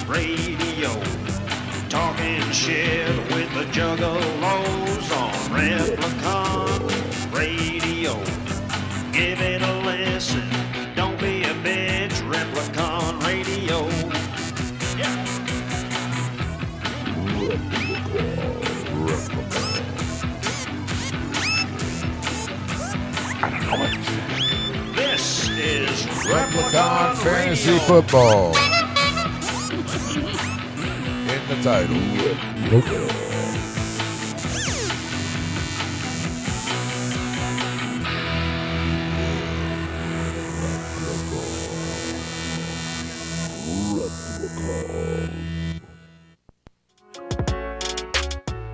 Radio. Talking shit with the juggalos on Replicon Radio. Give it a listen. Don't be a bitch. Replicon Radio. Yeah. This is Replicon Fantasy Football. In the title.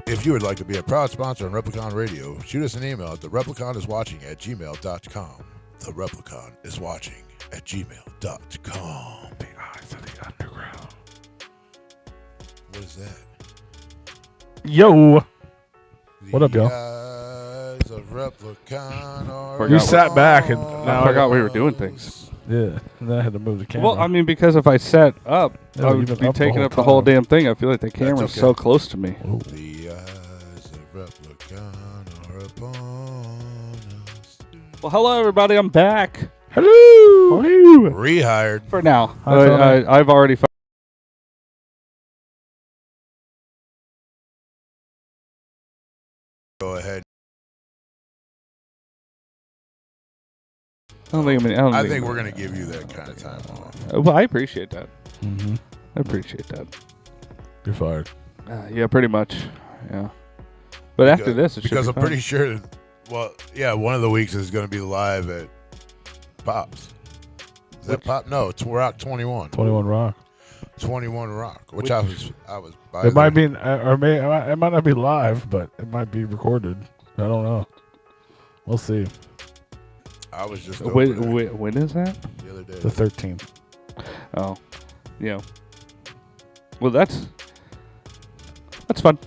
If you would like to be a proud sponsor on Replicon Radio, shoot us an email at therepliconiswatching@gmail.com. Therepliconiswatching@gmail.com. The eyes of the underground. What is that? Yo. What up, y'all? The eyes of Replicon are You sat back and I forgot we were doing things. Yeah, and then I had to move the camera. Well, I mean, because if I sat up, Yeah, I you've would been be up the taking whole up the whole time. damn thing. I feel like the camera's okay. so close to me. The eyes of Replicon are upon us. Well, hello, everybody. I'm back. hello. Rehired. For now. Hi, Tony. I've already... Go ahead. I think we're going to give you that kind of time off. Well, I appreciate that. Mm-hmm. I appreciate that. You're fired. Yeah, pretty much. Yeah. But after this, it should because be I'm fun. pretty sure that, well, yeah, one of the weeks is going to be live at Pops. Is that Pop? No, it's Rock 21. 21 Rock. 21 Rock, which I was by It might be, it might not be live, but it might be recorded. I don't know. We'll see. I was just over there When is that? the other day. The 13th. Oh, yeah. Well, that's fun.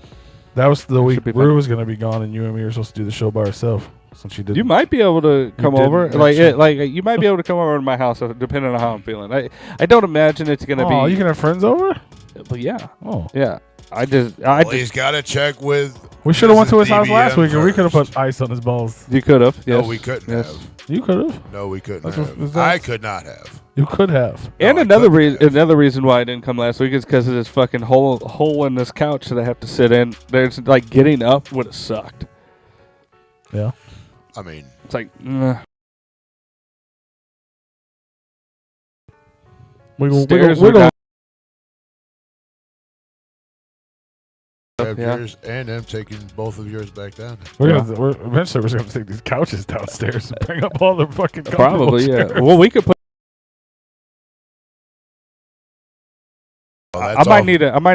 That was the week Should be Rue fun. was going to be gone, and you and me were supposed to do the show by herself. Since she did. You might be able to come didn't over, mention- you might be able to come over to my house, depending on how I'm feeling. I don't imagine it's gonna Oh, be. you can have friends over? But yeah, Oh. yeah. I Well, he's got to check with. We should have went to his house DBM last week, and we could have first. put ice on his balls. You could have. Yes. No, we couldn't Yes. have. You could have. No, we couldn't That's have. what- that- I could not have. You could have. And No, I another couldn't have. another reason why I didn't come last week is because of this fucking hole in this couch that I have to sit in. There's like getting up would have sucked. Yeah. I mean, It's like, Stairs We are down. have Yeah. yours and them taking both of yours back down. We're eventually we're going to take these couches downstairs and bring up all the fucking comfortable probably yeah. chairs. Well, we could put. Well, I that's might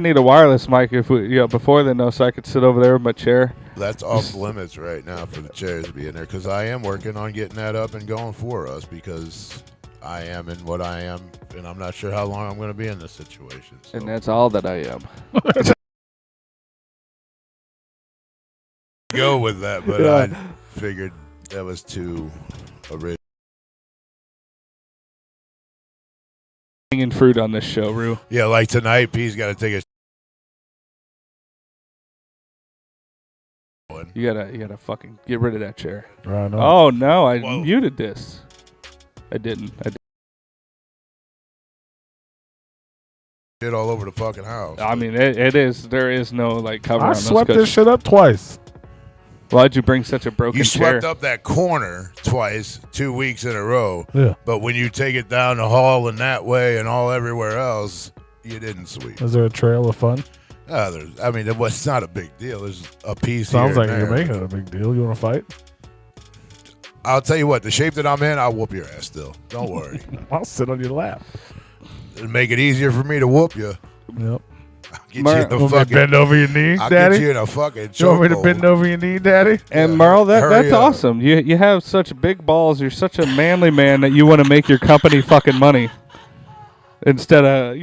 need a wireless mic if we before then though, so I could sit over there with my chair. That's off limits right now for the chairs to be in there because I am working on getting that up and going for us because I am in what I am and I'm not sure how long I'm going to be in this situation. So. And that's all that I am. Go with that, but Yeah. I figured that was too original. Hanging fruit on this show, Rue. Yeah, like tonight, P's got to take a. You gotta fucking get rid of that chair. Right on. Oh no, I Whoa. muted this. I didn't. Shit all over the fucking house. I mean, it is. There is no like cover I on those swept this cushions. shit up twice. Why'd you bring such a broken you chair? swept up that corner twice, 2 weeks in a row. Yeah. But when you take it down the hall and that way and all everywhere else, you didn't sweep. Is there a trail of fun? I mean, it's not a big deal. There's a piece Sounds here like and you're there. making it a big deal. You want to fight? I'll tell you what, the shape that I'm in, I'll whoop your ass still. Don't worry. I'll sit on your lap. It'll make it easier for me to whoop you. Yep. I'll get you in the Want me to fucking, bend over your knee, I'll Daddy? get you in a fucking You want me to chokehold. bend over your knee, Daddy? And Yeah. Merle, Hurry that's up. awesome. You have such big balls. You're such a manly man that you want to make your company fucking money instead of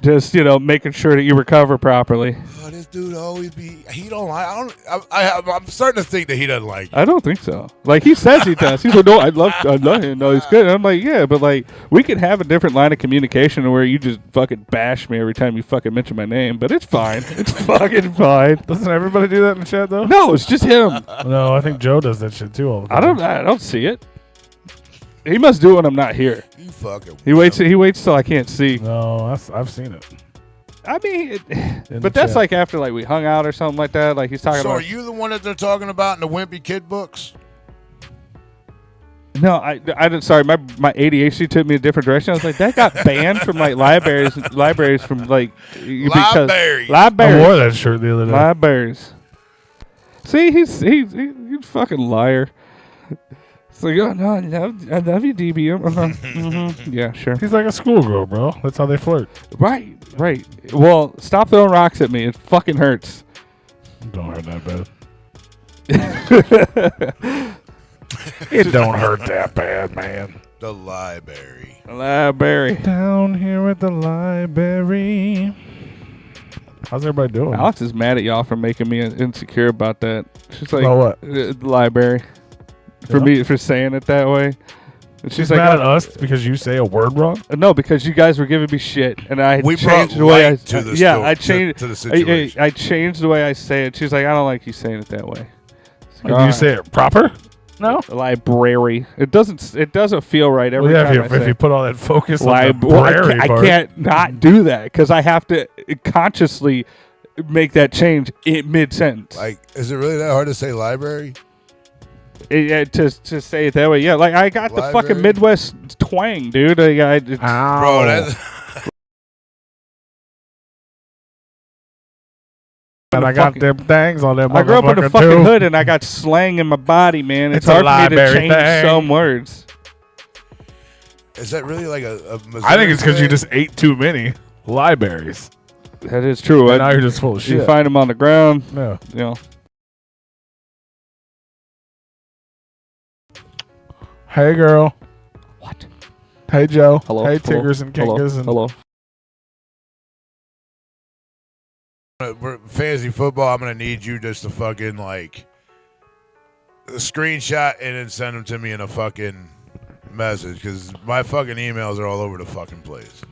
just making sure that you recover properly. Oh, this dude always be. He don't like. I'm starting to think that he doesn't like. I don't think so. Like he says he does. He's like, no, I love him. No, he's good. And I'm like, yeah, but like we could have a different line of communication where you just fucking bash me every time you fucking mention my name. But it's fine. It's fucking fine. Doesn't everybody do that in the chat though? No, it's just him. No, I think Joe does that shit too all the time. I don't see it. He must do it when I'm not here. You fucking. He waits till I can't see. No, I've seen it. I mean, In but the that's chat. like after like we hung out or something like that. Like he's talking So about. are you the one that they're talking about in the Wimpy Kid books? No, I didn't. Sorry, my ADHD took me a different direction. I was like, that got banned from like libraries from like Libraries. I wore that shirt the other day. Libraries. See, he's a fucking liar. It's like, oh no, I love you, DB. Mm-hmm. Yeah, sure. He's like a schoolgirl, bro. That's how they flirt. Right. Well, stop throwing rocks at me. It fucking hurts. Don't hurt that bad. It don't hurt that bad, man. The library. Library. Down here at the library. How's everybody doing? Alex is mad at y'all for making me insecure about that. She's like, About what? The library. For saying it that way. And She's like, mad at us because you say a word wrong? No, because you guys were giving me shit, and I We changed brought the way I. light to the yeah, sto- I to- changed to the situation. I changed the way I say it. She's like, I don't like you saying it that way. It's like, Do you say it proper? No. library? It doesn't feel right every Well, time yeah, I if say you put all that focus on the library. library I part. can't not do that because I have to consciously make that change in mid sentence. Like, is it really that hard to say library? To say it that way, yeah. Like I got the fucking Library? Midwest twang, dude. Bro, Ow. that's And I got them things on them. I grew up in the motherfucker, fucking too. hood, and I got slang in my body, man. It's It's a hard for me to library change thing. some words. is that really like a Missouri I think it's because you thing? just ate too many libraries. That is true. And now you're just full of You shit. find them on the ground, Yeah. you know. Hey, girl. What? Hey, Joe. Hello. Hey, Hello? Tiggers and Hello. Kinkers. And Hello. For fantasy football, I'm gonna need you just to fucking like a screenshot and then send them to me in a fucking message because my fucking emails are all over the fucking place.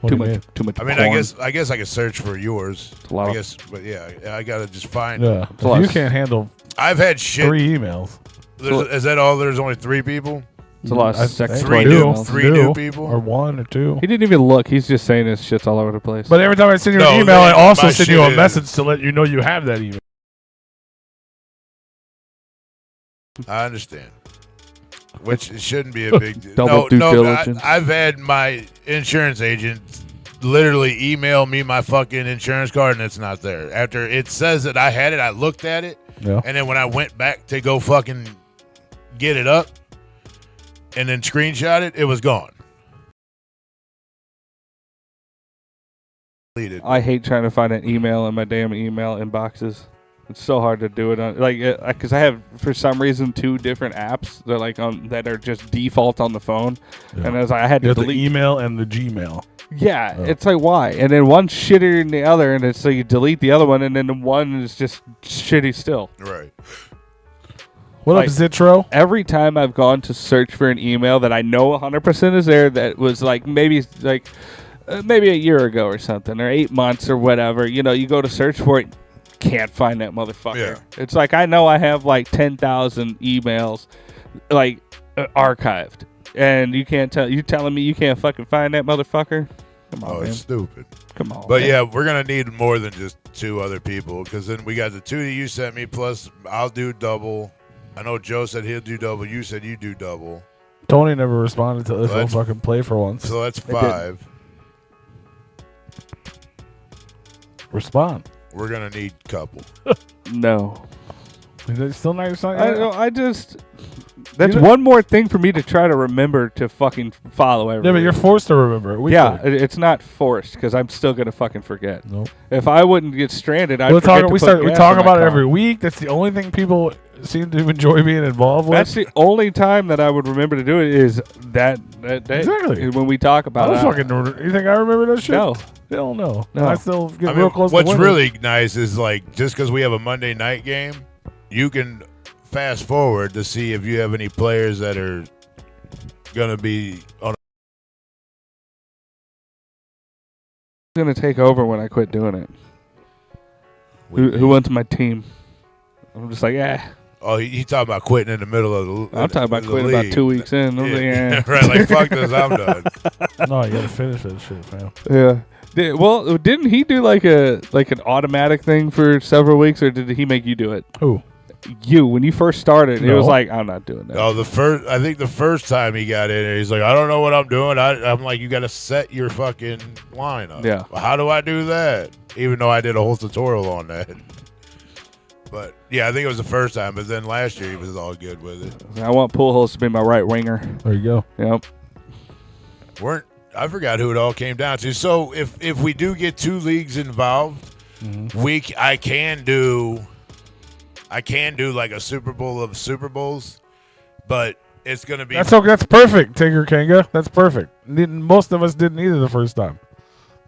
What do you mean? Too much. I mean, porn. I guess I could search for yours. It's a lot I of- guess, but yeah, I gotta just find. Yeah. a lot You of- can't handle I've had shit. 3 emails. Is that all? There's only 3 people. It's a lot I of sex think Three toy new- emails. three new people? Or 1 or 2. He didn't even look. He's just saying his shit's all over the place. But every time I send you No, an email, I man, also my send you shit a is- message to let you know you have that email. I understand. Which it shouldn't be a big deal. Double due diligence. I've had my insurance agent literally email me my fucking insurance card and it's not there. After it says that I had it, I looked at it, Yeah. and then when I went back to go fucking get it up and then screenshot it, it was gone. Deleted. I hate trying to find an email in my damn email inboxes. It's so hard to do it on because I have for some reason 2 different apps that that are just default on the phone, Yeah. and I was like I had You to have the delete. email and the Gmail. Yeah, Oh. it's like why? And then one's shittier than the other, and it's so you delete the other one, and then the one is just shitty still. Right. What Like- up, Zitro? Every time I've gone to search for an email that I know 100% is there, that was like maybe a year ago or something, or 8 months or whatever. You know, you go to search for it, can't find that motherfucker. Yeah. It's like I know I have like 10,000 emails, like archived, and you can't tell. You telling me you can't fucking find that motherfucker? Come on, Oh, man. it's stupid. Come on. But man. yeah, we're gonna need more than just 2 other people because then we got the 2 that you sent me plus I'll do double. I know Joe said he'll do double. You said you do double. Tony never responded to this Let's- whole fucking play for once. So that's did. 5. Respond. We're gonna need a couple. No. Is it still not your son? I just. That's You know- one more thing for me to try to remember to fucking follow every Yeah, but week. you're forced to remember it. We Yeah, could. it's not forced because I'm still gonna fucking forget. Nope. If I wouldn't get stranded, I'd We forget to we put talk gas in my about it car. every week. That's the only thing people seem to enjoy being involved with. That's the only time that I would remember to do it is that day. Exactly. When we talk about I it. don't fucking. You think I remember that shit? No. Hell no. No. I still get I real mean, close to what's winning. really nice is like just because we have a Monday night game, you can fast forward to see if you have any players that are gonna be on. Who's going to take over when I quit doing it? Who wants my team? I'm just like, yeah. Oh, he talking about quitting in the middle of the. I'm talking about the quitting league. about 2 weeks in. I'm like, yeah. Right, like fuck this, I'm done. No, you gotta finish that shit, fam. Yeah. Well, didn't he do like an automatic thing for several weeks, or did he make you do it? Who? You, when you first started, it No. was like, I'm not doing that. Oh, I think the first time he got in, he's like, I don't know what I'm doing. I'm like, you got to set your fucking lineup. Yeah. Well, how do I do that? Even though I did a whole tutorial on that. But yeah, I think it was the first time. But then last year he was all good with it. I want Pujols to be my right winger. There you go. Yep. I forgot who it all came down to. So if we do get 2 leagues involved, I can do like a Super Bowl of Super Bowls, but it's gonna be That's okay. That's perfect, Tigger Kanga. That's perfect. Most of us didn't either the first time.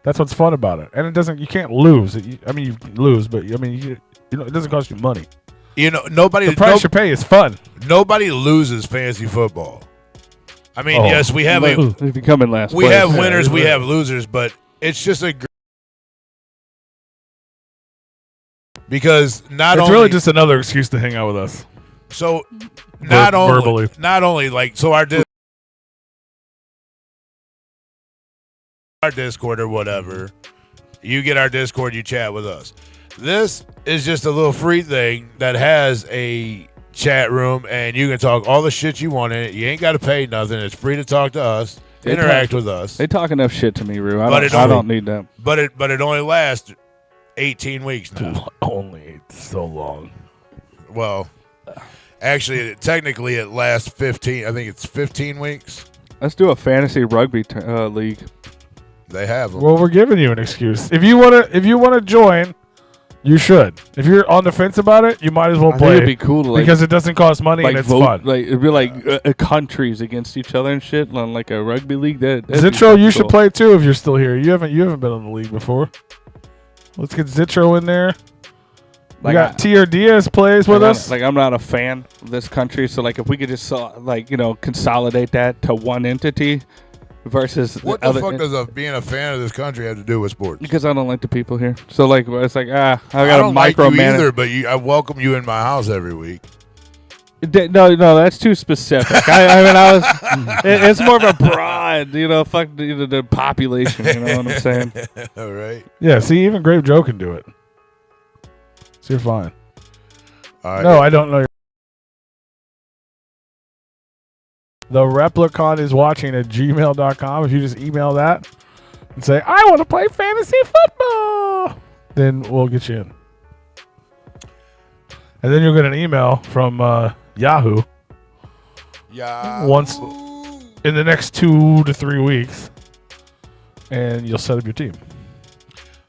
That's what's fun about it, and it doesn't. You can't lose. I mean, you lose, but I mean, you know, it doesn't cost you money. You know, nobody. The price you pay is fun. Nobody loses fantasy football. I mean, Oh. yes, we have If you come in last we place. have winners, we have losers, but it's just because not It's only really just another excuse to hang out with us. so not verbally. only like so our Discord or whatever, you get our Discord, you chat with us. This is just a little free thing that has a chat room, and you can talk all the shit you want in it. You ain't got to pay nothing. It's free to talk to us, interact with us. They talk enough shit to me, Rue. I But don't need them. But it only lasts 18 weeks now. Only so long. Well, actually, technically, it lasts 15. I think it's 15 weeks. Let's do a fantasy rugby league. They have them. Well, we're giving you an excuse. If you wanna join, you should. If you're on the fence about it, you might as well I play. think it'd be cool to because it doesn't cost money and it's fun. Like it'd be like countries against each other and shit on like a rugby league. Zitro, you should play too if you're still here. You haven't been on the league before. Let's get Zitro in there. We got TR Diaz plays with us. Like I'm not a fan of this country, so like if we could just consolidate that to one entity versus What the fuck does being a fan of this country have to do with sports? Because I don't like the people here. So like it's like I got I don't to like you micromanage. either, but I welcome you in my house every week. No, that's too specific. I was. It's more of a broad, fuck the population. You know what I'm saying? All right. Yeah, see, even Grave Joe can do it. So you're fine. All right. No, I don't know. The Replicon is watching at gmail.com. If you just email that and say, I want to play fantasy football, then we'll get you in. And then you'll get an email from Yahoo once in the next 2 to 3 weeks, and you'll set up your team.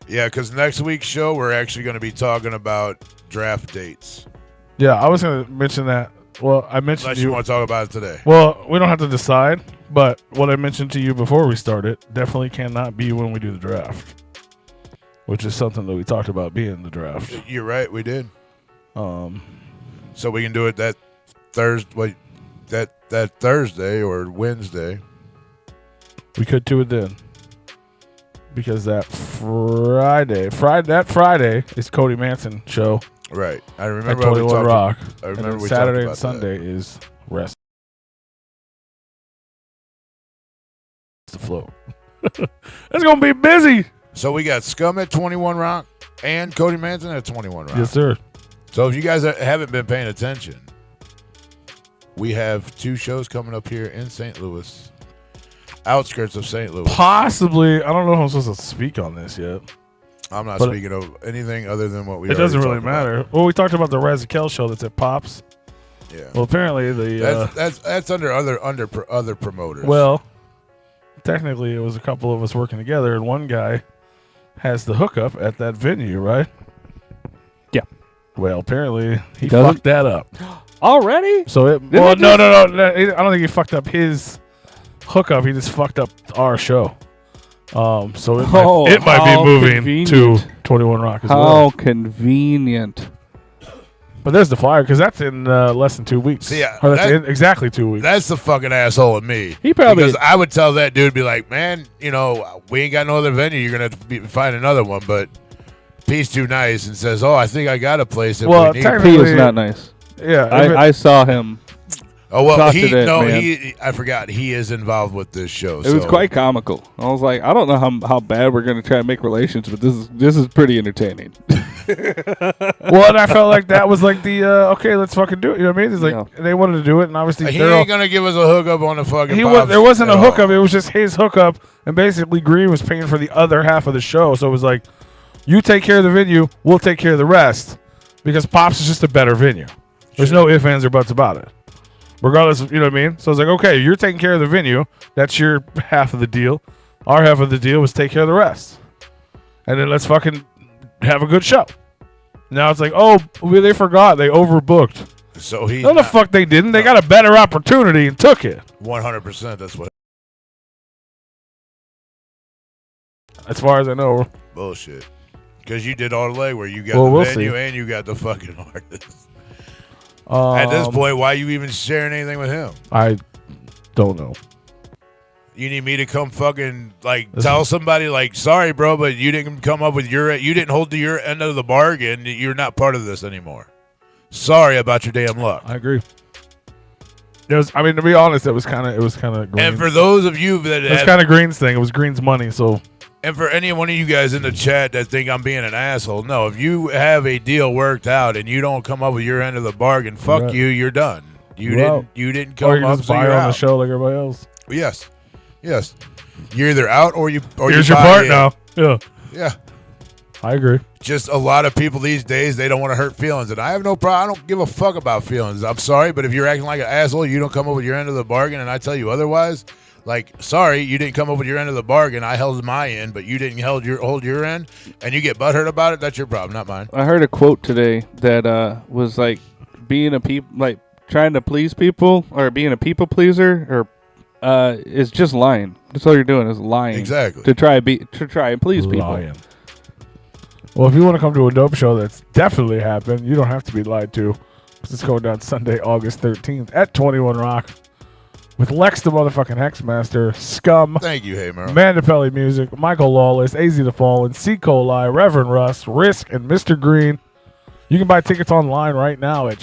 Yeah, because next week's show, we're actually going to be talking about draft dates. Yeah, I was going to mention that. Well, I mentioned Unless you want to talk about it today. Well, we don't have to decide, but what I mentioned to you before we started definitely cannot be when we do the draft, which is something that we talked about being the draft. You're right, we did. So we can do it that Thursday, that Thursday or Wednesday. We could do it then, because that Friday is Cody Manson show. Right, I At remember. 21 Rock. I remember and then we Saturday talked and about Sunday is rest. The flow. It's gonna be busy. So we got Scum at 21 Rock and Cody Manson at 21 Rock. Yes, sir. So if you guys haven't been paying attention, we have 2 shows coming up here in St. Louis, outskirts of St. Louis. Possibly, I don't know if I'm supposed to speak on this yet. I'm not But speaking of anything other than what we. It doesn't already really talked matter. about. Well, we talked about the Razakel show that's at Pops. Yeah. Well, apparently That's under other promoters. Well, technically, it was a couple of us working together, and one guy has the hookup at that venue, right? Yeah. Well, apparently he Doesn't- fucked that up. Already? So it. Didn't Well, it no. I don't think he fucked up his hookup. He just fucked up our show. So it might be how moving to convenient. 21 Rock as How well. convenient. But there's the flyer because that's in less than 2 weeks. See, Or that's that- in exactly 2 weeks. That's the fucking asshole in me. He probably- because I would tell that dude, be like, man, you know, we ain't got no other venue. You're gonna have to find another one. But P's too nice and says, oh, I think I got a place if Well, we need. technically- He is not nice. yeah. I saw him. Oh well, talk to that man. I forgot he is involved with this show. It was quite comical. I was like, I don't know how bad we're gonna try to make relations, but this is pretty entertaining. Well, and I felt like that was like the okay, let's fucking do it. You know what I mean? It's like they wanted to do it, and obviously He they're all- ain't gonna give us a hookup on the fucking. there wasn't a at all. hookup. It was just his hookup, and basically Green was paying for the other half of the show. So it was like, you take care of the venue, we'll take care of the rest, because Pops is just a better venue. There's no ifs, ands, or buts about it. Regardless of, you know what I mean? So it's like, okay, you're taking care of the venue. That's your half of the deal. Our half of the deal was take care of the rest. And then let's fucking have a good show. Now it's like, oh, they forgot. They overbooked. So he. No, the fuck they didn't. They got a better opportunity and took it. 100%. That's what. As far as I know. Bullshit. Because you did all the legwork. You got Well, the we'll venue see. and you got the fucking artist. At this point, why you even sharing anything with him? I don't know. You need me to come fucking like tell somebody like, sorry, bro, but you didn't come up with you didn't hold to your end of the bargain. You're not part of this anymore. Sorry about your damn luck. I agree. It was. I mean, to be honest, it was kind of. And for those of you that it was kind of Green's thing. It was Green's money. So. And for any one of you guys in the chat that think I'm being an asshole, no. If you have a deal worked out and you don't come up with your end of the bargain, fuck Right. you. You're done. You didn't come or you up. just So buy you're on out. the show like everybody else. Yes. You're either out or you. Or Here's you your buy part in. now. Yeah. Yeah. I agree. Just a lot of people these days, they don't want to hurt feelings, and I have no problem. I don't give a fuck about feelings. I'm sorry, but if you're acting like an asshole, you don't come up with your end of the bargain, and I tell you otherwise. Like, sorry, you didn't come up with your end of the bargain. I held my end, but you didn't hold your end, and you get butthurt about it. That's your problem, not mine. I heard a quote today that was like being trying to please people or being a people pleaser or is just lying. That's all you're doing is lying. Exactly. To try and please people. Lying. Well, if you want to come to a dope show that's definitely happened, you don't have to be lied to. It's going down Sunday, August 13th at 21 Rock with Lex the motherfucking Hexmaster, Scum, Thank you, hey Merle. Mandapelli Music, Michael Lawless, AZ the Fallen, C. Coli, Reverend Russ, Risk, and Mr. Green. You can buy tickets online right now at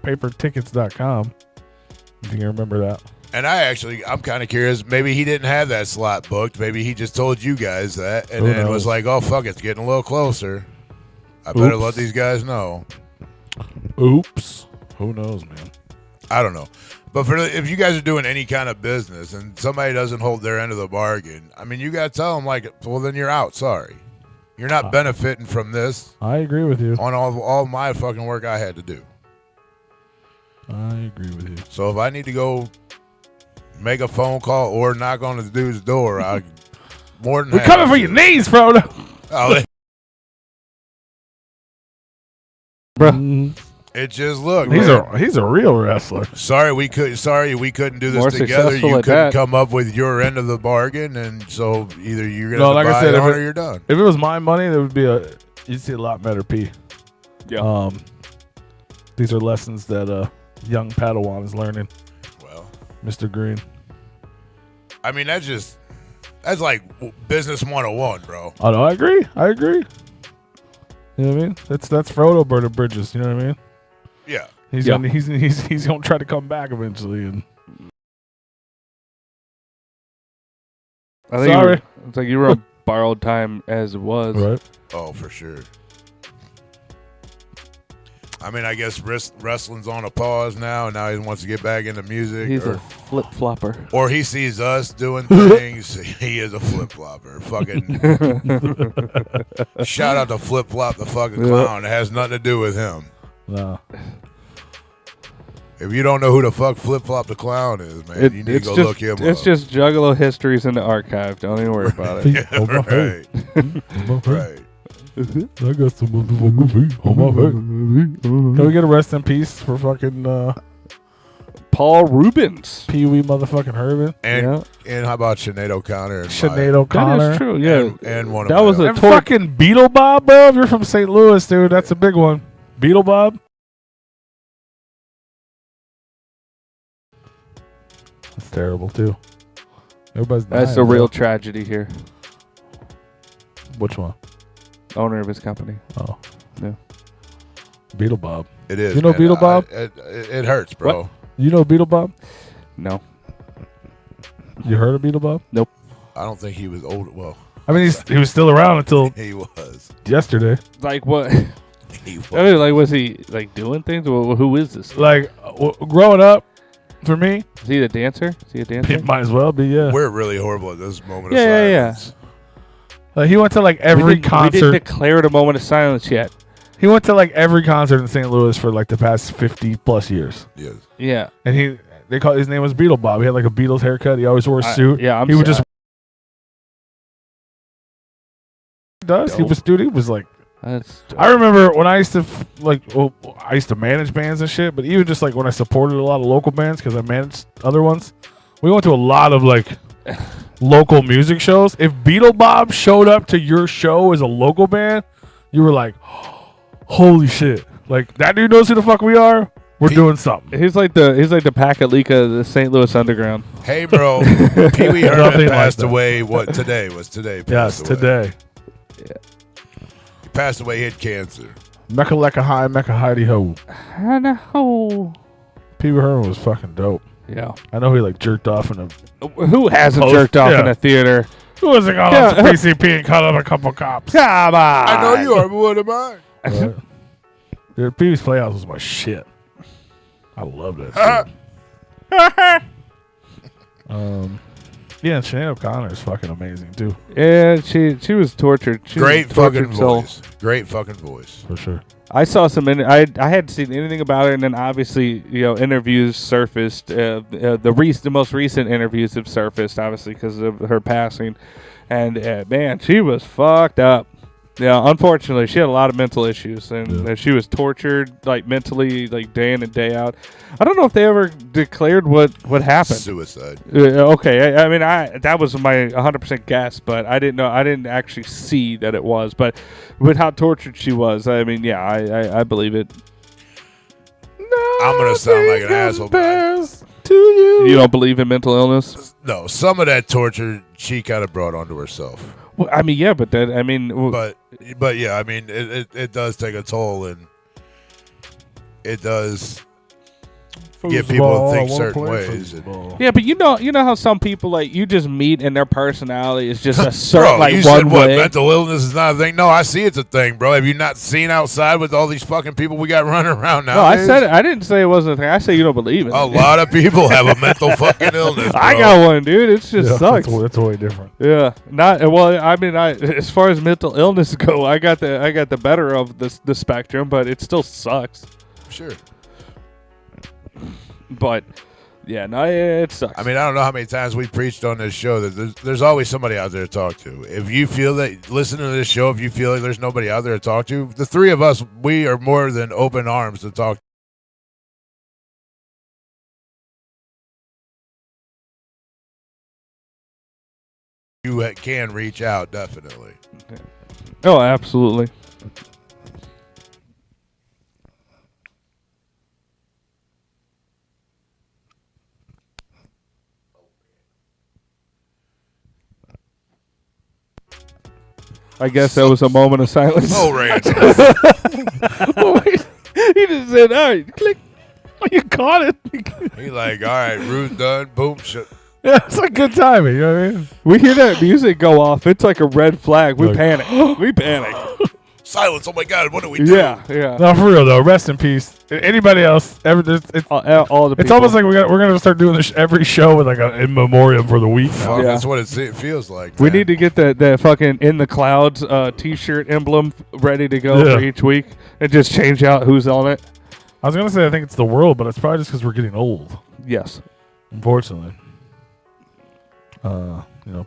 shadowsnuff.brownpapertickets.com. If you can remember that. And I'm kind of curious. Maybe he didn't have that slot booked. Maybe he just told you guys that, and Who then was knows? like, "Oh fuck, it's getting a little closer. I better Oops. let these guys know." Oops. Who knows, man? I don't know. But if you guys are doing any kind of business and somebody doesn't hold their end of the bargain, I mean, you got to tell them, like, well, then you're out. Sorry. You're not benefiting from this I agree with you. on all my fucking work I had to do. I agree with you. So if I need to go make a phone call or knock on the dude's door, I more than We're happy coming for to. your knees, Frodo. Oh, Bruh. it just look. He's man. he's a real wrestler. Sorry we couldn't do this More together. successful You at couldn't that. come up with your end of the bargain, and so either you're gonna No, have like to I buy said, it if or it- you're done. If it was my money, there would be you'd see a lot better P. Yeah. These are lessons that young Padawan is learning, Well, Mr. Green. I mean that's like business 101, bro. Oh no, I agree. You know what I mean? That's Frodo Burn of Bridges. You know what I mean? Yeah. He's Yeah. gonna he's gonna try to come back eventually. And I think Sorry. it's like you were on borrowed time as it was. right. Oh, for sure. I mean, I guess wrestling's on a pause now, and now he wants to get back into music. He's a flip flopper. Or he sees us doing things. He is a flip flopper. Fucking shout out to Flip Flop the fucking clown. It has nothing to do with him. No. If you don't know who the fuck Flip Flop the clown is, man, you need to go look him It's up. just Juggalo histories in the archive. Don't even worry about it. Yeah, right. Right. I got some motherfucking feet on my face. Can we get a rest in peace for fucking Paul Rubens. Pee Wee motherfucking Herman? And how about Sinead O'Connor? And Sinead O'Connor. That is true. Yeah. And one That of was them. a And fucking Beetle Bob, bro. If you're from St. Louis, dude, that's a big one. Beetle Bob. That's terrible too. Everybody's That's dying, the real bro. tragedy here. Which one? Owner of his company. Oh, Yeah. Beetle Bob. It is. You know man. Beetle Bob? It hurts, bro. What? You know Beetle Bob? No. You heard of Beetle Bob? I don't think he was old. Well, I mean, he was still around until he was. yesterday. Like what? He was. I mean, like, was he like doing things? Well, who is this? Like growing up, for me, Is he the dancer? Is he a dancer? it might as well be. Yeah. We're really horrible at this moment Yeah, of yeah, silence. Like he went to like every we didn't concert. declare it a moment of silence yet. He went to like every concert in St. Louis for like the past 50 plus years. Yes. Yeah. And they called his name was Beetle Bob. He had like a Beatles haircut. He always wore a suit. Yeah, he would just does. He was dude. He was like. That's I remember when I used to I used to manage bands and shit. But even just like when I supported a lot of local bands because I managed other ones, we went to a lot of like local music shows. If Beetle Bob showed up to your show as a local band, you were like, holy shit! Like that dude knows who the fuck we are. We're doing something. He's like the Pack-a-Leaca of the St. Louis Underground. Hey, bro. Pee Wee Herman Nothing like passed that. away. What today was today? Yes, Passed away. today. He passed away. He had cancer. Mecca Lecca High, Mecca Heidi Ho. I know. Pee Wee Herman was fucking dope. Yeah. I know he like jerked off in a. Who hasn't Post- jerked off yeah. in a theater? Who was it called Yeah. off the PCP and caught up a couple cops? Come on. I know you are, but what am I? Right? Dude, Pee Wee's Playhouse was my shit. I love that shit. Yeah, and Sinead O'Connor is fucking amazing too, Yeah, she was tortured. She was Great a tortured fucking soul. voice. Great fucking voice. for sure. I saw some. I hadn't seen anything about her, and then obviously, interviews surfaced. The most recent interviews have surfaced, obviously, because of her passing. And man, she was fucked up. Yeah, unfortunately, she had a lot of mental issues, and she was tortured, like mentally, like day in and day out. I don't know if they ever declared what happened. Suicide. Okay, I mean, that was my 100% guess, but I didn't know. I didn't actually see that it was, but with how tortured she was, I mean, yeah, I believe it. I'm gonna sound like an asshole, but to you. You don't believe in mental illness? no, some of that torture she kind of brought onto herself. Well, I mean, yeah, but that, I mean, But yeah, I mean, it does take a toll, and it does get people to think certain ways. yeah, but you know how some people like you just meet and their personality is just a certain Bro, like you one said what? way. Mental illness is not a thing. No, I see it's a thing, bro. Have you not seen outside with all these fucking people we got running around now? No, I said it. I didn't say it wasn't a thing. I say you don't believe it. A lot of people have a mental fucking illness. Bro. I got one, dude. It just sucks. That's way different. Yeah, not well. I mean, as far as mental illness go, I got the better of the spectrum, but it still sucks. Sure. But yeah, no, it sucks. I mean, I don't know how many times we preached on this show that there's always somebody out there to talk to. If you feel that listening to this show, if you feel like there's nobody out there to talk to, the three of us, we are more than open arms to talk. You can reach out, definitely. oh, absolutely. I guess that was a moment of silence. Oh, Randall. He just said, "All right, click." You caught it. He like, all right, Ruth done. Boom, shit. Yeah, it's like good timing. You know what I mean? We hear that music go off. It's like a red flag. We Like- panic. We panic. Silence. Oh my God, what do we do? Yeah, yeah. No, for real though. Rest in peace. Anybody else? It's All the it's people. almost like we're gonna start doing this every show with like an in memoriam for the week. Now. Fuck, Yeah. that's what it feels like. We man. need to get the fucking In the Clouds T-shirt emblem ready to go Yeah. for each week and just change out who's on it. I was gonna say I think it's the world, but it's probably just because we're getting old. Yes. Unfortunately,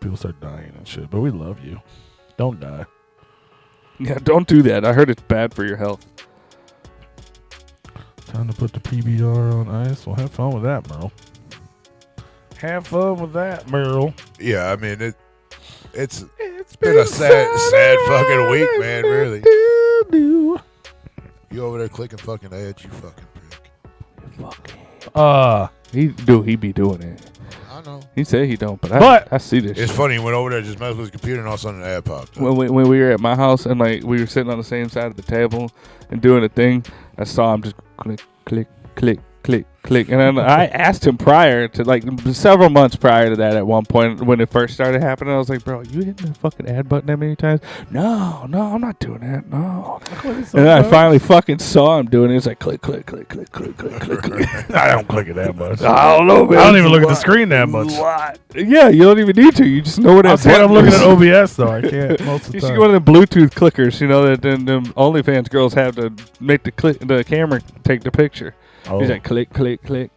people start dying and shit. But we love you. Don't die. Yeah, don't do that. I heard it's bad for your health. Time to put the PBR on ice. Well, have fun with that, Merle. Have fun with that, Merle. Yeah, I mean it's been a sad fucking week, man. Really. You over there clicking fucking ads, you fucking prick. He be doing it. I know. He said he don't, but I see this. It's shit. funny. He went over there, just messed with his computer, and all of a sudden an ad popped up. When we were at my house and like we were sitting on the same side of the table and doing a thing, I saw him just click, click, click, click, click, and then I asked him prior to like several months prior to that. At one point when it first started happening, I was like, "Bro, you hitting the fucking ad button that many times?" No, I'm not doing that. No. And then I finally fucking saw him doing it. It's like click, click, click, click, click, click, click, click. I don't click it that much. I don't know, man. I don't even look at the screen that much. What? Yeah, you don't even need to. You just know what I'm looking at OBS though. I can't most of the You time. should get one of the Bluetooth clickers, you know, that them OnlyFans girls have to make the camera take the picture. Oh, He's like click, click, click.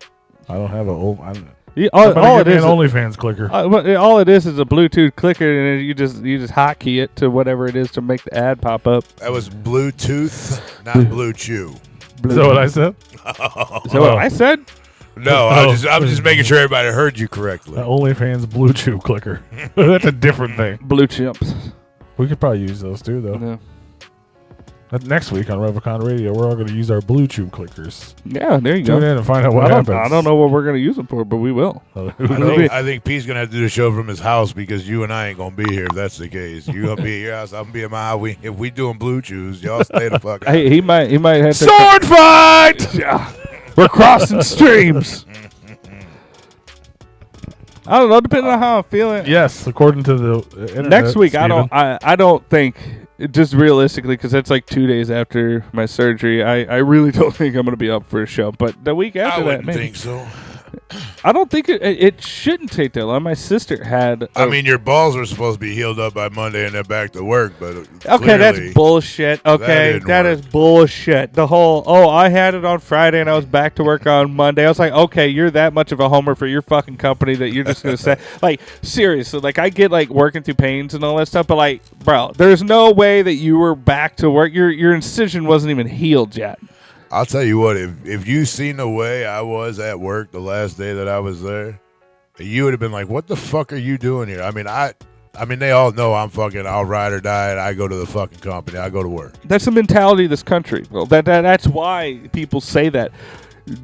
I don't have all All it it is, an OnlyFans clicker. all it is a Bluetooth clicker, and you just hotkey it to whatever it is to make the ad pop up. That was Bluetooth, not Blue Chew. Is that what I said? Is that what I said? No, I'm just making sure everybody heard you correctly. The OnlyFans Blue Chew clicker. That's a different thing. Blue chimps. We could probably use those too, though. Yeah. Next week on Replicon Radio, we're all going to use our Blue Chew clickers. Yeah, there you Tune go. in and find out what happens. I don't know what we're going to use them for, but we will. I think P's gonna have to do the show from his house because you and I ain't gonna be here if that's the case. You gonna be at your house, I'm gonna be at my house. If we doing Blue Chews, y'all stay the fuck out. Hey, he might have to Sword fight! Yeah. We're crossing streams. I don't know, depending on how I'm feeling. Yes, according to the internet. Next week, Steven. I don't think, just realistically, because that's like 2 days after my surgery, I really don't think I'm going to be up for a show. But the week I after that, wouldn't maybe. think so. I don't think it shouldn't take that long. My sister had. I mean, your balls were supposed to be healed up by Monday and then back to work, but Okay, that's bullshit. Okay, that is bullshit. The whole, I had it on Friday and I was back to work on Monday. I was like, okay, you're that much of a homer for your fucking company that you're just going to say. Like, seriously, like, I get, like, working through pains and all that stuff, but, like, bro, there's no way that you were back to work. Your incision wasn't even healed yet. I'll tell you what, if you seen the way I was at work the last day that I was there, you would have been like, what the fuck are you doing here? I mean, they all know I'll ride or die, and I go to the fucking company. I go to work. That's the mentality of this country. Well, that's why people say that.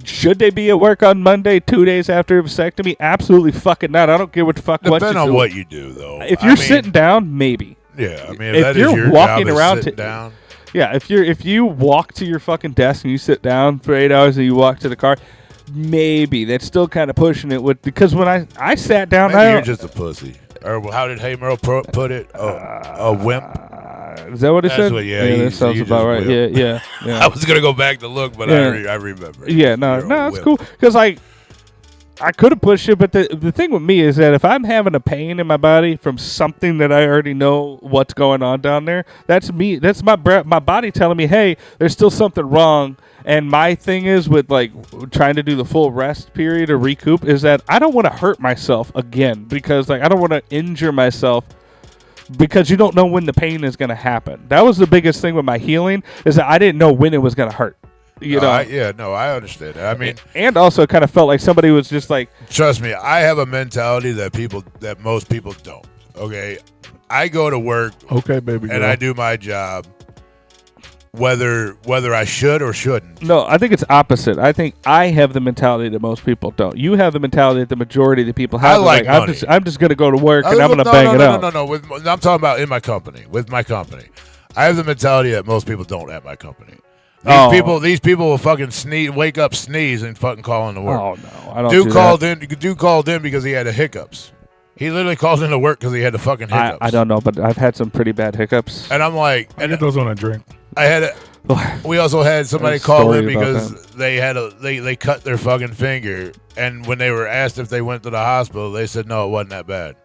Should they be at work on Monday 2 days after a vasectomy? Absolutely fucking not. I don't give what the fuck what you do. Depending on what you do, though. If you're sitting down, maybe. Yeah, I mean, if that you're is your walking job around is sitting down. Yeah, if you walk to your fucking desk and you sit down for 8 hours and you walk to the car, maybe that's still kind of pushing it. Because when I sat down, Maybe you're just a pussy. Or how did Hey Merle put it? A wimp. Is that what it said? Yeah, that sounds about right. Yeah. I was gonna go back to look, but I remember. Yeah, no, it's cool. Because I could have pushed it, but the thing with me is that if I'm having a pain in my body from something that I already know what's going on down there, that's me. That's my body telling me, hey, there's still something wrong. And my thing is with like trying to do the full rest period or recoup is that I don't want to hurt myself again because like I don't want to injure myself because you don't know when the pain is going to happen. That was the biggest thing with my healing is that I didn't know when it was going to hurt. You know? I understand that. I mean, and also it kind of felt like somebody was just like, trust me, I have a mentality that most people don't. Okay, I go to work. Okay, baby, and I do my job, whether I should or shouldn't. No, I think it's opposite. I think I have the mentality that most people don't. You have the mentality that the majority of the people have. I like money. I'm just going to go to work and I'm going to bang it out. No. I'm talking about in my company. With my company, I have the mentality that most people don't at my company. These people will fucking wake up, sneeze, and fucking call in to work. Oh no, I don't. Dude called in because he had the hiccups. He literally called in to work because he had the fucking hiccups. I don't know, but I've had some pretty bad hiccups. And I'm like, I get those on a drink. We also had somebody call in because they cut their fucking finger, and when they were asked if they went to the hospital, they said no, it wasn't that bad.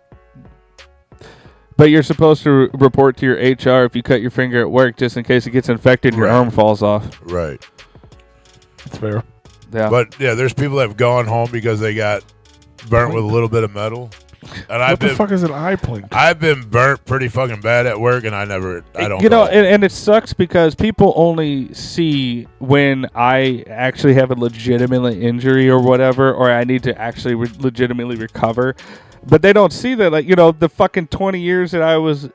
But you're supposed to report to your HR if you cut your finger at work just in case it gets infected and your arm falls off. Right. That's fair. Yeah. But, yeah, there's people that have gone home because they got burnt with a little bit of metal. And What the fuck is an eye plink? I've been burnt pretty fucking bad at work, and I don't. You know, and it sucks because people only see when I actually have a legitimate injury or whatever, or I need to actually legitimately recover. But they don't see that, like, you know, the fucking 20 years that I was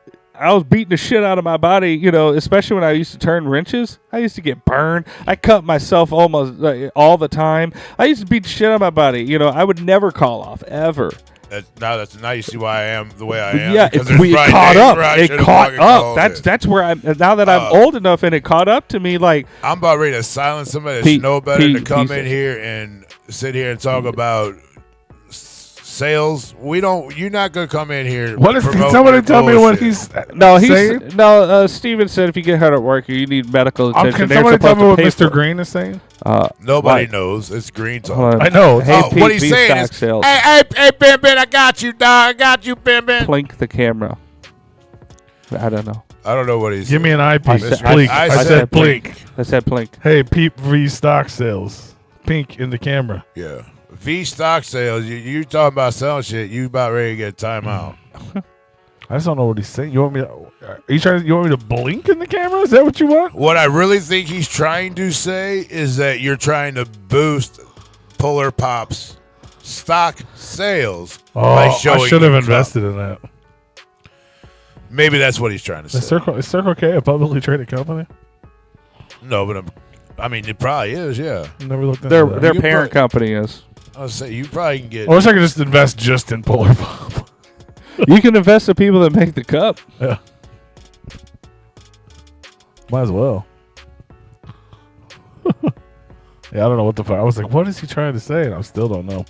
beating the shit out of my body, you know, especially when I used to turn wrenches. I used to get burned. I cut myself almost all the time. I used to beat the shit out of my body. You know, I would never call off, ever. Now you see why I am the way I am. Yeah, it caught up. It caught up. That's where I'm. Now that I'm old enough and it caught up to me, like I'm about ready to silence somebody that should know better to come in here and sit here and talk about sales. You're not gonna come in here. What is? Can somebody tell me what he's? saying? Steven said if you get hurt at work, you need medical attention. Can somebody tell me what Mr. Green is saying? Nobody knows. It's Green talk. I know. Hey, Pete, what he's saying is, sales. hey, Ben, I got you, dog. I got you, Ben. Plink the camera. I don't know. I don't know what he's. Give me an eye piece. I said blink. I said Plink. Hey, Peep V stock sales. Pink in the camera. Yeah. V stock sales. You talking about selling shit? You about ready to get a timeout? I just don't know what he's saying. You want me to blink in the camera? Is that what you want? What I really think he's trying to say is that you're trying to boost Polar Pop's stock sales by showing. I should have invested in that. Maybe that's what he's trying to say. Is Circle K a publicly traded company? No, but I mean, it probably is. Yeah. Never looked into that. Their parent company is. I'll say you probably can get. I wish I could just invest just in Polar Pop. You can invest in people that make the cup. Yeah. Might as well. Yeah, I don't know what the fuck. I was like, what is he trying to say? And I still don't know.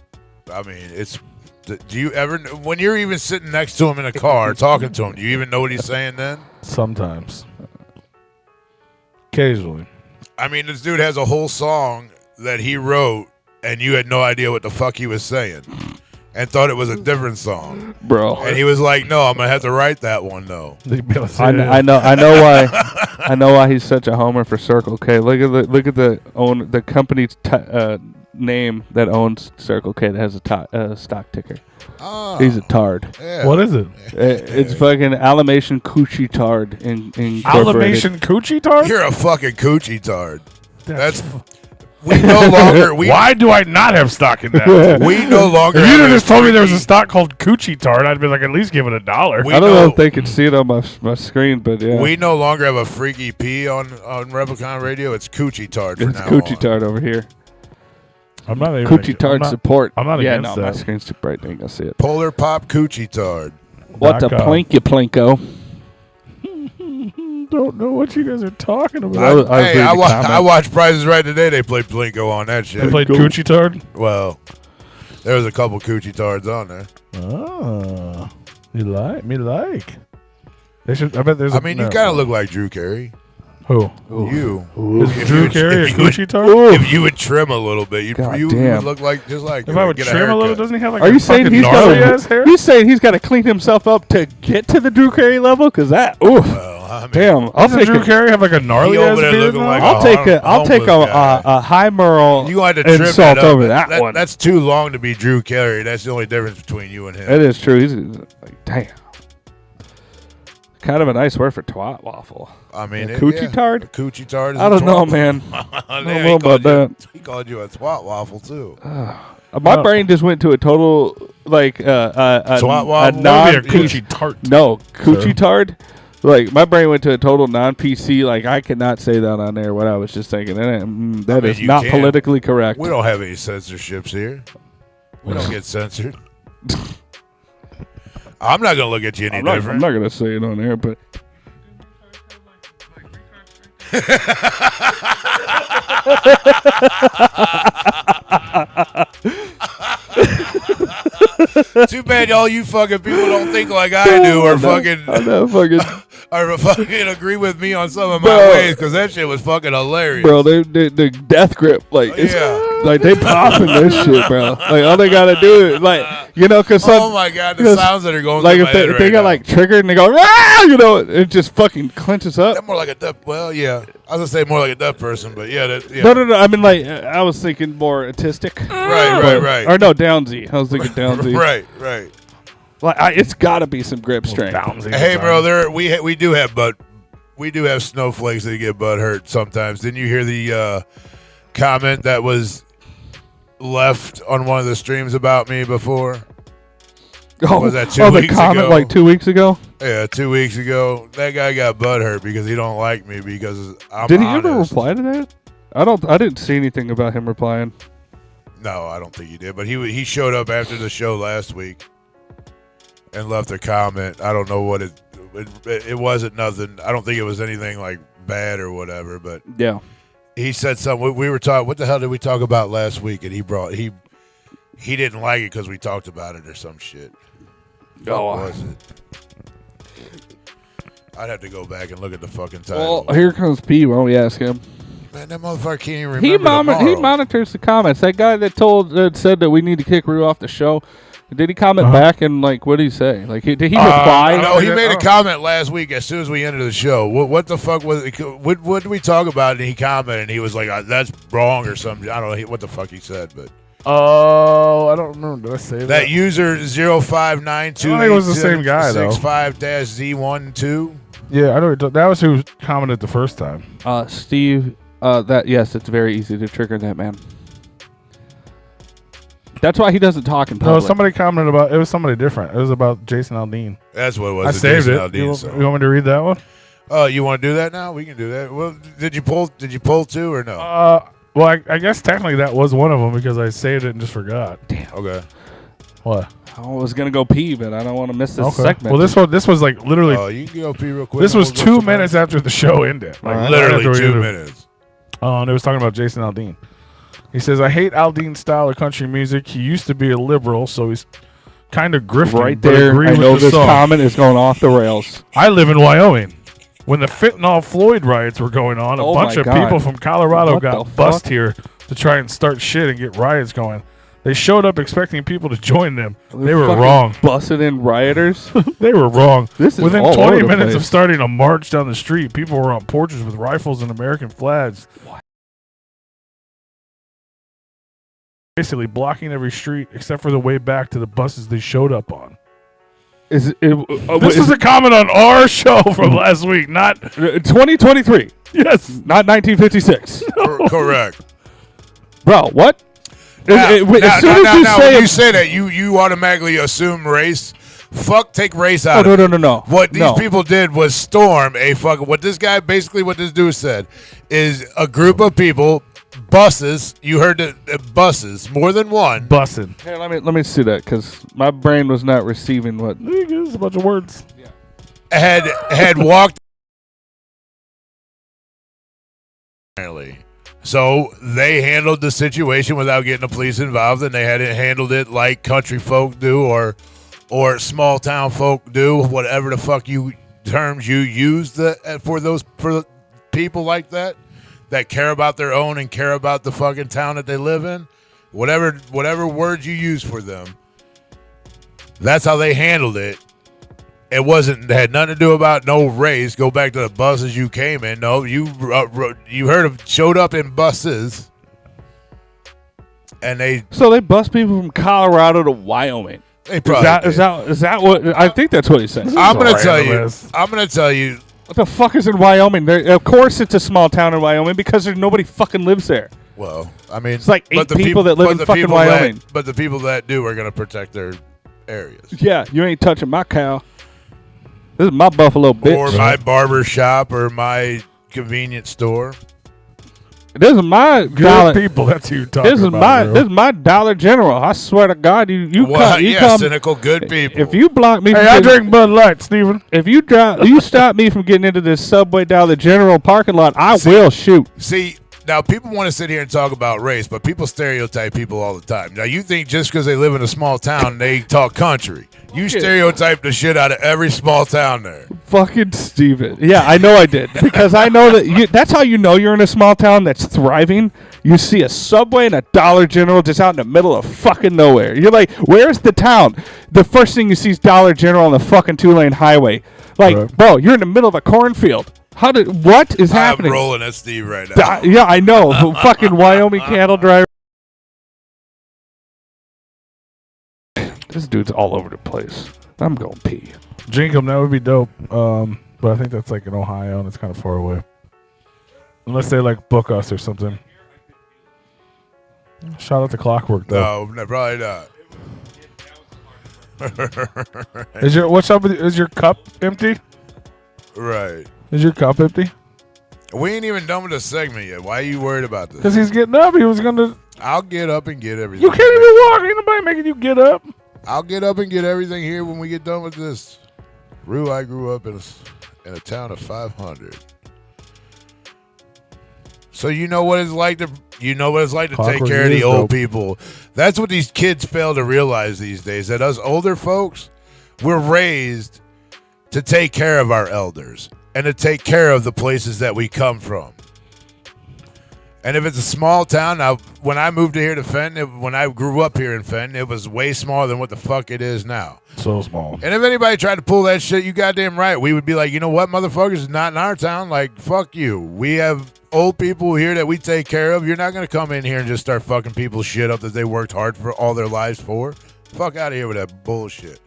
I mean, it's. Do you ever, when you're even sitting next to him in a car talking to him, do you even know what he's saying then? Sometimes. Occasionally. I mean, this dude has a whole song that he wrote, and you had no idea what the fuck he was saying, and thought it was a different song, bro. And he was like, "No, I'm gonna have to write that one, though." I know why. I know why he's such a homer for Circle K. Look at the company's name that owns Circle K that has a stock ticker. Oh, he's a tard. Yeah. What is it? It's fucking Alamation Coochie Tard Incorporated. Alamation Coochie Tard? You're a fucking coochie tard. That's we no longer. Why do I not have stock in that? We no longer. If you'd have just told me there was a stock called Coochie Tard, I'd be like, at least give it $1. I don't know if they could see it on my screen, but yeah. We no longer have a freaky P on Replicon Radio. It's Coochie Tard for it's now. Coochie Tard over here. I'm not even Coochie Tard support. I'm not against that. My screen's too bright. I ain't gonna see it. Polar Pop Coochie Tard. What the plink, you plinko? Don't know what you guys are talking about. I watched Prices Right today. They played Plinko on that shit. They played Coochie Tard? Well, there was a couple Coochie Tards on there. Oh, me like. They should. I bet there's. You kind of look like Drew Carey. Who? You. Is Drew Carey a Coochie Tard? If you would trim a little bit, you would look like just like. If I would trim a little, doesn't he have like? Are you saying he's gnarly ass hair? You saying he's got to clean himself up to get to the Drew Carey level? Because that. Ooh. Damn. I'll take Drew Carey have like a gnarly ass beard. Like I'll take a high moral insult over that one. That's too long to be Drew Carey. That's the only difference between you and him. It is true. He's like, damn. Kind of a nice word for twat waffle. I mean, Coochie Tard? Coochie Tard is I don't know, man. I don't know about that. He called you a twat waffle, too. My brain just went to a total, like, twat waffle? Coochie Tart. No, Coochie Tard. Like, my brain went to a total non-PC. Like, I could not say that on there, what I was just thinking. That is not politically correct. We don't have any censorships here. We don't get censored. I'm not going to look at you any different. I'm not going to say it on there, but... Too bad all you fucking people don't think like I do or fucking agree with me on some of my ways, because that shit was fucking hilarious. Bro, the death grip, like, like they popping this shit, bro. Like, all they gotta do is, like, you know, because oh my god, the sounds that are going like through my head if they got now. like triggered and they go, ah, you know, it just fucking clenches up. They're more like a deaf. Well, yeah, I was gonna say more like a deaf person, but yeah. No. I mean, like, I was thinking more autistic. Right. Or no, Downsy. I was thinking Downsy. Right. Like, it's got to be some grip strength. Hey, bro, we do have snowflakes that get butt hurt sometimes. Didn't you hear the comment that was left on one of the streams about me before? Oh, was that 2 weeks the comment ago? like 2 weeks ago? Yeah, 2 weeks ago. That guy got butt hurt because he don't like me because I'm Did he honest. ever reply to that? I didn't see anything about him replying. No, I don't think he did. But he showed up after the show last week and left a comment. I don't know what it wasn't nothing. I don't think it was anything like bad or whatever. But yeah, he said something. We were talking. What the hell did we talk about last week? And he didn't like it because we talked about it or some shit. What was it? I'd have to go back and look at the fucking title. Well, here comes P. Why don't we ask him? Man, that motherfucker can't even remember He monitors the comments. That guy that said that we need to kick Rue off the show. Did he comment back and like what did he say? Like did he reply? No, he made a comment last week as soon as we ended the show. What the fuck was it? What did we talk about? And he commented and he was like, "That's wrong" or something. I don't know what the fuck he said, but. Oh, I don't remember. Did I say that? That user 0592 I think it was the same guy though. 65-Z12. Yeah, I know. That was who commented the first time. Steve. Yes, it's very easy to trigger that man. That's why he doesn't talk in public. No, somebody commented about it was somebody different. It was about Jason Aldean. That's what it was. I saved Jason it. Aldean, You want me to read that one? You want to do that now? We can do that. Well, did you pull two or no? Well, I guess technically that was one of them because I saved it and just forgot. Damn. Okay. What? I was gonna go pee, but I don't want to miss this segment. Well, this was like literally. Oh, you can go pee real quick. This was 2 minutes after the show ended. Like Right. Literally after 2 minutes. And it was talking about Jason Aldean. He says, "I hate Aldean's style of country music. He used to be a liberal, so he's kind of grifting." Right but there, agree I with know the this song. comment is going off the rails. I live in Wyoming. When the fentanyl Floyd riots were going on, a Oh bunch my of God. people from Colorado What the got fuck? bussed here to try and start shit and get riots going. They showed up expecting people to join them. They were Fucking wrong. Busted in rioters. They were wrong. This is Within all 20 over the minutes place. of starting a march down the street, people were on porches with rifles and American flags. Basically blocking every street except for the way back to the buses they showed up on. This This is a comment on our show from last week, not 2023. yes, Not 1956. Correct. Bro, what? Now, as soon as you now, say when it, you say that, you automatically assume race. Fuck, take race out oh, of it. no. What these No. people did was storm a fucking. What this dude said is a group of people, buses. You heard the buses, more than one. bussin'. Here, let me see that because my brain was not receiving what. It's a bunch of words. Had walked. Apparently. So they handled the situation without getting the police involved, and they hadn't handled it like country folk do or small town folk do, whatever the fuck terms you use for people like that care about their own and care about the fucking town that they live in. Whatever words you use for them, that's how they handled it. It had nothing to do about no race. Go back to the buses you came in. No, you heard of showed up in buses, and they bust people from Colorado to Wyoming. probably Is that what I think that's what he said? I'm gonna randomness. tell you. What the fuck is in Wyoming? Of course, it's a small town in Wyoming because nobody fucking lives there. Well, I mean, It's like 8 but the people that live but in the fucking people Wyoming. but the people that do are gonna protect their areas. Yeah, you ain't touching my cow. This is my Buffalo bitch. Or my barber shop or my convenience store. This is my Good dollar. people. That's who you're talking This is about. this is my Dollar General. I swear to God, you come. Cynical good people. If you block me, Hey, from I getting- drink Bud Light, Steven. If you stop me from getting into this Subway Dollar General parking lot, I will shoot. See, now people want to sit here and talk about race, but people stereotype people all the time. Now you think just because they live in a small town, they talk country. You stereotype the shit out of every small town there. Fucking Steven. Yeah, I know I did. Because I know that's how you know you're in a small town that's thriving. You see a Subway and a Dollar General just out in the middle of fucking nowhere. You're like, where's the town? The first thing you see is Dollar General on the fucking 2-lane highway. Like, Right. bro, you're in the middle of a cornfield. What is happening? I'm rolling at Steve right now. Yeah, I know. Fucking Wyoming cattle driver. This dude's all over the place. I'm going pee. Jinkum, that would be dope. But I think that's like in Ohio and it's kind of far away. Unless they like book us or something. Shout out to Clockwork though. No, probably not. What's up with is your cup empty? Right. Is your cup empty? We ain't even done with the segment yet. Why are you worried about this? Because he's getting up. He was gonna. I'll get up and get everything. You can't even walk. Ain't nobody making you get up. I'll get up and get everything here when we get done with this. Rue, I grew up in a town of 500. So you know what it's like to take care of the old people. That's what these kids fail to realize these days. That us older folks, we're raised to take care of our elders and to take care of the places that we come from. And if it's a small town, now when I moved here to Fenton, when I grew up here in Fenton, it was way smaller than what the fuck it is now. So small. And if anybody tried to pull that shit, you goddamn right. We would be like, you know what, motherfuckers, it's not in our town. Like, fuck you. We have old people here that we take care of. You're not going to come in here and just start fucking people's shit up that they worked hard for all their lives for. Fuck out of here with that bullshit.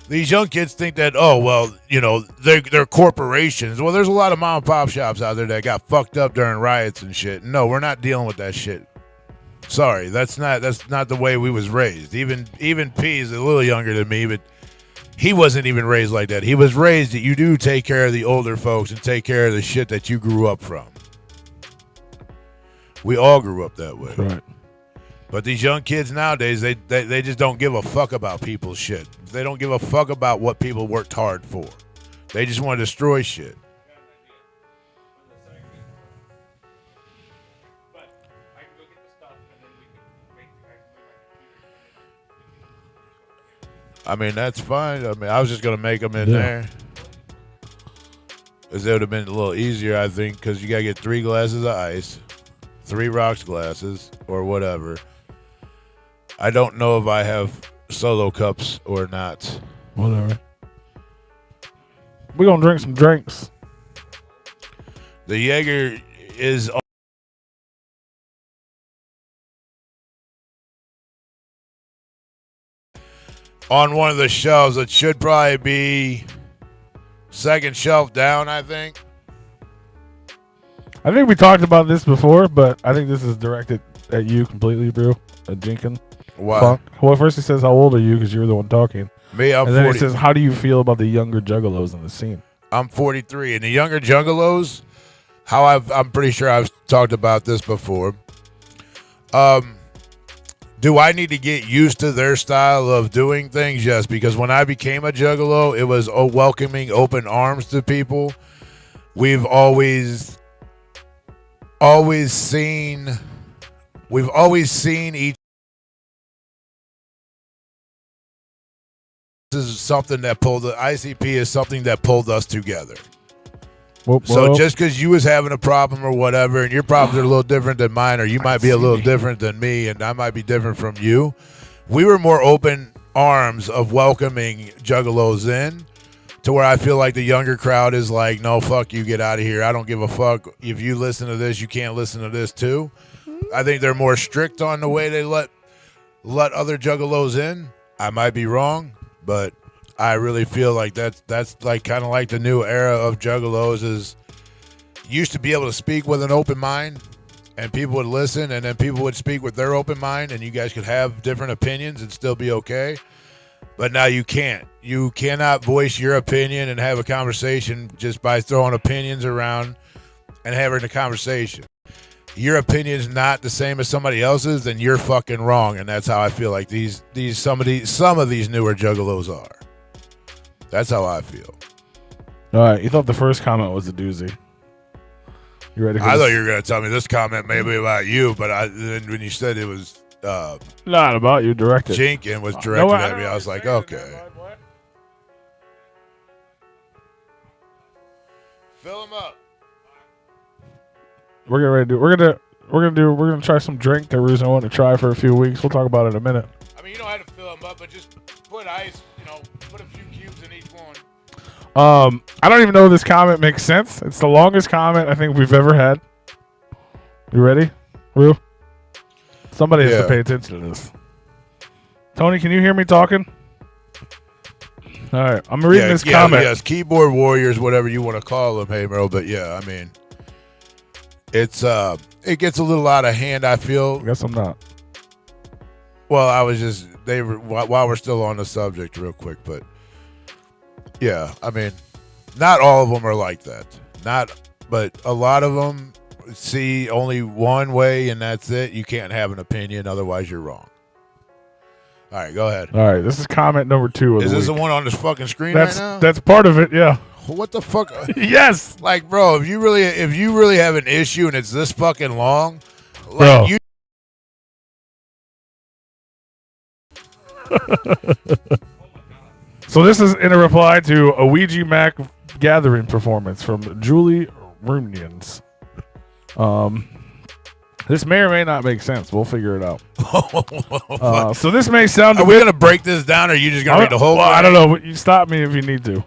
These young kids think that, oh, well, you know, they're corporations. Well, there's a lot of mom and pop shops out there that got fucked up during riots and shit. No, we're not dealing with that shit. Sorry, that's not the way we was raised. Even P is a little younger than me, but he wasn't even raised like that. He was raised that you do take care of the older folks and take care of the shit that you grew up from. We all grew up that way. Right. But these young kids nowadays, they just don't give a fuck about people's shit. They don't give a fuck about what people worked hard for. They just want to destroy shit. I mean, that's fine. I mean, I was just going to make them in there. Because it would have been a little easier, I think, because you got to get 3 glasses of ice, 3 rocks glasses, or whatever. I don't know if I have solo cups or not. Whatever. We're going to drink some drinks. The Jaeger is on one of the shelves. It should probably be second shelf down, I think. I think we talked about this before, but I think this is directed at you completely, bro. At Jenkins. Why? Well, first he says, how old are you? Because you're the one talking. Me, I'm 40. And then he says, how do you feel about the younger juggalos in the scene? I'm 43. And the younger juggalos, I'm pretty sure I've talked about this before. Do I need to get used to their style of doing things? Yes, because when I became a juggalo, it was welcoming open arms to people. We've always seen each. This is something that pulled the ICP is something that pulled us together. Whoop, so just because you was having a problem or whatever, and your problems are a little different than mine, or you might be a little different than me, and I might be different from you, we were more open arms of welcoming juggalos in, to where I feel like the younger crowd is like, no, fuck you, get out of here. I don't give a fuck. If you listen to this, you can't listen to this too. I think they're more strict on the way they let other juggalos in. I might be wrong, but I really feel like that's like kind of like the new era of juggalos is used to be able to speak with an open mind and people would listen and then people would speak with their open mind and you guys could have different opinions and still be okay. But now you can't. You cannot voice your opinion and have a conversation just by throwing opinions around and having a conversation. Your opinion is not the same as somebody else's, then you're fucking wrong. And that's how I feel like some of these newer juggalos are. That's how I feel. All right, you thought the first comment was a doozy. You ready? I thought you were going to tell me this comment maybe about you, but then when you said it was not about you, directed. Jinkin was directed at me. I was like, okay. Fill him up. We're getting ready to do. We're gonna try some drink that Ruzen wanted to try for a few weeks. We'll talk about it in a minute. I mean, you don't have to fill them up, but just put ice. Put a few cubes in each one. I don't even know if this comment makes sense. It's the longest comment I think we've ever had. You ready, Rue? Somebody has to pay attention to this. Tony, can you hear me talking? All right, I'm reading this comment. Yes, keyboard warriors, whatever you want to call them, hey bro. But yeah, I mean, it's it gets a little out of hand. I feel. I guess I'm not. Well, I was just while we're still on the subject, real quick, but yeah, I mean, not all of them are like that. But a lot of them see only one way, and that's it. You can't have an opinion, otherwise you're wrong. All right, go ahead. All right, this is comment number 2 of Is the this week. the one on this fucking screen right now? That's part of it, yeah. What the fuck? Yes. Like, bro, if you really have an issue and it's this fucking long, like Bro. you. So this is in a reply to a Ouija Mac gathering performance from Julie Rumnians. This may or may not make sense. We'll figure it out. So this may sound. Are we gonna break this down, or are you just gonna read the whole? Well, I don't know. But you stop me if you need to.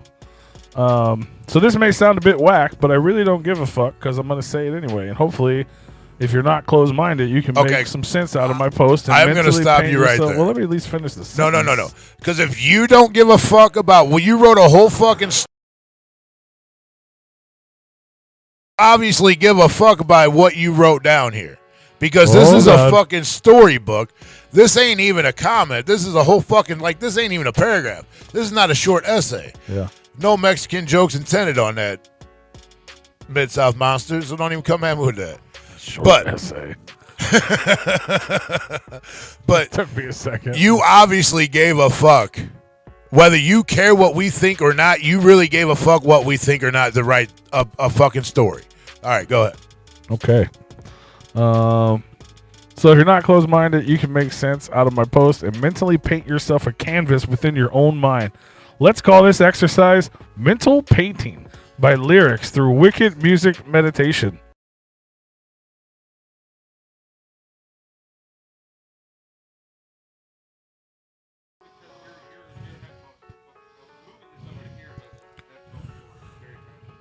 So this may sound a bit whack, but I really don't give a fuck because I'm gonna say it anyway. And hopefully, if you're not closed-minded, you can make some sense out of my post. And I'm gonna stop paint you right yourself. there. Well, let me at least finish this. No. Because if you don't give a fuck about, well, you wrote a whole fucking. Obviously, give a fuck about what you wrote down here. Because this is a fucking storybook. This ain't even a comment. This is a whole fucking, this ain't even a paragraph. This is not a short essay. Yeah. No Mexican jokes intended on that, Mid-South Monsters, so don't even come at me with that. Short essay. But took me a second. You obviously gave a fuck. Whether you care what we think or not, you really gave a fuck what we think or not to write a fucking story. All right, go ahead. Okay. So if you're not closed-minded, you can make sense out of my post and mentally paint yourself a canvas within your own mind. Let's call this exercise mental painting by lyrics through wicked music meditation.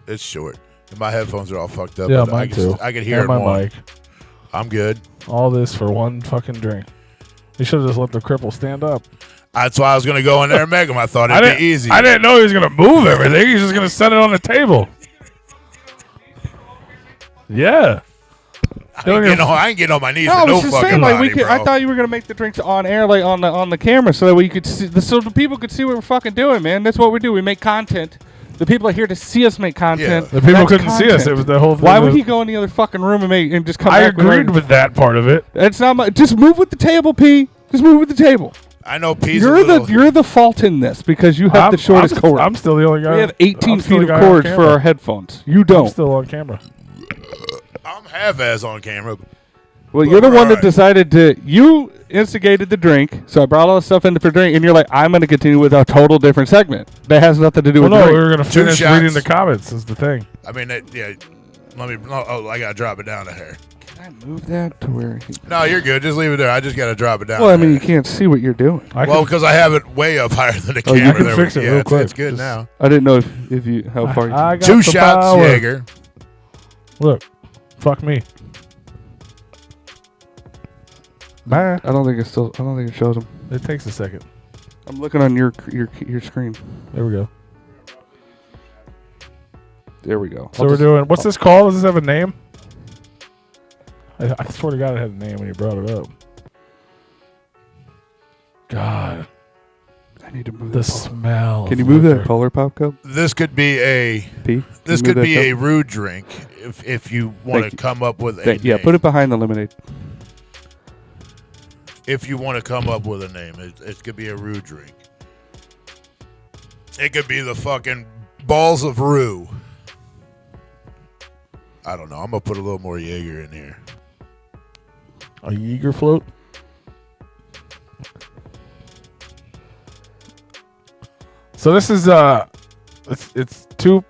It's short. And my headphones are all fucked up. Yeah, mine too. I can hear and it my more. mic. I'm good. All this for one fucking drink. You should have just let the cripple stand up. That's why I was going to go in there and make him. I thought it'd be easy. I didn't know he was going to move everything. He's just going to set it on the table. Yeah. I ain't getting on my knees No, for I no was just fucking saying, body, bro. I thought you were gonna make the drinks on air, on the camera, so that way you could see, so the people could see what we're fucking doing, man. That's what we do. We make content. The people are here to see us make content. The people couldn't see us. It was the whole thing. Why would he go in the other fucking room and just come I back? agreed with that part of it. It's not. Just move with the table, P. Just move with the table. I know P's You're the fault in this because you have the shortest cord. I'm still the only guy. We have 18 feet of cord for our headphones. You don't. I'm still on camera. I'm half-ass on camera. Well, you're the one that decided to. You instigated the drink, so I brought all the stuff in for drink, and you're like, I'm going to continue with a total different segment that has nothing to do with no, drink. we were going to finish reading the comments. Is the thing. I mean, yeah. Let me. Oh, I got to drop it down to here. Can I move that to where? No, you're good. Just leave it there. I just got to drop it down. Well, I mean, you can't see what you're doing. Well, because I have it way up higher than the camera. You can fix it real quick. It's good now. I didn't know if you how far. You I got 2 the shots, power. Jaeger. Look, fuck me. Bye. I don't think it shows them. It takes a second. I'm looking on your screen. There we go. There we go. So we're doing. What's this called? Does this have a name? I swear to God, it had a name when you brought it up. God. I need to move the smell. Can you move that Polar Pop cup? This could be a. P? This could be a rude drink if you want to come up with a. Yeah, name. put it behind the lemonade. If you want to come up with a name, it could be a rude drink. It could be the fucking balls of rue. I don't know. I'm gonna put a little more Jaeger in here. A Jaeger float. So this is it's two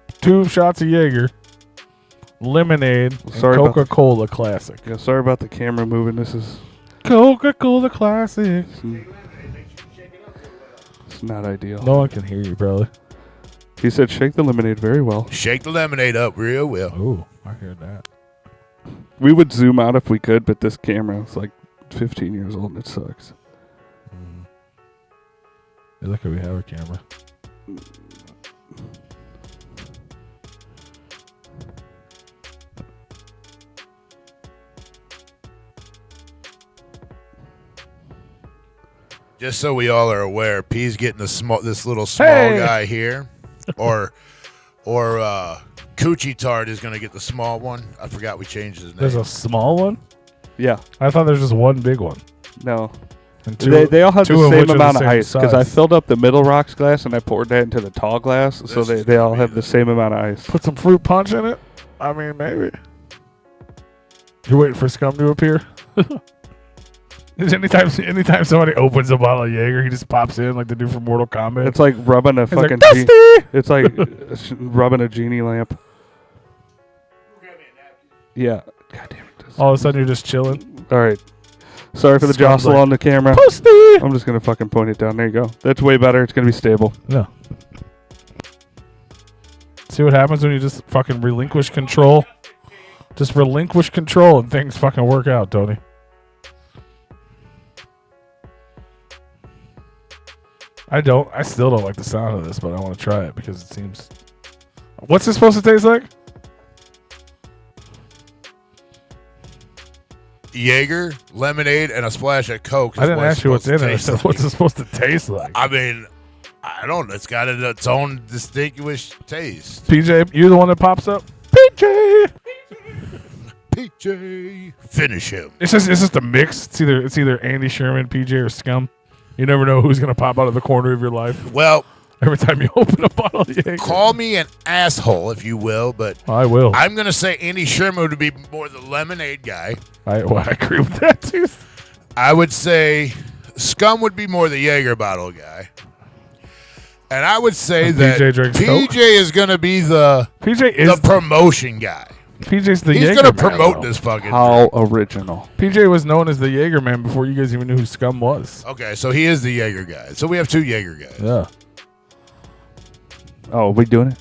shots of Jaeger, lemonade, and Coca-Cola Classic. Yeah, sorry about the camera moving. This is Coca-Cola Classic. It's not ideal. No one can hear you, brother. He said, "Shake the lemonade very well." Shake the lemonade up real well. Ooh, I heard that. We would zoom out if we could, but this camera is like 15 years old and it sucks. Hey, look, we have a camera. Just so we all are aware, P's getting this little small guy here, or Coochie Tart is gonna get the small one. I forgot we changed his name. There's a small one. Yeah. I thought there's just one big one. No. And They all have two the of same which are amount the of same ice because I size. filled up the middle rocks glass and I poured that into the tall glass, so This is they all gonna have be the same amount of ice. Put some fruit punch in it. I mean, maybe. You're waiting for Scum to appear. Anytime somebody opens a bottle of Jaeger, he just pops in like the dude from Mortal Kombat. It's like rubbing a He's like, fucking. Dusty! It's like rubbing a genie lamp. Yeah. God damn it. All of a sudden, you're just chilling. All right. Sorry for the Scum's jostle like, on the camera. Dusty! I'm just gonna fucking point it down. There you go. That's way better. It's gonna be stable. No. See what happens when you just fucking relinquish control? Just relinquish control and things fucking work out, Tony. I still don't like the sound of this, but I want to try it because it seems. What's it supposed to taste like? Jaeger, lemonade, and a splash of Coke. I didn't ask you what's in it. I said, what's it supposed to taste like? I mean, I don't know. It's got its own distinguished taste. PJ, you're the one that pops up? PJ! PJ, finish him. It's just a mix. It's either Andy Sherman, PJ, or Scum. You never know who's gonna pop out of the corner of your life. Well, Every time you open a bottle of Jaeger. call me an asshole if you will, but I will. I'm gonna say Andy Sherman would be more the lemonade guy. I agree with that too. I would say Scum would be more the Jaeger bottle guy. And I would say And that PJ drinks PJ Coke? is going to be the PJ is the promotion guy. PJ's the He's Jaeger going to man, promote though. this fucking How original. PJ was known as the Jaeger man before you guys even knew who Scum was. Okay, so he is the Jaeger guy. So we have two Jaeger guys. Yeah. Oh, are we doing it?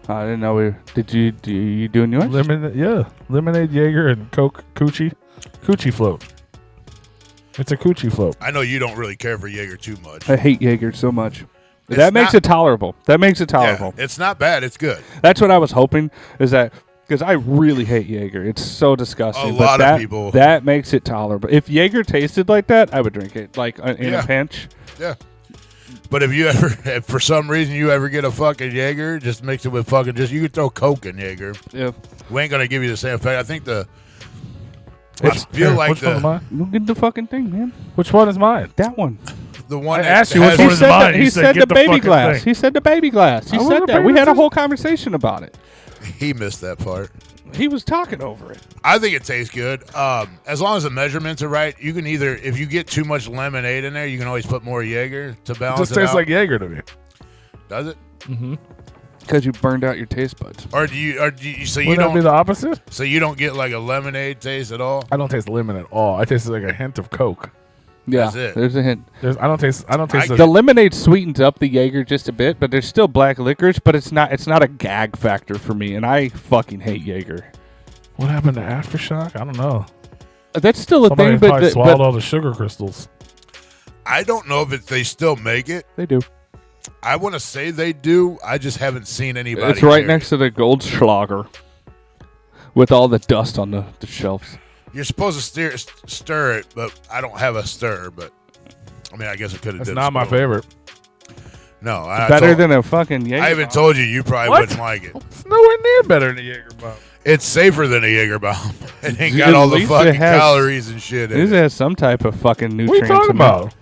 I didn't know we. Did you doing yours? Lemonade Jaeger and Coke Coochie float. It's a Coochie float. I know you don't really care for Jaeger too much. I hate Jaeger so much. It's That makes not- it tolerable. That makes it tolerable. Yeah, it's not bad. It's good. That's what I was hoping. Is that because I really hate Jaeger. It's so disgusting. A but lot of that, people- That makes it tolerable. If Jaeger tasted like that, I would drink it like in Yeah. a pinch. Yeah. But if for some reason you ever get a fucking Jaeger, just mix it with fucking you could throw Coke in Jaeger. Yeah. We ain't gonna give you the same effect. I think I Which- feel here, like which one is mine? You get the fucking thing, man. Which one is mine? That one. the one I that asked you has- which one is mine. He You said "Get the the baby fucking glass. thing." He said the baby glass. He I said wasn't that. paying We had a attention. whole conversation about it. He missed that part. He was talking over it. I think it tastes good. As long as the measurements are right, you can either, if you get too much lemonade in there, you can always put more Jaeger to It balance just it tastes out. like Jaeger to me. Does it? Because you burned out your taste buds. Or do you? So you Would that be don't? the opposite? So you don't get like a lemonade taste at all? I don't taste lemon at all. I taste like a hint of Coke. Yeah, That's it. there's a hint. I don't taste The lemonade sweetens up the Jaeger just a bit, but there's still black licorice. But it's not a gag factor for me, and I fucking hate Jaeger. What happened to Aftershock? I don't know. That's still a Somebody thing, probably but swallowed all the sugar crystals. I don't know if they still make it. they do. I want to say they do. I just haven't seen anybody. It's right carry next to the Goldschlager, with all the dust on the shelves. You're supposed to stir it, but I don't have a stir. But I mean, I guess I could have. That's did not my favorite. No, Better than a fucking Jaeger. I even told you. You probably What? wouldn't like it. It's nowhere near better than a Jaeger bomb. It's safer than a Jaeger bomb. It ain't At got all the least it fucking has- calories and shit in This it. has some type of fucking What are you nutrients. talking in it. about?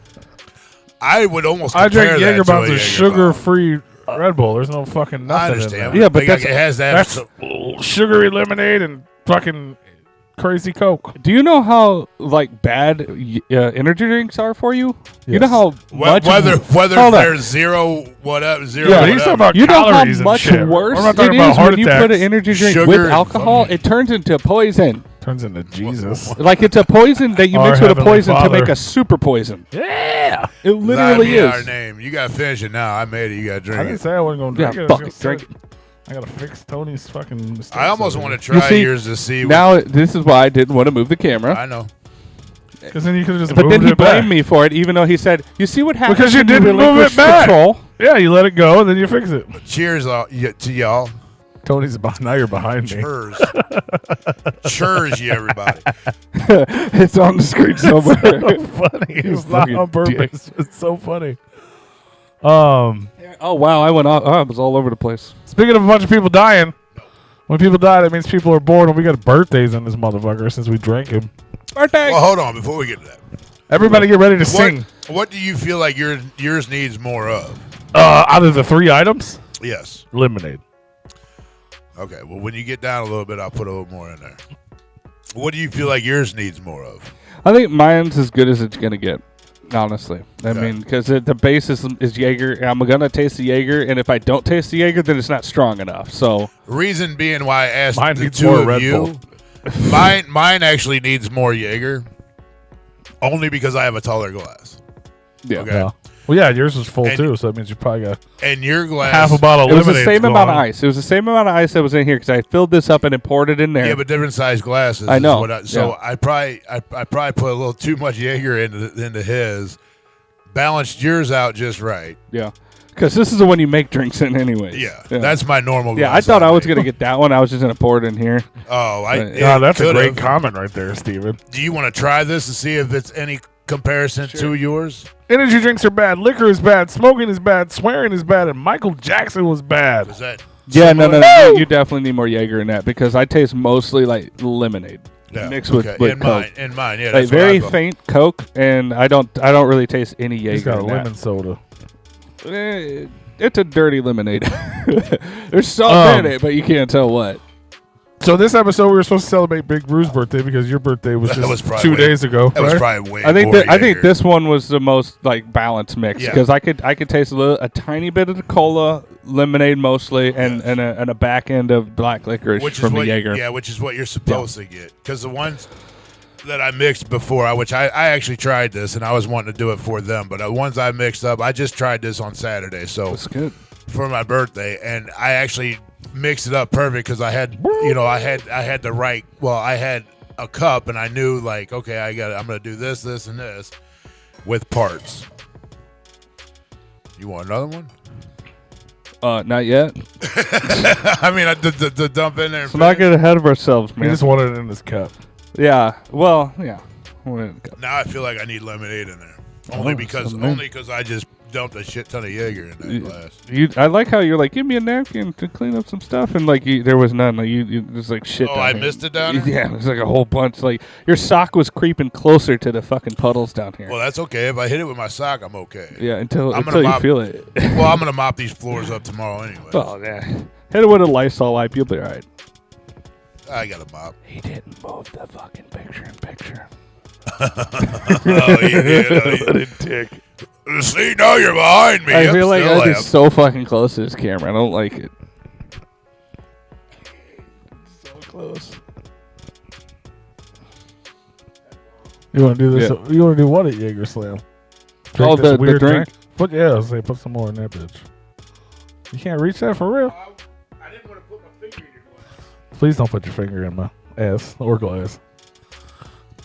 I would almost. I drink compare that Jaeger to a bombs with Jaeger bomb. sugar-free Red Bull. There's no fucking nothing I in understand. there. Yeah, but It that's- has that. That's sugary lemonade and fucking crazy Coke. Do you know how like bad energy drinks are for you? You know Yes. how much whether Hold on. there's zero whatever zero. Yeah, whatever. he's talking about you know how calories and much shit. worse I'm not it talking about is heart when you put an attacks. energy drink Sugar with and alcohol. fucking- It turns into poison. Turns into Jesus. Like it's a poison that you Our mix with a Heavenly poison to Father. make a super poison. Yeah. It literally Our is. name. You gotta finish it now. I made it. You gotta I drink didn't it. say I wasn't going to Yeah, drink it. fuck I it, just drink said it. I got to fix Tony's fucking mistakes. I almost over want to here. try You see, yours to see. Now this is why I didn't want to move the camera. I know. Because then you could have just But moved then he it back. blamed me for it, even though he said, "You see what happened Because you when didn't move relinquish it back. control?" Yeah, you let it go and then you fix it. Cheers to y'all. Tony's behind. Now you're behind me. Cheers. Cheers, you everybody. It's on the screen somewhere. So funny. It's not fucking on purpose. dick. It's so funny. Oh wow, I went off. Oh, I was all over the place. Speaking of a bunch of people dying, when people die, that means people are born, and we got birthdays in this motherfucker since we drank him. Birthday. Well, hold on before we get to that. Everybody get ready to sing. What do you feel like yours needs more of? Out of the 3 items, Yes. lemonade. Okay. Well, when you get down a little bit, I'll put a little more in there. What do you feel like yours needs more of? I think mine's as good as it's gonna get. Honestly, I Okay. mean, because the base is Jaeger. I'm gonna taste the Jaeger, and if I don't taste the Jaeger, then it's not strong enough. So Reason being why I asked Mine the needs two more of Red you. Bull. Mine actually needs more Jaeger, only because I have a taller glass. yeah, Okay. Yeah. Well, yeah, yours was full And- too, so that means you probably got And your glass. half a bottle of it was lemonade. the same amount of ice. It was the same amount of ice that was in here because I filled this up and then poured it in there. Yeah, but different size glasses. I know, Is what yeah. I probably put a little too much Jaeger into his. Balanced yours out just right. Yeah, because this is the one you make drinks in, anyways. Yeah, that's my normal. Yeah, I glass thought I was make. gonna get that one. I was just gonna pour it in here. Oh, Yeah, that's a could've. great comment right there, Steven. Do you want to try this to see if it's any comparison to yours? Energy drinks are bad. Liquor is bad. Smoking is bad. Swearing is bad. And Michael Jackson was bad. Is that? Yeah, no, similar? you definitely need more Jaeger in that because I taste mostly like lemonade mixed with in Coke. mine, yeah. Like That's very what I faint Coke, and I don't really taste any He's Jaeger got a in lemon that. soda. It's a dirty lemonade. There's something in it, but you can't tell what. So this episode, we were supposed to celebrate Big Brew's birthday because your birthday was That just was probably 2 way- days ago. That was right? probably way. I think more I think Jaeger. this one was the most like balanced mix Yeah. because I could taste a tiny bit of the cola, lemonade mostly, and a back end of black licorice which is from what, the Jaeger. Yeah, which is what you're supposed to get. Because the ones that I mixed before, which I actually tried this, and I was wanting to do it for them, but the ones I mixed up, I just tried this on Saturday, so That's good. for my birthday, and I actually mixed it up perfect because I had, I had the right. Well, I had a cup, and I knew like, okay, I'm gonna do this, this, and this with parts. You want another one? Not yet. I mean, the dump in there. and So not finish. get ahead of ourselves, He man. just wanted it in his cup. Yeah. Well, yeah. Now I feel like I need lemonade in there, only because I just dumped a shit ton of Jaeger in that glass. I like how you're like, give me a napkin to clean up some stuff, and like there was none. Like you there's like shit. Oh, down I here. missed it down there? Yeah, there's like a whole bunch. Like your sock was creeping closer to the fucking puddles down here. Well, that's okay. If I hit it with my sock, I'm okay. Yeah, until I'm gonna you mop- feel it. Well, I'm gonna mop these floors up tomorrow anyway. Oh yeah, hit it with a Lysol wipe. You'll be all right. I got a mop. He didn't move the fucking picture. Oh, you did. Let it tick. See, now you're behind me. I Yep, feel like still I am. just so fucking close to this camera. I don't like it. So close. You want to do this? Yeah. You want to do what at Jaeger Slam? Oh, this the weird drink? Put put some more in that bitch. You can't reach that for real. I didn't want to put my finger in your glass. Please don't put your finger in my ass or glass.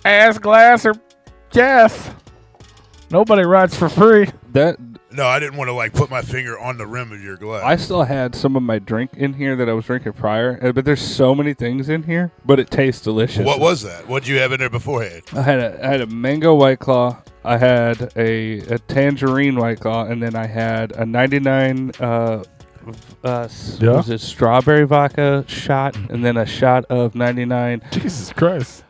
Ass, glass, or gas. Nobody rides for free. That No, I didn't want to like put my finger on the rim of your glass. I still had some of my drink in here that I was drinking prior, but there's so many things in here, but it tastes delicious. What was that? What did you have in there beforehand? I had a mango White Claw, I had a tangerine White Claw, and then I had a 99 was it strawberry vodka shot, and then a shot of 99 Jesus Christ.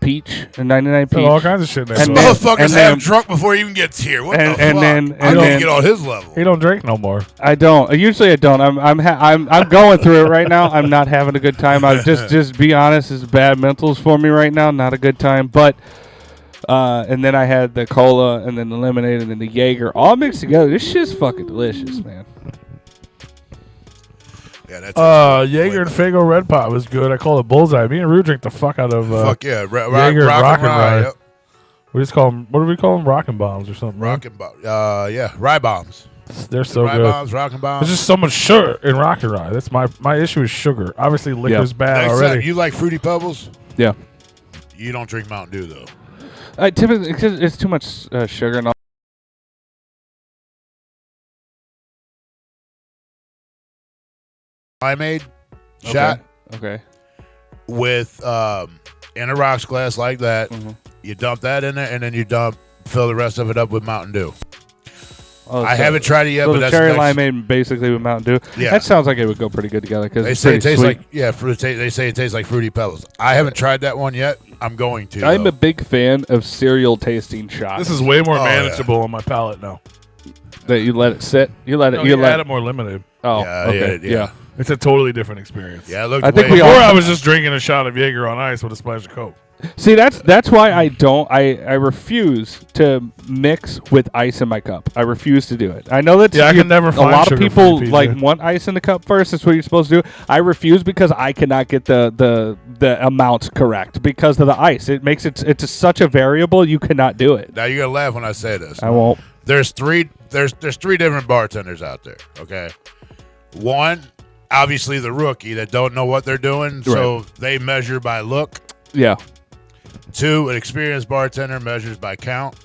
peach, and 99 Put peach. all kinds of shit in there. And So then- Motherfuckers then- have drunk before he even gets here. What and- the and fuck? then- I and don't then- get on his level. he don't drink no more. I don't. Usually I don't. I'm going through it right now. I'm not having a good time. I just be honest. It's bad mentals for me right now. Not a good time. But and then I had the cola, and then the lemonade, and then the Jaeger, all mixed together. This shit's fucking delicious, man. Yeah, that's Jaeger and Faygo Red Pot was good. I call it Bullseye. Me and Rue drink the fuck out of fuck yeah, Jaeger rock and Rye. Yep. We just call them. What do we call them? Rockin' bombs or something? Rock and yeah, rye bombs. They're so rye good. bombs, rockin' bombs. There's just so much sugar in Rockin' Rye. That's my issue is sugar. Obviously, liquor's bad Next already. time, you like Fruity Pebbles? Yeah. You don't drink Mountain Dew though. Typically, because it's too much sugar and all. I made shot Okay. with in a rocks glass like that. Mm-hmm. You dump that in there, and then you fill the rest of it up with Mountain Dew. Oh, I haven't tried it yet, so but the that's cherry next. limeade basically with Mountain Dew. Yeah. That sounds like it would go pretty good together because They say it tastes like they say it tastes like Fruity Pebbles. I haven't tried that one yet. I'm going to. I'm though. a big fan of cereal tasting shots. This is way more Oh, yeah. manageable on my palate now. that you let it sit. You let it. No, you you let add it more limited. Oh, Yeah, okay. yeah. It's a totally different experience. Yeah, it looked I think way we Before all- I was just drinking a shot of Jaeger on ice with a splash of Coke. See, that's why I refuse to mix with ice in my cup. I refuse to do it. I know that Yeah, I can never a find lot of sugar-free people PJ. like want ice in the cup first. That's what you're supposed to do. I refuse because I cannot get the amounts correct because of the ice. It makes it's such a variable. You cannot do it. Now you're gonna laugh when I say this. I won't. There's three different bartenders out there. Okay, one obviously the rookie that don't know what they're doing, so they measure by look. Yeah. Two, an experienced bartender measures by count.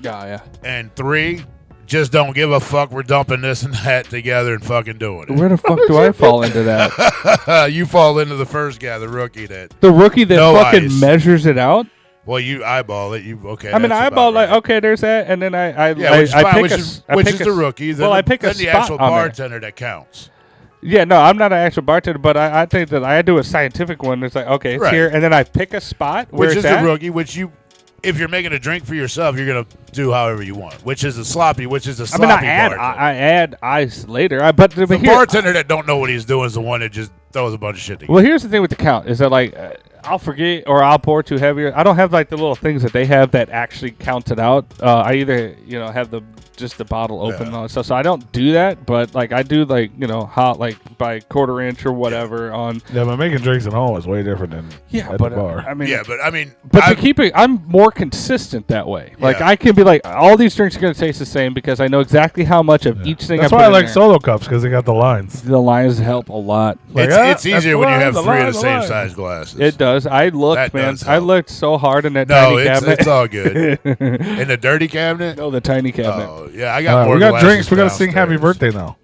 Yeah. And three, just don't give a fuck. We're dumping this and that together and fucking doing it. Where the fuck do I fall into that? You fall into the first guy, the rookie that. The rookie that No fucking ice. measures it out. Well, you eyeball it. You okay? I mean, that's eyeball about right. like okay, there's that, and then I Yeah, which is I fine, pick which a is, s- I which pick is a the s- rookie. Then well, I the, pick a then the spot actual on there. bartender that counts. Yeah, no, I'm not an actual bartender, but I think that I do a scientific one. It's like, okay, it's Right. here, and then I pick a spot where Which it's is at. the rookie, which you, if you're making a drink for yourself, you're gonna do however you want. Which is the sloppy, which is the I sloppy mean, I add ice later. But the here, bartender that don't know what he's doing is the one that just throws a bunch of shit together. well, here's the thing with the count is that like I'll forget or I'll pour too heavy. I don't have like the little things that they have that actually counts it out. I either have just the bottle open and all that stuff. So I don't do that, but like I do like hot like by quarter inch or whatever on. Yeah, but making drinks at home is way different than at but the bar. I mean, Yeah, but I mean, But to I've- keep it, I'm more consistent that way. Like Yeah. I can be like, all these drinks are going to taste the same because I know exactly how much of each thing. That's I why put I in like there. solo cups because they got the lines. The lines help a lot. Like, it's that's easier the when you line, have the three line, of the the same line. size glasses. It does. I looked, That man. does I help. looked so hard in that No, tiny it's cabinet. all good. In the dirty cabinet. No, the tiny cabinet. Oh yeah, I got more. We got glasses drinks. We got to sing Happy downstairs. Birthday now.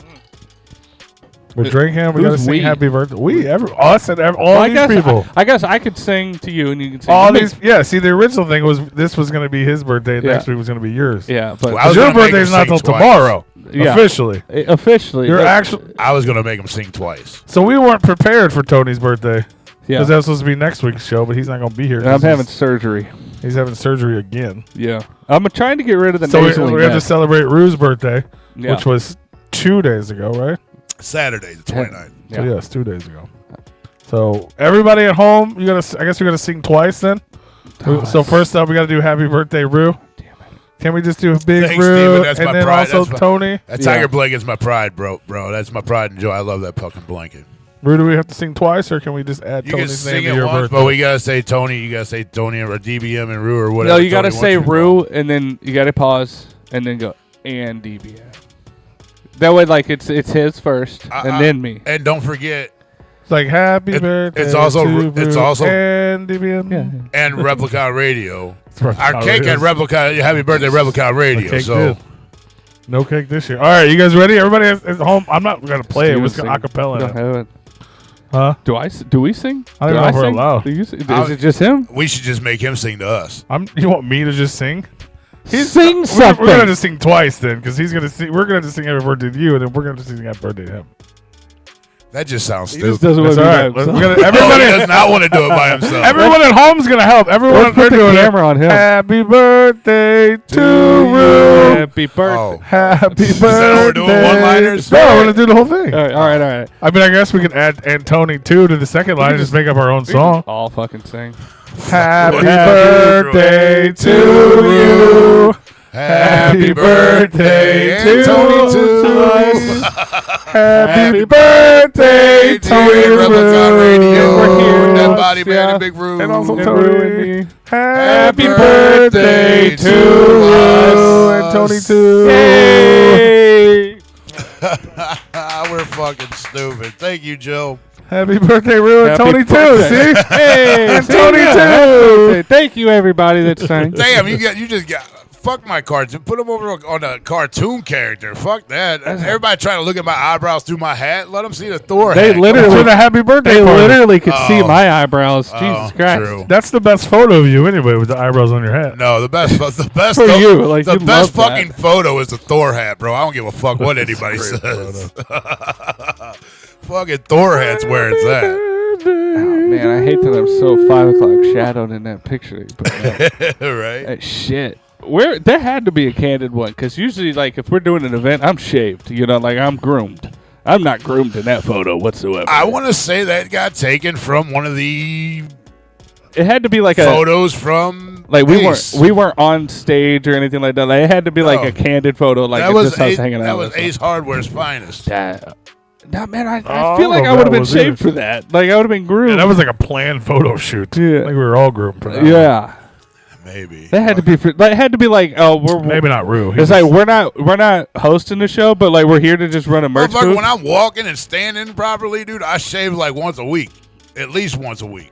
We're drinking. We got to Who's sing we? Happy Birthday. We, us and all Well, these people. I guess I could sing to you, and you can sing. All to me. these, yeah. See, the original thing was this was going to be his birthday. Yeah. Next week was going to be yours. Yeah, but Well, I was Your gonna make birthday's him not sing till twice. tomorrow. Yeah. Officially. Officially, Your look, actual. I was gonna make him sing twice. So we weren't prepared for Tony's birthday yeah. because that was supposed to be next week's show, but he's not going to be here. And I'm 'cause having surgery. he's having surgery again. Yeah, I'm trying to get rid of the So we nasally have to neck. celebrate Rue's birthday, Yeah. which was 2 days ago, right? Saturday, the 29th. So Yeah. yes, 2 days ago. So everybody at home, I guess we got to sing twice then. So first up, we got to do Happy Birthday, Rue. Can we just do a big Thanks, Rue Steven. That's and my then pride. also That's my- Tony? That Yeah. tiger blanket's my pride, bro. That's my pride and joy. I love that fucking blanket. Rue, do we have to sing twice, or can we just add You can Tony's name sing to it your once, birthday? but we gotta say Tony. You gotta say Tony or DBM and Rue or whatever. No, you got to Tony say wants you to Rue, call. and then you got to pause, and then go and DBM. That way, like it's his first, and then me. And don't forget, It's like Happy Birthday. it's also to it's Rue also and DBM. Yeah. and Replicon Radio. Replicon Our cake Radio. at Replicon. Happy birthday, Replicon Radio. cake So did. No cake this year. All right, you guys ready? Everybody at home. I'm not gonna play it. We're just gonna Steven sing. acapella. We don't it. have it. Huh? Do we sing? I don't Do know if we're sing? allowed. Do you sing? Is I'll- it just him? we should just make him sing to us. You want me to just sing? Sing We're something. gonna just sing twice then, because he's gonna sing. We're gonna just sing Happy Birthday to you, and then we're gonna just sing Happy Birthday to him. That just sounds He stupid. just doesn't want That's to all do right. that. We're gonna, No, he everybody, does not want to do it by himself. everyone at home's gonna help. Everyone, Let's put the doing it. camera on him. Happy birthday to Rue. Happy birthday. Oh. Happy birthday. that what we're doing, one-liners? No, we're gonna do the whole thing. All right. I mean, I guess we could add Antoni too to the second line and just make up our own song. All fucking sing. Happy Happy birthday to you. Happy birthday to Tony Tony. Happy birthday, Tony Replicon Radio. We're here. That body man Yeah. and Big Room. And also And Tony. Rue and me. Happy birthday birthday to to us. you and Tony too. Yay! We're fucking stupid. Thank you, Joe. Happy birthday, Rue, and Happy Tony birthday. too. See, Hey, and see Tony ya. too. Happy birthday. Thank you, everybody that's saying. Damn, you just got fuck my cartoon. Put them over on a cartoon character. Fuck that. Everybody trying to look at my eyebrows through my hat. Let them see the Thor They hat. literally For the happy birthday They party. literally could see Oh. my eyebrows. Jesus Christ. True. That's the best photo of you anyway, with the eyebrows on your hat. No, the best For you, like, the you best love that. fucking photo is the Thor hat, bro. I don't give a fuck what anybody Great says. Fucking Thor hat's where it's at. Oh, man, I hate that I'm so 5 o'clock shadowed in that picture. That you put up. Right? That shit. There had to be a candid one, because usually, like, if we're doing an event, I'm shaved. You know, like, I'm groomed. I'm not groomed in that photo whatsoever. I want to say that got taken from one of the It had to be like photos from like we Ace. weren't on stage or anything like that. Like, it had to be like No. a candid photo, like that it's was just us Ace, hanging out. that was with Ace Hardware's finest. that. Nah, man, I Oh, feel like I I don't would know have been if that was shaved it. for that. Like, I would have been groomed. Yeah, that was like a planned photo shoot. Yeah. Like we were all groomed for that. yeah. Maybe That had to be. It had to be like, oh, we're Maybe not Rue. He It's was- like we're not hosting the show, but like we're here to just run a merch Motherfucker, booth. when I'm walking and standing properly, dude, I shave like once a week. At least once a week.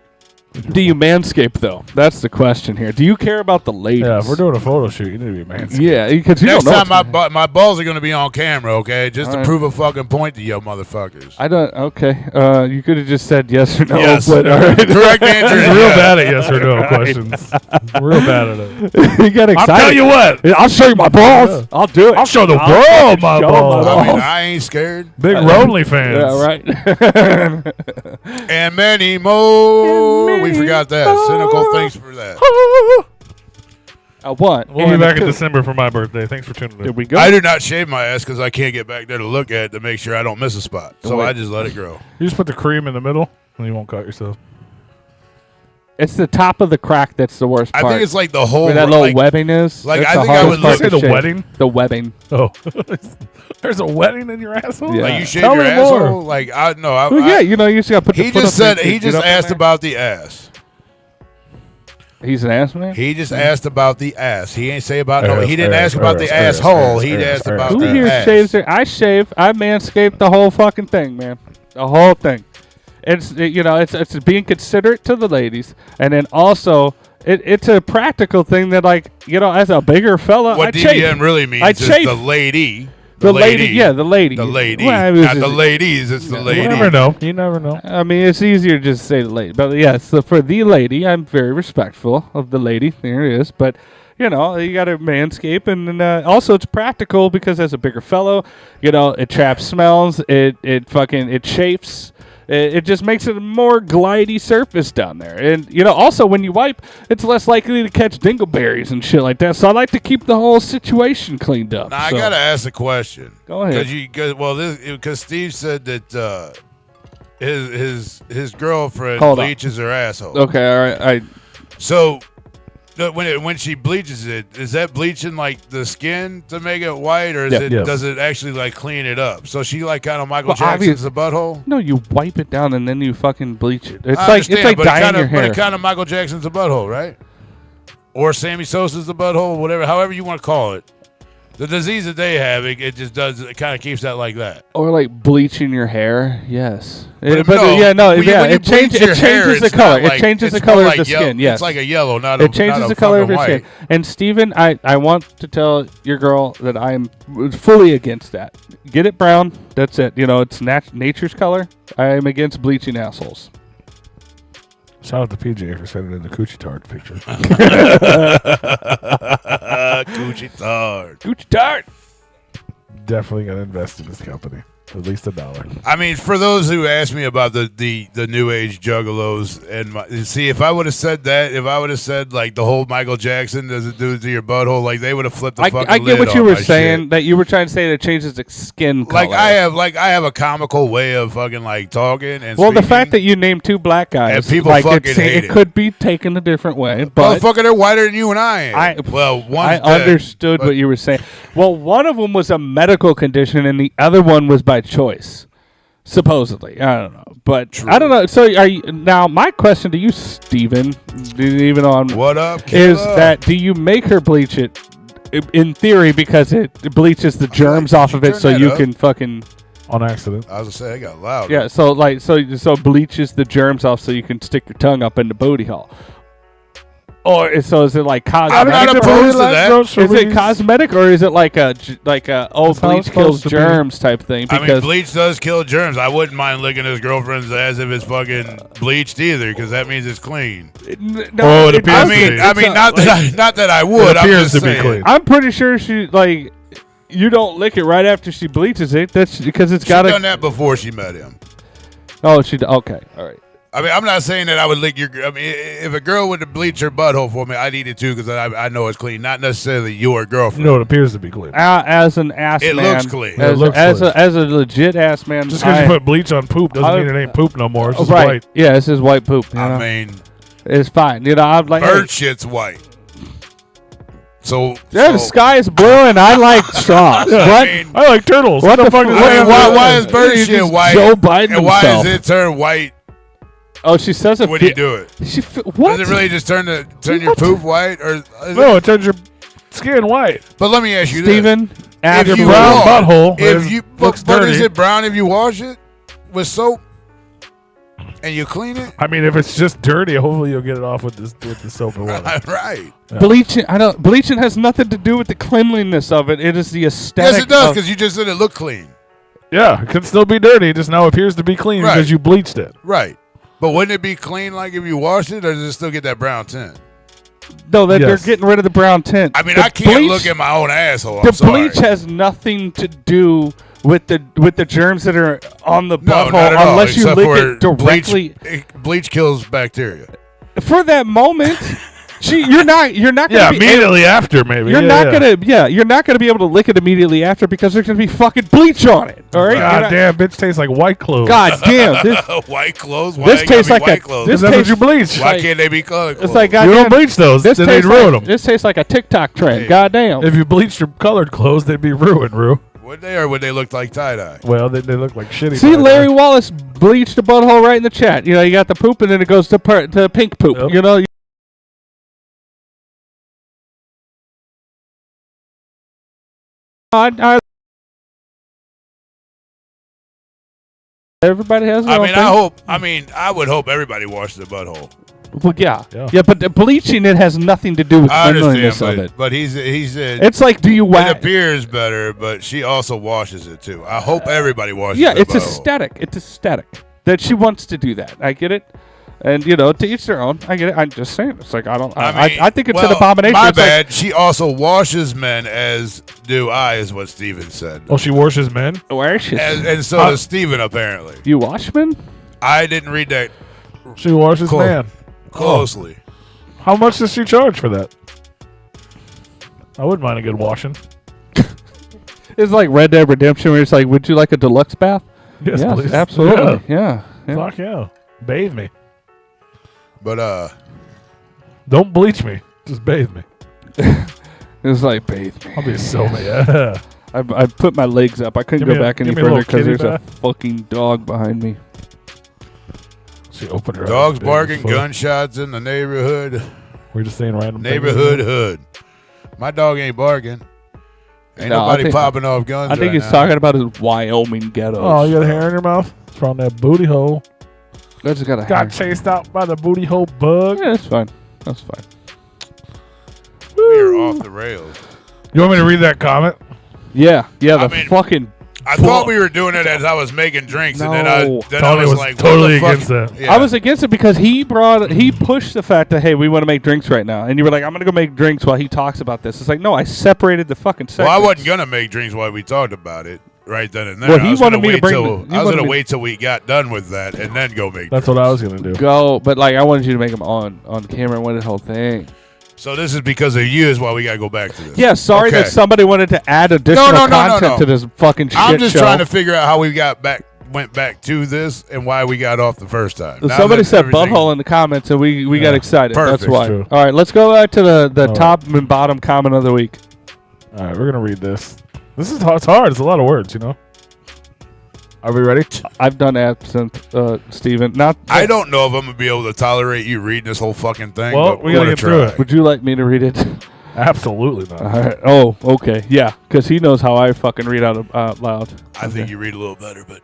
Do you manscape though? That's the question here. Do you care about the ladies? yeah, if we're doing a photo shoot, you need to be man. Yeah, because you Next don't know. time my balls are going to be on camera, okay? Just to Alright. prove a fucking point to you motherfuckers. I don't. Okay. You could have just said yes or no. Yes. But, all right. Correct answer He's is real yes. bad at yes or no questions. Real bad at it. you got excited. I'll tell you what. I'll show you my balls. Yeah. I'll do it. I'll show the fucking world my show balls. I mean, balls. I ain't scared. Big Ronley fans. Yeah, right. And many more. We forgot that. Cynical, thanks for that. What? We'll be And back in two. December for my birthday. Thanks for tuning in. Did we go? I do not shave my ass because I can't get back there to look at it to make sure I don't miss a spot. So Wait. I just let it grow. You just put the cream in the middle, and you won't cut yourself. It's the top of the crack that's the worst I part. think it's like the whole where that little like, webbing is. like, That's I the think I hardest would part look- to Say the shave. wedding? The webbing. Oh, there's a wedding in your asshole. Yeah. Like you shave Tell your me asshole. more. Like I no. I, Well, yeah, I, you know, you just got to put the he foot just up said and he get just up in asked there. about the ass. He's an ass man? He just asked about the ass. He ain't say about no. Ass, He didn't ass, ask about ass, the ass, asshole. ass, He ass, asked ass. about Who the here ass. shaves their? I shave. I manscape the whole fucking thing, man. The whole thing. It's being considerate to the ladies, and then also it's a practical thing that, like, as a bigger fella, What I DVM chafe. really means I is chafe. the lady. The lady, yeah, the lady. The lady. Well, I mean, Not it's the just- ladies, it's the You lady. never know. You never know. I mean, it's easier to just say the lady, but yeah. So for the lady, I'm very respectful of the lady. There it is, but. You got to manscape, and then, also it's practical because as a bigger fellow, it traps smells, it chafes, it just makes it a more glidey surface down there, and also when you wipe, it's less likely to catch dingleberries and shit like that. So I like to keep the whole situation cleaned up. Now, so. I gotta ask a question. Go ahead. Because Steve said that his girlfriend Hold on. bleaches her asshole. Okay, all right. So when she bleaches it, is that bleaching like the skin to make it white, or is Yeah. it Yes. does it actually like clean it up? So she like kind of Michael Well, Jackson's the butthole. No, you wipe it down and then you fucking bleach it. It's I like understand, but dyeing your But hair. it kind of Michael Jackson's the butthole, right? Or Sammy Sosa's the butthole, whatever, however you want to call it. The disease that they have, it just does. It kind of keeps that like that. Or like bleaching your hair, yes. But It when you it bleach changes. your It hair, changes the it's color. not like- It changes the it's color more of the like yellow. skin. Yes, It's like a yellow, not a it changes not a the color of fucking your white. skin. And Steven, I want to tell your girl that I'm fully against that. Get it brown. That's it. It's nature's color. I am against bleaching assholes. Shout out to PJ for sending in the Coochie Tart picture. Gucci Tard. Gucci tart. Definitely gonna invest in this company. At least $1. I mean, for those who asked me about the new age juggalos, see, if I would have said that, if I would have said like the whole Michael Jackson does it do it to your butthole, like they would have flipped the fucking I get lid what you on were my saying. shit. That you were trying to say that it changes the skin color. Like I have a comical way of fucking like talking and Well, the speaking. fact that you named two black guys, And people like fucking hate it it. could be taken a different way. But motherfucker, they're whiter than you and I am. I understood what you were saying. Well, one of them was a medical condition, and the other one was by choice, supposedly. I don't know, but I don't know. So, now my question to you, Steven, even on What up, is killer? that do you make her bleach it? In theory, because it bleaches the germs off could of you it, turn so that you up? can fucking on accident. I was gonna say, I got loud. Yeah, so bleaches the germs off so you can stick your tongue up in the booty hole. Or so is it like I'm cosmetic? not opposed to that. Is it cosmetic or is it like a That's how bleach it's kills supposed to be. germs type thing? I mean, Because bleach does kill germs. I wouldn't mind licking his girlfriend's ass if it's fucking bleached either, because that means it's clean. Oh, it appears I to mean, be. not that I would. It I'm appears just to be saying. clean. I'm pretty sure she like you don't lick it right after she bleaches it. That's because it's She got done that before she met him. Oh, okay, all right. I mean, I'm not saying that I would lick your. I mean, if a girl would bleach her butthole for me, I'd eat it too because I know it's clean. Not necessarily your girlfriend. No, it appears to be clean. As an ass It man, looks clean. Yeah, it looks as clean. a legit ass man. Just because you put bleach on poop doesn't mean it ain't poop no more. It's just right. white. Yeah, it's just white poop. You know? I mean, it's fine. You know, I'm like, bird hey, shit's white. So the sky is blue and I like straws. I What? mean, I like turtles. What the fuck fuck- is I mean, that? why is bird He's shit just white? Joe Biden and why himself. does it turn white Oh, she says it. when you do it? What? Does it really just turn your What? poop white, or? Is No, it turns your skin white. But let me ask you Steven, this: after if you brown wash- butthole if you looks but is dirty. it brown if you wash it with soap and you clean it? I mean, if it's just dirty, hopefully you'll get it off with the soap and water. Right. Yeah. bleaching has nothing to do with the cleanliness of it. It is the aesthetic. Yes, it does of- because you just said it looked clean. Yeah, it could still be dirty. It just now appears to be clean Right. because you bleached it. Right. But wouldn't it be clean like if you washed it, or does it still get that brown tint? No, that Yes. they're getting rid of the brown tint. I mean, The I can't bleach- look at my own asshole. I'm The sorry. bleach has nothing to do with the germs that are on the No, butthole not at all, unless you except lick for it directly. Bleach kills bacteria. For that moment, you're not gonna Yeah, be immediately after maybe. You're Yeah, not yeah. you're not gonna be able to lick it immediately after because there's gonna be fucking bleach on it. All right. God damn, bitch tastes like white clothes. God damn. This White clothes? Why this they gotta tastes be like white a- clothes? this That's what tastes- you bleach. Why like- can't they be colored clothes? it's like You don't goddamn. bleach those. This Then they'd tastes ruin like, them. this tastes like a TikTok trend. Hey. Goddamn. If you bleached your colored clothes, they'd be ruined, Rue. Would they, or would they look like tie-dye? Well, they look like shitty. See, by Larry then. Wallace bleached the butthole right in the chat. You know, you got the poop and then it goes to pink poop. Yep. You know. Everybody has their I own mean, thing. I would hope everybody washes their butthole. Well, yeah. Yeah. Yeah, but the bleaching it has nothing to do with I cleanliness of understand, it. but he said It's like, do you it wax? appears better, but she also washes it too. I hope everybody washes. Yeah, their it's butthole. aesthetic. It's aesthetic that she wants to do that. I get it, and you know, to each their own. I get it. I'm just saying. It's like I don't. I think it's an abomination. My It's like- bad. She also washes men, as do I, is what Steven said. Oh, she washes men? Where is she? And so does Steven, apparently. You Washman? I didn't read that She washes Cool. man. closely. How much does she charge for that? I wouldn't mind a good washing. It's like Red Dead Redemption, where it's like, would you like a deluxe bath? Yes, please. absolutely. Yeah. Yeah. Fuck yeah. Bathe me. But Don't bleach me. Just bathe me. It's like bathe me. I'll be so mad. Yeah. I put my legs up. I couldn't Give go me a- back any give me a further little because kitty there's a bath. fucking dog behind me. She opened her dogs eyes big barking, as fuck. gunshots in the neighborhood. We're just saying random things. Neighborhood hood. My dog ain't barking. Ain't No, I nobody think- popping off guns. I think right he's now. talking about his Wyoming ghettos. Oh, you got hair in your mouth? From that booty hole. I just got a Got hair. chased out by the booty hole bug. Yeah, that's fine. That's fine. We are off the rails. You want me to read that comment? Yeah, the I mean, fucking. I thought we were doing it as I was making drinks, and then No. I Tony was was like, totally what the fuck? against that. Yeah. I was against it because he pushed the fact that, hey, we want to make drinks right now, and you were like, I'm gonna go make drinks while he talks about this. It's like, no, I separated the fucking Well, I segments. wasn't gonna make drinks while we talked about it right then and there. Well, he I was wanted gonna me to wait bring till- the- he I was wanted gonna me- wait till we got done with that and then go make. That's drinks. what I was going to do. Go, but like I wanted you to make them on camera and wanted the whole thing. So this is because of you is why we gotta go back to this. Yeah, sorry Okay. that somebody wanted to add additional no, content to this fucking shit I'm just show. trying to figure out how we went back to this and why we got off the first time. Now Somebody that said everything- butthole in the comments, and we got Yeah, excited. perfect. That's why. True. All right, let's go back to the All top and bottom comment of the week. All right, we're going to read this. This is it's hard. It's a lot of words, you know? Are we ready? I've done absinthe, Steven. Not. I don't know if I'm gonna be able to tolerate you reading this whole fucking thing. Well, but we gotta we're get gonna through try. it. Would you like me to read it? Absolutely not. All right. Oh, okay. Yeah, because he knows how I fucking read out loud. I think you read a little better, but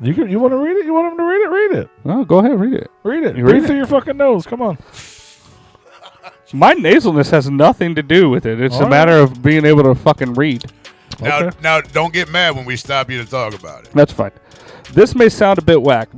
You want to read it? You want him to read it? Read it. Oh, go ahead, read it. Read it. You Read read it through your fucking nose. Come on. My nasalness has nothing to do with it. It's All a right. matter of being able to fucking read. Okay. now don't get mad when we stop you to talk about it. That's fine. This may sound a bit whack.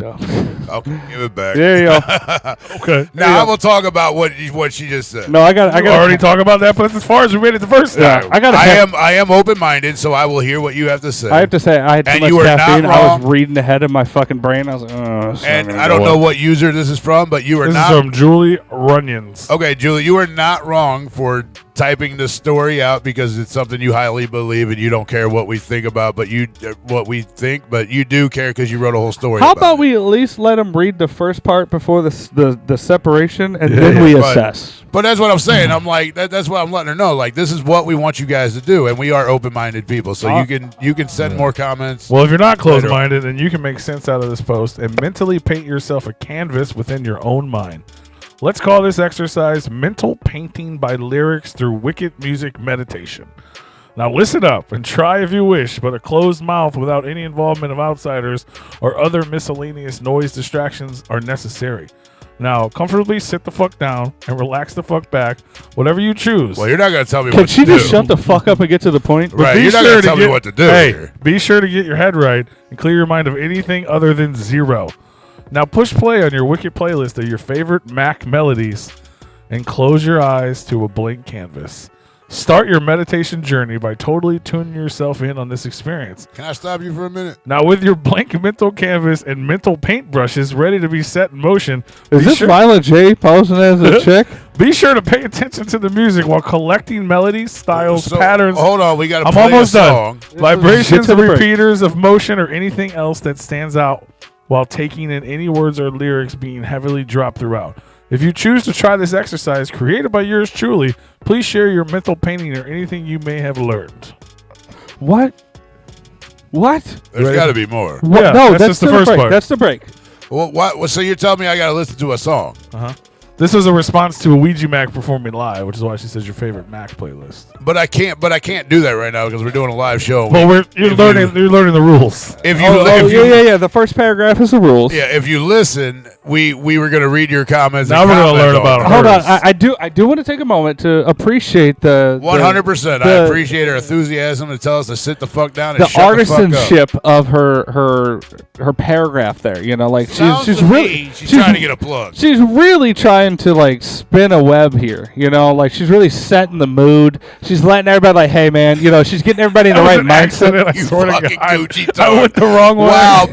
Okay, give it back. There you go. Okay. Now I will talk about what she just said. No, I got. I already talk about that, but that's as far as we made it the first time. I got. I am open minded, so I will hear what you have to say. I have to say, I had too And much you are not caffeine. I was wrong. reading ahead of my fucking brain. I was like, oh, this is and not gonna I don't go know well. what user this is from, but you are This not. is from Julie Runyons. Okay, Julie, you are not wrong for typing the story out because it's something you highly believe and you don't care what we think about, but you do care because you wrote a whole story. How about about it. we at least let him read the first part before the separation, and Yeah, then we but- assess. But that's what I'm saying. I'm like that's what I'm letting her know. Like this is what we want you guys to do, and we are open-minded people. So you can send more comments. Well, if you're not Later. closed-minded, then you can make sense out of this post and mentally paint yourself a canvas within your own mind. Let's call this exercise mental painting by lyrics through wicked music meditation. Now listen up and try if you wish, but a closed mouth without any involvement of outsiders or other miscellaneous noise distractions are necessary. Now comfortably sit the fuck down and relax the fuck back, whatever you choose. Well, you're not gonna tell me Can what she to do. just shut the fuck up and get to the point? Right, Be you're not sure gonna to tell me get- what to do. Hey, here. be sure to get your head right and clear your mind of anything other than zero. Now push play on your wicked playlist of your favorite Mac melodies and close your eyes to a blank canvas. Start your meditation journey by totally tuning yourself in on this experience. Can I stop you for a minute? Now with your blank mental canvas and mental paintbrushes ready to be set in motion, Is be this sure, Mila J posing as a chick? be sure to pay attention to the music while collecting melodies, styles, So, patterns. Hold on, we got to I'm play almost a done. song. Vibrations Shit to and the break. repeaters of motion or anything else that stands out while taking in any words or lyrics being heavily dropped throughout. If you choose to try this exercise created by yours truly, please share your mental painting or anything you may have learned. What? What? There's Ready? got to be more. What? Yeah, No, that's that's just the the first break. part. That's the break. Well, what? So you're telling me I got to listen to a song? This was a response to a Ouija Mac performing live, which is why she says your favorite Mac playlist. But I can't do that right now because we're doing a live show. Well, you're if learning the rules. If you, Oh, if you yeah. The first paragraph is the rules. yeah, if you listen, we were gonna read your comments. Now and we're gonna comment learn on about them. Hold on, Hers. I do want to take a moment to appreciate the 100%. I the- appreciate her enthusiasm to tell us to sit the fuck down and the shut the fuck up. artisanship of her paragraph there. You know, like Sounds she's to really me she's trying to get a plug. she's really trying to like spin a web here. You know, like she's really setting the mood. She's letting everybody like, hey man, you know, she's getting everybody in the That was right an mindset. accident, I You swear to fucking God. Gucci I tard. went the wrong way. Wow,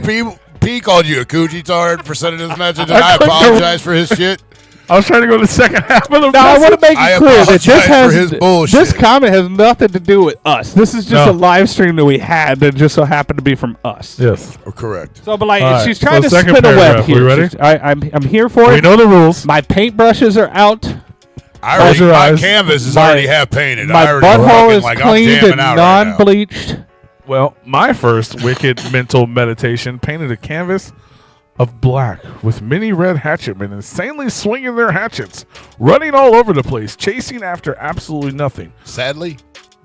P called you a coochie tard for sending this message, and I clicked the- apologize for his shit. I was trying to go to the second half of the Now I want to make I it clear that apologize this for has his bullshit. this comment has nothing to do with us. This is just No. a live stream that we had that just so happened to be from us. Yes. Oh, correct. So, but like, All right, she's so trying to second spin a web paragraph. We here. ready? I'm here for We it. know the rules. My paintbrushes are out. Close your My eyes. canvas is My- already half painted. My I already butthole fucking, is like, cleaned I'm jamming and out right now. non-bleached. Well, my first wicked mental meditation painted a canvas of black with many red hatchetmen insanely swinging their hatchets, running all over the place, chasing after absolutely nothing. Sadly,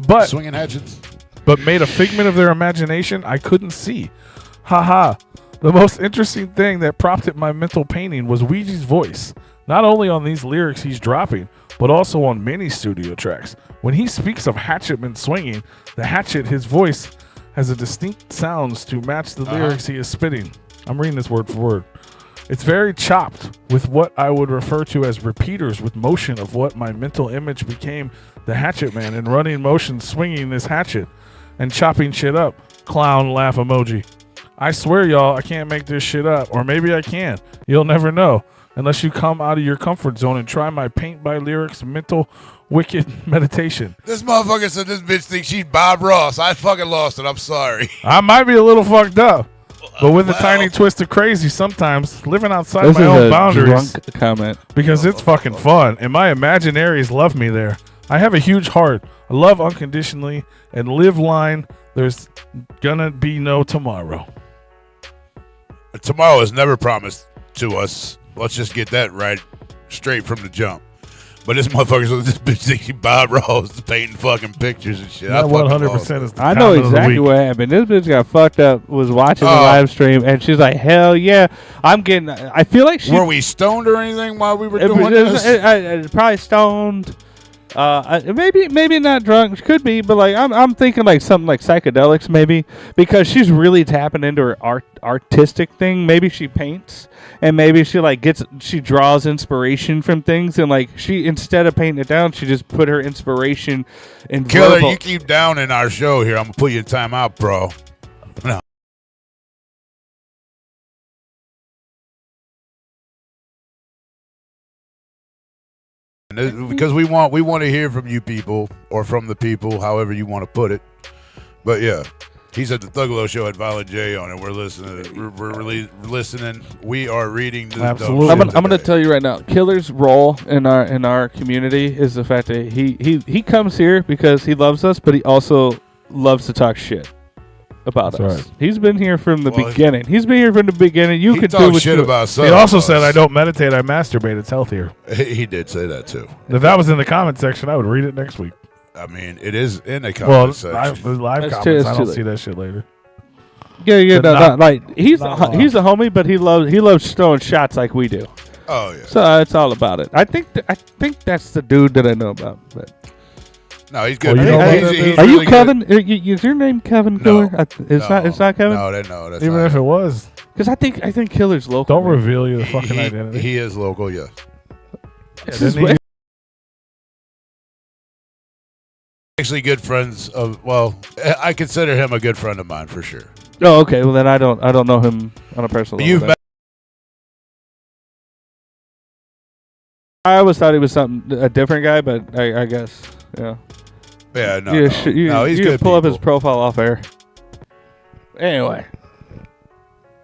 But swinging hatchets. made a figment of their imagination I couldn't see. Haha. The most interesting thing that prompted my mental painting was Ouija's voice, not only on these lyrics he's dropping, but also on many studio tracks. When he speaks of hatchetmen swinging, the hatchet, his voice, has a distinct sounds to match the lyrics he is spitting. I'm reading this word for word. It's very chopped with what I would refer to as repeaters with motion of what my mental image became the hatchet man in running motion swinging this hatchet and chopping shit up. Clown laugh emoji. I swear y'all, I can't make this shit up. Or maybe I can. You'll never know. Unless you come out of your comfort zone and try my paint by lyrics mental wicked meditation. This motherfucker said this bitch thinks she's Bob Ross. I fucking lost it. I'm sorry. I might be a little fucked up. But with a Well. tiny twist of crazy sometimes, living outside This my is own a boundaries. drunk comment. Because it's fucking fun, and my imaginaries love me there. I have a huge heart. I love unconditionally, and live line, there's gonna be no tomorrow. Tomorrow is never promised to us. Let's just get that right straight from the jump. But this motherfucker's with this bitch thinking Bob Ross painting fucking pictures and shit. That 100% is the I know comment of the exactly week. what happened. This bitch got fucked up, was watching the live stream, and she's like, hell yeah. I feel like she... Were we stoned or anything while we were doing this? Probably stoned. Maybe not drunk. She could be, but like I'm thinking like something like psychedelics maybe, because she's really tapping into her artistic thing. Maybe she paints, and maybe she draws inspiration from things, and like she, instead of painting it down, she just put her inspiration in Killer, verbal. you keep down in our show here. I'm gonna put you in timeout, bro. No. Because we want to hear from you people, or from the people, however you want to put it. But yeah, he's at the Thuggalo Show at Violent J on it. We're listening. We're really listening. We are reading. Absolutely. I'm gonna tell you right now, Killer's role in our community is the fact that he comes here because he loves us, but he also loves to talk shit about That's us. right. He's been here from the beginning. He's been here from the beginning. You He could talk do what shit you about He also said, I don't meditate, I masturbate. It's healthier. He did say that too. If that was in the comment section, I would read it next week. I mean, it is in the Well, comment section. live That's comments, too- I that's don't too see that shit later. Yeah, But not- like he's not a homie, but he loves throwing shots like we do. Oh yeah. So it's all about it. I think that's the dude that I know about. But No, he's good. Well, you know what He's that really is? are you good. Kevin? Is your name Kevin Killer? It's not Kevin. No, that's Even not if him. it was, Because I think Killer's local. don't man. reveal your fucking he, identity. he is local, yes. This Yeah, is didn't he- Actually, good friends of. Well, I consider him a good friend of mine for sure. Oh, okay. Well, then I don't know him on a personal level. You've then. met. I always thought he was a different guy, but I guess yeah. Yeah, no, You no. sh- you- No, he's you good. pull up his people. profile off air. Anyway,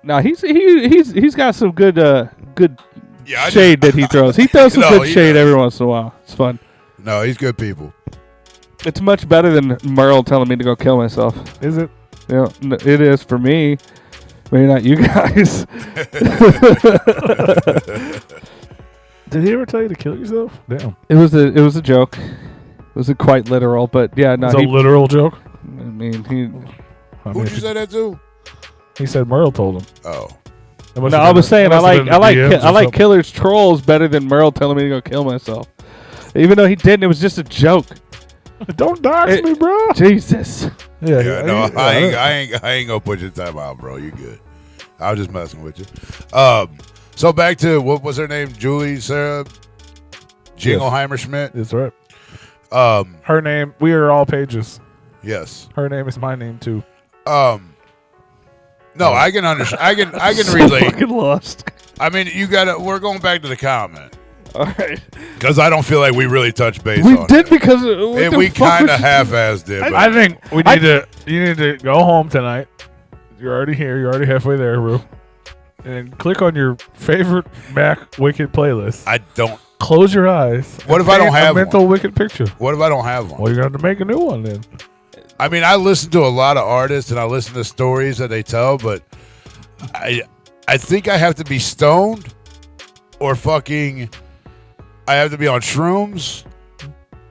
no, he's got some good Yeah, I shade that he throws. He throws some No, good he shade does. every once in a while. It's fun. No, he's good people. It's much better than Merle telling me to go kill myself. Is it? Yeah, it is for me. Maybe not you guys. Did he ever tell you to kill yourself? Damn. It was a joke. It wasn't quite literal, but yeah, no. It's a literal joke? I mean, he. Who'd you say that to? He said Merle told him. Oh. No, I was saying I like Killer's trolls better than Merle telling me to go kill myself. Even though he didn't, it was just a joke. Don't dox me, bro. Jesus. Yeah, no, I ain't gonna put your time out, bro. You good? I was just messing with you. So back to what was her name? Julie Sarah Jingleheimer Schmidt. That's right. Her name. We are all pages. Yes. Her name is my name too. No, I can understand. I can So relate. fucking lost. I mean, you gotta. We're going back to the comment. All right. Because I don't feel like we really touched base We on did it. because We kind of half-assed it. But I think we need to. You need to go home tonight. You're already here. You're already halfway there, Rue. And click on your favorite Mac Wicked playlist. I don't. Close your eyes. What and if I don't paint a have mental one? Wicked picture? What if I don't have one? Well, you're going to have to make a new one then. I mean, I listen to a lot of artists and I listen to stories that they tell, but I think I have to be stoned or fucking. I have to be on shrooms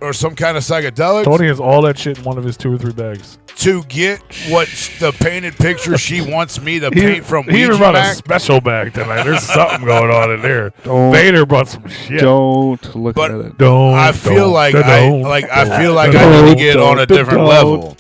or some kind of psychedelic Tony has all that shit in one of his 2 or 3 bags. to get what the painted picture she wants me to paint from He even Ouija brought a Mac. special bag tonight. There's something going on in there. Don't- Vader brought some shit. Don't look But at it. Don't. I feel like I feel like I don't, need to get on a different don't. level.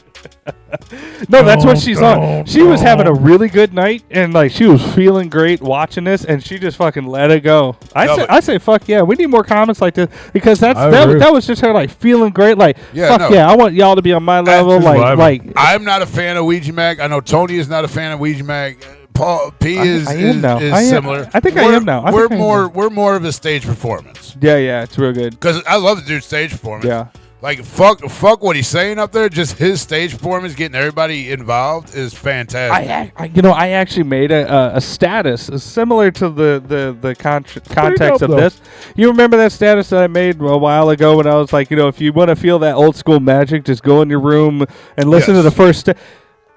No, that's what Don't, she's on. don't, She was having a don't. really good night, and like she was feeling great watching this, and she just fucking let it go. I say, fuck yeah, we need more comments like this because I agree. that was just her like feeling great, like Yeah, fuck no. yeah, I want y'all to be on my level, This is what like I'm not a fan of Ouija Mac. I know Tony is not a fan of Ouija Mac. Paul P is I am now. is I am. similar. I think I am now. I We're think I am we're more of a stage performance yeah, it's real good. because I love to do stage performance. Yeah. Like fuck what he's saying up there. Just his stage performance, getting everybody involved is fantastic. I actually made a status similar to the context dope, of though. this. You remember that status that I made a while ago when I was like, if you want to feel that old school magic, just go in your room and listen to Yes. the first.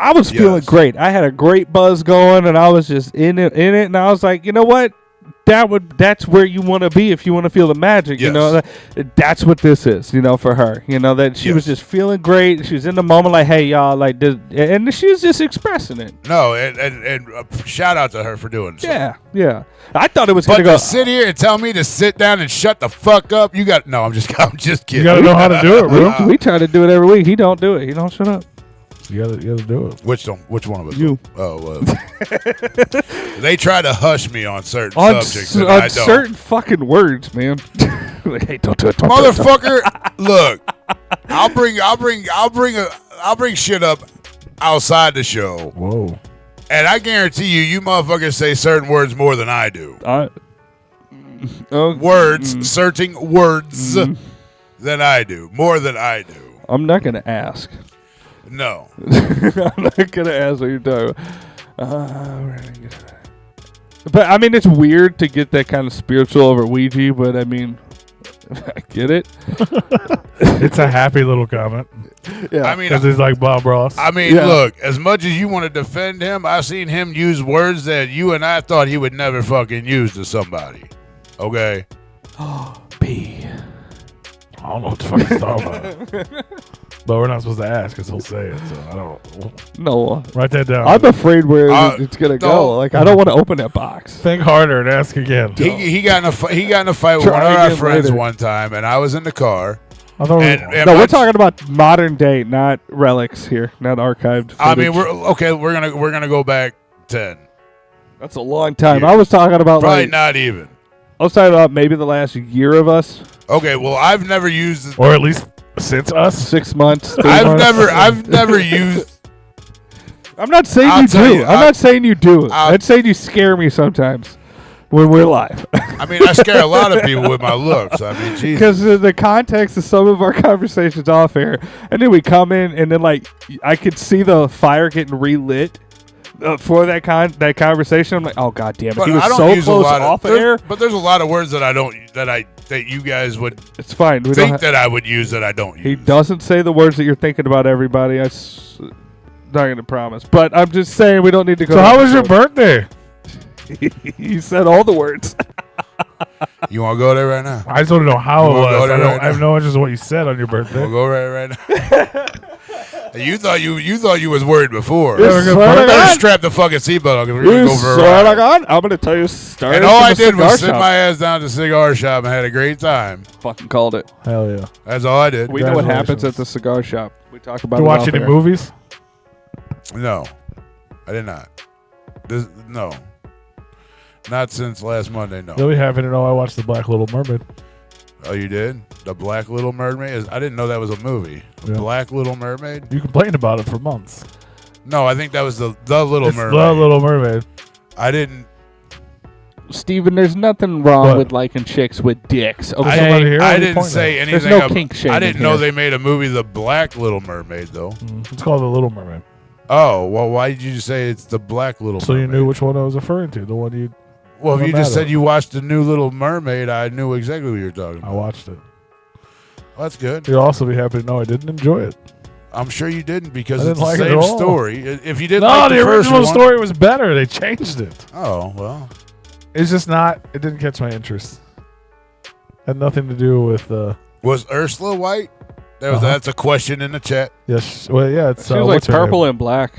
I was feeling Yes. great. I had a great buzz going, and I was just in it, and I was like, you know what? That's where you want to be if you want to feel the magic. You Yes. know, that's what this is. You know, for her. You know that she was Yes. just feeling great. She was in the moment, like, hey y'all, like this, and she was just expressing it. No, and shout out to her for doing so. Yeah. I thought it was But gonna go. to sit here and tell me to sit down and shut the fuck up, you got no. I'm just kidding. You gotta know how to do it, bro. We try to do it every week. He don't do it. He don't shut up. You gotta do it. Which one of us? You. Oh, they try to hush me on certain On, subjects, and I don't. certain fucking words, man. Like, hey, don't do it. Don't do it, don't- Motherfucker, look, I'll bring shit up outside the show, Whoa. and I guarantee you motherfuckers say certain words more than I do. Words, certain words than I do, more than I do. I'm not gonna ask. No. I'm not gonna ask what you're talking about. But I mean, it's weird to get that kind of spiritual over Ouija. But I mean, I get it. It's a happy little comment. Yeah. I mean, Because it's like Bob Ross. I mean, Yeah. look, as much as you want to defend him, I've seen him use words that you and I thought he would never fucking use to somebody. Okay? B. I don't know what the fuck he's talking about. But we're not supposed to ask because he'll say it. So I don't. No. Write that down. I'm afraid where it's gonna no. go. Like, I don't want to open that box. Think harder and ask again. He got in a fight with Try one of our again friends later. one time, and I was in the car. I thought And No, my- we're talking about modern day, not relics here, not archived. I mean, footage. we're gonna go back 10. That's a long time. Yeah. I was talking about Probably like not even. I was talking about maybe the last year of us, Okay, well, I've never used. or at least since us. 6 months. 3 I've months. never used. I'm not saying I'll you tell do. you, I'm not saying you do. I'll- I'm saying you scare me sometimes when we're live. I mean, I scare a lot of people with my looks. I mean, Jesus. Because of the context of some of our conversations off air, and then we come in, and then like I could see the fire getting relit for that conversation. I'm like, oh god damn it, But he was I don't so use a close lot of, off there- air. But there's a lot of words that you guys would It's fine. We don't think ha- that I would use that I don't use. He doesn't say the words that you're thinking about, everybody. I'm not going to promise. But I'm just saying we don't need to go. So how was your episode. birthday? He said all the words. You want to go there right now? I just want to know how You it wanna go was. there right I have now? no interest in what you said on your You birthday. want to go right now? You thought you was worried before. Yeah, we're You gonna- Swear to better God. strap the fucking seatbelt on because we're You gonna go for a swear to ride. God, I'm going to tell you stories. And all from I the did was cigar sit shop. my ass down to the cigar shop and had a great time. Fucking called it. Hell yeah. That's all I did. We know what happens Congratulations. at the cigar shop. We talk about Did it you watch off any air. movies? No, I did not. No, not since last Monday. No. Really happy to know I watched The Black Little Mermaid. Oh, you did? The Black Little Mermaid? I didn't know that was a movie. Yeah. Black Little Mermaid? You complained about it for months. No, I think that was the Little It's Mermaid. The Little Mermaid. I didn't. Steven, there's nothing wrong What? with liking chicks with dicks. somebody Okay. here? I What are you didn't pointing say at? anything. There's no kink shaming I didn't know here. they made a movie, The Black Little Mermaid, though. It's called The Little Mermaid. Oh, well, why did you say it's The Black Little So you Mermaid? knew which one I was referring to. The one you. Well, if What you just matter? said you watched the new Little Mermaid, I knew exactly what you were talking I about. watched it. Well, that's good. You'll also be happy to know I didn't enjoy it. I'm sure you didn't because I it's didn't like the it same at all. story. If you didn't No, like the the first original one, story was better. They changed it. Oh well. It's just not. It didn't catch my interest. Had nothing to do with. Was Ursula white? Uh-huh. That's a question in the chat. Yes. Well, yeah. It's She was like what's her purple name? and black.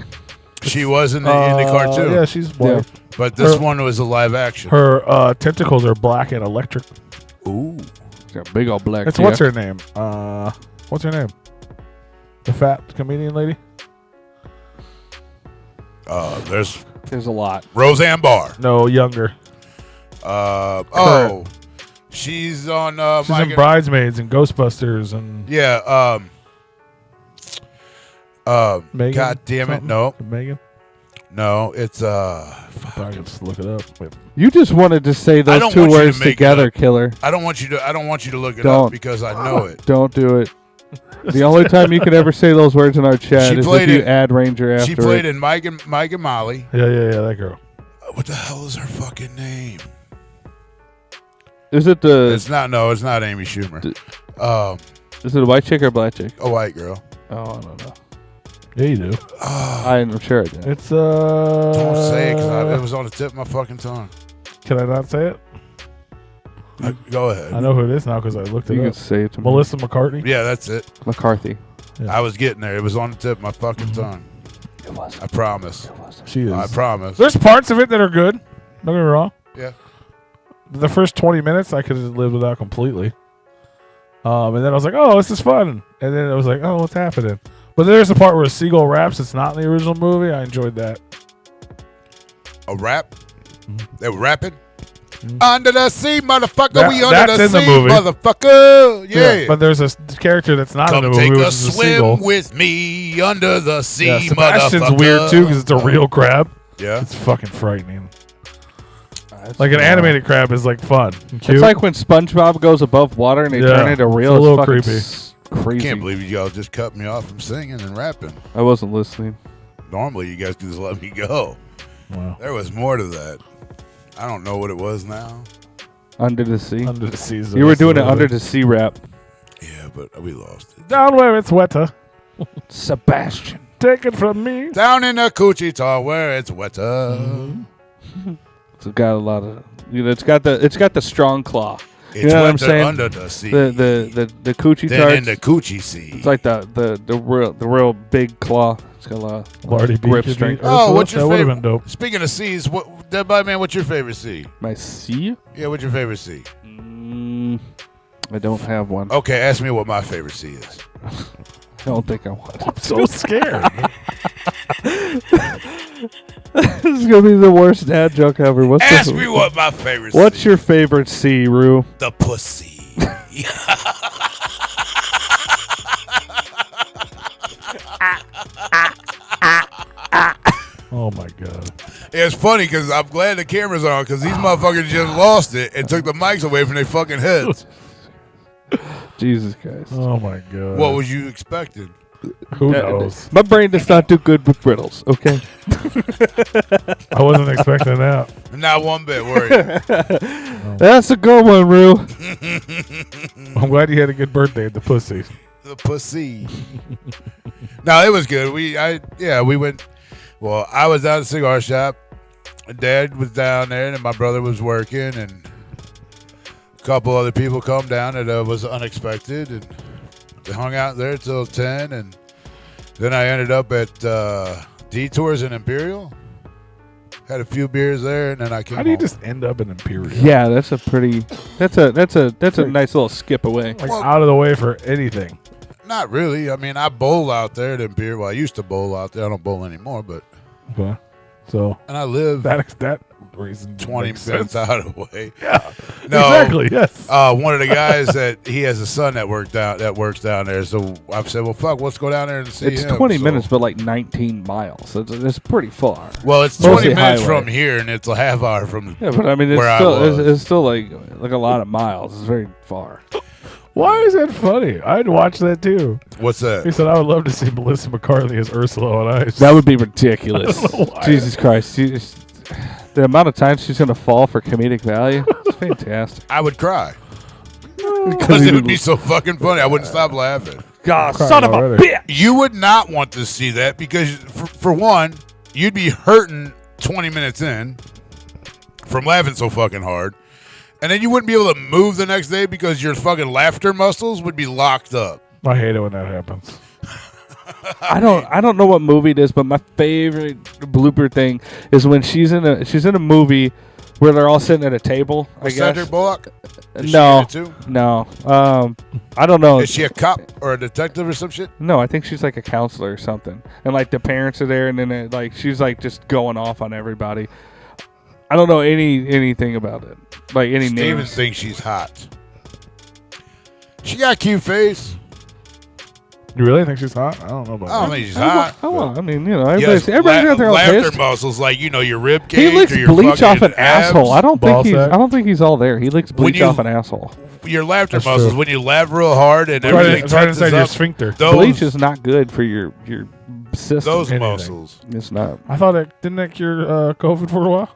She was in the cartoon, Yeah, she's white. but this her- one was a live action. Her tentacles are black and electric. Ooh, She's got a big old black. It's what's her name? What's her name? The fat comedian lady. there's There's a lot. Roseanne Barr. No, younger. She's on. She's in Bridesmaids and Ghostbusters and Yeah. Megan. God damn it! something? No, Megan. no, it's I can just look it up. Wait. You just wanted to say I those don't two want you to words make it together, up. killer. I don't want you to look it Don't. up because I know it. Don't do it. The only time you can ever say those words in our chat She is if played you it- add Ranger after She played it. in Mike and Molly. Yeah, that girl. What the hell is her fucking name? Is it the It's not. No, it's not Amy Schumer. is it a white chick or a black chick? A white girl. Oh, I don't know. Yeah, you do. I'm sure I did. It's Don't say it, 'cause it was on the tip of my fucking tongue. Can I not say it? Go ahead. I know who it is now because I looked You it can up. say it to me. Melissa McCartney. Yeah, that's it. McCarthy. Yeah. I was getting there. It was on the tip of my fucking tongue. It was. I promise. She is. I promise. There's parts of it that are good. Don't get me wrong. Yeah. The first 20 minutes I could have lived without completely. And then I was like, oh, this is fun. And then it was like, oh, what's happening? But there's a part where a seagull raps. It's not in the original movie. I enjoyed that. A rap? They were rapping? Under the sea, motherfucker. That- We under that's the in the sea, movie. motherfucker. Yeah. But there's a character that's not in the Come movie, take which a is a seagull. swim with me under the sea, Yeah, Sebastian's motherfucker. weird too because it's a real crab. Yeah. It's fucking frightening. Like an animated crab is like fun and cute. It's like when SpongeBob goes above water and they Yeah, turn into real. it's a little fucking creepy. Crazy. Can't believe y'all just cut me off from singing and rapping. I wasn't listening. Normally, you guys just let me go. Wow. There was more to that. I don't know what it was now. Under the sea. Under the sea. You were doing it under the sea rap. Yeah, but we lost it. Down where it's wetter. Sebastian. Take it from me. Down in the coochie tar where it's wetter. It's got a lot of. It's got the strong claw. It's You know what I'm wetter saying? under the sea. The coochie then tarts. in the coochie sea. It's like the real big claw. It's got a lot of Marty B. grip could strength. be Oh, Ursula. what's your That would have favorite? been dope. Speaking of seas, Dead by Man, what's your favorite sea? My sea? Yeah, what's your favorite sea? I don't have one. Okay, ask me what my favorite sea is. I don't think I want. I'm so scared. This is gonna be the worst dad joke ever. Ask me what my favorite What's sea your favorite sea, Rue? The pussy. Oh my god. It's funny because I'm glad the camera's on because these motherfuckers just lost it and took the mics away from their fucking heads. Jesus Christ. Oh my god. What was you expecting? Who knows? My brain does not do good with riddles. Okay. I wasn't expecting that. Not one bit. Worry. That's a good one, Rue. I'm glad you had a good birthday at the pussy. The pussy. No, it was good. We went. Well, I was down at the cigar shop. Dad was down there, and my brother was working, and a couple other people come down. And it was unexpected, and they hung out there till 10, and then I ended up at Detours in Imperial. Had a few beers there, and then I came. How do you home. just end up in Imperial? Yeah, that's a nice little skip away. Like out of the way for anything. Not really. I mean, I bowl out there at Imperial. Well, I used to bowl out there. I don't bowl anymore, but Okay. So and I live that reason 20 makes minutes sense. out of the way. Yeah. No, Exactly. Yes. one of the guys that he has a son that works down there. So I've said, well, fuck, let's go down there and see It's him. 20 So- minute, but like 19 miles. It's pretty far. Well, it's Mostly 20 minutes highway. from here, and it's a half hour from. Yeah, but I mean, where I it's still like a lot of miles. It's very far. Why is that funny? I'd watch that too. What's He that? said I would love to see Melissa McCarthy as Ursula on Ice. That would be ridiculous. I don't know why. Jesus Christ. The amount of times she's going to fall for comedic value, it's fantastic. I would cry because it would be so fucking funny. I wouldn't stop laughing. God, Crying son of already. a bitch. You would not want to see that because, for one, you'd be hurting 20 minutes in from laughing so fucking hard. And then you wouldn't be able to move the next day because your fucking laughter muscles would be locked up. I hate it when that happens. I don't know what movie it is, but my favorite blooper thing is when she's in a movie where they're all sitting at a table. I guess. Sandra Bullock? Is she No, in it too? no. I don't know. Is she a cop or a detective or some shit? No, I think she's like a counselor or something, and like the parents are there, and then she's like just going off on everybody. I don't know anything about it, like any Steven names. thinks she's hot. She got a cute face. You really think she's hot? I don't know about I don't that. think she's hot. I mean, you know, Yes, everybody's got their own laughter taste. muscles, like your rib He cage licks or your bleach off fucking an asshole. I don't Ball think sack. I don't think he's all there. He licks When bleach you- off an asshole. Your laughter That's muscles true. when you laugh real hard and It's right, everything it's right tenses inside your up. sphincter. Bleach is not good for your system. Those Anything. muscles. It's not. I thought didn't that cure COVID for a while?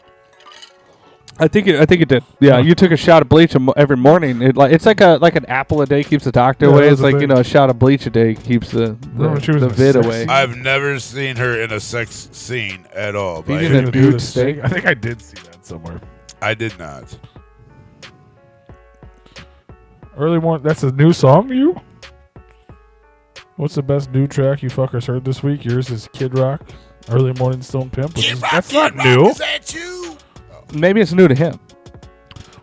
I think it did. Yeah, you took a shot of bleach every morning. It's like an apple a day keeps the doctor away. It's like a shot of bleach a day keeps the vid away. I've never seen her in a sex scene at all. But Eating a dude steak. I think I did see that somewhere. I did not. Early morning. That's a new song to you? What's the best new track you fuckers heard this week? Yours is Kid Rock, Early Morning Stone Pimp. That's not new. Is that you? Maybe it's new to him.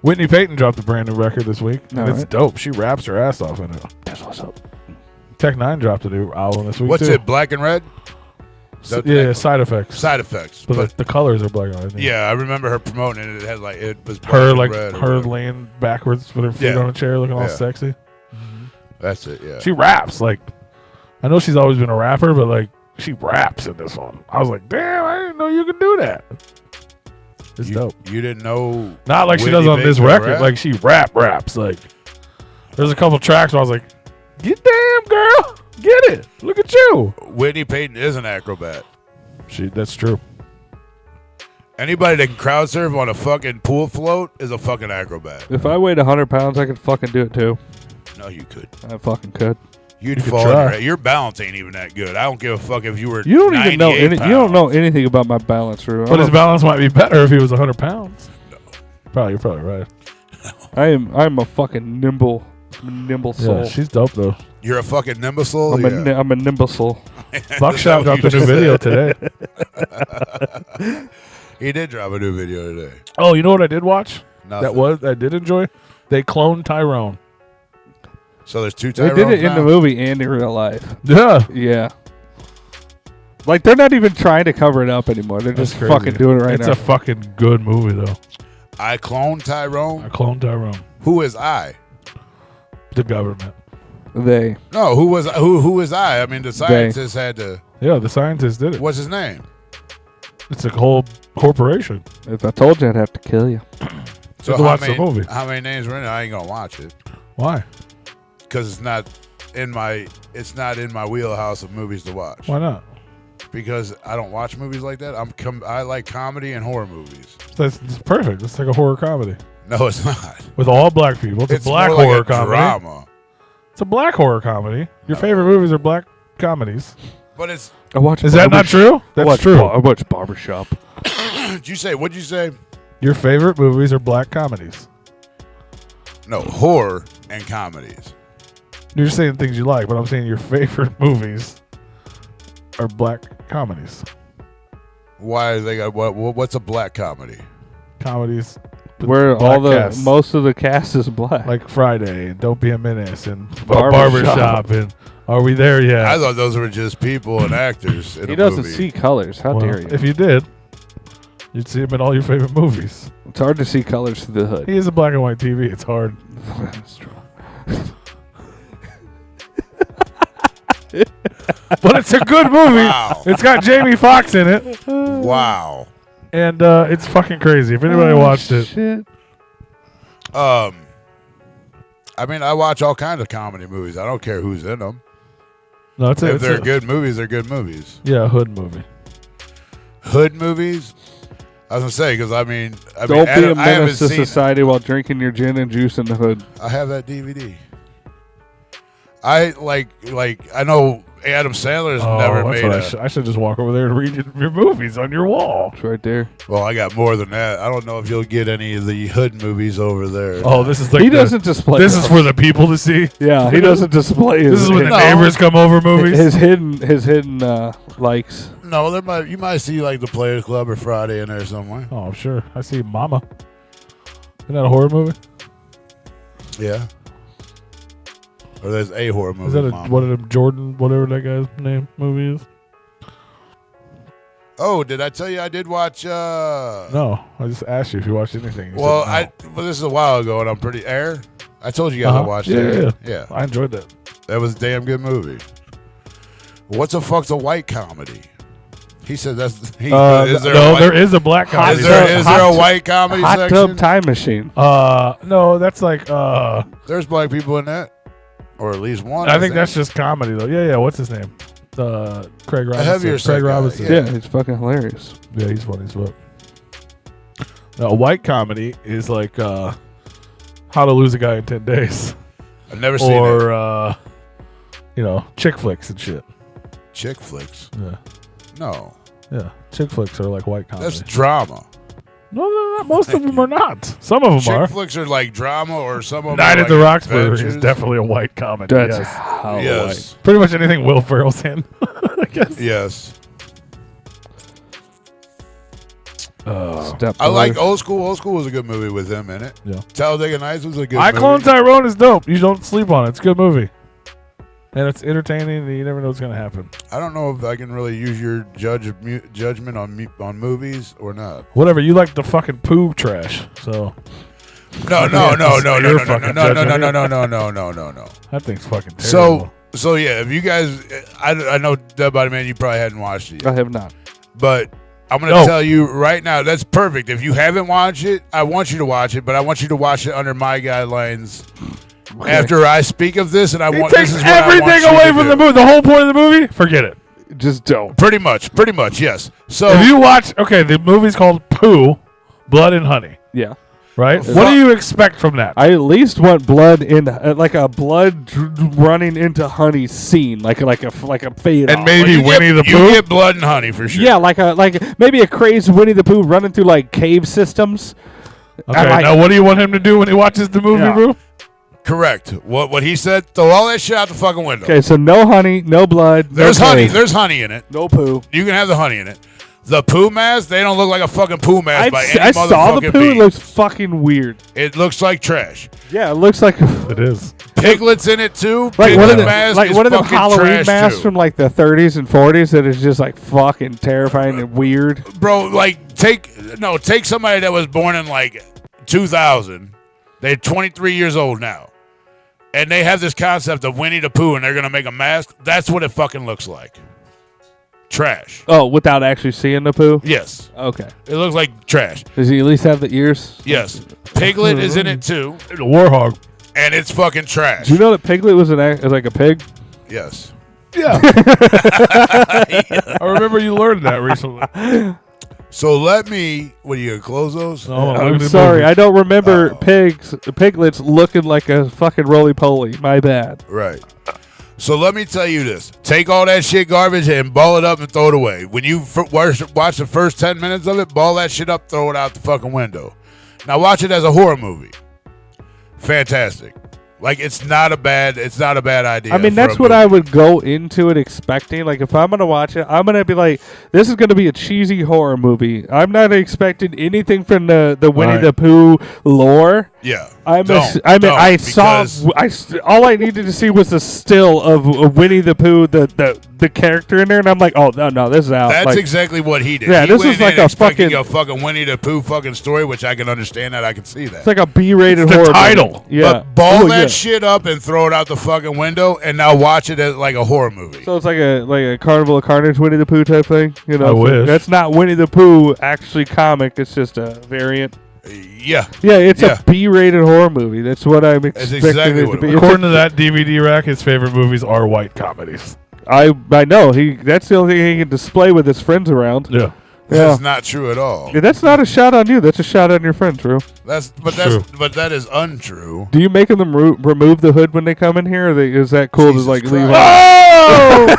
Whitney Payton dropped a brand new record this week. And it's right. dope. She raps her ass off in it. That's what's up. Tech 9 dropped a new album this week. What's too. it? Black and red? Yeah, Side Effects. Side effects. But the colors are black and red. Yeah, I remember her promoting it. It had like it was black Her and like red or her whatever. laying backwards with her feet on a chair, looking all sexy. That's it. Yeah. She raps like. I know she's always been a rapper, but like she raps in this one. I was like, damn, I didn't know you could do that. It's dope. You didn't know? Not like she Whitney does on Payton this could record. rap? Like she raps. Like there's a couple tracks where I was like, "Get damn girl, get it! Look at you." Whitney Payton is an acrobat. That's true. Anybody that can crowd surf on a fucking pool float is a fucking acrobat. If I weighed 100 pounds, I could fucking do it too. No, you could. I fucking could. You'd could fall. try. Your balance ain't even that good. I don't give a fuck if you were. You don't even know 98 you don't know pounds. anything about my balance, Rue. But his balance might be better if he was 100 pounds. No. You're probably right. I'm a fucking nimble soul. Yeah, she's dope though. You're a fucking nimbusole. I'm a nimbusole. Buckshot dropped a new video today. He did drop a new video today. Oh, you know what I did watch? Nothing. I did enjoy. They cloned Tyrone. So there's two They Tyrones did it in now? the movie and in real life. Yeah. Yeah. Like they're not even trying to cover it up anymore. They're That's just crazy. fucking doing it right It's now. a fucking good movie though. I cloned Tyrone. I cloned Tyrone. Who is I? The government. They. No, who is I? I mean, the scientists had to. Yeah, the scientists did it. What's his name? It's a whole corporation. If I told you, I'd have to kill you. So to watch the movie. How many names are in it? I ain't gonna watch it Why? because it's not in my wheelhouse of movies to watch. Why not? Because I don't watch movies like that. I like comedy and horror movies. It's perfect. It's like a horror comedy No, it's not. with all black people. It's a black more like horror a comedy. drama. It's a black horror comedy. Your favorite movies are black comedies. But it's. I watch. Is that not true? That's true. I watch Barbershop. Did you say? What'd you say? Your favorite movies are black comedies. No, horror and comedies. You're saying things you like, but I'm saying your favorite movies are black comedies. Why they got what's a black comedy? Comedies with Where black all casts. most of the cast is black. like Friday and Don't Be a Menace and Barbershop. Barbershop and Are We There Yet? I thought those were just people and actors. In he a doesn't movie. see colors. How Well, dare you? If you did, you'd see him in all your favorite movies. It's hard to see colors through the hood. He is a black and white TV. It's hard. That's true. But it's a good movie. Wow. It's got Jamie Foxx in it. Wow. And it's fucking crazy. If anybody watched it. Shit. I mean, I watch all kinds of comedy movies. I don't care who's in them. No, it's If they're good movies, they're good movies. Yeah, a hood movie. Hood movies. I was gonna say because I mean, Don't be a I haven't menace to seen. society while drinking your gin and juice in the hood. I have that DVD. I like I know Adam Sandler's never that's made what a. I should just walk over there and read your movies on your wall. It's right there. Well, I got more than that. I don't know if you'll get any of the hood movies over there. Oh, this is like He doesn't display. This is those. for the people to see. Yeah, he doesn't display. This is when the No. neighbors come over movies. his hidden likes. No, you might see like the Players Club or Friday in there somewhere. Oh, sure. I see Mama. Isn't that a horror movie? Yeah. Or there's a horror movie. Is that Mama. one of them Jordan, whatever that guy's name movie is? Oh, did I tell you I did watch? No, I just asked you if you watched anything. You Well, said no. this is a while ago, and I'm pretty Air. I told you guys I watched Yeah, it. yeah. I enjoyed that. That was a damn good movie. What's a fuck's a white comedy? He said that's. Is there a white, there is a black comedy. Is there a white comedy Hot section? Tub Time Machine. No, that's like There's black people in that, or at least one. I think that's just comedy though. Yeah, yeah. What's his name? Craig Robinson. heavier Craig set guy, Robinson. yeah. Yeah, it's fucking hilarious. Yeah, he's funny as well. A white comedy is like How to Lose a Guy in 10 Days. I've never seen it. Or, chick flicks and shit. Chick flicks? Yeah. No. Yeah. Chick flicks are like white comedy. That's drama. No, most of them are not. Some of them Chick are. flicks are like drama, or some of them Night are at the like Roxbury is adventures. definitely a white comedy. That's yes. how Yes. Pretty much anything Will Ferrell's in, I guess. Yes. Step I like brothers. Old School. Old School was a good movie with him in it. Yeah. Talladega Nights was a good I movie. Clone Tyrone is dope. You don't sleep on it. It's a good movie. And it's entertaining, and you never know what's going to happen. I don't know if I can really use your judgment on movies or not. Whatever. You like the fucking poo trash, so No. You're fucking judging No. that thing's fucking terrible. So yeah, if you guys, I know Dead Body Man, you probably hadn't watched it I yet, have not. but I'm gonna tell you right now, that's perfect. If you haven't watched it, I want you to watch it, but I want you to watch it under my guidelines. After I speak of this, and I He want takes this is what I want everything you away to from do. the movie. The whole point of the movie, forget it. Just don't. Pretty much, yes. So If you watch, the movie's called Poo, Blood and Honey, Yeah. right? Fuck. What do you expect from that? I at least want blood in like a blood running into honey scene, like a fade And off. maybe you Winnie the get, you Pooh. get blood and honey for sure. Yeah, like maybe a crazy Winnie the Pooh running through like cave systems. Okay, I like- now what do you want him to do when he watches the movie, Yeah. bro? Correct. What he said. Throw all that shit out the fucking window. Okay, so no honey, no blood. There's no honey. cave. There's honey in it. No poo. You can have the honey in it. The poo mask, they don't look like a fucking poo mask by any I saw the motherfucking poo. It means. looks fucking weird. It looks like trash. Yeah, it looks like It is. Piglets in it too. like one of Piglet the mask like is one of them fucking Halloween trash masks too. from like the 30s and 40s that is just like fucking terrifying and weird. Bro, like take somebody that was born in like 2000. They're 23 years old now. And they have this concept of Winnie the Pooh and they're going to make a mask. That's what it fucking looks like. Trash. Oh, without actually seeing the poo. Yes. Okay. It looks like trash. Does he at least have the ears? Yes. Piglet is in it too. The Warhog. And it's fucking trash. Do you know that Piglet was like a pig? Yes. Yeah. I remember you learned that recently. So let me. What are you gonna close those? No, look I'm at the sorry, movie. I don't remember Oh. piglets looking like a fucking roly-poly. My bad. Right. So let me tell you this: take all that shit garbage and ball it up and throw it away. When you watch the first 10 minutes of it, ball that shit up, throw it out the fucking window. Now watch it as a horror movie. Fantastic. Like it's not a bad idea. I mean, for that's a what movie. I would go into it expecting. Like, if I'm going to watch it, I'm going to be like, this is going to be a cheesy horror movie. I'm not expecting anything from the Winnie Right. the Pooh lore. Yeah. I saw. All I needed to see was a still of Winnie the Pooh, the character in there, and I'm like, oh no, this is out. That's Like, exactly what he did. Yeah, he this went is like in a expecting fucking- a fucking Winnie the Pooh fucking story, which I can understand that. I can see that. It's like a B-rated It's the horror title. movie. Yeah, But ball Oh, that yeah. shit up and throw it out the fucking window, and now watch it as like a horror movie. So it's like a Carnival of Carnage Winnie the Pooh type thing. You know, I so wish. that's not Winnie the Pooh actually comic. It's just a variant. Yeah. Yeah, it's Yeah. a B-rated horror movie. That's what I'm expecting exactly it what to it be. was. It's According to that DVD rack, his favorite movies are white comedies. I know that's the only thing he can display with his friends around. Yeah. Yeah. That's not true at all. Yeah, that's not a shot on you. That's a shot on your friend, Drew. True. But that is untrue. Do you make them remove the hood when they come in here? Or is that cool Jesus to like Christ. leave? Oh!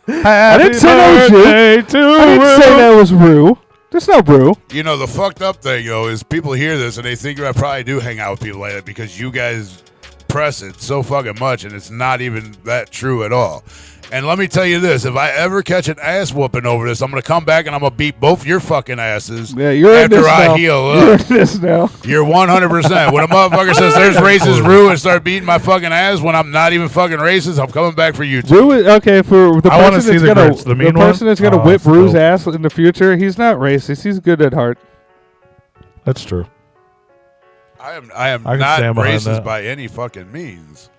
I didn't say that was you. I didn't say that was Rue. There's no Rue. You know, the fucked up thing, is people hear this and they think I probably do hang out with people like that because you guys press it so fucking much, and it's not even that true at all. And let me tell you this, if I ever catch an ass whooping over this, I'm going to come back and I'm going to beat both your fucking asses Yeah, you're in after this I now. heal You're up. in this now. You're 100%. When a motherfucker says there's racist Rue and start beating my fucking ass when I'm not even fucking racist, I'm coming back for you too. Rue is, okay, for the I wanna person see that's the gonna grits. The mean person one? that's gonna Oh, whip that's Rue's dope. ass in the future, he's not racist. He's good at heart. That's true. I am I can not stand behind racist that. by any fucking means.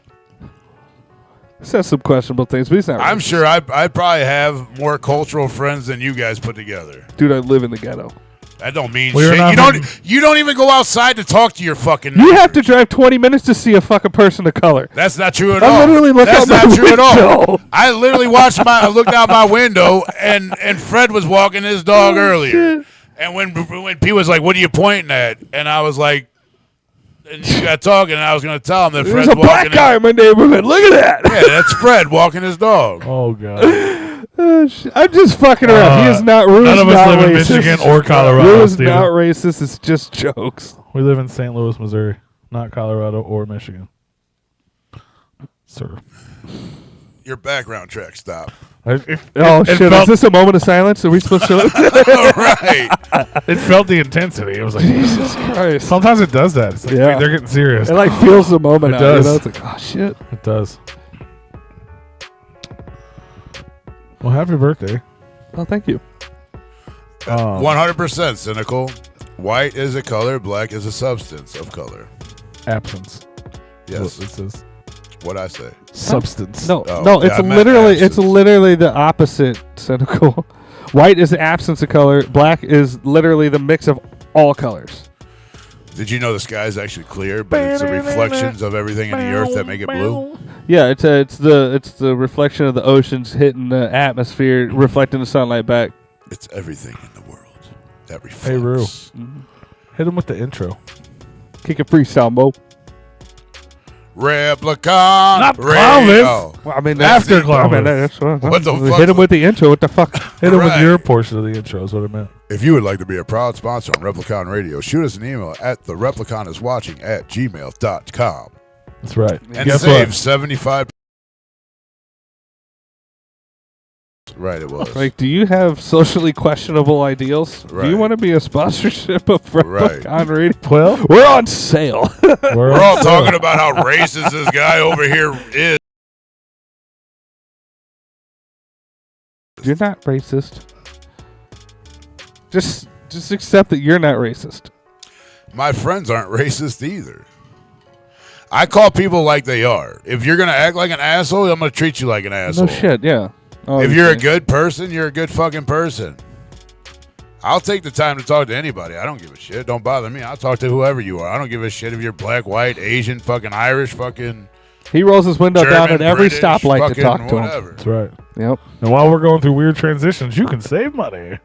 Says some questionable things, but he's not. I'm racist. sure I probably have more cultural friends than you guys put together. Dude, I live in the ghetto. That don't mean We're shit. not You don't even go outside to talk to your fucking You have to neighbors. drive 20 minutes to see a fucking person of color. That's not true at I all. literally look That's out my not true at all. window. I literally I looked out my window and Fred was walking his dog earlier. shit. And when P was like, "What are you pointing at?" and I was like, and you got talking, and I was gonna tell him that There's Fred's a black walking. guy in my neighborhood. Look at that. Yeah, that's Fred walking his dog. Oh god. I'm just fucking around. He is not. Rue's None of us not live in racist. Michigan or Colorado. Rue is Steven. not racist. It's just jokes. We live in St. Louis, Missouri, not Colorado or Michigan. Sir. Your background track stop. It Shit! Is felt, this a moment of silence? Are we supposed to? Right. it felt the intensity. It was like Jesus Christ! sometimes it does that. It's like, Yeah. wait, they're getting serious. It like feels the moment. It out, does. You know? It's like, oh shit. It does. Well, happy birthday. Oh, thank you. 100% cynical. White is a color. Black is a substance of color. Absence. Yes. This is What I say. substance. No, Oh, no. yeah, It's I meant literally, absence. it's literally the opposite. Cynical. White is the absence of color. Black is literally the mix of all colors. Did you know the sky is actually clear, but it's the reflections of everything in the earth that make it blue? Yeah, it's the reflection of the oceans hitting the atmosphere, reflecting the sunlight back. It's everything in the world that reflects. Hey, Rue. Hit him with the intro. Kick a freestyle, Mo. Replicon. Not Radio. Clovis. Well, I mean, After that's, I mean, Clovis. that's what. What the we fuck? hit him with the intro. What the fuck? Hit him with Right. your portion of the intro is what I meant. If you would like to be a proud sponsor on Replicon Radio, shoot us an email at therepliconiswatching@gmail.com That's right. and Guess save what? 75. Right, it was. Like, do you have socially questionable ideals? Do Right. you want to be a sponsorship of Replicon Radio? Well, We're on sale. We're all talking about how racist this guy over here is. You're not racist. Just accept that you're not racist. My friends aren't racist either. I call people like they are. If you're going to act like an asshole, I'm going to treat you like an asshole. No shit, yeah. Oh, If you're a good person, you're a good fucking person. I'll take the time to talk to anybody. I don't give a shit. Don't bother me. I'll talk to whoever you are. I don't give a shit if you're black, white, Asian, fucking Irish, fucking he rolls his window German, down at every British, stoplight to fucking talk to him. whatever. That's right. Yep. And while we're going through weird transitions, you can save money.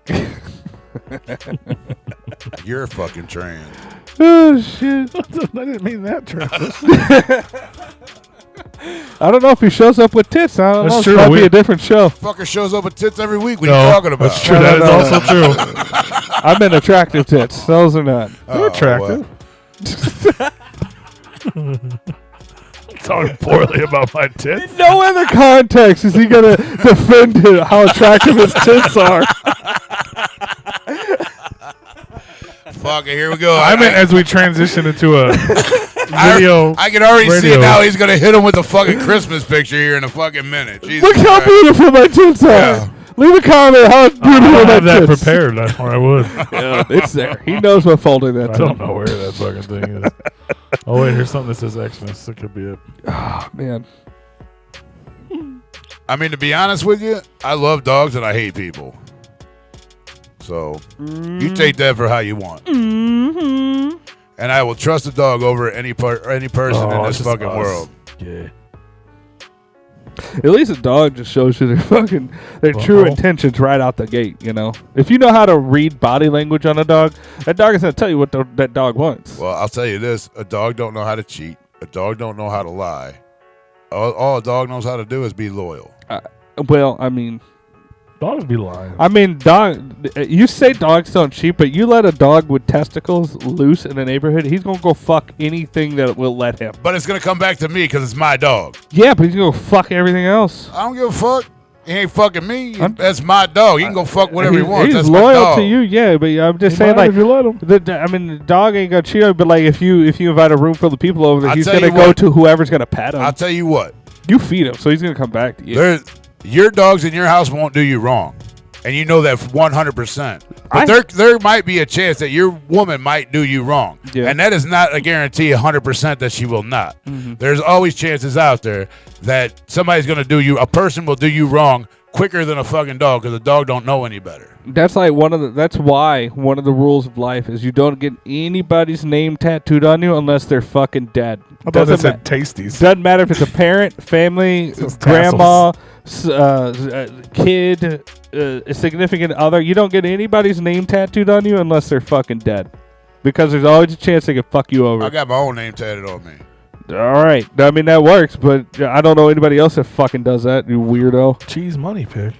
You're fucking trans. Oh shit! I didn't mean that transition. I don't know if he shows up with tits. I don't That's know. true. It might be We- a different show. Fucker shows up with tits every week. What are you talking about? That's true. No, That no, is no, also true. I meant attractive tits. Those are not. They're attractive. Talking poorly about my tits. In no other context is he gonna defend how attractive his tits are. Fuck it, here we go. I meant as we transition into a video. I can already see radio. now he's going to hit him with a fucking Christmas picture here in a fucking minute. Jesus Look how Christ. beautiful my tits are. Yeah. Leave a comment how I beautiful don't my have that tits. prepared. Or I would. Yeah, it's there. He knows what folder I that's don't in. know where that fucking thing is. Oh wait, here's something that says Xmas. That could be it. Oh, man. I mean, to be honest with you, I love dogs and I hate people. So you take that for how you want. Mm-hmm. And I will trust a dog over any person in it's this just fucking us. world. Yeah. At least a dog just shows you their true intentions right out the gate, you know? If you know how to read body language on a dog, that dog is going to tell you what that dog wants. Well, I'll tell you this. A dog don't know how to cheat. A dog don't know how to lie. All a dog knows how to do is be loyal. Well, I mean, Dogs be lying. you say dogs don't cheat, but you let a dog with testicles loose in the neighborhood, he's going to go fuck anything that will let him. But it's going to come back to me because it's my dog. Yeah, but he's going to go fuck everything else. I don't give a fuck. He ain't fucking me. That's my dog. He can go fuck whatever he wants. He's That's my loyal dog. to you, yeah, but I'm just He saying, might like, if you let him. the dog ain't going to cheat on you, but like, if you invite a room full of people over there, I'll he's tell going to you go what. to whoever's going to pet him. I'll tell you what. You feed him, so he's going to come back to you. Your dogs in your house won't do you wrong. And you know that 100%. But there might be a chance that your woman might do you wrong. Yeah. And that is not a guarantee 100% that she will not. Mm-hmm. There's always chances out there that somebody's going to a person will do you wrong quicker than a fucking dog because a dog don't know any better. That's like that's why one of the rules of life is you don't get anybody's name tattooed on you unless they're fucking dead. I thought that said tasties. Doesn't matter if it's a parent, family, grandma, kid, a significant other. You don't get anybody's name tattooed on you unless they're fucking dead. Because there's always a chance they could fuck you over. I got my own name tatted on me. All right. I mean, that works, but I don't know anybody else that fucking does that, you weirdo. Cheese money pig.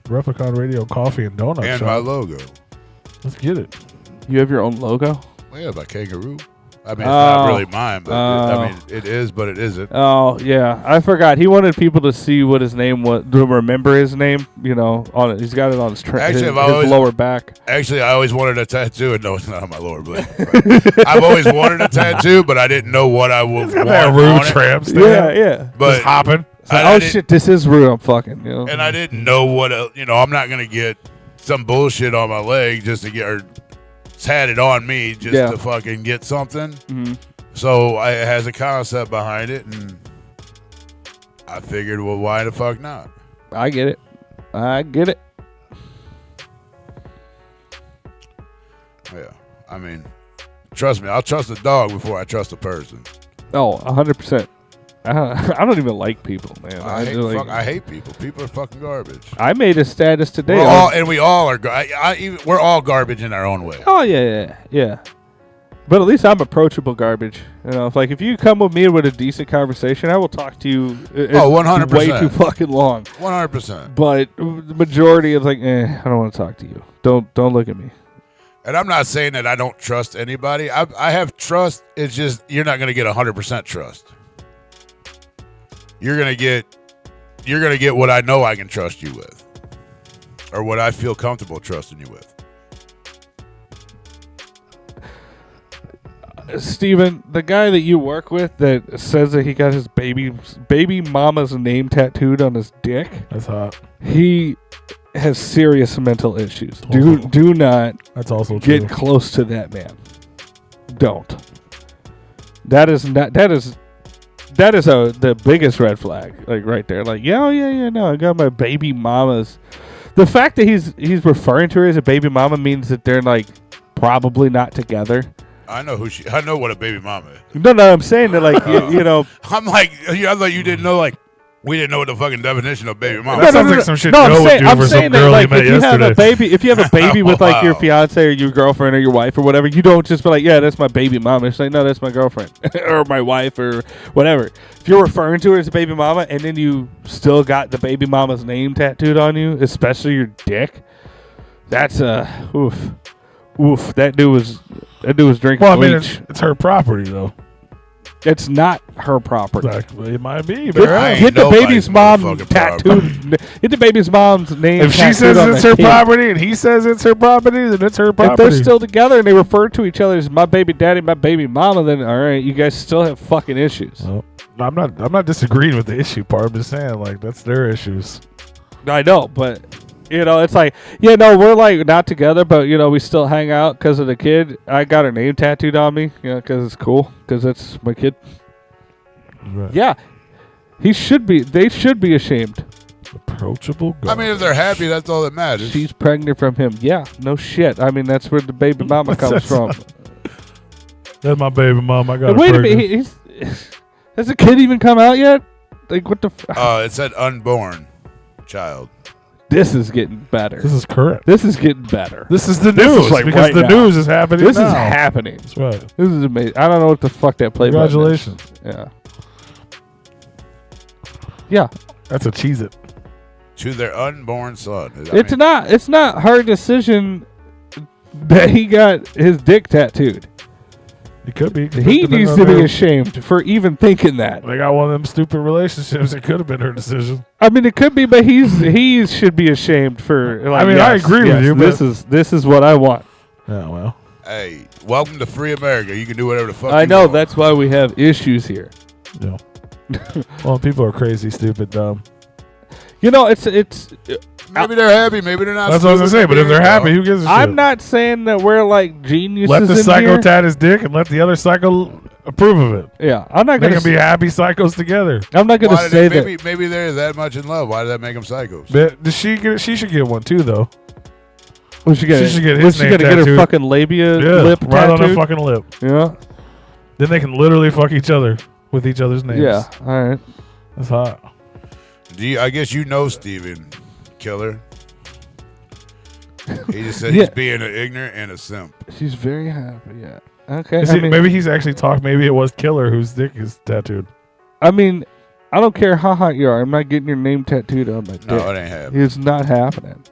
Replicon Radio Coffee and Donut And Shop. my logo. Let's get it. You have your own logo? Well, yeah, by kangaroo. I mean, it's not really mine, but I mean, it is, but it isn't. Oh, yeah. I forgot. He wanted people to see what his name was, to remember his name, you know, on it. He's got it on his, his lower back. Actually, I always wanted a tattoo, and no, it's not on my lower back. I've always wanted a tattoo, but I didn't know what I would want that rude tramp stand. Yeah. But just hopping. Oh, shit, this is rude. I'm fucking, you know. And I didn't know what, I'm not going to get some bullshit on my leg just to get, or tatted on me just to fucking get something. Mm-hmm. So it has a concept behind it, and I figured, well, why the fuck not? I get it. Yeah, I mean, trust me, I'll trust a dog before I trust a person. Oh, 100%. I don't even like people, man. I hate people. People are fucking garbage. I made a status today. We all are. We're all garbage in our own way. Oh yeah. But at least I'm approachable garbage. You know, if you come with me with a decent conversation, I will talk to you. 100%. Way too fucking long. 100%. But the majority is like, I don't want to talk to you. Don't look at me. And I'm not saying that I don't trust anybody. I have trust. It's just you're not going to get 100% trust. You're gonna get what I know I can trust you with, or what I feel comfortable trusting you with. Steven, the guy that you work with that says that he got his baby mama's name tattooed on his dick. That's hot. He has serious mental issues. Do not. That's also get true. close to that man. Don't. That is the biggest red flag, like right there. Like, no, I got my baby mama's. The fact that he's referring to her as a baby mama means that they're like probably not together. I know what a baby mama is. No, I'm saying that like you know. I'm like, I thought you didn't know, like we didn't know what the fucking definition of baby mama. That sounds like some shit Joe would do for some girl he met yesterday. If you have a baby with like your fiance or your girlfriend or your wife or whatever, you don't just be like, yeah, that's my baby mama. It's like, no, that's my girlfriend or my wife or whatever. If you're referring to her as a baby mama and then you still got the baby mama's name tattooed on you, especially your dick, that's oof. That dude was drinking bleach. Well, I mean, it's her property though. It's not her property. Exactly. It might be. Get the baby's mom tattooed. Get the baby's mom's name. If she says it's her property and he says it's her property, then it's her property. If they're still together and they refer to each other as my baby daddy, my baby mama, then all right, you guys still have fucking issues. Well, I'm not disagreeing with the issue part. I'm just saying like that's their issues. I know, but it's like, we're like not together, but we still hang out because of the kid. I got her name tattooed on me, because it's cool, because it's my kid. Right. Yeah, they should be ashamed. Approachable. I mean, if they're happy, that's all that matters. She's pregnant from him. Yeah, no shit. I mean, that's where the baby mama comes from. That's my baby mama. I got. Wait a minute. Has the kid even come out yet? Like what the? It said unborn child. This is getting better. This is correct. This is getting better. This is the news because the news is happening. This is happening. That's right. This is amazing. I don't know what the fuck that play. Congratulations. Yeah. That's a Cheez-It. To their unborn son. It's not her decision that he got his dick tattooed. It could be. He needs to be ashamed for even thinking that. They got one of them stupid relationships. It could have been her decision. I mean, it could be, but he should be ashamed for. Like, I agree with you. But this is what I want. Yeah, well. Hey, welcome to free America. You can do whatever the fuck. I know. Want. That's why we have issues here. Yeah. Well, people are crazy, stupid, dumb. It's. Maybe they're happy. Maybe they're not. That's what I was gonna say. But if they're happy, who gives a shit? I'm not saying that we're like geniuses. Let the in psycho here. tat his dick and let the other psycho approve of it. Yeah, I'm not They gonna can be happy psychos together. I'm not gonna Why did say they- that. maybe they're that much in love. Why did that make them psychos? But does she get? She should get one too, though. Well, she should get well, his she name gotta get her tattooed. fucking labia Yeah, lip right on her tattooed. fucking lip. Yeah, Then they can literally fuck each other with each other's names. yeah. All right. That's hot. I guess you know Steven Killer. He just said Yeah. he's being an ignorant and a simp. She's very happy. Yeah. Okay. Is it- maybe he's actually talked. Maybe it was Killer whose dick is tattooed. I mean, I don't care how hot you are. I'm not getting your name tattooed on my dick. No, it ain't happening. It's not happening.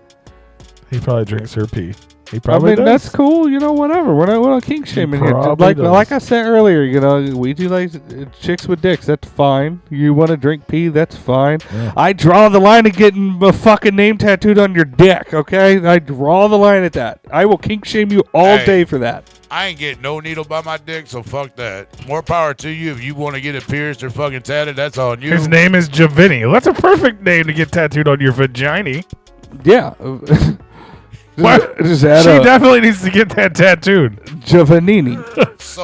He probably drinks her pee. He I probably mean, does. that's cool. You know, whatever. We're not kink shaming here. probably does. Like I said earlier, you know, we do like chicks with dicks. That's fine. You want to drink pee? That's fine. Yeah. I draw the line of getting a fucking name tattooed on your dick. Okay, I draw the line at that. I will kink shame you all Hey. day for that. I ain't getting no needle by my dick, so fuck that. More power to you. If you want to get it pierced or fucking tatted, that's on you. His name is Javini. That's a perfect name to get tattooed on your vagina. Yeah. What? Just add She a definitely needs to get that tattooed. Giovannini.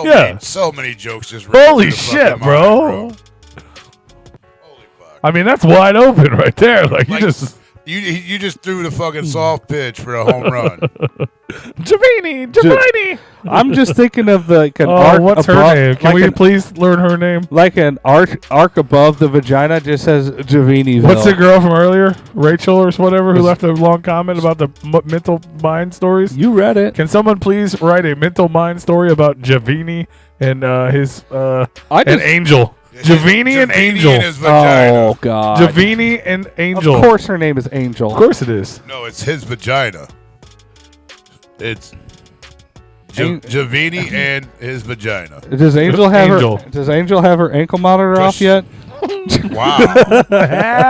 Yeah. So many jokes just ripped Holy through the shit, fucking bro. mind, Holy fuck. I mean, that's wide open right there. Like, Like, you just You just threw the fucking soft pitch for a home run. Javini. I'm just thinking of the like an Oh, arc what's her above, name? Can like we an, please learn her name? like an arc above the vagina just says Giovini. What's the girl from earlier? Rachel or whatever who left a long comment about the mental mind stories? You read it. Can someone please write a mental mind story about Javini and his I and just, Angel? Javini and Angel. And his vagina. oh god. Javini and Angel. Of course, her name is Angel. Of course it is. No, it's his vagina. It's Ang- Javini and his vagina. Does Angel have Angel. her? Does Angel have her ankle monitor off yet? Wow.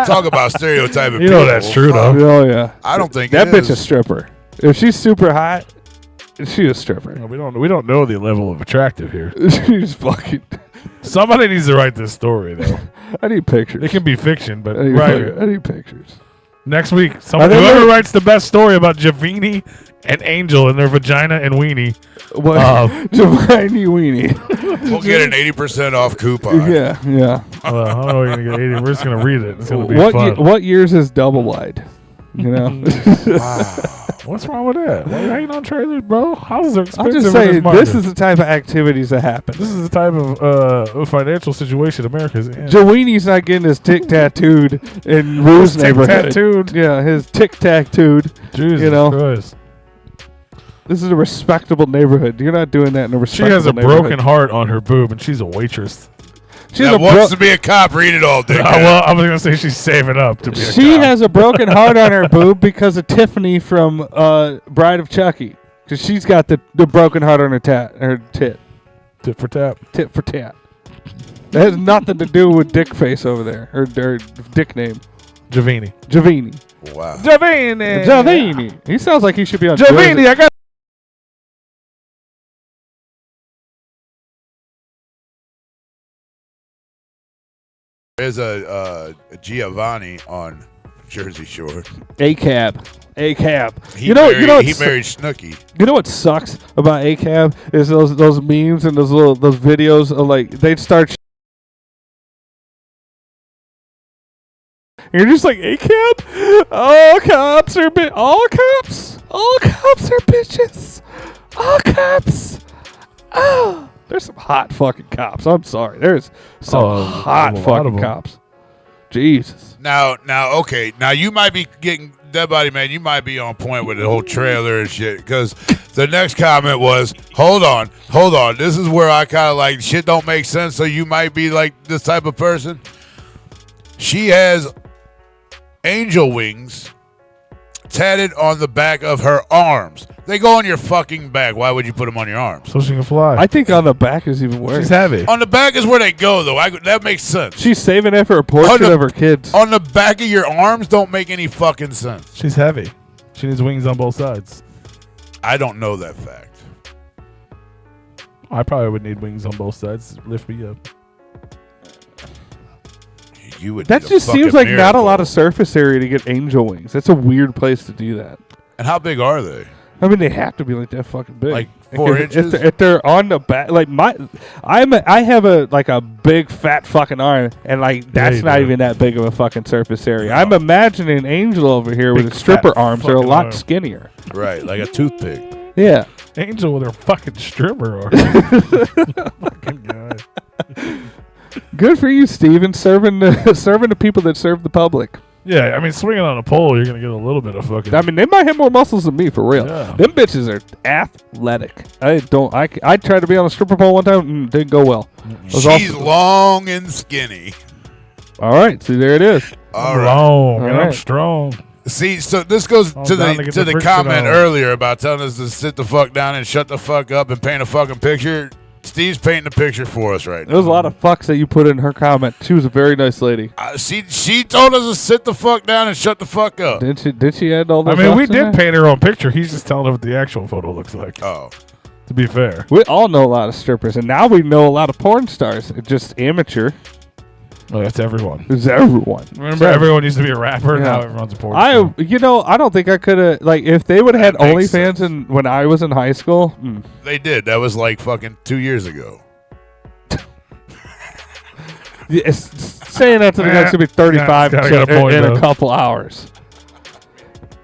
Talk about stereotyping. You know people. that's true, Fuck. though. Oh yeah. I don't think That it bitch is. a stripper. If she's super hot, she's a stripper. No, we don't know the level of attractive here. She's fucking. Somebody needs to write this story though. I need pictures. It can be fiction, but I need, right I need pictures. next week, Are they whoever really- writes the best story about Javini and Angel and their vagina and weenie. What? Giovanni Weenie. We'll get an 80% off coupon. Yeah, yeah. Well, I don't know. We're gonna get 80. We're just gonna read it. It's gonna be What fun. what years is double wide? You know. What's wrong with that? Why are you hating on trailers, bro? Houses are expensive. I'm just in saying, market. this is the type of activities that happen. This is the type of financial situation America's in. Jowenie's not getting his tick tattooed in Rue's Tick neighborhood. tattooed. Yeah, his tick tattooed. Jesus You know. Christ. This is a respectable neighborhood. You're not doing that in a She respectable has a neighborhood. broken heart on her boob, and she's a waitress. She has That a wants to be a cop. Read it all, dickhead. Well, I was gonna say she's saving up to be a She cop. has a broken heart on her boob because of Tiffany from Bride of Chucky. Because she's got the broken heart on her tit. tit for tat. Tit for tat. That has nothing to do with Dick Face over there. Her dick name. Javini. Javini. Wow. Javini. Javini. He sounds like he should be on Javini. Jersey. I got. There's a Giovanni on Jersey Shore. A-Cab. A-Cab. He You know married what's- Snooki. You know what sucks about A-Cab is those memes and those videos of like they'd start. You're just like A-Cab. All cops are all cops. All cops are bitches. All cops. Oh, there's some hot fucking cops. I'm sorry. There's some hot a lot of fucking them. cops. Jesus. Now, okay. Now you might be getting Dead Body Man. You might be on point with the whole trailer and shit. Because the next comment was, "Hold on. This is where I kind of like shit don't make sense. So you might be like this type of person." She has angel wings tatted on the back of her arms. They go on your fucking back. Why would you put them on your arms? So she can fly. I think on the back is even worse. She's heavy. On the back is where they go, though. That makes sense. She's saving it for a portrait the- of her kids. On the back of your arms don't make any fucking sense. She's heavy. She needs wings on both sides. I don't know that fact. I probably would need wings on both sides to lift me up. You would. That need a just seems fucking like not a miracle. lot of surface area to get angel wings. That's a weird place to do that. And how big are they? I mean, they have to be like that fucking big. Like 4 inches? If they're on the back, like I have a big fat fucking arm, and like that's you not do. even that big of a fucking surface area. No. I'm imagining Angel over here with Big his stripper fat arms are a fucking lot arm. skinnier. Right, like a toothpick. Yeah. Angel with her fucking stripper arm. Fucking guy. Good for you, Steven, serving the people that serve the public. Yeah, I mean, swinging on a pole, you're gonna get a little bit of fucking. I mean, they might have more muscles than me, for real. Yeah. Them bitches are athletic. I tried to be on a stripper pole one time, didn't go well. Was She's also- long and skinny. All right, see, there it is. All I'm right. long and I'm Alright. strong. See, so this goes I'm to down to the get to the the friction comment on. earlier about telling us to sit the fuck down and shut the fuck up and paint a fucking picture. Steve's painting a picture for us right There was a now. lot of fucks that you put in her comment. She was a very nice lady. She told us to sit the fuck down and shut the fuck up. Did she add all I those mean, we fucks in did there? paint her own picture. He's just telling her what the actual photo looks like. Oh, To be fair. We all know a lot of strippers, and now we know a lot of porn stars. It's just amateur. Oh, that's everyone. It's everyone. Remember, everyone used to be a rapper. Yeah. Now everyone's a porn star. I don't think I could have, like, if they would have had That makes OnlyFans when I was in high school. they did. That was like fucking 2 years ago. Saying that to the guy's gonna be 35 Yeah, gotta get a point, in a though. couple hours.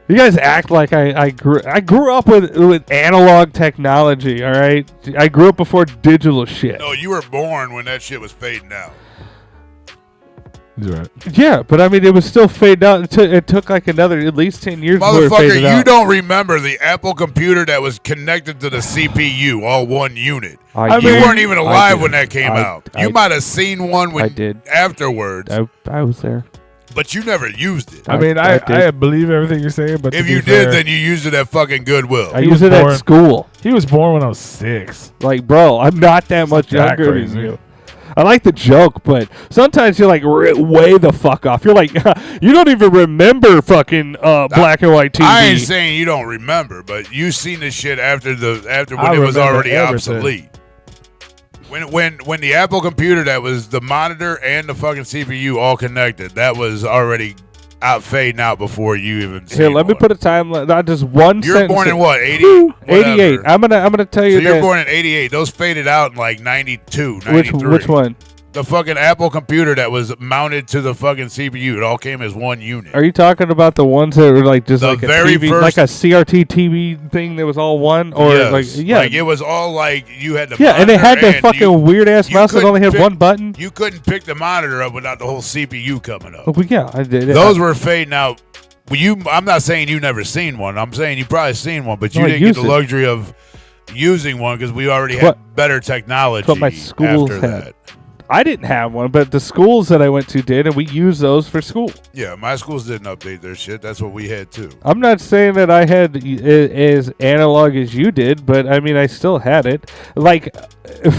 You guys act like I grew up with analog technology. All right, I grew up before digital shit. No, you were born when that shit was fading out. He's right. Yeah, but I mean, it was still faded out. It took like another at least 10 years before it Motherfucker, faded you out. don't remember the Apple computer that was connected to the CPU, all one unit. I You did. weren't even alive did. when that came out. I You might have seen one when I did. afterwards, I was there. but you never used it. I mean, I I believe everything you're saying, but If to you be fair, did, then you used it at fucking Goodwill. I He used was it born- at school. he was born when I was 6. Like, bro, I'm not that much that younger than crazy. you. I like the joke, but sometimes you're like way the fuck off. You're like, you don't even remember fucking black and white TV. I ain't saying you don't remember, but you seen this shit after when I it was remember already everything. obsolete. When the Apple computer that was the monitor and the fucking CPU all connected, that was already fading out before you even Here, let me one. put a time. Not just one. You were born in what, 80? 88. I'm gonna tell you So you're that. born in 88. Those faded out in like 92, 93. Which one? The fucking Apple computer that was mounted to the fucking CPU. It all came as one unit. Are you talking about the ones that were like just The like a very TV, first- like a CRT TV thing that was all one, or Yes. like yeah, Like it was all like you had the yeah, and it had monitor that fucking weird ass you mouse that couldn't only had pick- one button. You couldn't pick the monitor up without the whole CPU coming up. Oh, well, yeah, I did. Those were fading out. Well, I'm not saying you never seen one. I'm saying you probably seen one, but you No, I didn't get used the it. luxury of using one because we already What- had better technology what my schools after had. that. I didn't have one, but the schools that I went to did, and we used those for school. Yeah, my schools didn't update their shit. That's what we had too. I'm not saying that I had as analog as you did, but I mean I still had it. Like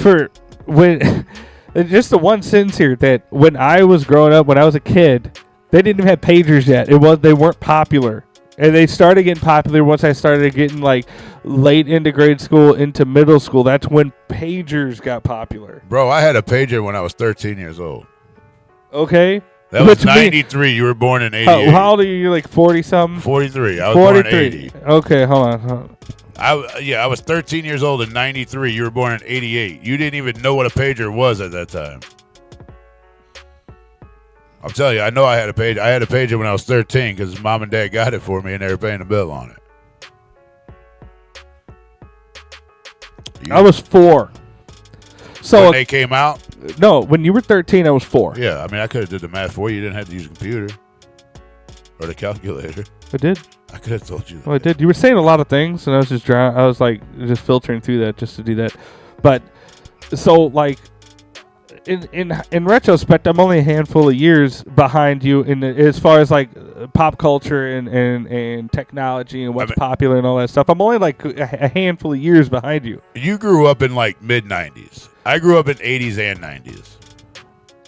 for when just the one sentence here that when I was growing up, when I was a kid, they didn't even have pagers yet. They weren't popular. And they started getting popular once I started getting like late into grade school, into middle school. That's when pagers got popular. Bro, I had a pager when I was 13 years old. Okay? That was Which mean- 93. You were born in 88. How old are you? You're like 40 something? 43. I was born in 43. 80. Okay, hold on. I was 13 years old in 93. You were born in 88. You didn't even know what a pager was at that time. I'm telling you, I know I had a pager. I had a pager when I was 13 because mom and dad got it for me and they were paying the bill on it. I was 4. So when they came out, no, when you were 13, I was 4. yeah, I mean, I could have did the math for you. You didn't have to use a computer or the calculator. I did. I could have told you that. Well, I did. You were saying a lot of things, and I was just I was like just filtering through that just to do that. But so like in retrospect, I'm only a handful of years behind you as far as like pop culture and technology and what's popular and all that stuff. I'm only like a handful of years behind you. You grew up in like mid 90s. I grew up in 80s and 90s.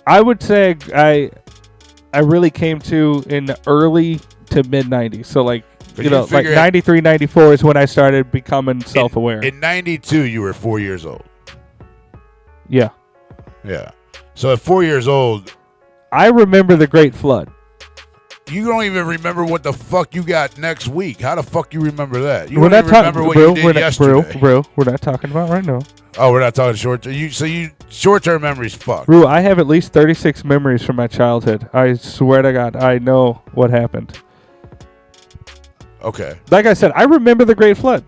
I would say I really came to in the early to mid 90s. So like like figure 93, 94 is when I started becoming self-aware. In 92, you were 4 years old. Yeah. Yeah. So at 4 years old, I remember the Great Flood. You don't even remember what the fuck you got next week. How the fuck you remember that? You We're don't not even talking, remember what bro. you did We're not, yesterday. bro. We're not talking about right now. Oh, we're not talking short term. Short term memory's fucked. Bro, I have at least 36 memories from my childhood. I swear to God, I know what happened. Okay. Like I said, I remember the Great Flood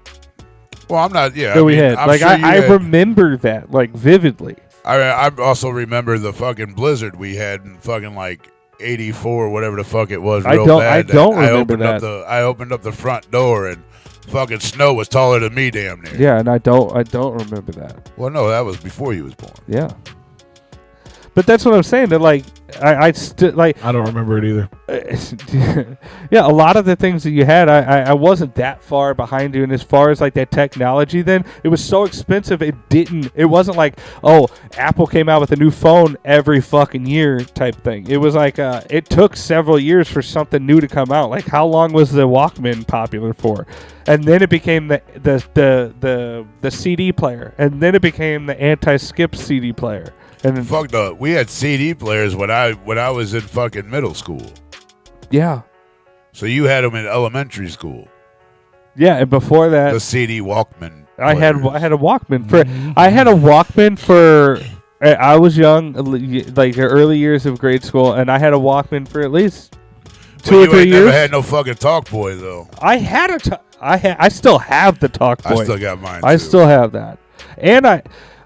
Well, I'm not. Yeah. that we mean, had. I'm Like sure you I had- remember that like vividly. I also remember the fucking blizzard we had in fucking like '84, whatever the fuck it was. Real bad. I don't remember that. I opened up the front door and fucking snow was taller than me, damn near. Yeah, and I don't remember that. Well, no, that was before you was born. Yeah. But that's what I'm saying. That like I still like. I don't remember it either. Yeah, a lot of the things that you had, I wasn't that far behind you. And as far as like that technology, then it was so expensive. It wasn't like, oh, Apple came out with a new phone every fucking year type thing. It was like it took several years for something new to come out. Like how long was the Walkman popular for? And then it became the CD player, and then it became the anti-skip CD player. And then, Fuck no, we had CD players when I was in fucking middle school. yeah, So you had them in elementary school. yeah, and before that, The CD Walkman. I had players. a Walkman for. I had a Walkman for. I was young, like the early years of grade school, and I had a Walkman for at least But 2 or you 3 ain't years. never had no fucking Talk Boy though. I had a. I still have the Talk Boy. I still got mine. I too. still have that, and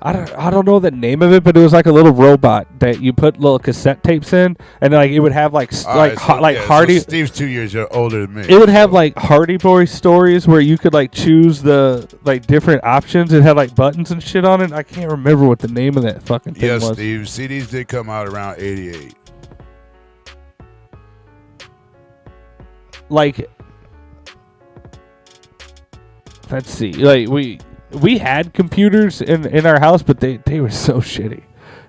I don't know the name of it, but it was like a little robot that you put little cassette tapes in, and like it would have like All right, so, yeah, Hardy. So Steve's 2 years older than me. It would have like Hardy Boy stories where you could like choose the like different options. It had like buttons and shit on it. I can't remember what the name of that fucking thing Yes, was. Steve. CDs did come out around '88. Like, let's see. Like we had computers in our house, but they were so shitty.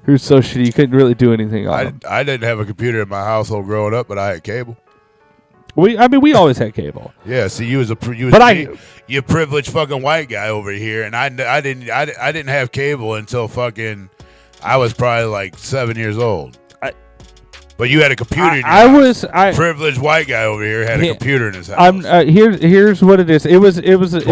They were so shitty. You couldn't really do anything on them. I didn't have a computer in my household growing up, but I had cable. We always had cable. Yeah, see, you was you privileged fucking white guy over here, and I didn't have cable until fucking I was probably like 7 years old. But you had a computer. In your house. Privileged white guy over here had a computer in his house. Here's what it is. It was privilege.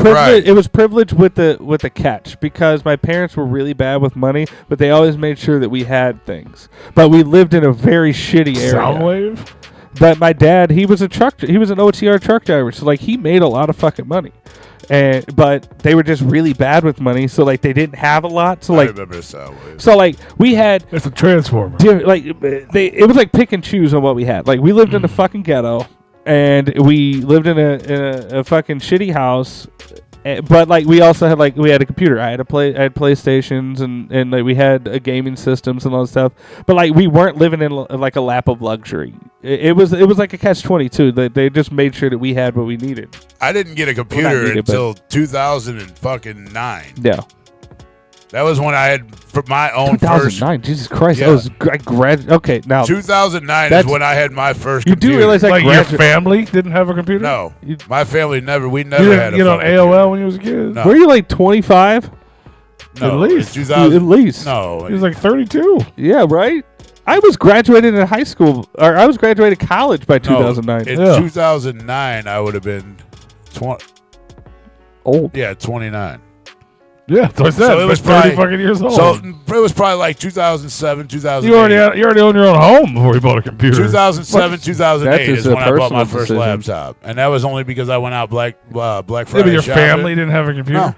Right. It was privilege with the catch, because my parents were really bad with money, but they always made sure that we had things. But we lived in a very shitty area. Soundwave? But my dad, he was an OTR truck driver, so like he made a lot of fucking money. But they were just really bad with money, so like they didn't have a lot. So I like remember Soundwave. so like we had It's a transformer. it was like pick and choose on what we had. Like we lived in a fucking ghetto, and we lived in a fucking shitty house. But like we also had we had a computer. I had PlayStations and like we had gaming systems and all that stuff. But like we weren't living in like a lap of luxury. It was like a catch-22. They just made sure that we had what we needed. I didn't get a computer until 2009. Yeah. That was when I had for my own 2009. Jesus Christ. Yeah. I graduated. Okay, now 2009 is when I had my first you computer. do realize Like your family didn't have a computer? No, my family never. We You never didn't had a get on fucking AOL computer. when you was a kid? No. were you like 25? No, At least. 2000. At least. No, He was like 32. Yeah, right? I was graduated in high school, or I was graduated college by 2009. In Yeah. 2009, I would have been 20. Old. Yeah, 29. Yeah, so I said. So it was 30 probably fucking years old. So it was probably like 2007, 2008. you already owned your own home before you bought a computer. 2007, 2008 That's is just a when I bought my personal first decision. laptop, and that was only because I went out Black Yeah, Friday. but your shopping. family didn't have a computer? No.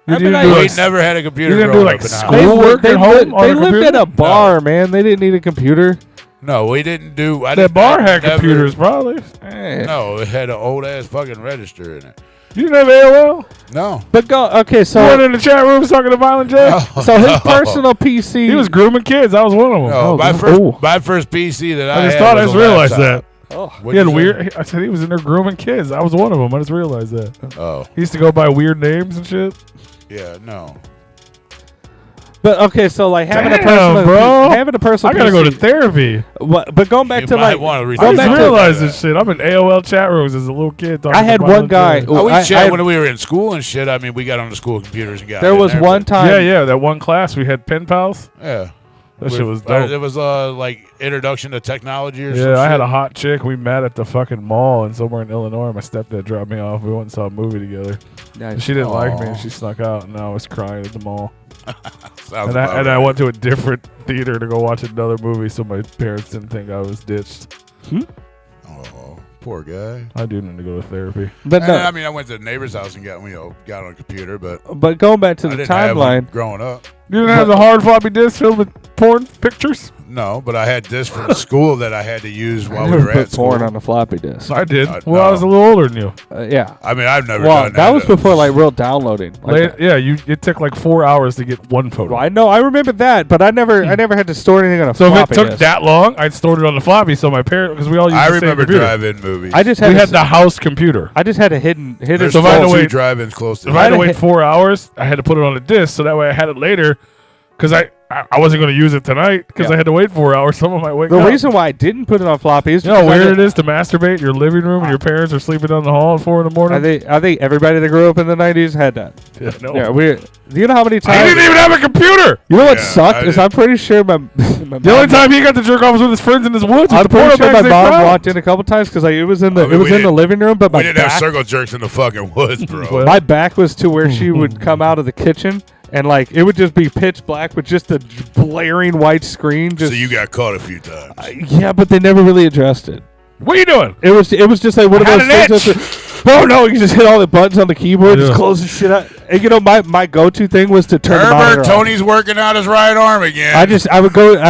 You I didn't mean, do We like, never had a computer. you didn't do, growing like, up in the school? house. work at home on They a lived computer? at a bar, man. They didn't need a computer. No, we didn't do. I That didn't, bar I had never- computers, probably. No, it had an old ass fucking register in it. You didn't have AOL? No. But okay, You so weren't in the chat rooms talking to Violent J? so his No. personal PC. He was grooming kids. I was one of them. No, Oh, my first PC that I I just had thought I was just a realized laptop. that. Oh, What'd He had you say? weird. I said he was in there grooming kids. I was one of them. I just realized that. Oh, He used to go by weird names and shit. yeah, no. but okay, so like having Damn, a personal, bro. having a personal. I gotta go to PC therapy. But going back You to might like, want to I research Going just back to- realized this shit. I'm in AOL chat rooms as a little kid. Talking I had to one Violent guy. J. Oh, we I chat had- when we were in school and shit. I mean, we got on the school computers and got. there in was there, one but- time. Yeah, that one class we had pen pals. Yeah. That shit was dope. It was like introduction to technology or something. Yeah, I had a hot chick. We met at the fucking mall and somewhere in Illinois. My stepdad dropped me off. We went and saw a movie together. Nice. She didn't like me and she snuck out, and I was crying at the mall. Sounds I went to a different theater to go watch another movie so my parents didn't think I was ditched. Oh, poor guy. I do need to go to therapy. But no, I mean, I went to the neighbor's house and got on a computer, but going back to I the didn't have one timeline. growing up. You didn't have the hard floppy disk filled with porn pictures? No, but I had this from school that I had to use while we Never were put at school. porn on a floppy disk. I did. No. I was a little older than you. Yeah. I mean, I've never Well, done that was before like real downloading. Like Yeah, it took like 4 hours to get one photo. Well, I know, I remember that, but I never had to store anything on a So if floppy it took disk. that long, I'd stored it on the floppy. So my parents, because we all used I the same remember computer. drive-in movies. I just We had had the house computer. I just had a hidden There's So if I had to 12 wait- drive-ins close to If I had to had wait hit- 4 hours, I had to put it on a disc, so that way I had it later. Because I wasn't going to use it tonight because Yeah. I had to wait 4 hours. Someone might wake The up. reason why I didn't put it on floppy is You know how because weird it is to masturbate in your living room and your parents are sleeping down the hall at 4 in the morning? I think everybody that grew up in the 90s had that. Yeah, no. Yeah, do you know how many I times? didn't even have a computer. You know what Yeah, sucked I is did. I'm pretty sure my The only time he got to jerk off was with his friends in his woods. I'm with the pretty porno sure my bags they mom found. walked in a couple times because it was in the I mean, it was we in the didn't- living room, but We my didn't have back, circle jerks in the fucking woods, bro. Well, my back was to where she would come out of the kitchen and like it would just be pitch black with just a blaring white screen. Just So you got caught a few times. yeah, but they never really addressed it. What are you doing? It was just like one of I those had things. an Oh no! You just hit all the buttons on the keyboard, Yeah. just close the shit out. And you know, my go-to thing was to turn the monitor Herbert, off. Tony's working out his right arm again. I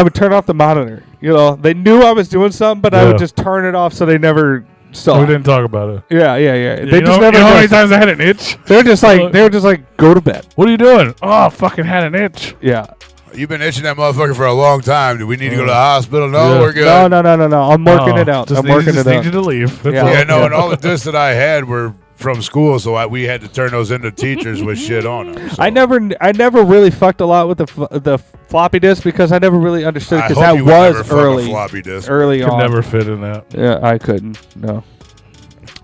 would turn off the monitor. You know, they knew I was doing something, but I Yeah. would just turn it off so they never saw. We it. didn't talk about it. Yeah. They you just know, never. you know how many addressed times I had an itch? it. They were just like, go to bed. What are you doing? Oh, I fucking had an itch. Yeah. You've been itching that motherfucker for a long time. Do we need to go to the hospital? No, Yeah. we're good. No. I'm working Oh, it out. Just I'm need- working just it need out. you to leave. That's Yeah. all. Yeah, no, and all the discs that I had were from school, so we had to turn those into teachers with shit on them. So. I never really fucked a lot with the floppy disk because I never really understood I because hope that you would never was fuck a early. floppy disk. Early Could on. never fit in that. Yeah, I couldn't. No.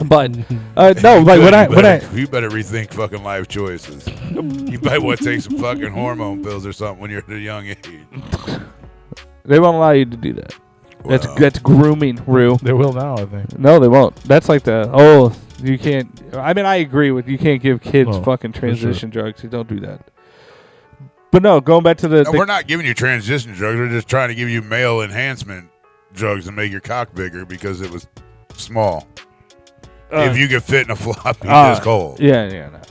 But no, like when I You better rethink fucking life choices. You might want to take some fucking hormone pills or something when you're at a young age. they won't allow you to do that. Well. That's grooming, Rue. They will now, I think. No, they won't. That's like you can't. I mean, I agree with you can't give kids Oh, fucking for sure. transition drugs. You don't do that. But no, going back to the, No, we're not giving you transition drugs. We're just trying to give you male enhancement drugs to make your cock bigger because it was small. If you could fit in a floppy disk hole. Yeah, no.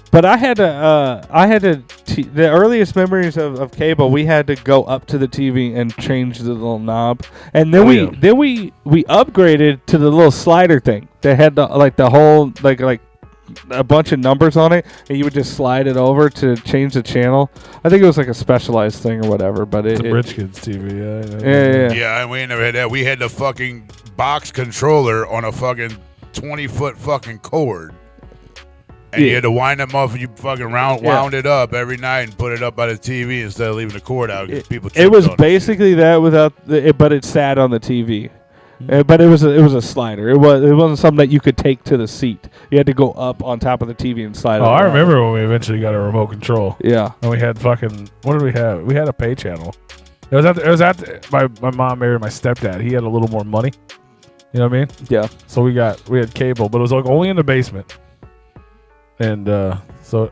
But I had to. The earliest memories of cable, we had to go up to the TV and change the little knob, and then we upgraded to the little slider thing that had the whole like a bunch of numbers on it, and you would just slide it over to change the channel. I think it was like a specialized thing or whatever, but It's a rich kid's TV. Yeah. Yeah, and we never had that. We had the fucking box controller on a fucking 20-foot fucking cord. And you had to wind them up and you fucking wound it up every night and put it up by the TV instead of leaving the cord out because people It was tripped on basically that without but it sat on the TV. But it was a slider. It wasn't something that you could take to the seat. You had to go up on top of the TV and slide it. Oh, I around. remember when we eventually got a remote control. Yeah. And we had fucking, what did we have? We had a pay channel. It was my mom married my stepdad. He had a little more money. You know what I mean? Yeah. So we had cable, but it was like only in the basement. And so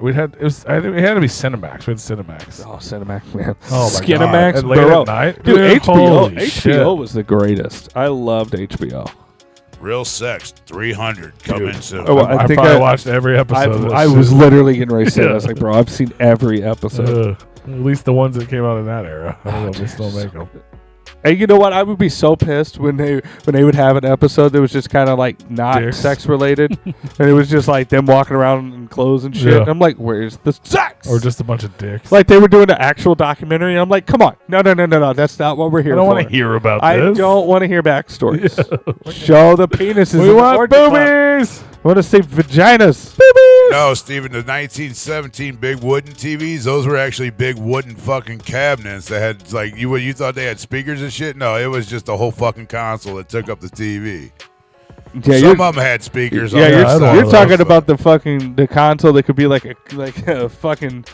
we had I think it had to be Cinemax. We had Cinemax. Oh, Cinemax, man. Oh my Skinemax, God. And late bro. at night, Dude, holy HBO shit. was the greatest. I loved HBO. Real Sex 300 coming soon. Oh, I think probably watched every episode. of that I shit. was literally getting ready to say that. I Yeah. was like, bro, I've seen every episode. At least the ones that came out in that era. I don't know if they still make them. And you know what? I would be so pissed when they would have an episode that was just kind of like not Dicks. sex related, and it was just like them walking around in clothes and shit. Yeah. And I'm like, where's the sex? Or just a bunch of dicks. like they were doing an actual documentary. And I'm like, come on, no, that's not what we're here I don't for. want to hear about I this. don't want to hear backstories. Show the penises. We in the want orgy club. boobies. I want to see vaginas. No, Steven, the 1917 big wooden TVs, those were actually big wooden fucking cabinets that had, like, you thought they had speakers and shit? No, it was just a whole fucking console that took up the TV. Yeah, Some of them had speakers on Yeah, the I don't side. you're know talking those, about the console that could be like a fucking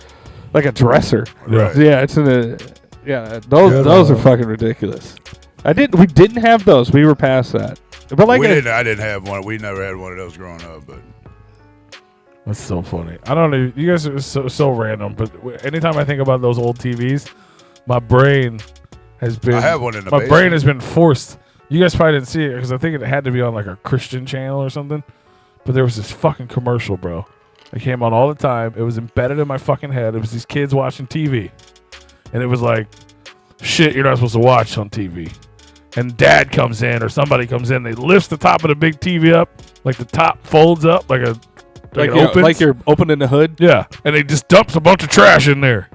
like a dresser. Right. Yeah, it's in a. Yeah, those are fucking ridiculous. We didn't have those. We were past that. But like I didn't have one. We never had one of those growing up. But that's so funny. I don't know. You guys are so random. But anytime I think about those old TVs, my brain has been. I have one in the My basement. brain has been forced. You guys probably didn't see it because I think it had to be on like a Christian channel or something. But there was this fucking commercial, bro. It came on all the time. It was embedded in my fucking head. It was these kids watching TV. And it was like, shit you're not supposed to watch on TV. And dad comes in or somebody comes in. They lifts the top of the big TV up. Like the top folds up like you're opening the hood. Yeah. And they just dumps a bunch of trash in there.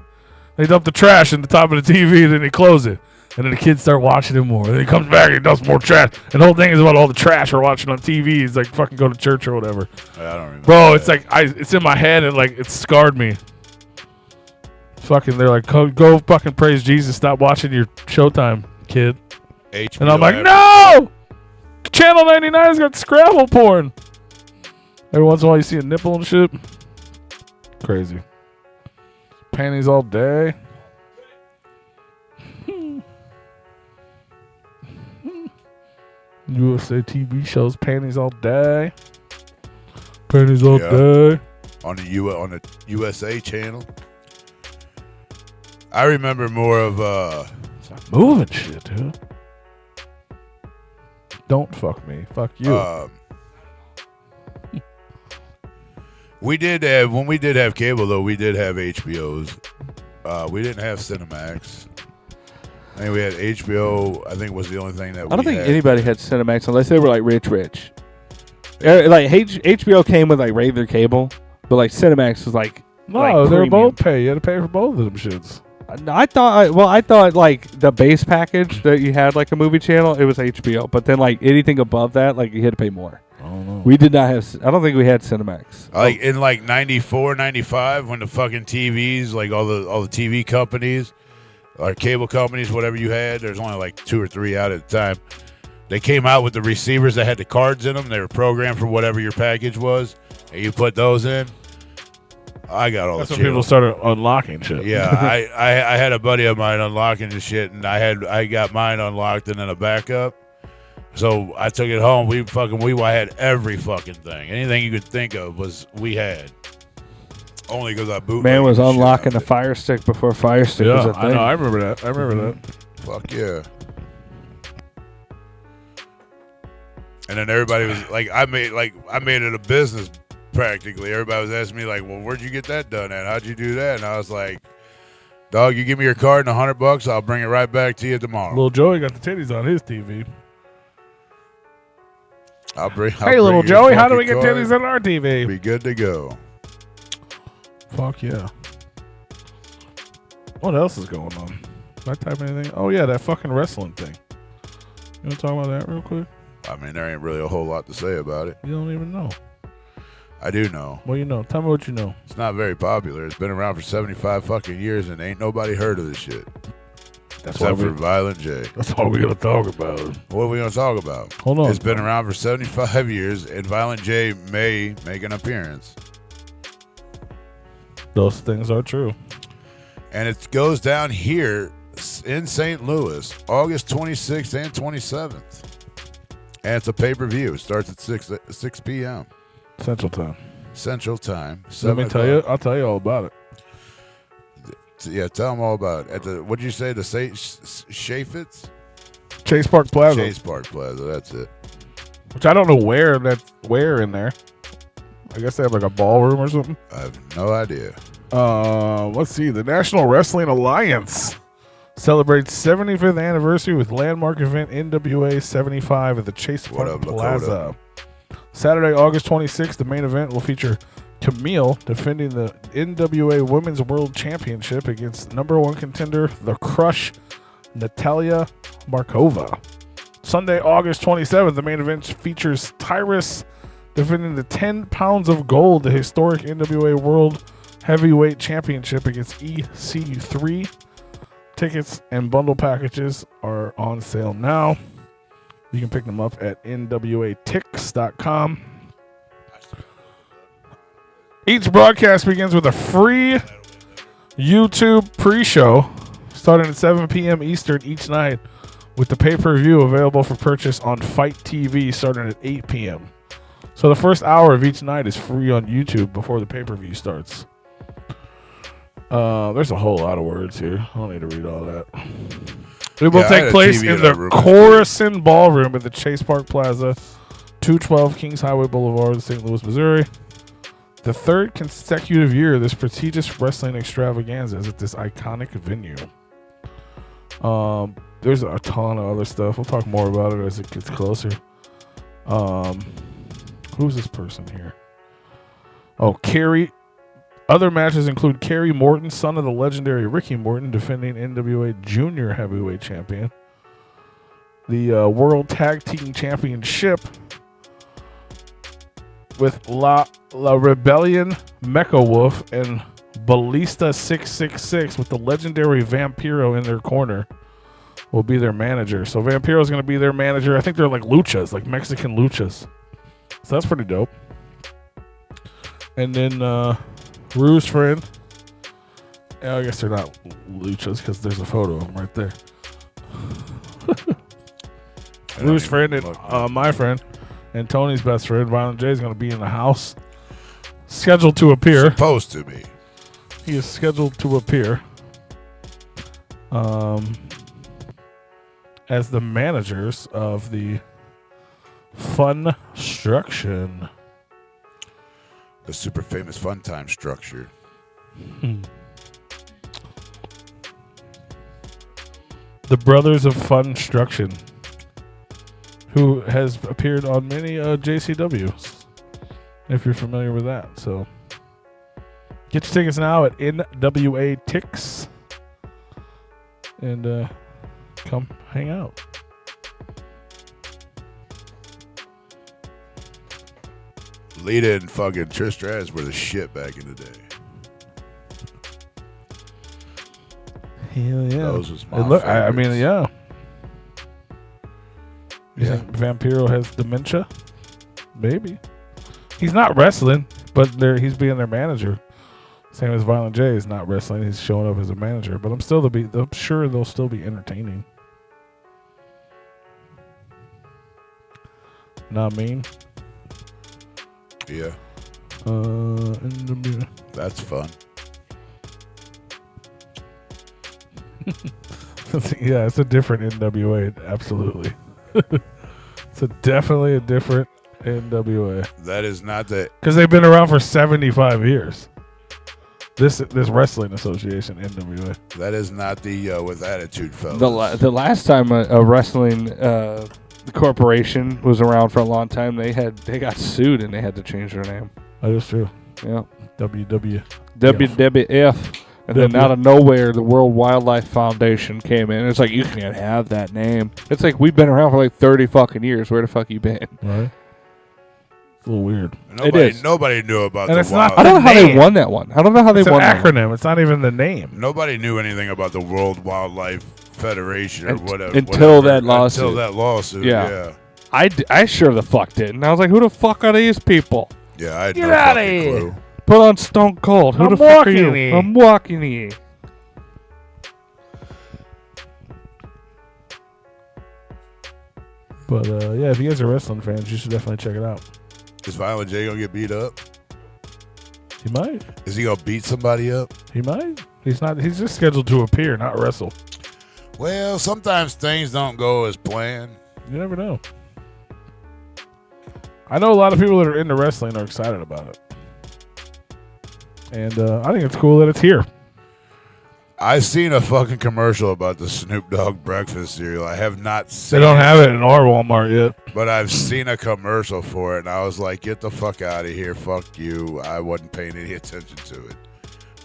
They dump the trash in the top of the TV and then they close it. And then the kids start watching it more. And then he comes back and he dumps more trash. And the whole thing is about all the trash we're watching on TV. It's like fucking go to church or whatever. I don't remember. Bro, that. it's like it's in my head and like it scarred me. Fucking, they're like, go fucking praise Jesus. Stop watching your Showtime, kid. HBO And I'm like, no! Channel 99's got Scrabble porn. Every once in a while you see a nipple and shit. Crazy. Panties all day. USA TV shows panties all day. Panties all day. On the USA channel. I remember more of Stop moving shit, dude. Don't fuck me. Fuck you. We did have, when we did have cable though, we did have HBOs. We didn't have Cinemax. I think we had HBO. I think was the only thing that I don't think anybody had Cinemax unless they were like rich. Like HBO came with like regular cable, but like Cinemax was like no, they were premium. both pay. You had to pay for both of them shits. I thought like the base package that you had like a movie channel, it was HBO. But then like anything above that, like you had to pay more. I don't know. We did not have. I don't think we had Cinemax. Like in like 94, 95, when the fucking TVs, like all the TV companies, or cable companies, whatever you had, there's only like 2 or 3 out at the time. They came out with the receivers that had the cards in them. They were programmed for whatever your package was, and you put those in. I got all That's the when people channels. started unlocking shit. Yeah, I had a buddy of mine unlocking the shit, and I got mine unlocked and then a backup. So I took it home. I had every fucking thing. Anything you could think of we had. Only because I bootlegged. Man was the shit unlocking out the of it. Fire Stick before Fire Stick was a thing. I know. I remember that. Fuck yeah. And then everybody was like, I made it a business practically. Everybody was asking me like, well, where'd you get that done at? How'd you do that? And I was like, dog, you give me your card and $100, I'll bring it right back to you tomorrow. Little Joey got the titties on his TV. I'll bring Hey, little your Joey, how do fucking we get card. titties on our TV? Be good to go. Fuck yeah. What else is going on? Did I type anything? Oh, yeah, that fucking wrestling thing. You want to talk about that real quick? I mean, there ain't really a whole lot to say about it. You don't even know. I do know. Well, you know. Tell me what you know. It's not very popular. It's been around for 75 fucking years and ain't nobody heard of this shit. That's Except for Violent J. That's all we're going to talk about. What are we going to talk about? Hold on. It's been around for 75 years and Violent J may make an appearance. Those things are true. And it goes down here in St. Louis, August 26th and 27th. And it's a pay-per-view. It starts at 6 p.m. Central Time. Central Time. Let me tell you. I'll tell you all about it. Yeah, tell them all about it. What did you say? The Chaffetz? Chase Park Plaza. Chase Park Plaza. That's it. Which I don't know where in there. I guess they have like a ballroom or something. I have no idea. Let's see. The National Wrestling Alliance celebrates 75th anniversary with landmark event NWA 75 at the Chase What Park up, Lakota? Plaza. Saturday, August 26th, the main event will feature Camille defending the NWA Women's World Championship against number 1 contender, The Crush, Natalia Markova. Sunday, August 27th, the main event features Tyrus defending the 10 pounds of gold, the historic NWA World Heavyweight Championship against EC3. Tickets and bundle packages are on sale now. You can pick them up at nwatix.com. Each broadcast begins with a free YouTube pre-show. starting at 7 p.m. Eastern each night, with the pay-per-view available for purchase on Fight TV starting at 8 p.m. So the first hour of each night is free on YouTube before the pay-per-view starts. There's a whole lot of words here. I don't need to read all that. It will take place in the Coruscant Ballroom at the Chase Park Plaza, 212 Kings Highway Boulevard, St. Louis, Missouri. The third consecutive year this prestigious wrestling extravaganza is at this iconic venue. There's a ton of other stuff. We'll talk more about it as it gets closer. Who's this person here? Oh, Kerry. Other matches include Kerry Morton, son of the legendary Ricky Morton, defending NWA Junior Heavyweight Champion. The World Tag Team Championship with La Rebellion, Mecha Wolf, and Ballista 666 with the legendary Vampiro in their corner will be their manager. So Vampiro's going to be their manager. I think they're like luchas, like Mexican luchas. So that's pretty dope. And then Rue's friend. I guess they're not luchas because there's a photo of them right there. Rue's friend and my friend and Tony's best friend, Violent J, is going to be in the house. Scheduled to appear. Supposed to be. He is scheduled to appear as the managers of the Funstruction. The super famous Fun Time structure. The Brothers of Funstruction, who has appeared on many JCWs, if you're familiar with that. So get your tickets now at NWA Tix and come hang out. Lita and fucking Trish Stratus were the shit back in the day. Hell yeah. Those was my I mean, yeah. You Yeah. think Vampiro has dementia? Maybe. He's not wrestling, but he's being their manager. Same as Violent J is not wrestling. He's showing up as a manager. But I'm sure they'll still be entertaining. Know what I mean? Yeah. NWA. That's fun. Yeah, it's a different NWA. Absolutely. It's definitely a different NWA. That is not the... Because they've been around for 75 years. This wrestling association, NWA. That is not the with attitude, fellas. The last time a wrestling corporation was around for a long time, they got sued and they had to change their name. That is true. Yeah. WWF. And then out of nowhere, the World Wildlife Foundation came in. It's like, you can't have that name. It's like, we've been around for like 30 fucking years. Where the fuck you been? Right. It's a little weird. Nobody knew about and the it's not I don't know how they won that one. I don't know how they won that one. It's an acronym. It's not even the name. Nobody knew anything about the World Wildlife Federation or whatever. Until that lawsuit. Until that lawsuit, yeah. I sure the fuck didn't. I was like, who the fuck are these people? Yeah, I had Get no outta fucking here. clue. Put on Stone Cold. Who I'm the fuck are walking you? here. I'm walking here. But yeah, if you guys are wrestling fans, you should definitely check it out. Is Violent J gonna get beat up? He might. Is he gonna beat somebody up? He might. He's not. He's just scheduled to appear, not wrestle. Well, sometimes things don't go as planned. You never know. I know a lot of people that are into wrestling are excited about it. And I think it's cool that it's here. I've seen a fucking commercial about the Snoop Dogg breakfast cereal. I have not seen They don't have it in our Walmart yet. But I've seen a commercial for it, and I was like, get the fuck out of here. Fuck you. I wasn't paying any attention to it.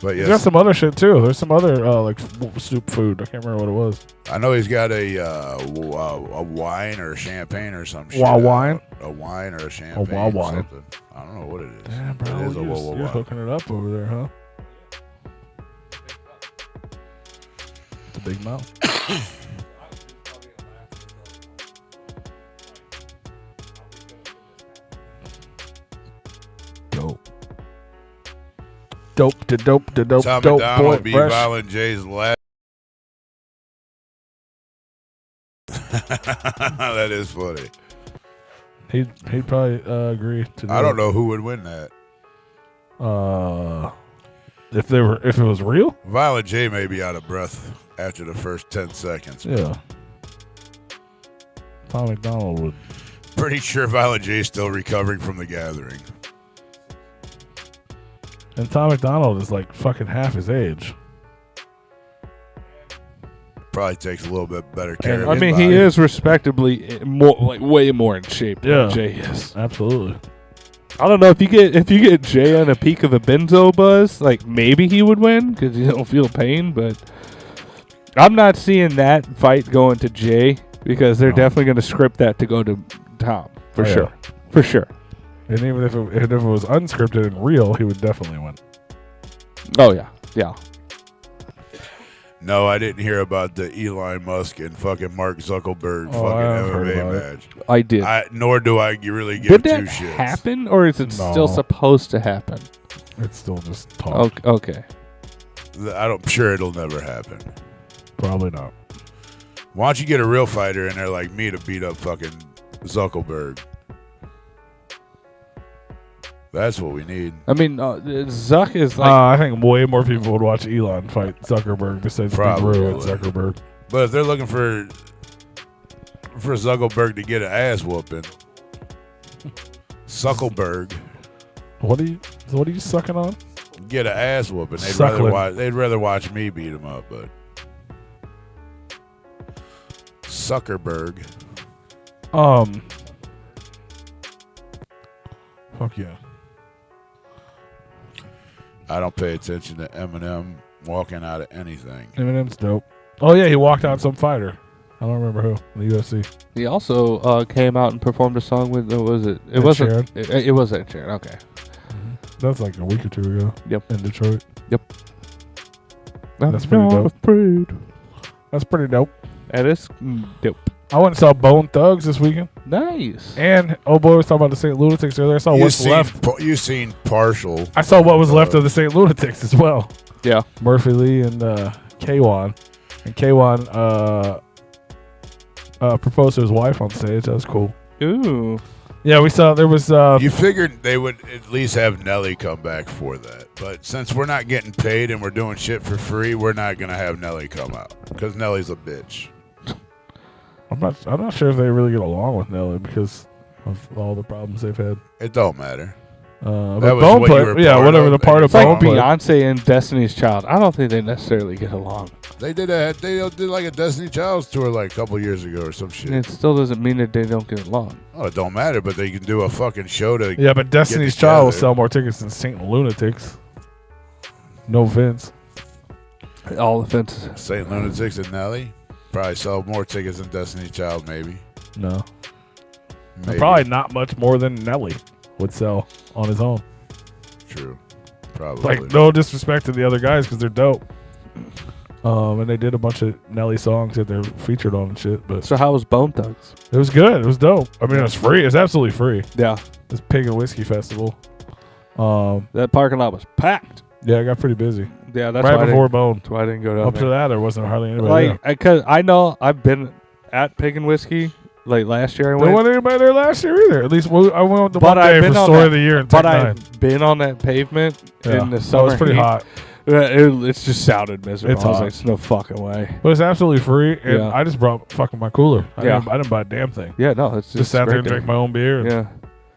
But yes. There's some other shit, too. There's some other like soup food. I can't remember what it was. I know he's got a wine or a champagne or some shit. Wine? A wine or a champagne. A wine. Something. I don't know what it is. Damn, bro. It is a You're hooking it up over there, huh? The big mouth. Dope. Dope to dope to dope. Tom Dope McDonald boy will be fresh. Violent J's last. That is funny. He'd probably agree to do I don't know who would win that. If it was real. Violent J may be out of breath after the first 10 seconds. Yeah. Tom McDonald would. Pretty sure Violent J is still recovering from the gathering. And Tom McDonald is like fucking half his age. Probably takes a little bit better care of I his mean, body. he is respectably more, like way more in shape Yeah. than Jay is. Absolutely. I don't know if you get Jay on a peak of the benzo buzz, like maybe he would win because you don't feel pain. But I'm not seeing that fight going to Jay because they're definitely going to script that to go to Tom for sure, for sure. And even if it was unscripted and real, he would definitely win. Oh yeah, yeah. No, I didn't hear about the Elon Musk and fucking Mark Zuckerberg I've fucking heard MMA about it. match. I did. Nor do I really give Did two that shits. happen, or is it No. still supposed to happen? It's still just talk. Okay. I'm sure it'll never happen. Probably not. Why don't you get a real fighter in there like me to beat up fucking Zuckerberg? That's what we need. I mean, Zuck is like. I think way more people would watch Elon fight Zuckerberg besides Probably Big Ru and would. Zuckerberg. But if they're looking for Zuckerberg to get an ass whooping, Zuckerberg What are you sucking on? get an ass whooping. Suckling. They'd rather watch me beat him up, but Zuckerberg. Fuck yeah. I don't pay attention to Eminem walking out of anything. Eminem's dope. Oh yeah, he walked out some fighter. I don't remember who in the UFC. He also came out and performed a song with. What was it? It Ed wasn't. It was Ed Sheeran. Okay. That's like a week or two ago. Yep. In Detroit. That's pretty dope. Afraid. That's pretty dope. That is dope. I went and saw Bone Thugs this weekend. Nice. And boy was talking about the St. Lunatics earlier. I saw what's left. You've seen partial. I saw what was left of the St. Lunatics as well. Yeah. Murphy Lee and K1. And K1 proposed to his wife on stage. That was cool. Ooh. Yeah, we saw there was. You figured they would at least have Nelly come back for that. But since we're not getting paid and we're doing shit for free, we're not going to have Nelly come out. Because Nelly's a bitch. I'm not sure if they really get along with Nelly because of all the problems they've had. It don't matter. But was Bone what you played, were yeah, part whatever of, the part of It's like Bone played. Beyonce and Destiny's Child. I don't think they necessarily get along. They did like a Destiny Child's tour like a couple years ago or some shit. It still doesn't mean that they don't get along. Oh, it don't matter, but they can do a fucking show to Yeah, but Destiny's get Child will together. sell more tickets than St. Lunatics. No offense. All offenses. St. Lunatics and Nelly probably sell more tickets than Destiny's Child, maybe. No. Maybe. Probably not much more than Nelly would sell on his own. True. Probably. Like, no disrespect to the other guys because they're dope. And they did a bunch of Nelly songs that they're featured on and shit. But So how was Bone Thugs? it was good. It was dope. I mean, it was free. It was absolutely free. Yeah. This Pig and Whiskey Festival. That parking lot was packed. Yeah, it got pretty busy. Yeah, that's right why before Bone. that's why I didn't go down Up there. to that, there wasn't hardly anybody there. Like, cause I know I've been at Pig and Whiskey. Like last year, I There went. wasn't anybody there last year either. At least I went the But one I've day been for on Story that- of the Year in But Tech 9. I've been on that pavement Yeah. in the Oh, summer. it's pretty heat. hot. It's just sounded miserable. It's I was hot. like, "There's no fucking way." But it's absolutely free, and Yeah. I just brought fucking my cooler. I Yeah. didn't buy a damn thing. Yeah, no, it's Just sat there and great drank my own beer and Yeah,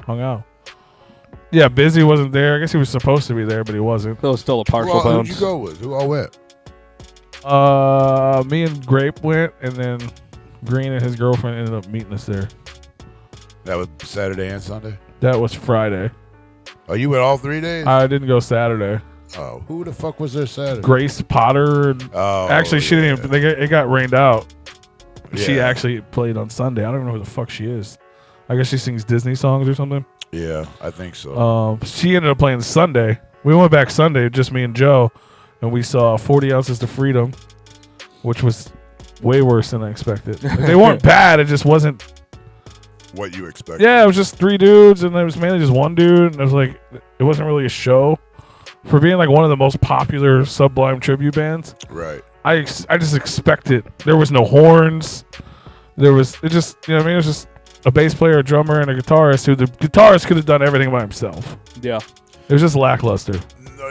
hung out. Yeah, Busy wasn't there. I guess he was supposed to be there, but he wasn't. it was still a partial Who'd bones. you go with? Who all went? Me and Grape went, and then Green and his girlfriend ended up meeting us there. That was Saturday and Sunday? That was Friday. Oh, you went all 3 days? I didn't go Saturday. Oh, who the fuck was there Saturday? Grace Potter. And Oh, actually, she didn't even. It got rained out. She Yeah. actually played on Sunday. I don't even know who the fuck she is. I guess she sings Disney songs or something. Yeah, I think so. She ended up playing Sunday. We went back Sunday, just me and Joe, and we saw 40 Ounces to Freedom, which was way worse than I expected. Like, they weren't bad. It just wasn't. What you expected? Yeah, it was just 3 dudes, and there was mainly just one dude, and it was like it wasn't really a show. For being like one of the most popular Sublime tribute bands, Right. I just expected there was no horns, There was it just you know what I mean. It was just a bass player, a drummer, and a guitarist. Who the guitarist could have done everything by himself. Yeah. It was just lackluster.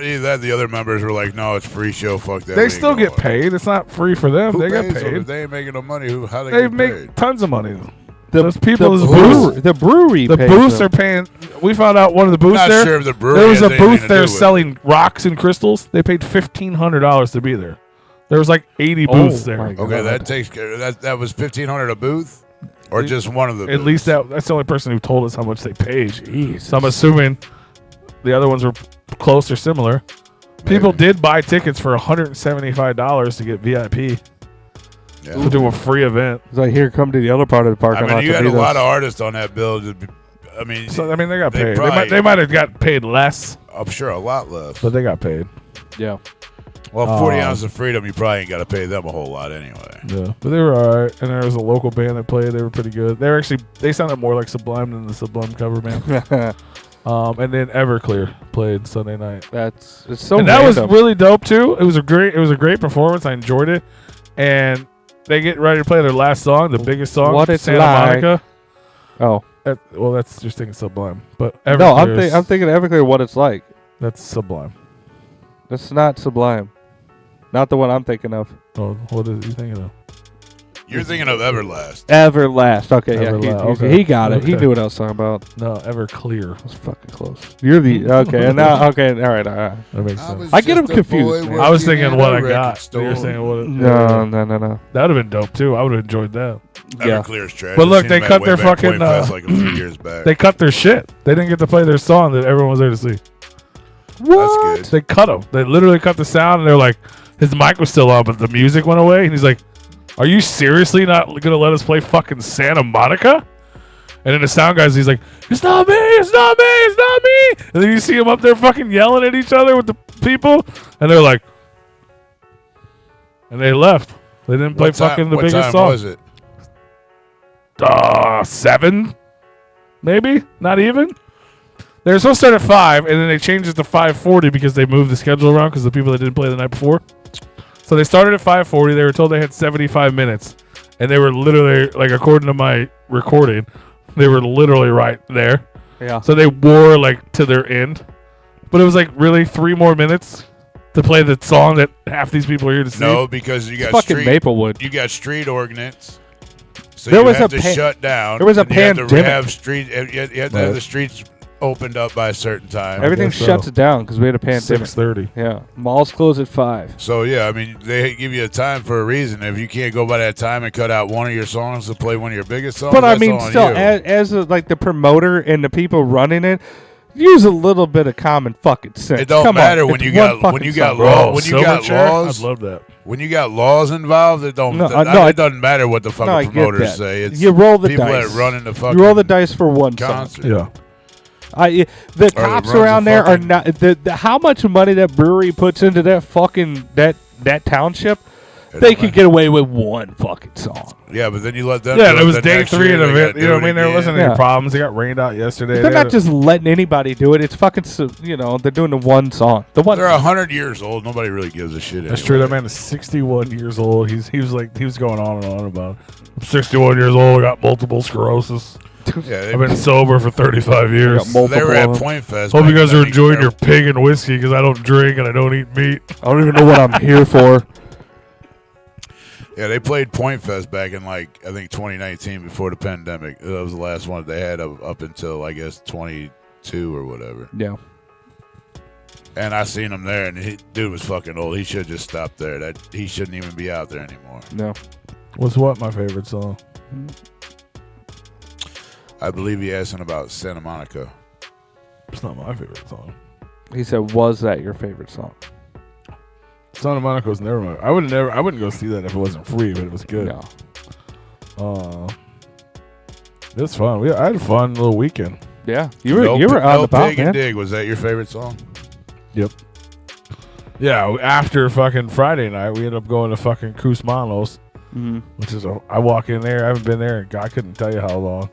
Either that, the other members were like, "No, it's free show. Fuck that." They still get paid. It's not free for them. Who They get pays them? paid. If they ain't making no money, how they They get make paid? tons of money. Those people, the, those brewery, booths, the brewery, the pays booths them. are paying. We found out one of the booths Not there. sure if the brewery There was has a anything booth to there do with selling rocks and crystals. They paid $1,500 to be there. There was like 80 booths there. my God. Okay, that takes care. That was $1,500 a booth, or just one of the. At booths? least that's the only person who told us how much they paid. Jesus. So I'm assuming the other ones were close or similar. People did buy tickets for $175 to get VIP Yeah. to do a free event. It's like, here, come to the other part of the parking I mean, lot. you to had meet a lot us. of artists on that bill. I mean, So I mean, they got They paid. probably- They might have got paid less, I'm sure a lot less. but they got paid. Yeah. Well, 40 ounces of freedom, you probably ain't got to pay them a whole lot anyway. Yeah, but they were all right. And there was a local band that played. They were pretty good. They sounded more like Sublime than the Sublime cover band. And then Everclear played Sunday night. It's so And that was random. really dope too. It was a great performance. I enjoyed it. And they get ready to play their last song, the biggest song, What It's Santa Like. Monica. Oh. Well, that's just thinking Sublime. But No, Everclear's- I'm thinking Everclear what it's like. that's Sublime. That's not Sublime. Not the one I'm thinking of. Oh, what is you thinking of? You're thinking of Everlast. Everlast. Okay, Everlast, yeah. okay. He got it. He Okay. knew what I was talking about. No, Everclear. I was fucking close. You're the okay. And now okay. All right. That makes sense. I get 'em confused, man. I was thinking what I got. You're saying what? No. That would have been dope too. I would have enjoyed that. Yeah. Everclear's trash. But look, I've they seen cut them their at way back fucking, Point Fest like a few years back. They cut their shit. They didn't get to play their song that everyone was there to see. That's good. They cut him. They literally cut the sound, and they're like, his mic was still on, but the music went away, and he's like, "Are you seriously not gonna let us play fucking Santa Monica?" And then the sound guys, he's like, "It's not me, it's not me, it's not me." And then you see him up there fucking yelling at each other with the people, and they're like, and they left. They didn't play fucking the biggest time song. was it? 7, maybe, not even. They were supposed to start at 5, and then they changed it to 5:40 because they moved the schedule around because the people that didn't play the night before. So they started at 5:40. They were told they had 75 minutes, and they were literally, like, according to my recording, they were literally right there. Yeah. So they wore, like, to their end, but it was like really 3 more minutes to play the song that half these people are here to see. No, because you got Fucking street, Maplewood. You got street ordinance. So There you was have a to pan- shut down. there was a and you have to pandemic. have street. You have to have Right. the streets opened up by a certain time. Everything guess so. shuts down because we had a pandemic. 6:30. Yeah. Malls close at 5. So yeah, I mean they give you a time for a reason. If you can't go by that time and cut out one of your songs to play one of your biggest songs, But I that's mean, on still, you. as like the promoter and the people running it, use a little bit of common fucking sense. It don't Come on, matter when it's you one got when fucking you got song. law, when you got Silverchair? laws. I'd love that. When you got laws involved, it don't. No, it doesn't matter what the No, I fucking get promoters that. say. It's You roll the people dice. that run the fucking. You roll the dice for one song. concert. Yeah. The cops runs around the there are fucking- not the how much money that brewery puts into that fucking that township. It They don't could matter. get away with one fucking song. Yeah, but then you let them. Yeah, do it was the day next 3 year, of the they event. gotta You know do what I mean? it There wasn't again. any problems. They got rained out yesterday. They're They not had- just letting anybody do it. It's fucking they're doing the one song. The one. They're 100 years old. Nobody really gives a shit. That's true. That man is 61 years old. He was going on and on about it. I'm 61 years old. I got multiple sclerosis. Yeah, I've been sober for 35 years. got multiple they were at of them. Point Fest. Hope you back guys then. are enjoying your pig and whiskey because I don't drink and I don't eat meat. I don't even know what I'm here for. Yeah, they played Point Fest back in I think 2019 before the pandemic. That was the last one they had up until I guess 22 or whatever. Yeah. And I seen him there, and dude was fucking old. He should just stop there. That he shouldn't even be out there anymore. No. What's what my favorite song? I believe he asking about Santa Monica. It's not my favorite song. He said, "Was that your favorite song?" Santa Monica was never my. I wouldn't go see that if it wasn't free, but it was good. No. It was fun. I had a fun little weekend. Yeah. You were out and about, Pig and man. Dig. Was that your favorite song? Yeah, after fucking Friday night, we ended up going to fucking Cruz Manos, Mm-hmm. which is I walk in there. I haven't been there, and I couldn't tell you how long.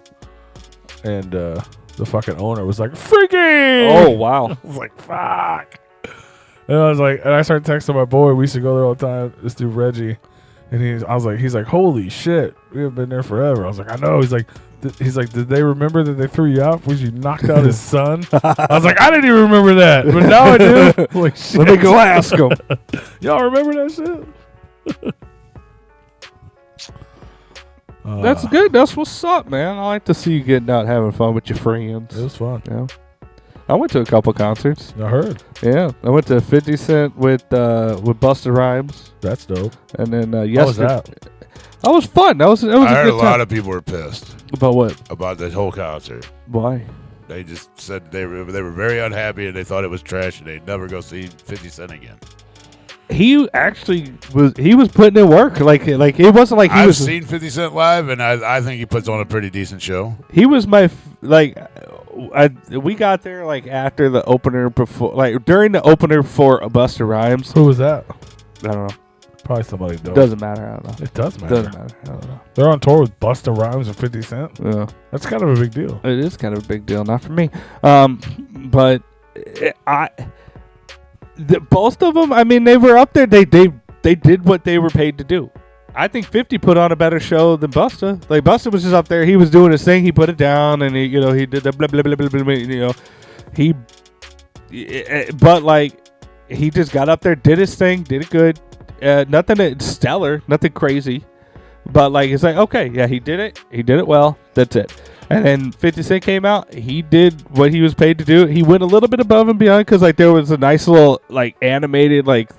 And the fucking owner was like, "Freaky!" Oh wow. I was like, "Fuck!" And I was like, and I started texting my boy. We used to go there all the time. This dude Reggie, And he's like, holy shit, we have been there forever. I was like, I know. He's like, did they remember that they threw you out because you knocked out his son? I was like, I didn't even remember that, but now I do. Like, shit. Let me go ask him. Y'all remember that shit? That's good. That's what's up, man. I like to see you getting out having fun with your friends. It was fun. Yeah. I went to a couple concerts. I heard. Yeah, I went to 50 Cent with Busta Rhymes, That's dope. and then How was yesterday. that? That was fun. It was I a heard good a time. lot of people were pissed About what? about the whole concert. Why? They just said they were very unhappy and they thought it was trash and they'd never go see 50 Cent again. He actually was. He was putting in work. Like it wasn't like he I've was. seen 50 Cent live and I think he puts on a pretty decent show. He was my we got there like after the opener before, like during the opener for Busta Rhymes. Who was that? I don't know. Probably somebody dope. Doesn't matter. I don't know. It does matter. Doesn't matter. I don't know. They're on tour with Busta Rhymes and 50 Cent. Yeah. That's kind of a big deal. It is kind of a big deal, not for me. But both of them. I mean, they were up there. They did what they were paid to do. I think 50 put on a better show than Busta. Like Busta was just up there. He was doing his thing. He put it down, and he did the blah blah blah blah blah. But like he just got up there, did his thing, did it good. Nothing stellar, nothing crazy. But like it's like okay, yeah, he did it. He did it well. That's it. And then 50 Cent came out. He did what he was paid to do. He went a little bit above and beyond because like there was a nice little like animated like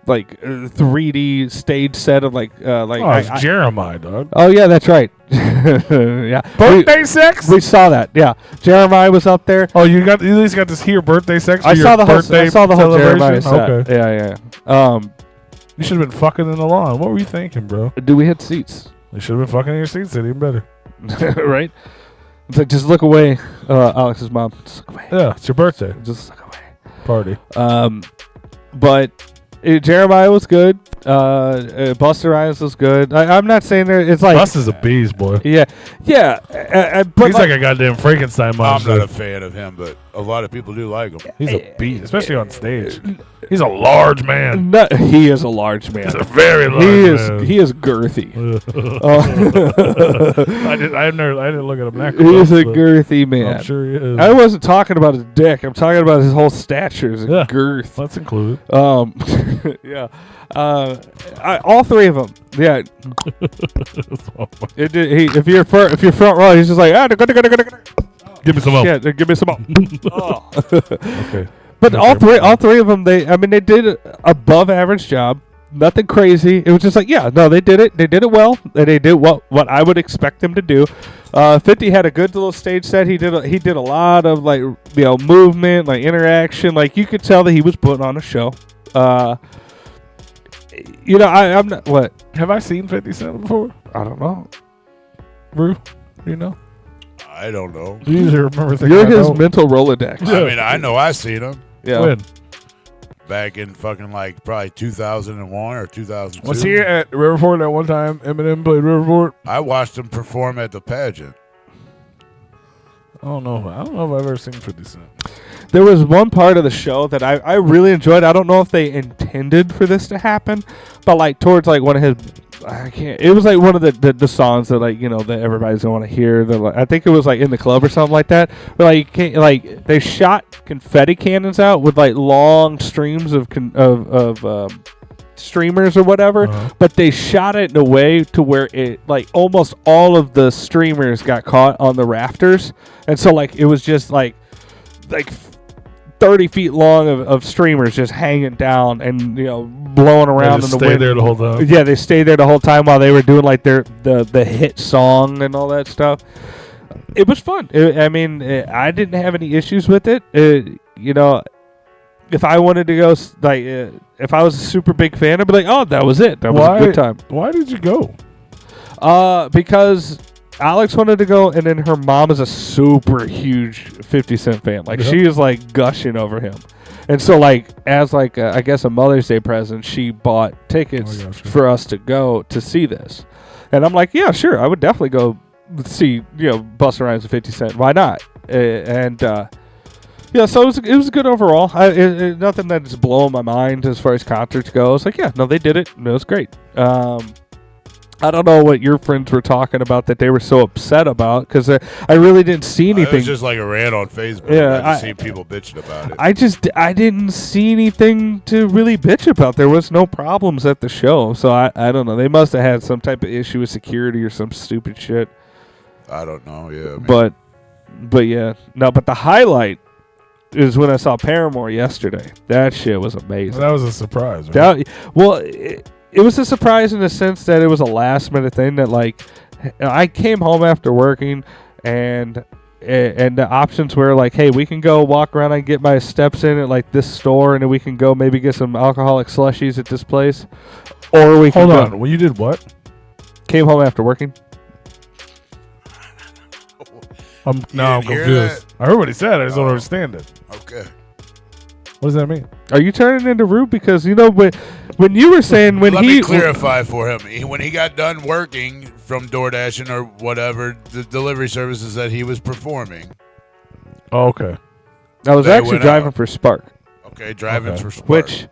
3D stage set of like it's Jeremiah, dog. Oh yeah, that's right. Yeah, Birthday sex. we saw that. Yeah, Jeremiah was up there. Oh, you at least got to hear birthday sex. I for saw your the whole. birthday I saw the whole Jeremiah celebration? set. Okay. Yeah. You should have been fucking in the lawn. What were you thinking, bro? Do we had seats? You should have been fucking in your seats. Even better. Right. It's like just look away, Alex's mom. Just look away. Yeah, it's your birthday Just look away. party. But Jeremiah was good. Busta Rhymes was good. I'm not saying that it's like Bus is a beast, boy. Yeah. But He's like a goddamn Frankenstein I'm monster. not a fan of him, but a lot of people do like him. He's a beast, especially on stage. He's a large man. no, he is a large man. He's a very large man. He is girthy. I didn't look at him that He's close, a but girthy man. I'm sure he is. I wasn't talking about his dick. I'm talking about his whole stature, his Yeah. girth. Let's include Yeah. All three of them. Yeah. If you're front row, he's just like Give me some more. yeah, give me some more. Oh. Okay. But all three of them, they did above average job. Nothing crazy. It was just like, yeah, no, they did it. They did it well. And they did what I would expect them to do. 50 had a good little stage set. He did a lot of like movement, like interaction. Like you could tell that he was putting on a show. I'm not what. Have I seen 50 Cent before? I don't know. Rue? You know? I don't know. You usually remember things. You're I his don't. mental Rolodex. I mean, I know I seen him Yeah. When? back in fucking like probably 2001 or 2002. Was he at Riverport at one time? Eminem played Riverport? I watched him perform at the pageant. I don't know if I've ever seen 50 Cent. There was one part of the show that I really enjoyed. I don't know if they intended for this to happen, but like towards like one of his, it was like one of the songs that like that everybody's gonna want to hear. I think it was like In the Club or something like that. But like they shot confetti cannons out with like long streams of streamers or whatever, but they shot it in a way to where it like almost all of the streamers got caught on the rafters, and so like it was just like 30 feet long of streamers just hanging down and blowing around in the wind. There the whole time. Yeah, they stayed there the whole time while they were doing like the hit song and all that stuff. It was fun. I didn't have any issues with it. If I wanted to go, if I was a super big fan, I'd be like, oh, that was it. That was a good time. Why did you go? Because Alex wanted to go, and then her mom is a super huge 50 Cent fan. Like, she is, like, gushing over him. And so, like, as, like, I guess a Mother's Day present, she bought tickets for us to go to see this. And I'm like, yeah, sure. I would definitely go see, Busta Rhymes and 50 Cent. Why not? Yeah, so it was good overall. Nothing that's blowing my mind as far as concerts go. I was like, yeah, no, they did it. And it was great. I don't know what your friends were talking about that they were so upset about, because I really didn't see It anything. was just like a rant on Facebook. Yeah, I just seen people bitching about it. I didn't see anything to really bitch about. There was no problems at the show, so I don't know. They must have had some type of issue with security or some stupid shit. I don't know. Yeah, But yeah, no. But the highlight is when I saw Paramore yesterday. That shit was amazing. That was a surprise. Right? It was a surprise in the sense that it was a last minute thing that, like, I came home after working and the options were like, hey, we can go walk around and get my steps in at like this store, and then we can go maybe get some alcoholic slushies at this place, or we can Hold on. Well, you did what? Came home after working. I'm didn't hear confused. I heard what he said. I just don't understand it. Okay. What does that mean? Are you turning into Rube? Because when you were saying Let me clarify for him. When he got done working from DoorDashing or whatever the delivery services that he was performing. Oh, okay. I was They actually went driving out. for Spark. Okay, driving for Spark. Which,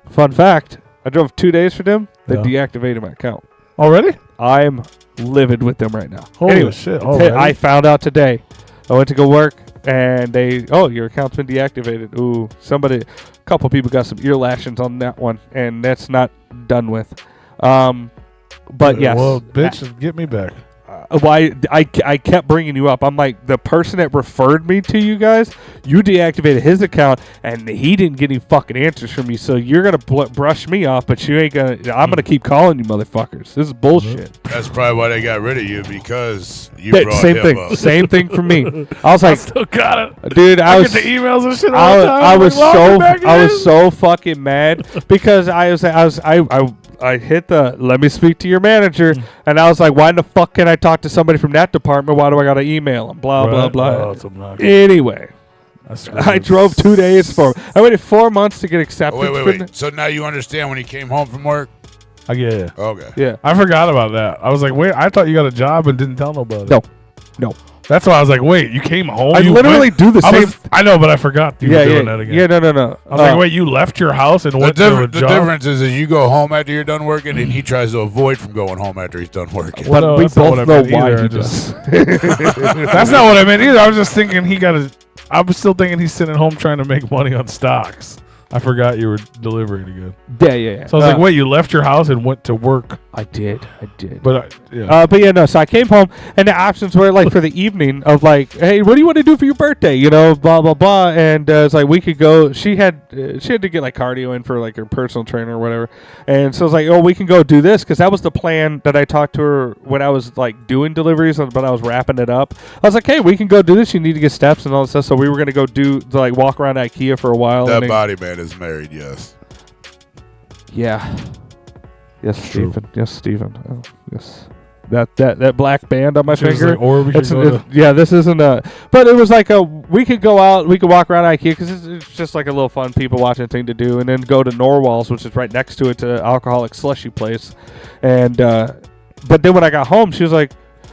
fun fact, I drove 2 days for them. They Yeah. deactivated my account. Already? I'm livid with them right now. Holy Anyway, shit. Already? I found out today. I went to go work, and your account's been deactivated. Ooh, a couple people got some ear lashings on that one, and that's not done with. But yes. Well, bitch, get me back. Why I kept bringing you up. I'm like, the person that referred me to you guys, you deactivated his account, and he didn't get any fucking answers from you. So you're gonna brush me off, but you ain't gonna. I'm gonna keep calling you motherfuckers. This is bullshit. That's probably why they got rid of you, because you Yeah, brought same him thing. up. Same thing for me. I was I like, still got it. dude, I was get the emails and shit all the time. I I'm was like, log so me back I in. was so fucking mad because I hit the let me speak to your manager, and I was like, why in the fuck can I talk to somebody from that department? Why do I gotta email them? Blah blah Right? blah. Oh, it's obnoxious. Anyway, That's I drove 2 days for him. I waited 4 months to get accepted. Oh, wait. So now you understand when he came home from work? Yeah. Okay. Yeah. I forgot about that. I was like, wait, I thought you got a job and didn't tell nobody. No. That's why I was like, wait, you came home? I you literally went? do the same. I know, but I forgot you were doing that again. Yeah, no. I was like, wait, you left your house and went to a The job? difference is you go home after you're done working, and he tries to avoid from going home after he's done working. Well, But no, we that's not both what I know meant why either. he I does. That's not what I meant either. I was just thinking I was still thinking he's sitting home trying to make money on stocks. I forgot you were delivering again. Yeah. So I was like, wait, you left your house and went to work? I did. But yeah. But yeah, no. So I came home, and the options were like for the evening of like, hey, what do you want to do for your birthday? You know, blah blah blah. And it's like we could go. She had to get like cardio in for like her personal trainer or whatever. And so I was like, oh, we can go do this because that was the plan that I talked to her when I was like doing deliveries, but I was wrapping it up. I was like, hey, we can go do this. You need to get steps and all this stuff. So we were gonna go walk around IKEA for a while. That and then, body man is married, yes. yeah. Yes, True. Stephen. Yes, Stephen. Oh, yes. That black band on my She was finger. like, or we should go to- Yeah, this isn't a. But it was like we could go out, we could walk around IKEA because it's just like a little fun people watching thing to do, and then go to Norwal's, which is right next to it, to alcoholic slushy place, and but then when I got home, she was like,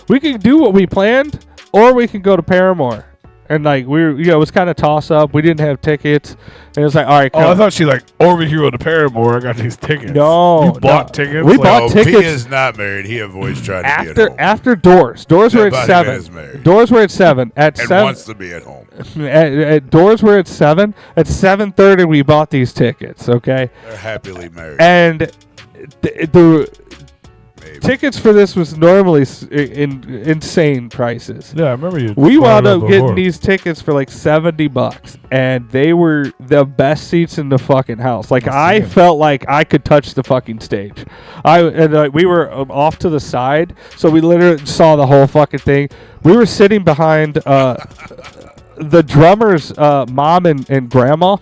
we could do what we planned, or we can go to Paramore. And like it was kind of toss up. We didn't have tickets, and it was like, all right. Oh, I thought she like, or we could go to Paramore. I got these tickets. No, you bought tickets. We Like, bought No, tickets. P is not married. He avoids trying to be at home. After doors. Doors were at That body man is 7. married. Doors were at 7. At And 7. wants to be at home. At doors were at 7. At 7:30 we bought these tickets, okay? They're happily married. And the Maybe. tickets for this was normally insane prices. Yeah, I remember you. We brought wound it up up getting before. these tickets for like $70, and they were the best seats in the fucking house. Like I felt like I could touch the fucking stage. We were off to the side, so we literally saw the whole fucking thing. We were sitting behind the drummer's mom and grandma.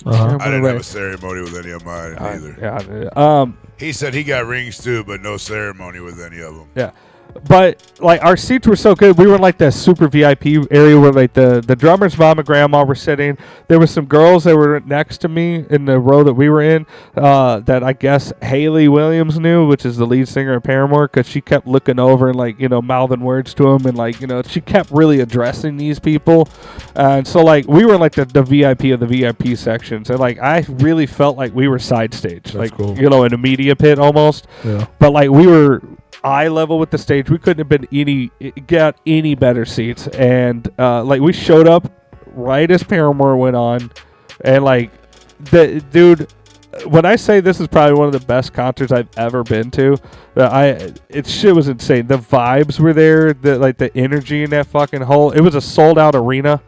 Uh-huh. I didn't have a ceremony with any of mine either. Yeah. He said he got rings too, but no ceremony with any of them. Yeah. But like our seats were so good, we were in like the super VIP area where like the drummer's mom and grandma were sitting. There was some girls that were next to me in the row that we were in that I guess Haley Williams knew, which is the lead singer of Paramore, because she kept looking over and like mouthing words to him, and like she kept really addressing these people. And so like we were in like the VIP of the VIP sections, and like I really felt like we were side stage, That's like cool. in a media pit almost. Yeah. But like we were eye level with the stage. We couldn't have been got any better seats, and like we showed up right as Paramore went on, and like the dude, when I say this is probably one of the best concerts I've ever been to, shit was insane. The vibes were there, the energy in that fucking hole. It was a sold out arena.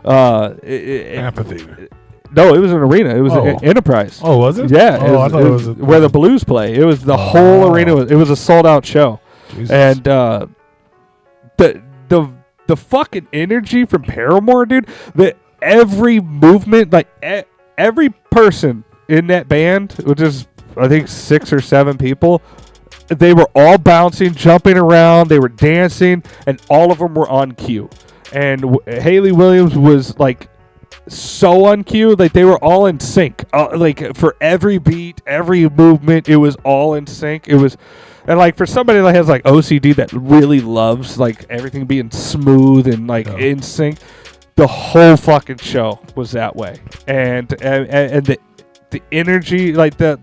Amphitheater. No, it was an arena. It was an Enterprise. Oh, was it? Yeah. I thought it was where the Blues play. It was the whole arena. It was a sold out show. Jesus. And the fucking energy from Paramore, dude. Every movement, like every person in that band, which is I think 6 or 7 people, they were all bouncing, jumping around. They were dancing, and all of them were on cue. And Haley Williams was like so on cue, like they were all in sync. Like for every beat, every movement, it was all in sync. It was, and like for somebody that has like OCD that really loves like everything being smooth and like in sync, the whole fucking show was that way. And the energy, like the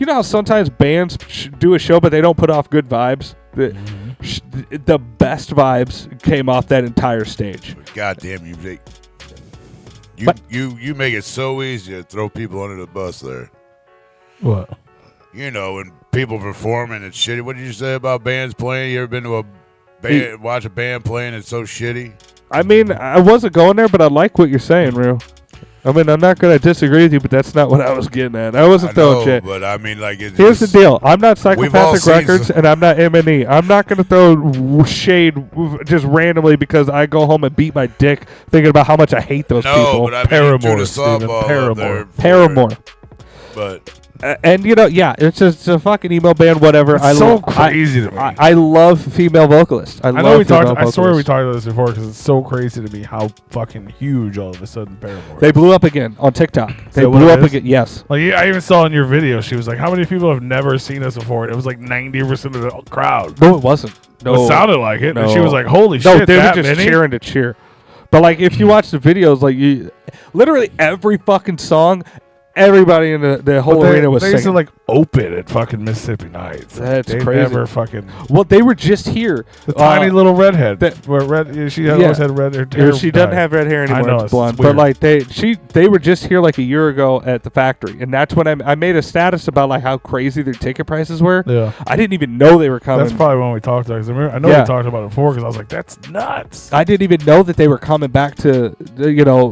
how sometimes bands do a show but they don't put off good vibes. The best vibes came off that entire stage. God damn you, Jake. You make it so easy to throw people under the bus there. What? When people performing, it's shitty. What did you say about bands playing? You ever been to a band, watch a band playing, it's so shitty? I mean, I wasn't going there, but I like what you're saying, Rue. I mean, I'm not going to disagree with you, but that's not what I was getting at. I wasn't throwing shit. But I mean, like, here's the deal. I'm not Psychopathic Records, and I'm not M&E. I'm not going to throw shade just randomly because I go home and beat my dick thinking about how much I hate those people. No, but I mean, Paramore, Steven, Paramore. But and it's just a fucking emo band, whatever. It's so crazy to me. I love female vocalists. I know we talked. I swear we talked about this before because it's so crazy to me how fucking huge all of a sudden Paramore. They blew up again on TikTok. They that blew what up it is? again. Yes. Like I even saw in your video, she was like, "How many people have never seen us before?" And it was like 90% of the crowd. No, it wasn't. No, it sounded like it. No. And she was like, "Holy no, shit!" they were that just many? cheering to cheer. But like, if you watch the videos, like literally every fucking song, everybody in the whole arena was they singing. used to like open at fucking Mississippi Nights. That's they crazy. Never fucking Well, they were just here. the tiny little redhead. She always had red hair. She doesn't have red hair anymore. I know, it's blonde. it's But weird. like they were just here like a year ago at the factory, and that's when I made a status about like how crazy their ticket prices were. Yeah. I didn't even know they were coming. That's probably when we talked about it. 'Cause I know Yeah. we talked about it before because I was like, "That's nuts." I didn't even know that they were coming back to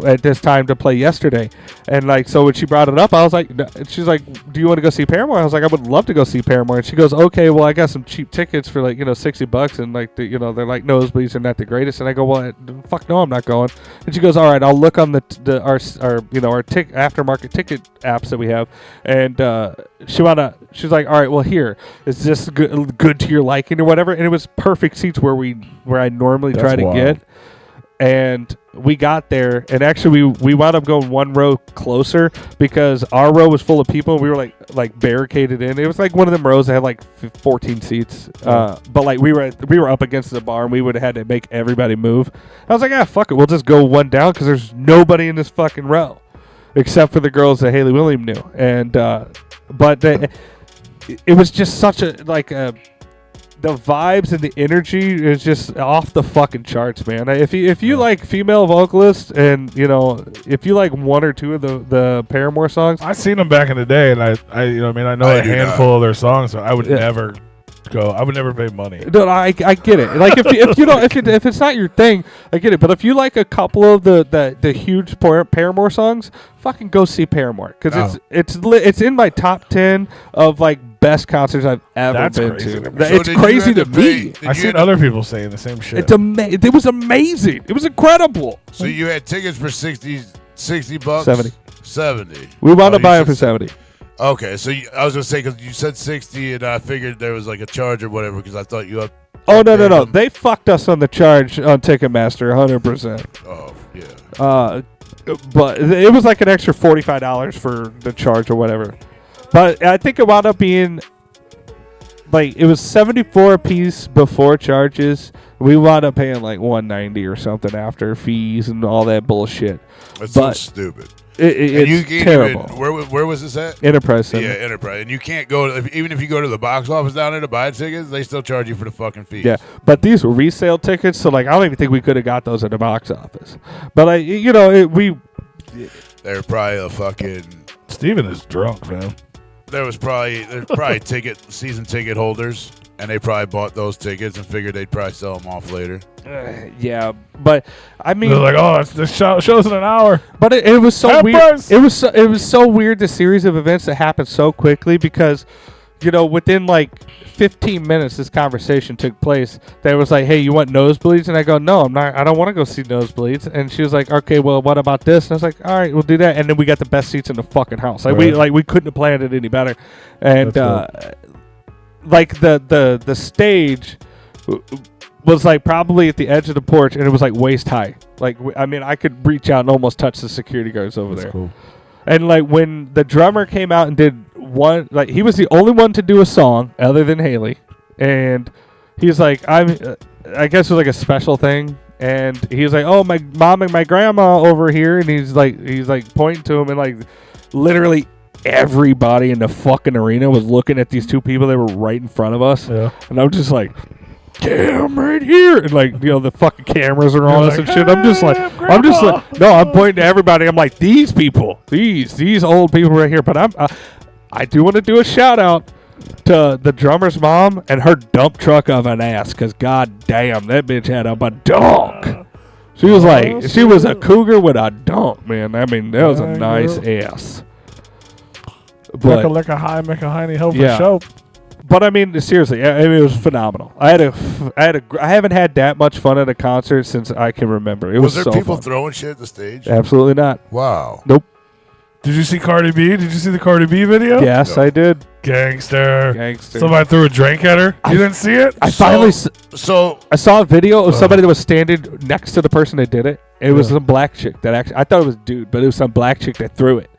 at this time to play yesterday, and like so when she brought it up, I was like, she's like, "Do you want to go see Paramore?" I was like, "I would love to go see Paramore." And she goes, "Okay, well I got some cheap tickets for like $60, and like they're like nosebleeds are not the greatest." And I go, "Well, fuck no, I'm not going." And she goes, "All right, I'll look on our aftermarket ticket apps that we have." And she's like, "All right, well here, is this good to your liking or whatever?" And it was perfect seats where I normally try That's to wild. get. And we got there, and actually we wound up going one row closer because our row was full of people. We were like barricaded in. It was like one of them rows that had like 14 seats. But like we were up against the bar, and we would have had to make everybody move. I was like, fuck it, we'll just go one down because there's nobody in this fucking row except for the girls that Haley Williams knew. And but it was just such a the vibes and the energy is just off the fucking charts, man. If you like female vocalists, and if you like one or two of the Paramore songs, I seen them back in the day, and I know a handful of their songs, so I would never go. I would never pay money. No, I get it. Like if you don't if it's not your thing, I get it. But if you like a couple of the huge Paramore songs, fucking go see Paramore because it's in my top 10 of like best concerts I've ever That's been crazy to. to me. So It's crazy to me. I've seen other people saying the same shit. It was amazing. It was incredible. So you had tickets for $60 70. 70. We wound Oh, up buying you for said- 70. Okay, so I was gonna say because you said 60, and I figured there was like a charge or whatever because I thought you up. Oh no. them. They fucked us on the charge on Ticketmaster, 100%. Oh yeah. But it was like an extra $45 for the charge or whatever. But I think it wound up being like it was $74 a piece before charges. We wound up paying like $190 or something after fees and all that bullshit. That's so stupid. It's terrible. Where was this at? Enterprise Center. Yeah, Enterprise. And you can't go even if you go to the box office down there to buy tickets, they still charge you for the fucking fees. Yeah, but these were resale tickets, so like I don't even think we could have got those at the box office. But like you know, They're probably a fucking. Steven is drunk, man. There's probably season ticket holders, and they probably bought those tickets and figured they'd probably sell them off later. Yeah, but I mean, They're like, oh, the show's in an hour. But it was so weird. Peppers! It was so weird. The series of events that happened so quickly because, you know, within like 15 minutes, this conversation took place. They was like, "Hey, you want nosebleeds?" And I go, "No, I'm not. I don't want to go see nosebleeds." And she was like, "Okay, well, what about this?" And I was like, "All right, we'll do that." And then we got the best seats in the fucking house. Like we couldn't have planned it any better. And like the stage was like probably at the edge of the porch, and it was like waist high. Like I mean, I could reach out and almost touch the security guards over there. Cool. And like when the drummer came out and did one, like he was the only one to do a song other than Haley, and he's like, I guess it was like a special thing. And he was like, "Oh, my mom and my grandma over here," and he's like pointing to him, and like literally everybody in the fucking arena was looking at these two people that were right in front of us. Yeah. And I'm just like, damn, right here. And like, you know, the fucking cameras are on us and shit. I'm just like, no, I'm pointing to everybody. I'm like, these people, these old people right here. But I do want to do a shout out to the drummer's mom and her dump truck of an ass. Cause god damn, that bitch had up a dunk. She was like, she was a cougar with a dunk, man. I mean, that was a nice ass. But, like a high, make a hiney, hope for show. But I mean, seriously, I mean, it was phenomenal. I haven't had that much fun at a concert since I can remember. It was there so people fun. throwing shit at the stage? Absolutely not. Wow. Nope. Did you see Cardi B? Did you see the Cardi B video? Yes, I did. Gangster. Somebody threw a drink at her. You didn't see it? I saw a video of somebody that was standing next to the person that did it. It was some black chick that actually, I thought it was a dude, but it was some black chick that threw it.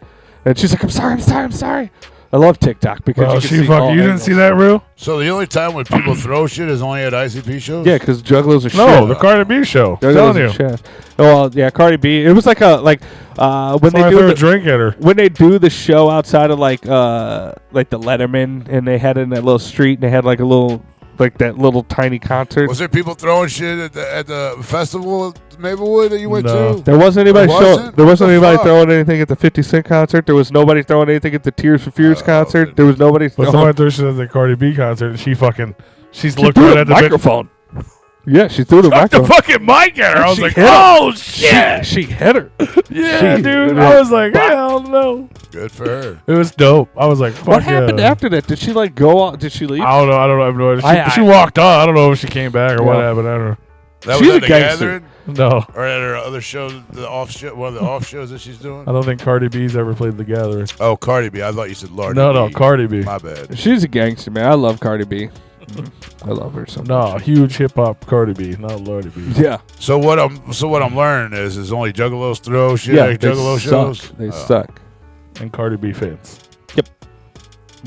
And she's like, I'm sorry. I love TikTok because you didn't see that, Rue? So the only time when people throw shit is only at ICP shows? Yeah, because Juggalos are shit. No, the Cardi B show. I'm telling you. Shit. Well, yeah, Cardi B. It was like when they do a drink at her. When they do the show outside of like the Letterman, and they had it in that little street, and they had like a little that little tiny concert. Was there people throwing shit at the festival at Maplewood that you went to? There wasn't anybody throwing anything at the 50 Cent concert. There was nobody throwing anything at the Tears for Fears concert. There was nobody. But somebody threw shit at the Cardi B concert, and she's looking right at the microphone. Yeah, she threw the microphone. The fucking mic at her. I was like, oh, shit. She hit her. Yeah, dude. I was like, hell no. Good for her. It was dope. I was like, fuck. What happened after that? Did she like go out? Did she leave? I don't know. I have no idea. She walked on. I don't know if she came back or what happened. I don't know. That was at the Gathering? No. Or at her other show, one of the off shows that she's doing? I don't think Cardi B's ever played the Gathering. Oh, Cardi B. I thought you said Lardy No, Cardi B. My bad. She's a gangster, man. I love Cardi B. I love her so much. No, huge hip hop Cardi B, not Lardy B. Yeah. So what I'm learning is only Juggalos throw shit at Juggalo shows? They suck. And Cardi B fans. Yep.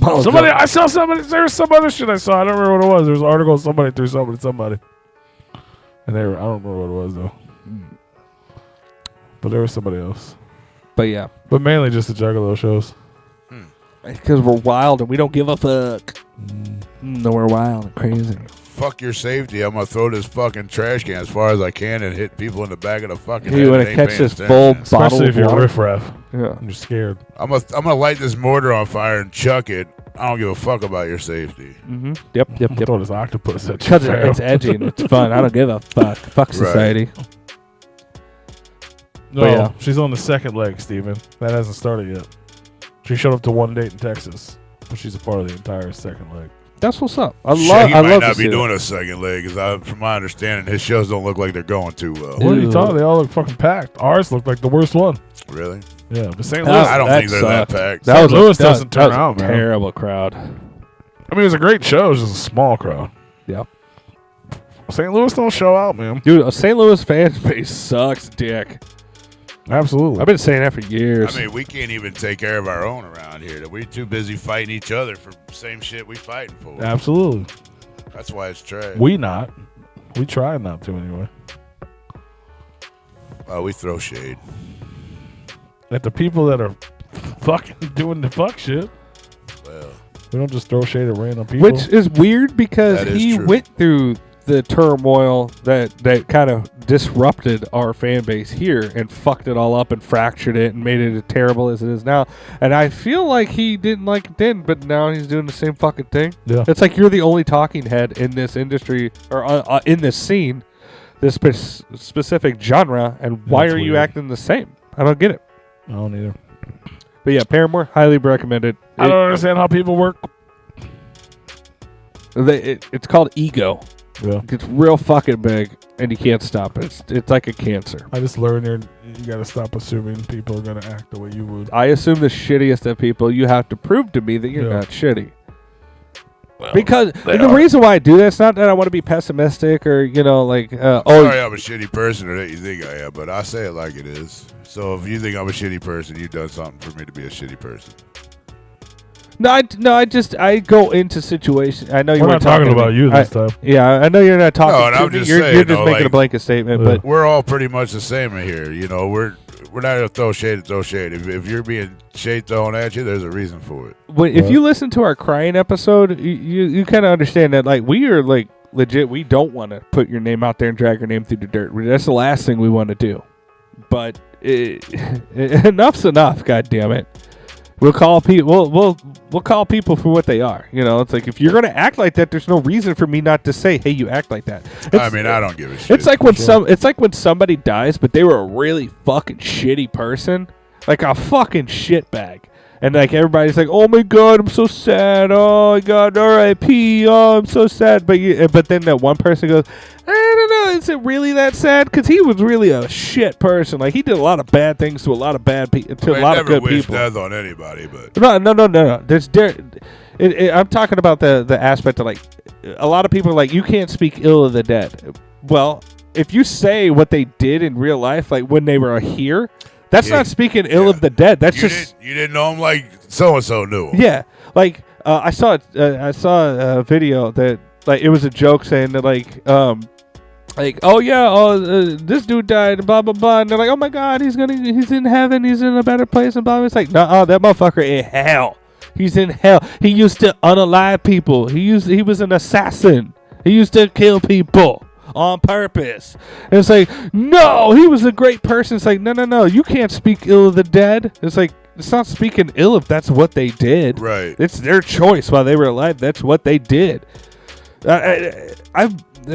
I saw somebody. There was some other shit I saw. I don't remember what it was. There was an article. Somebody threw something at somebody. And I don't remember what it was though. But there was somebody else. But yeah. But mainly just the Juggalo shows. Because we're wild and we don't give a fuck. No, we're wild and crazy. Fuck your safety. I'm going to throw this fucking trash can as far as I can and hit people in the back of the fucking head. You want to catch this full bottle Especially if of water. you're riffraff. Yeah. And you're scared. I'm gonna light this mortar on fire and chuck it. I don't give a fuck about your safety. Mm-hmm. Yep. Throw this octopus at you. Because it's edgy and it's fun. I don't give a fuck. Fuck society. No, yeah. She's on the second leg, Steven. That hasn't started yet. She showed up to one date in Texas, but she's a part of the entire second leg. That's what's up. He might not be doing a second leg because, from my understanding, his shows don't look like they're going too well. What are you talking? They all look fucking packed. Ours looked like the worst one. Really? Yeah, but St. Louis. I don't think they're that sucked. packed. St. Louis that doesn't turn was out, a man. terrible crowd. I mean, it was a great show. It was just a small crowd. Yeah. St. Louis don't show out, man. Dude, a St. Louis fan base sucks dick. Absolutely. I've been saying that for years. I mean, we can't even take care of our own around here. We're too busy fighting each other for the same shit we fighting for. Absolutely. That's why it's trash. We not. We try not to anyway. We throw shade. At the people that are fucking doing the fuck shit. Well, We don't just throw shade at random people. Which is weird because That is he true. went through the turmoil that kind of disrupted our fan base here and fucked it all up and fractured it and made it as terrible as it is now. And I feel like he didn't like it then, but now he's doing the same fucking thing. Yeah. It's like you're the only talking head in this industry or in this scene, this specific genre, and why That's are you weird. acting the same? I don't get it. I don't either. But yeah, Paramore, highly recommended. I don't understand how people work. It's called ego. Yeah. It's real fucking big, and you can't stop it. It's like a cancer. I just learned there you got to stop assuming people are going to act the way you would. I assume the shittiest of people. You have to prove to me that you're Yeah. not shitty. Well, Because they the are. reason why I do that, it's not that I want to be pessimistic or like sorry I'm a shitty person or that you think I am, but I say it like it is. So if you think I'm a shitty person, you've done something for me to be a shitty person. I go into situations. I know you We're weren't not talking to about me. you this time. Yeah, I know you're not talking. No, and to I'm me. just You're saying, just though, making a like- blanket statement, Yeah. but We're all pretty much the same in here. You know, we're not gonna throw shade. If you're being shade thrown at you, there's a reason for it. if you listen to our crying episode, you kind of understand that like we are like legit. We don't want to put your name out there and drag your name through the dirt. That's the last thing we want to do. But enough's enough. God damn it. We'll call people. We'll call people for what they are. You know, it's like if you're gonna act like that, there's no reason for me not to say, "Hey, you act like that." I mean, I don't give a shit. It's like when It's like when somebody dies, but they were a really fucking shitty person, like a fucking shitbag, and like everybody's like, "Oh my god, I'm so sad. Oh my god, R.I.P. Oh, I'm so sad." But then that one person goes, "I don't know. Is it really that sad? Because he was really a shit person. Like he did a lot of bad things to a lot of bad people, to a lot of good wish people." death on anybody, but No. I'm talking about the aspect of like a lot of people are like, you can't speak ill of the dead. Well, if you say what they did in real life, like when they were here, that's Yeah. not speaking ill of the dead. That's you didn't know him like so and so knew him. yeah. Like I saw a video that like it was a joke saying that this dude died, blah blah blah, and they're like, oh my god, he's in heaven, he's in a better place, and blah blah. It's like, no, that motherfucker in hell. He's in hell. He used to unalive people. He was an assassin. He used to kill people on purpose. And it's like, no, he was a great person. It's like, no, you can't speak ill of the dead. It's like, it's not speaking ill if that's what they did. Right. It's their choice while they were alive. That's what they did.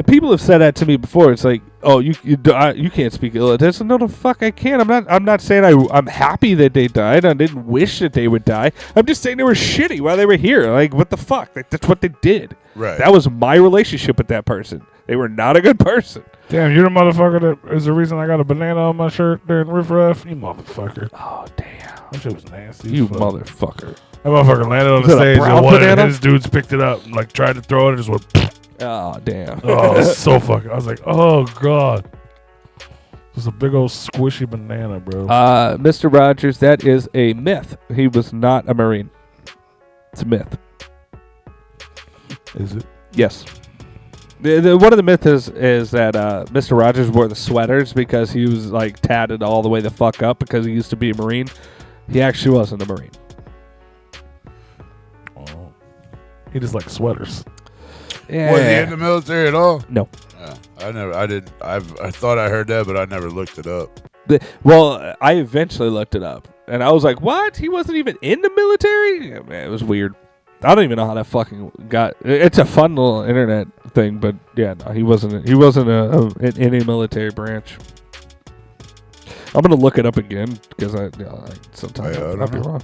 People have said that to me before. It's like, oh, you can't speak ill of this. No, the fuck, I can't. I'm not saying I'm happy that they died. I didn't wish that they would die. I'm just saying they were shitty while they were here. Like, what the fuck? Like, that's what they did. Right. That was my relationship with that person. They were not a good person. Damn, you're the motherfucker that is the reason I got a banana on my shirt during Riff Raff. You motherfucker. Oh, damn. That shit was nasty. You as fuck. motherfucker. That motherfucker landed on Was the it a stage brown and one banana? of his dudes picked it up and like tried to throw it and just went. Oh, damn. Oh, it was so fucking. I was like, oh god. It was a big old squishy banana, bro. Mr. Rogers, that is a myth. He was not a Marine. It's a myth. Is it? Yes. One of the myths is that Mr. Rogers wore the sweaters because he was like tatted all the way the fuck up because he used to be a Marine. He actually wasn't a Marine. Oh. He just likes sweaters. Yeah. Was he in the military at all? No. Yeah, I thought I heard that, but I never looked it up. Well, I eventually looked it up, and I was like, "What? He wasn't even in the military?" Yeah, man, it was weird. I don't even know how that fucking got. It's a fun little internet thing, but yeah, no, he wasn't. He wasn't in any military branch. I'm gonna look it up again because I sometimes I I'll don't be know. wrong.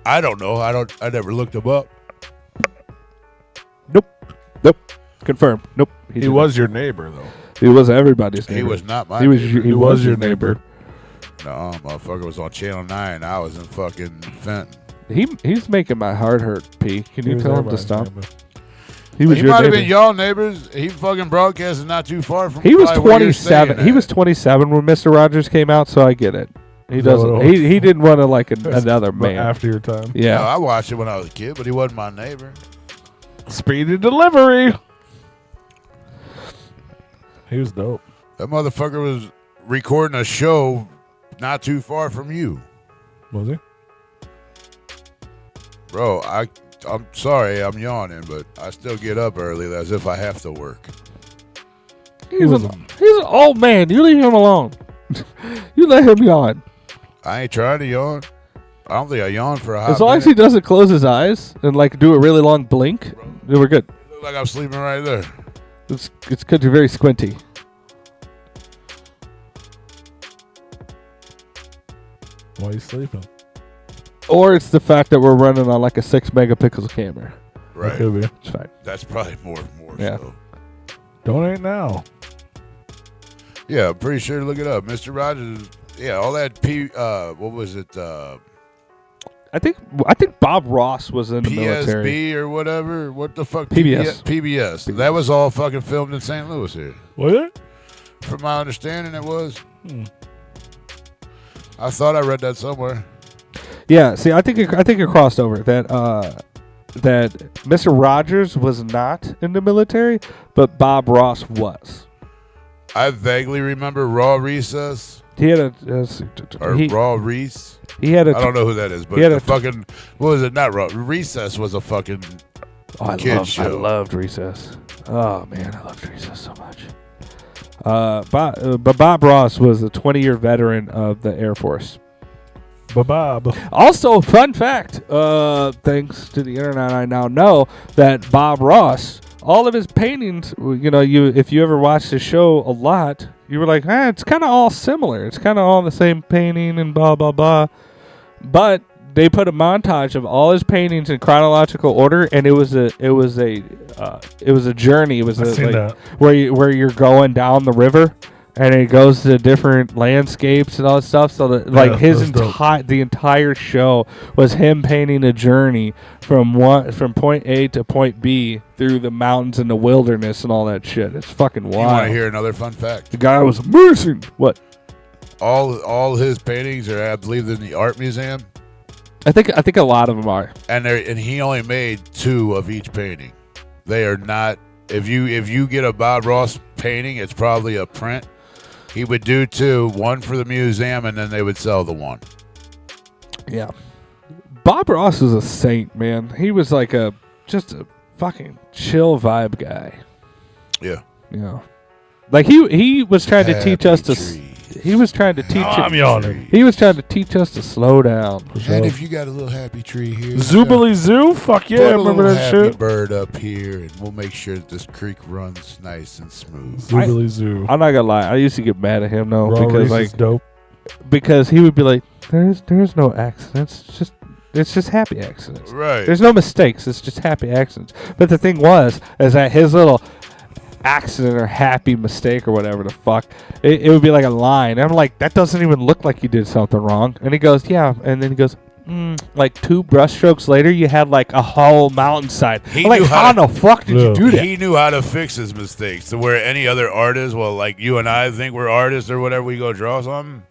I don't know. I never looked him up. Nope. Confirmed. Nope. He was your neighbor though. He was everybody's neighbor. He was not my. He neighbor. was your neighbor. No, motherfucker was on Channel 9. I was in fucking Fenton. He's making my heart hurt, P. Can you was tell him to everybody's stop? neighbor. He was He your might have neighbor. been y'all neighbors. He fucking broadcasted not too far from. He was probably where you're 27. staying He at. was 27 when Mr. Rogers came out, so I get it. He Is that doesn't. what it was? He didn't want to like another But man. after your time. No, Yeah. I watched it when I was a kid, but he wasn't my neighbor. Speedy delivery. He was dope. That motherfucker was recording a show not too far from you. Was he? Bro, I'm sorry I'm yawning, but I still get up early as if I have to work. He's an old man. You leave him alone. You let him yawn. I ain't trying to yawn. I don't think I yawned for a hot As long as he minute. doesn't close his eyes and like do a really long blink, then we're good. Look like I'm sleeping right there. It's because you're very squinty. Why are you sleeping? Or it's the fact that we're running on like a 6 megapixel camera. That Right. could be. It's fine. That's probably more Yeah. so. Donate now. Yeah, I'm pretty sure to look it up. Mr. Rogers, yeah, all that what was it? I think Bob Ross was in the military. PSB or whatever. What the fuck? PBS. PBS. That was all fucking filmed in St. Louis here. Was it? From my understanding, it was. Hmm. I thought I read that somewhere. Yeah, see, I think it crossed over that Mr. Rogers was not in the military, but Bob Ross was. I vaguely remember Raw Recess He had a or Raw Reese. he had a I don't know who that is, but he had the a- fucking what was it? Not Raw Recess was a fucking I kid show. loved Recess. Oh man, I loved Recess so much. But Bob Ross was a 20-year veteran of the Air Force. Bob. Also, fun fact, thanks to the internet, I now know that Bob Ross, all of his paintings, if you ever watched the show a lot, you were like, it's kind of all similar. It's kind of all the same painting and blah, blah, blah. But they put a montage of all his paintings in chronological order, and it was a journey. It was I've seen that. where you're going down the river. And it goes to different landscapes and all that stuff. So that the entire show was him painting a journey from point A to point B through the mountains and the wilderness and all that shit. It's fucking wild. You want to hear another fun fact? The guy was amazing. What? All his paintings are, I believe, in the art museum, I think a lot of them are. and he only made 2 of each painting. They are not. If you get a Bob Ross painting, it's probably a print. He would do 2, one for the museum, and then they would sell the one. Yeah. Bob Ross was a saint, man. He was like just a fucking chill vibe guy. Yeah. You know. Like he was trying to teach us to he was trying to teach I'm yawning. He was trying to teach us to slow down. And if you got a little happy tree here, Zoobly Zoo? Fuck yeah, put a remember little that happy shit? bird up here, and we'll make sure that this creek runs nice and smooth. Zoobly Zoo. I'm not gonna lie, I used to get mad at him though Raw because Reese is dope. because he would be like, there's no accidents, it's just happy accidents. Right. There's no mistakes, it's just happy accidents. But the thing is that his little accident or happy mistake or whatever the fuck, it would be like a line. And I'm like, that doesn't even look like you did something wrong. And he goes, yeah. And then he goes, like 2 brushstrokes later, you had like a whole mountainside. He I'm like, knew how in the fuck did you do that? He knew how to fix his mistakes. To where any other artist, well, like you and I think we're artists or whatever, we go draw something.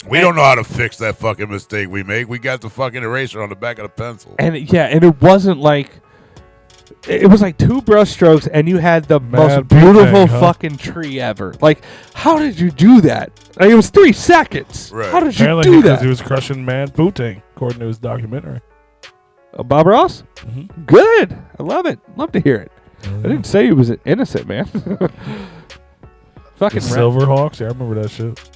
We don't know how to fix that fucking mistake we make. We got the fucking eraser on the back of the pencil. And it wasn't like, it was like 2 brushstrokes, and you had the most beautiful Wu-Tang, huh? fucking tree ever. Like, how did you do that? Like, it was 3 seconds. Right. How did you Apparently do because that? he was crushing Mad Wu-Tang, according to his documentary. Bob Ross? Mhm. Good. I love it. Love to hear it. I didn't say he was innocent, man. The Fucking Silverhawks? Yeah, I remember that shit.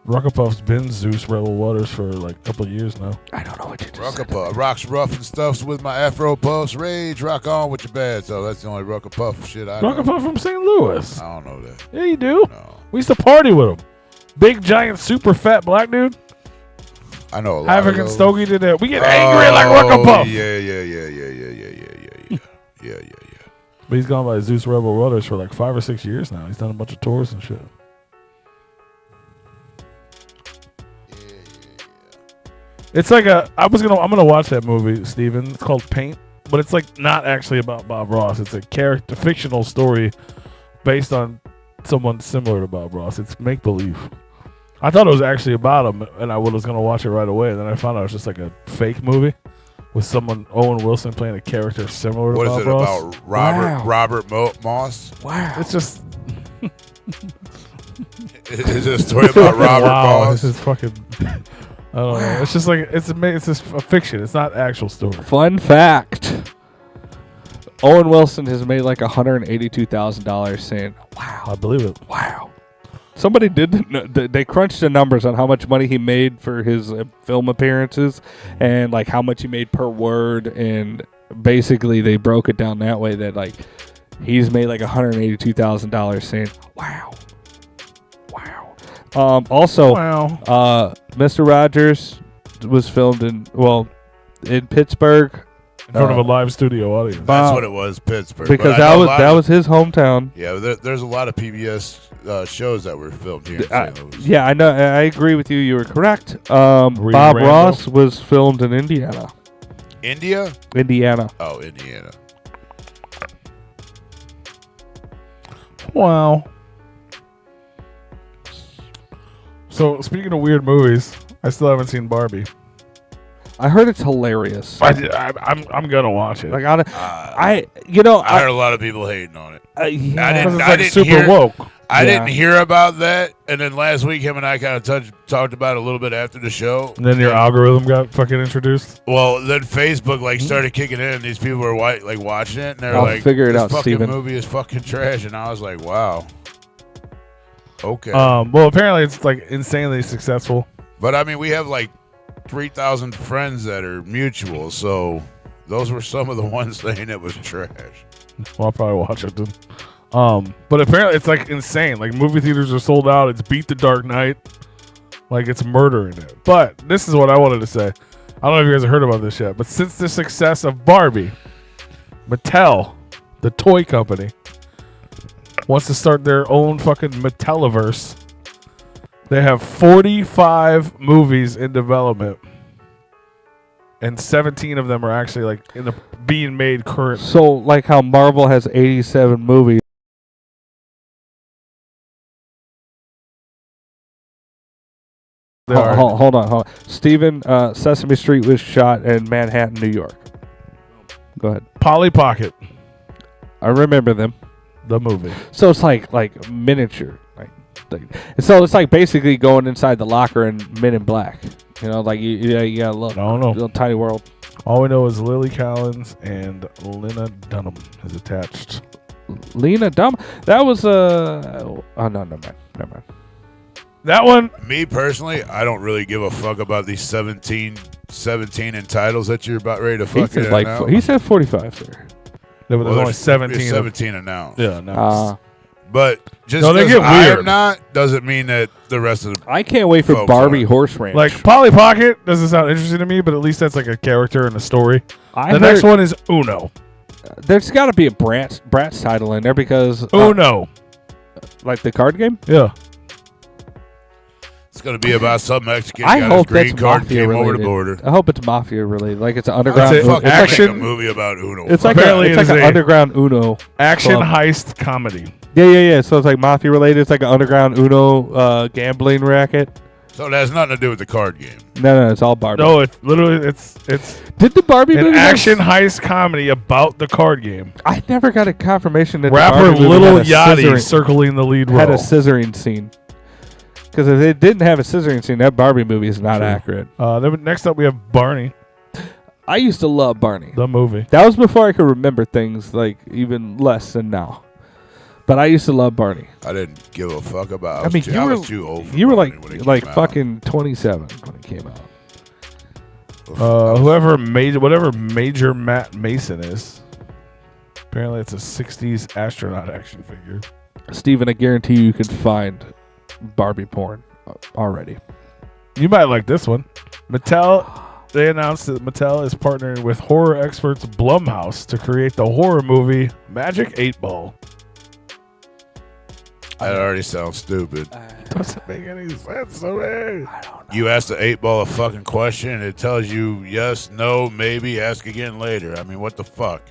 Rockapuff's been Zeus Rebel Waters for like a couple of years now. I don't know what you just Rock said. up, rocks rough and stuffs with my afro puffs. Rage, rock on with your bad. So that's the only rock puff shit I know. Rockapuff from St. Louis. I don't know that. Yeah, you do. No. We used to party with him. Big, giant, super fat black dude. I know a lot Havoc of and those. Stogie did that. We get angry like Oh, Rockapuff. Yeah. But he's gone by Zeus Rebel Waters for like 5 or 6 years now. He's done a bunch of tours and shit. It's like I'm gonna watch that movie, Steven. It's called Paint, but it's like not actually about Bob Ross. It's a fictional story based on someone similar to Bob Ross. It's make believe. I thought it was actually about him, and I was gonna watch it right away. And then I found out it was just like a fake movie with someone, Owen Wilson, playing a character similar to What Bob is it Ross. about? Robert Moss? Wow. It's just Is it a story about Robert wow. Moss? This is fucking. I don't know. It's just like it's just a fiction. It's not actual story. Fun fact. Owen Wilson has made like $182,000 saying, wow. I believe it. Wow. Somebody they crunched the numbers on how much money he made for his film appearances and like how much he made per word, and basically they broke it down that way that like he's made like $182,000 saying wow. Also, wow. Mr. Rogers was filmed in Pittsburgh in front of a live studio audience. That's what it was, Pittsburgh. Because that was his hometown. Yeah, there's a lot of PBS shows that were filmed here in St. Louis. Yeah, I know. I agree with you. You were correct. Bob Ross was filmed in Indiana. Indiana? Oh, Indiana. Wow. So speaking of weird movies, I still haven't seen Barbie. I heard it's hilarious. I'm gonna watch it. Like I heard a lot of people hating on it. I didn't woke. I didn't hear about that, and then last week him and I kind of talked about it a little bit after the show. And then your algorithm got fucking introduced. Well, then Facebook started kicking in, and these people were watching it, and they're like, figure it this out, fucking Steven. movie is fucking trash, and I was like, wow. Okay. Well, apparently it's like insanely successful. But I mean, we have like 3,000 friends that are mutual, so those were some of the ones saying it was trash. Well, I'll probably watch it then. But apparently it's like insane. Like movie theaters are sold out. It's beat The Dark Knight. Like it's murder in it. But this is what I wanted to say. I don't know if you guys have heard about this yet, but since the success of Barbie, Mattel, the toy company, wants to start their own fucking Mattelliverse. They have 45 movies in development, and 17 of them are actually like being made currently. So like how Marvel has 87 movies. Hold on. Steven, Sesame Street was shot in Manhattan, New York. Go ahead. Polly Pocket. I remember them. The movie. So it's like miniature. So it's like basically going inside the locker in Men in Black. You know, like you got a little tiny world. All we know is Lily Collins and Lena Dunham is attached. Lena Dunham? That was oh no, never mind. That one. Me personally, I don't really give a fuck about these 17 entitles that you're about ready to fucking announce. He said 45, sir. There was only 17. There's 17 announced. Yeah, no. But just they because get I weird. am not doesn't mean that the rest of the I can't wait for Barbie Horse Ranch. Like Polly Pocket doesn't sound interesting to me, but at least that's like a character and a story. The next one is Uno. There's got to be a Bratz title in there because Uno, like the card game. Yeah. It's going to be about some Mexican I got hope his green that's card mafia came related. over the border. I hope it's mafia related. Like it's an underground. It's a action movie about Uno. It's like Apparently it's like an underground Uno action club. heist comedy. Yeah. So it's like mafia related. It's like an underground Uno gambling racket. So it has nothing to do with the card game. No, it's all Barbie. No, it's literally it's Did the Barbie an movie action heist comedy about the card game. I never got a confirmation that Rapper the Barbie movie Lil had a Yachty scissoring- circling the lead had a role. scissoring scene. Because if it didn't have a scissoring scene, that Barbie movie is not accurate. Then next up we have Barney, I used to love Barney. the movie. That was before I could remember things like even less than now. But I used to love Barney. I didn't give a fuck about. I mean, I was too old. For you were Barney when it like came out. fucking 27 when it came out. Whatever Major Matt Mason is. Apparently, it's a '60s astronaut action figure. Steven, I guarantee you can find Barbie porn already. You might like this one. Mattel. They announced that Mattel is partnering with horror experts Blumhouse to create the horror movie Magic 8 Ball. That already sounds stupid. doesn't make any sense to me. You ask the 8-ball a fucking question, and it tells you yes, no, maybe, ask again later. I mean, what the fuck?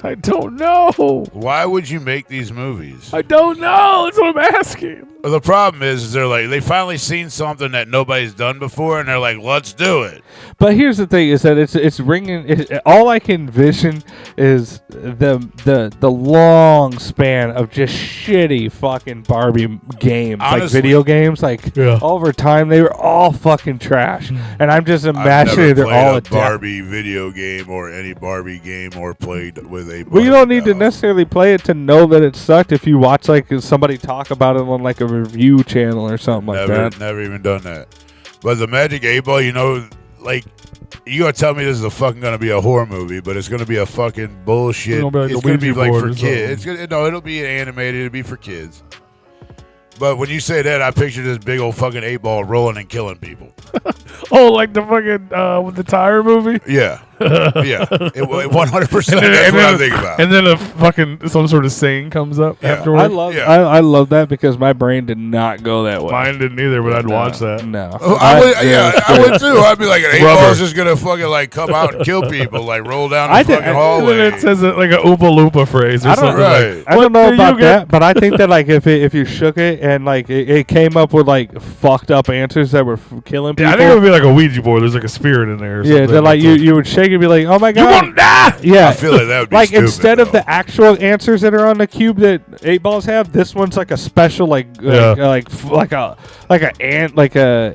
I don't know. Why would you make these movies? I don't know. That's what I'm asking. The problem is they finally seen something that nobody's done before, and they're like, let's do it. But here's the thing: is that it's ringing. All I can envision is the long span of just shitty fucking Barbie games, Honestly, like video games. Like over time, they were all fucking trash, and I'm just imagining they're all a Barbie video game or any Barbie game or played with a. Well, you don't need to necessarily play it to know that it sucked. If you watch like somebody talk about it on like a review channel or something like that. Never even done that. But the Magic 8-ball, like, you gonna tell me this is fucking gonna be a horror movie, but it's gonna be a fucking bullshit. It's gonna be like it's a gonna be Ouija like board for or kids. It'll be animated. It'll be for kids. But when you say that, I picture this big old fucking 8-ball rolling and killing people. Oh, like the fucking with the tire movie? Yeah. Yeah. 100%. That's what I think about. And then a fucking some sort of saying comes up afterward. I love that because my brain did not go that way. Mine didn't either, but I'd watch that. No. I would too. I'd be like, an 8-ball's just gonna fucking like come out and kill people, like roll down the fucking hallway. And then it says it like a Oompa Loompa phrase or something. Right. I don't know about that, but I think that like if you shook it and like it came up with like fucked up answers that were killing people. Yeah, I think it would be like a Ouija board. There's like a spirit in there. Or yeah, that like you would shake it and be like, oh my god, you want to die? Yeah, I feel like that would be like stupid, instead of the actual answers that are on the cube that 8-balls have, this one's like a special like a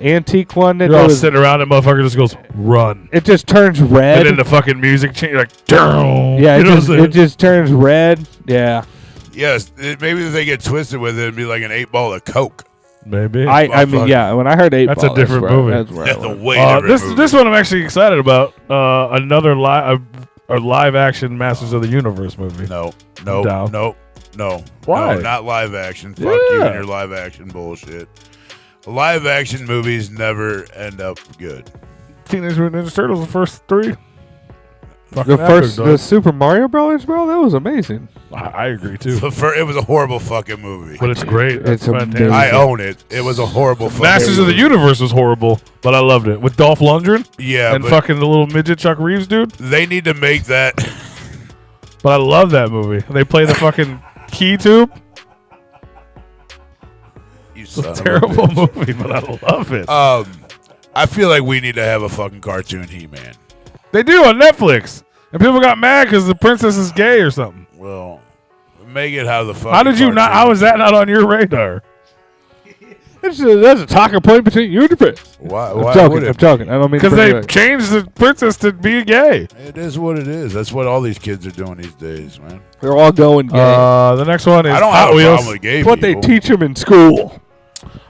antique one that You're all was, sitting around and motherfucker just goes run. it just turns red. And then the fucking music changes like down. Yeah, You know what I'm saying? it just turns red. Yeah. Yes, maybe if they get twisted with it, it'd be like an 8-ball of Coke. Maybe. I mean, yeah, when I heard 8-ball, That's a different movie. That's where I That's a went. way different movie. This one I'm actually excited about. Another live action Masters of the Universe movie. No. Why? No, not live action. Fuck you and your live action bullshit. Live action movies never end up good. Teenage Mutant Ninja Turtles, the first three. The Super Mario Brothers, bro, that was amazing. I agree too. It was a horrible fucking movie. But it's great. It's fantastic. amazing. I own it. It was a horrible fucking Masters of the movie. Universe was horrible, but I loved it. With Dolph Lundgren Yeah, and but fucking the little midget Chuck Reeves dude. they need to make that. But I love that movie. They play the fucking key tube. You It's son a of terrible a bitch. movie, but I love it. I feel like we need to have a fucking cartoon He-Man. They do on Netflix. And people got mad because the princess is gay or something. Well, make it how the fuck. How did you not? How is that not on your radar? That's a talking point between you and the prince. Why I'm would it? joking. I don't mean to Because bring they it up. changed the princess to be gay. It is what it is. That's what all these kids are doing these days, man. They're all going gay. The next one is I don't Hot have a Wheels. problem with gay It's what they people. teach them in school.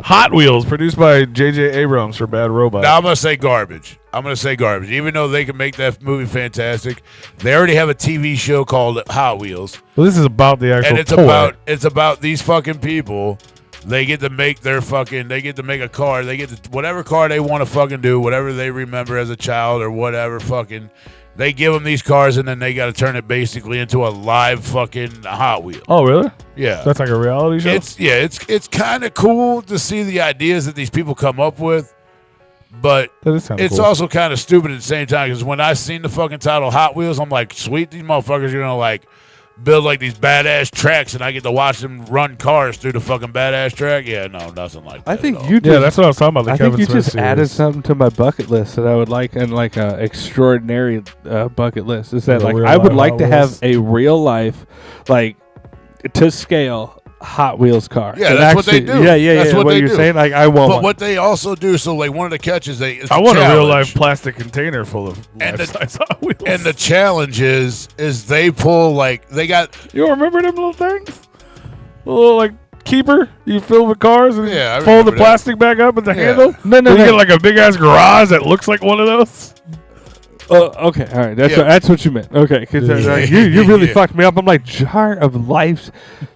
Hot Wheels, produced by J.J. Abrams for Bad Robot. Now I'm gonna say garbage. Even though they can make that movie fantastic, they already have a TV show called Hot Wheels, Well, this is about the actual and it's toy. about these fucking people. They get to make their fucking. They get to make a car. They get to, whatever car they want to fucking do, whatever they remember as a child or whatever fucking. They give them these cars, and then they got to turn it basically into a live fucking Hot Wheel. Oh, really? Yeah, That's like a reality show? It's kind of cool to see the ideas that these people come up with, but That is kinda it's cool. also kind of stupid at the same time. Because when I seen the fucking title Hot Wheels, I'm like, sweet, these motherfuckers are gonna like build like these badass tracks, and I get to watch them run cars through the fucking badass track. Yeah, no, nothing like that. I think at all. you Yeah, just, that's what I was talking about. The I Kevin think you Smith just series. added something to my bucket list that I would like, and like a extraordinary bucket list. Is that Like a like real I would life like Hot to Wheels? have a real life, like to scale Hot Wheels car. Yeah, And that's what they do. Yeah, That's what what they you're do. saying, like I want But one. what they also do, so like one of the catches, I want a real life plastic container full of And life-size Hot Wheels. and the challenge is they pull like they got You don't remember them little things? A little like keeper you fill with cars and Yeah, I fold the remember that. plastic back up with the Yeah. handle? No, You get like a big ass garage that looks like one of those? Okay, all right, that's what you meant. Okay, because you really Yeah. fucked me up. I'm like, jar of life.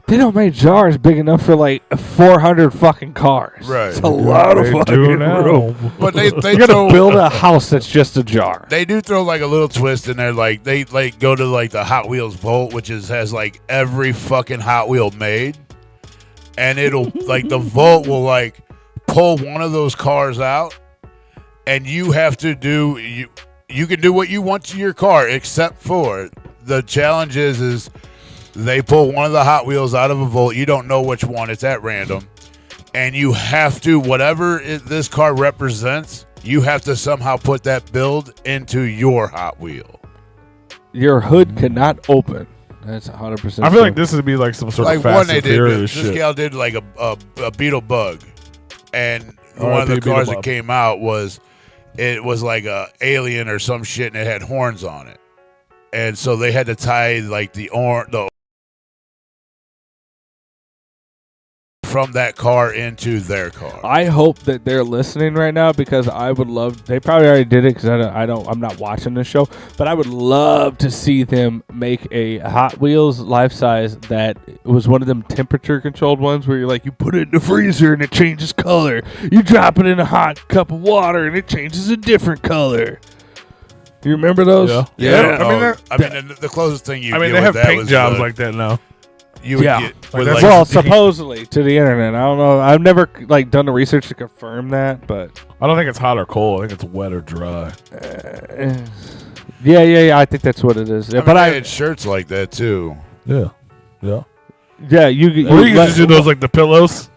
They don't make jars big enough for like 400 fucking cars. Right. It's a lot of They fucking do now. room. but they You gotta throw build a house that's just a jar. They do throw like a little twist in there, like they like go to like the Hot Wheels Vault, which has like every fucking Hot Wheel made, and it'll like the Volt will like pull one of those cars out, and you have to do you can do what you want to your car, except for the challenge is they pull one of the Hot Wheels out of a Volt. You don't know which one; it's at random, and you have to whatever this car represents. You have to somehow put that build into your Hot Wheel. Your hood cannot open. That's 100%. I feel like this would be like some sort Like of one Fast they and did, Furious this shit. gal did like a Beetle Bug, and one of R.I.P. the cars Beetle that Bug. came out was like a alien or some shit, and it had horns on it, and so they had to tie like the from that car into their car. I hope that they're listening right now because I would love. They probably already did it because I'm not watching this show, but I would love to see them make a Hot Wheels life size that was one of them temperature controlled ones where you're like you put it in the freezer and it changes color. You drop it in a hot cup of water and it changes a different color. You remember those? Yeah. I mean, the closest thing you. I mean, get they with have that paint was jobs the- like that now. You would Yeah. get Like with that's- like Well, supposedly to the internet. I don't know. I've never like done the research to confirm that, but I don't think it's hot or cold. I think it's wet or dry. yeah. I think that's what it is. Yeah, I mean, but they had shirts like that too. Yeah. you Or you can just do those like the pillows.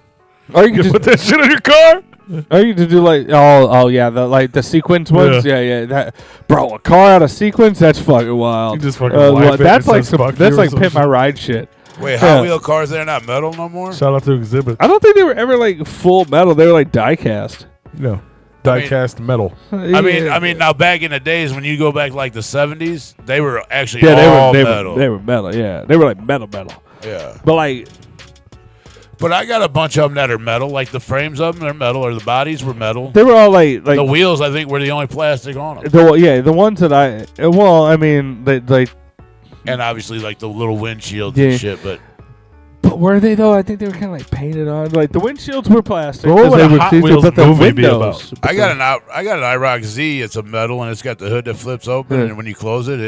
or you You can just put that shit in your car. Or you could do like the sequence ones. Yeah. That bro, a car out of sequence, that's fucking wild. You just fucking wipe it that's and it like says fuck that's you or like some pimp my shit. ride shit. Wait, Yeah. Hot Wheel cars, they're not metal no more? Shout out to Exhibit. I don't think they were ever like full metal. They were like die cast. No. Die-cast metal. I mean, now back in the days when you go back like the 70s, they were actually yeah, all they metal. were metal. Yeah, they were like metal. Yeah. But like, But I got a bunch of them that are metal. Like the frames of them are metal, or the bodies were metal. they were all like The wheels, I think, were the only plastic on them. the ones that I mean, they And obviously, like the little windshields Yeah. and shit. But were they though? I think they were kind of like painted on. Like the windshields were plastic. Well, what 'cause would they a were Hot see-through, Wheels but the movie be windows- about? I got an IROC Z. It's a metal, and it's got the hood that flips open. Yeah. And when you close it,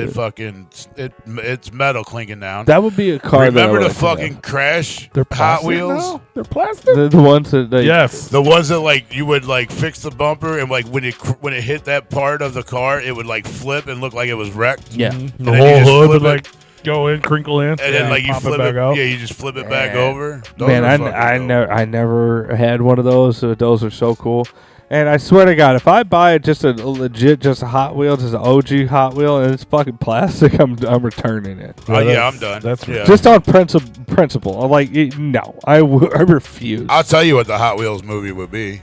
it's metal clinking down. That would be a car. Remember that I the would like to fucking crash They're Hot plastic Wheels? now? They're plastic? have. The ones that they Yes. The ones that like you would like fix the bumper, and like when it hit that part of the car, it would like flip and look like it was wrecked. yeah. The then you whole just hood flip would it. like go in, crinkle in, And then like you pop flip it back out. Yeah, you just flip it back Man. over. Those Man, are fucking dope. I never had one of those. So those are so cool. And I swear to God, if I buy just a legit, just a Hot Wheels, just an OG Hot Wheel, and it's fucking plastic, I'm returning it. Oh yeah, that's- I'm done. that's yeah. Just on principle. I'm like, no, I refuse. I'll tell you what the Hot Wheels movie would be,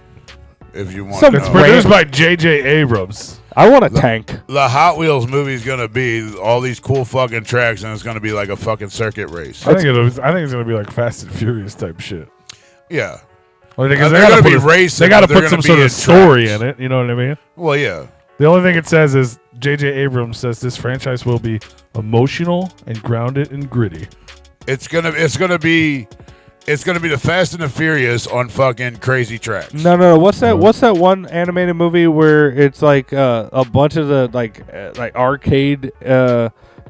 if you want Some to It's know. produced by J.J. Abrams. I want a tank. The Hot Wheels movie is gonna be all these cool fucking tracks, and it's gonna be like a fucking circuit race. I think it's gonna be like Fast and Furious type shit. Yeah. Well, They're because gonna be put racing, They got to but they're put some gonna sort be of in story tracks. in it. You know what I mean? Well, yeah. The only thing it says is J.J. Abrams says this franchise will be emotional and grounded and gritty. It's gonna be the Fast and the Furious on fucking crazy tracks. No. What's that one animated movie where it's like a bunch of the like arcade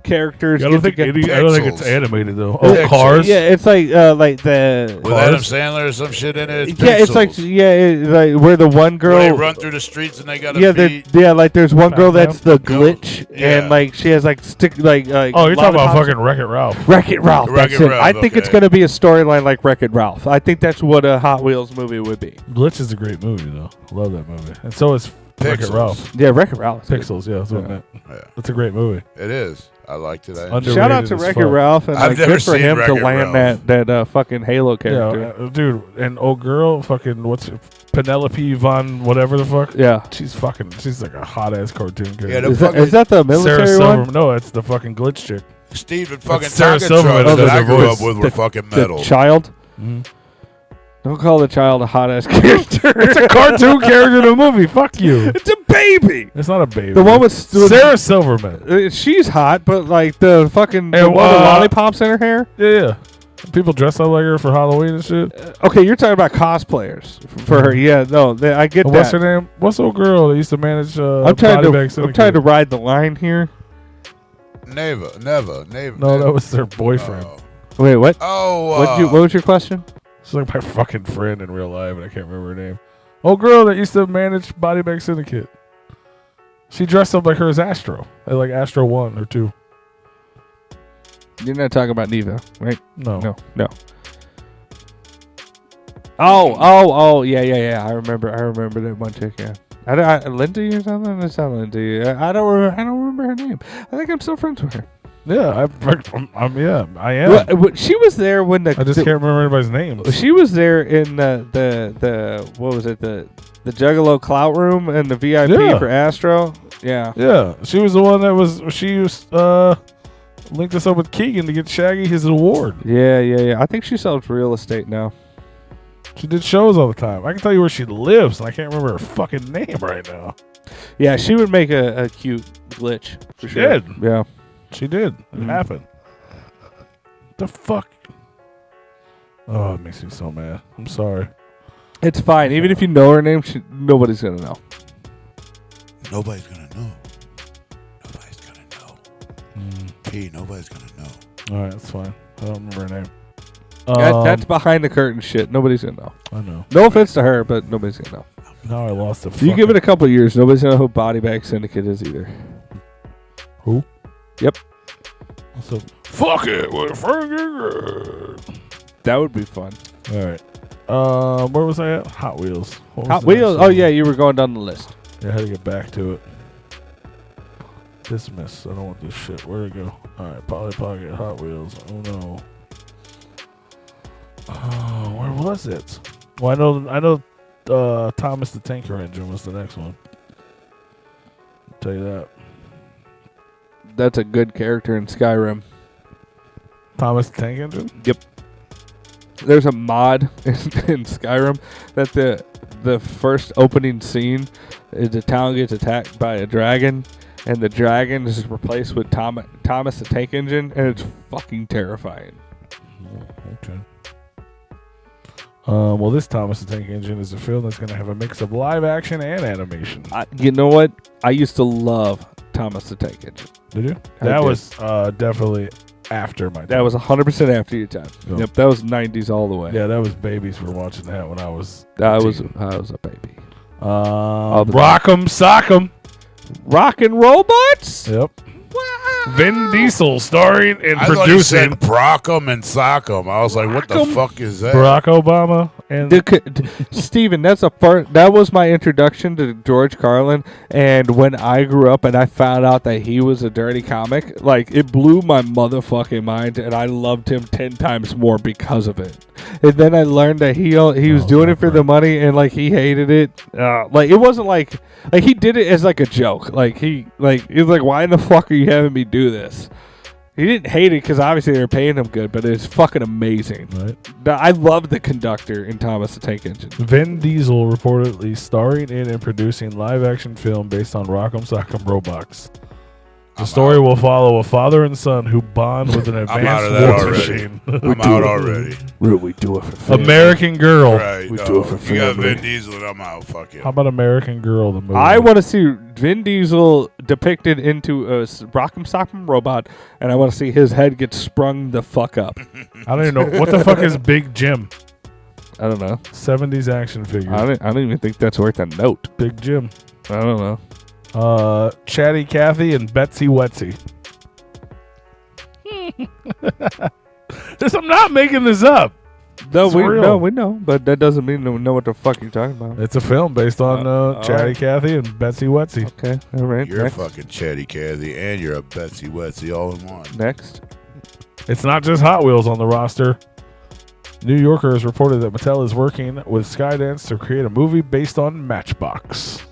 characters? I don't think get I don't think it's Pixels. animated though. Pixels. Oh, Cars. Yeah, it's like the. With Adam Sandler or some shit in it. It's Yeah, it's like Pixels. like where the one girl. Where they run through the streets and they got yeah, to beat. like there's one girl Batman? that's the glitch, Yeah. and like she has like stick like. Oh, you're talking about lollipops. fucking Wreck-It Ralph. Wreck-It Ralph. Wreck-It That's it. Ralph, I think it's okay. gonna be a storyline like Wreck-It Ralph. I think that's what a Hot Wheels movie would be. Glitch is a great movie though. Love that movie. And so is Wreck-It Pixels. Ralph. Yeah, Wreck-It Ralph. Pixels, yeah, that's what I meant. Yeah, That's a great movie. it is. I liked it. Underrated Shout out to as Wreck-It fuck. Ralph and I've like, never good for seen him to Wreck-It land Ralph. that fucking Halo character. Yeah, dude, and old girl, fucking Penelope Von whatever the fuck. Yeah. She's like a hot ass cartoon character. Yeah, the Is that, fucking is that the Sarah military Silverman. one? No, it's the fucking glitch chick. Steve and fucking Sarah Tonka Silverman trucks does that I her grew voice. up with were fucking metal. The child? Mhm. Don't call the child a hot ass character. It's a cartoon character in a movie. Fuck you. It's a baby. It's not a baby. The one with Sarah Silverman. she's hot, but like the fucking Hey, the one with uh, lollipops in her hair. Yeah. People dress up like her for Halloween and shit. Okay, you're talking about cosplayers for her. Yeah, no, I get What's that. her name? What's the old girl that used to manage I'm trying Body to Bag I'm Syndicate? trying to ride the line here. Never. No, that was their boyfriend. Oh, Wait, what? oh What was your question? She's like my fucking friend in real life, and I can't remember her name. Old girl that used to manage Body Bag Syndicate. She dressed up like her as Astro. Like Astro 1 or 2. You're not talking about Neva, right? No. No. Oh, yeah. I remember that one chick. Yeah, Lindsay or something. It's not Lindsay. I don't remember her name. I think I'm still friends with her. Yeah, I am. Well, she was there when I just can't remember anybody's names. She was there in the what was it, the Juggalo Clout Room and the VIP for Astro. Yeah. Yeah, she was the one that was. She was linked us up with Keegan to get Shaggy his award. Yeah. I think she sells real estate now. She did shows all the time. I can tell you where she lives, and I can't remember her fucking name right now. Yeah, she would make a cute glitch. For She sure. did. Yeah. She did. It happened. The fuck? Oh, it makes me so mad. I'm sorry. It's fine. Even if you know her name, nobody's going to know. Nobody's gonna know. P, nobody's gonna know. All right, that's fine. I don't remember her name. That's behind the curtain shit. Nobody's going to know. I know. No offense to her, but nobody's going to know. Now I lost the. You give it a couple of years, nobody's going to know who Body Bag Syndicate is either. Who? Yep. So fuck it. We're fucking good. That would be fun. All right. Where was I at? Hot Wheels. What was Hot the Wheels? next Oh, one? yeah, you were going down the list. Yeah, I had to get back to it. Dismiss. I don't want this shit. Where'd it go? All right. Polly Pocket. Hot Wheels. Oh no. Where was it? Well, I know. Thomas the Tanker Engine was the next one. I'll tell you that. That's a good character in Skyrim. Thomas the Tank Engine? Yep. There's a mod in Skyrim that the first opening scene is the town gets attacked by a dragon, and the dragon is replaced with Thomas the Tank Engine, and it's fucking terrifying. Okay. Well, this Thomas the Tank Engine is a film that's going to have a mix of live action and animation. You know what? I used to love Thomas the Tank Engine. Did you? I That did. was definitely after my time. That was 100% after your time. Oh. Yep, that was 90s all the way. Yeah, that was babies were watching that when I was. I was 18. a baby. the Rock'em Sock'em. Rockin' Robots? Yep. Vin Diesel starring and I thought you said producing Brock'em and Sock'em. I was like, what the Brock'em? fuck is that? Barack Obama and Steven, that was my introduction to George Carlin, and when I grew up and I found out that he was a dirty comic, like, it blew my motherfucking mind, and I loved him 10 times more because of it. And then I learned that he was doing it for the money, and like he hated it. Like, it wasn't like he did it as like a joke. He was like, why in the fuck are you having me do this? He didn't hate it because obviously they were paying him good, but it's fucking amazing. right. I love the conductor in Thomas the Tank Engine. Vin Diesel reportedly starring in and producing live action film based on Rock'em Sock'em Robots. The story will follow a father and son who bond with an I'm out advanced of that war already. machine. I'm out already. We do it for family. American Girl. Right. We no, do it for you got family. Vin Diesel and I'm out. Fuck it. How about American Girl, the movie? I want to see Vin Diesel depicted into a Rock'em Sock'em robot, and I want to see his head get sprung the fuck up. I don't even know. What the fuck is Big Jim? I don't know. 70s action figure. I don't even think that's worth a note. Big Jim. I don't know. Chatty Cathy and Betsy Wetsy. I'm not making this up. No, It's we real. know, but that doesn't mean we know what the fuck you're talking about. It's a film based on Chatty alright. Cathy and Betsy Wetsy. Okay, all right. You're next. a fucking Chatty Cathy and you're a Betsy Wetsy all in one. Next. It's not just Hot Wheels on the roster. New Yorker has reported that Mattel is working with Skydance to create a movie based on Matchbox.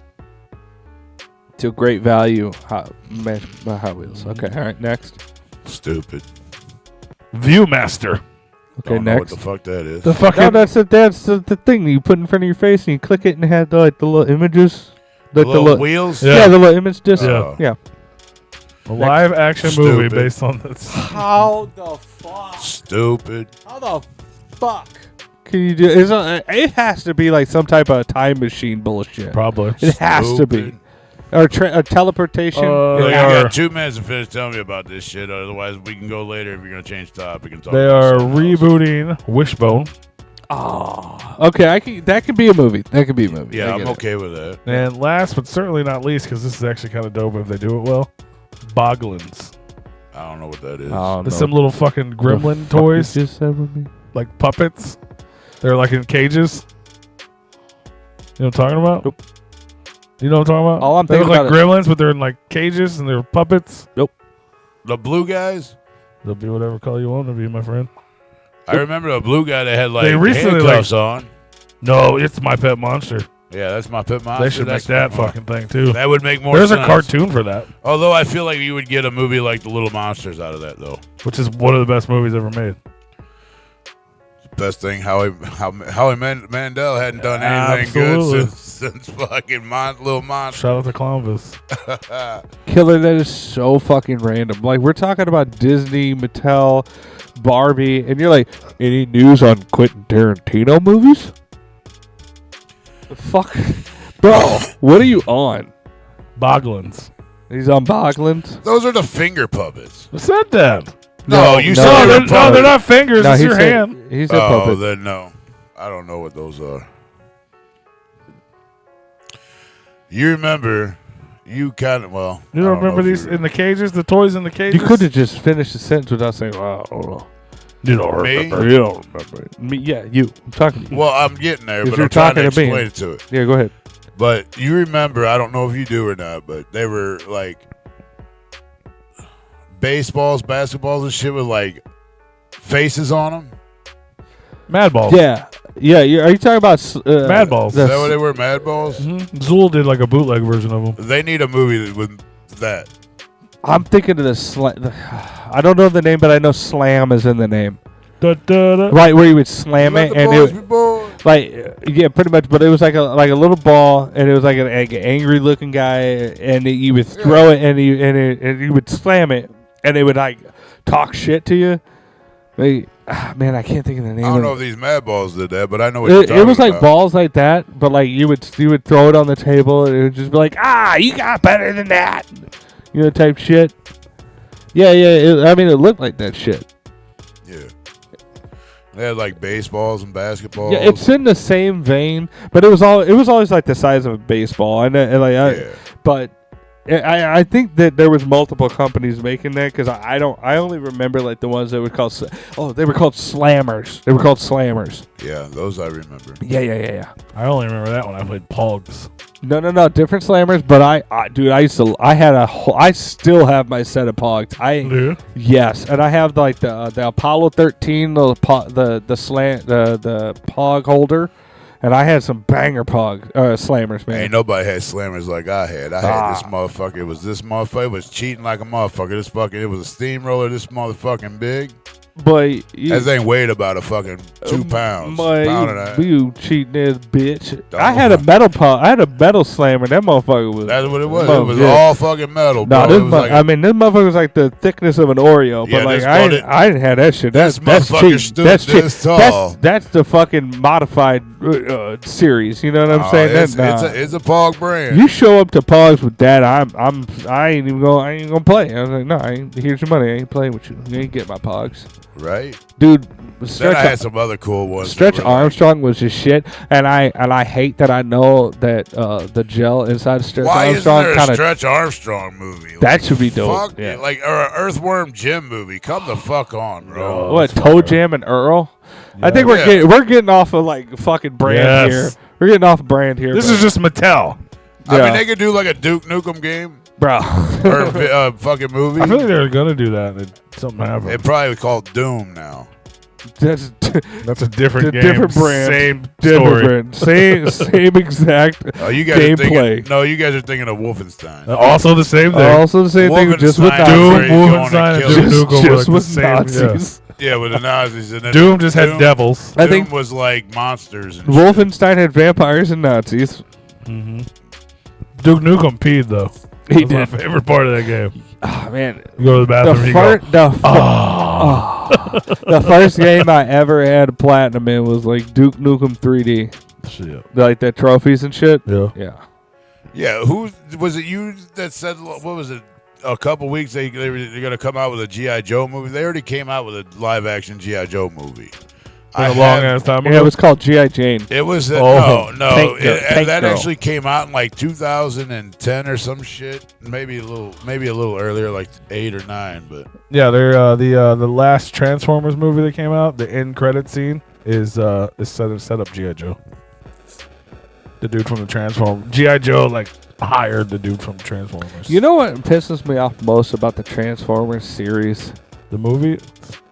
To great value, Hot Wheels. Okay, all right. Next. Stupid. Viewmaster. Okay, Don't know what next. the fuck that is. The fucking No, that's the thing you put in front of your face and you click it and it had the little images. The little wheels? Yeah. Yeah, the little image disc. Yeah. Yeah. a live action movie Stupid. based on this. How the fuck? Stupid. How the fuck? Can you do? It has to be like some type of time machine bullshit. Probably. It has to be. Stupid. Or teleportation. Look, you They are- got 2 minutes to finish telling me about this shit. Otherwise, we can go later if you're going to change topic and talk They about are something else. rebooting Wishbone. Oh, okay. That could be a movie. That could be a movie. Yeah, I I'm get it. okay with that. And last but certainly not least, because this is actually kind of dope if they do it well, Boglins. I don't know what that is. Oh, There's no. some little fucking gremlin Fuck toys, you just said with me? like puppets. They're like in cages. You know what I'm talking about? Nope. You know what I'm talking about? All I'm they look thinking like about gremlins, but they're in like cages and they're puppets. The blue guys? They'll be whatever color you want to be, my friend. I remember the blue guy that had like They recently, handcuffs on. No, it's My Pet Monster. Yeah, that's my pet monster. They should make That's that my- fucking thing too. That would make more There's sense. a cartoon for that, Although I feel like you would get a movie like The Little Monsters out of that, though. which is one of the best movies ever made. Best thing, Howie Mandel hadn't done anything Absolutely. good since fucking Little Monster. Shout out to Clownvis. Killer, that is so fucking random. Like, we're talking about Disney, Mattel, Barbie, and you're like, any news on Quentin Tarantino movies? The fuck? Bro, what are you on? Boglins. He's on Boglins? Those are the finger puppets. I said that. No, you said No, they're they're, no, they're not fingers. No, it's he your said, hand. He said Oh, puppet. then no. I don't know what those are. You remember, you kind of, well. You I don't know remember if these you in the cages, the toys in the cages? You could have just finished the sentence without saying, well, I don't know. You don't Me? remember. You don't remember it. Me, yeah, you. I'm talking to you. Well, I'm getting there, 'Cause but you're I'm trying to talking to me. explain it to it. Yeah, go ahead. But you remember, I don't know if you do or not, but they were like baseballs, basketballs, and shit with like faces on them. Mad Balls. Yeah. Yeah, are you talking about Mad Balls. Is that what they were? Mad Balls? Zool did like a bootleg version of them. They need a movie with that. I'm thinking of I don't know the name, but I know Slam is in the name. Da, da, da. Right, where you would slam Let it, the and boys it be boys. like yeah, pretty much. But it was like a little ball, and it was like an angry looking guy, and you would throw it, and you would slam it, and it would like talk shit to you. Like, man, I can't think of the name. I don't of know if these Mad Balls did that, but I know what you're it talking was like about. balls like that, but like you would throw it on the table, and it would just be like, you got better than that, type shit. Yeah. I mean, it looked like that shit. Yeah. They had like baseballs and basketballs. Yeah, it's in the same vein, but it was always like the size of a baseball, but I think that there was multiple companies making that because I only remember like the ones that were called they were called Slammers. They were called Slammers. Yeah, those I remember. Yeah. I only remember that when I played Pogs. No, different Slammers. But I still have my set of Pogs. Yes, and I have like the Apollo 13, the Pog holder. And I had some banger slammers, man. Ain't nobody had slammers like I had. I had this motherfucker. It was this motherfucker. It was cheating like a motherfucker. It was a steamroller this motherfucking big. But That thing weighed about a fucking 2 pounds. Boy, Pound and a half. you cheating ass bitch. Don't I had a metal I had a metal slammer. That motherfucker was. That's what it was. Oh, It was yeah. all fucking metal, bro. No, It was like this motherfucker was like the thickness of an Oreo. Yeah, But like this I mother- didn't have that shit. this That's motherfucker cheap. stood That's cheap. this tall. That's the fucking modified series. You know what I'm saying? It's, That's it's a Pog brand. You show up to Pogs with that, I ain't even gonna play. I was like, no, here's your money. I ain't playing with you. You ain't get my Pogs, right? dude. Then I had some other cool ones. Stretch that were like- Armstrong was just shit, and I hate that I know that the gel inside Stretch Why isn't Armstrong there a kind of Stretch Armstrong movie? that should be dope. Fuck, Yeah. like or an Earthworm Jim movie. Come the fuck on, bro. What Toe Jam and Earl? I think Yeah. we're getting off of like fucking brand Yes. here. We're getting off brand here. This bro. is just Mattel. I Yeah. mean, they could do like a Duke Nukem game bro. or a fucking movie. I feel like they're gonna do that. And something happened. It probably would called Doom now. That's That's a different a game. different brand. Same different story. brand. Same exact Oh, you guys are gameplay. thinking? No, you guys are thinking of Wolfenstein. Also the same thing. Also the same thing, just with Wolfenstein, Doom, where you go on and Wolfenstein, and kill- Duke Just, Nukem were just like with the same, Nazis. Yeah, with the Nazis. And then Doom just had devils. I Doom think was like monsters. And shit. Wolfenstein had vampires and Nazis. Duke Nukem peed though. He That's my did. favorite part of that game. Oh man, You go to the bathroom. the and you first go, the first game I ever had platinum in was like Duke Nukem 3D, shit. like that trophies and shit. Yeah. Yeah. Yeah, who was it? You that said what was it? A couple weeks they're gonna come out with a GI Joe movie. They already came out with a live action GI Joe movie. For a long ass time ago. Yeah, it was called G.I. Jane. It was Oh. no. Tank That Girl. actually came out in like 2010 or some shit. Maybe a little earlier, like 8 or 9. But Yeah, they're the last Transformers movie that came out. The end credit scene is set up G.I. Joe. The dude from the Transformers. G.I. Joe like hired the dude from Transformers. You know what pisses me off most about the Transformers series? the movie,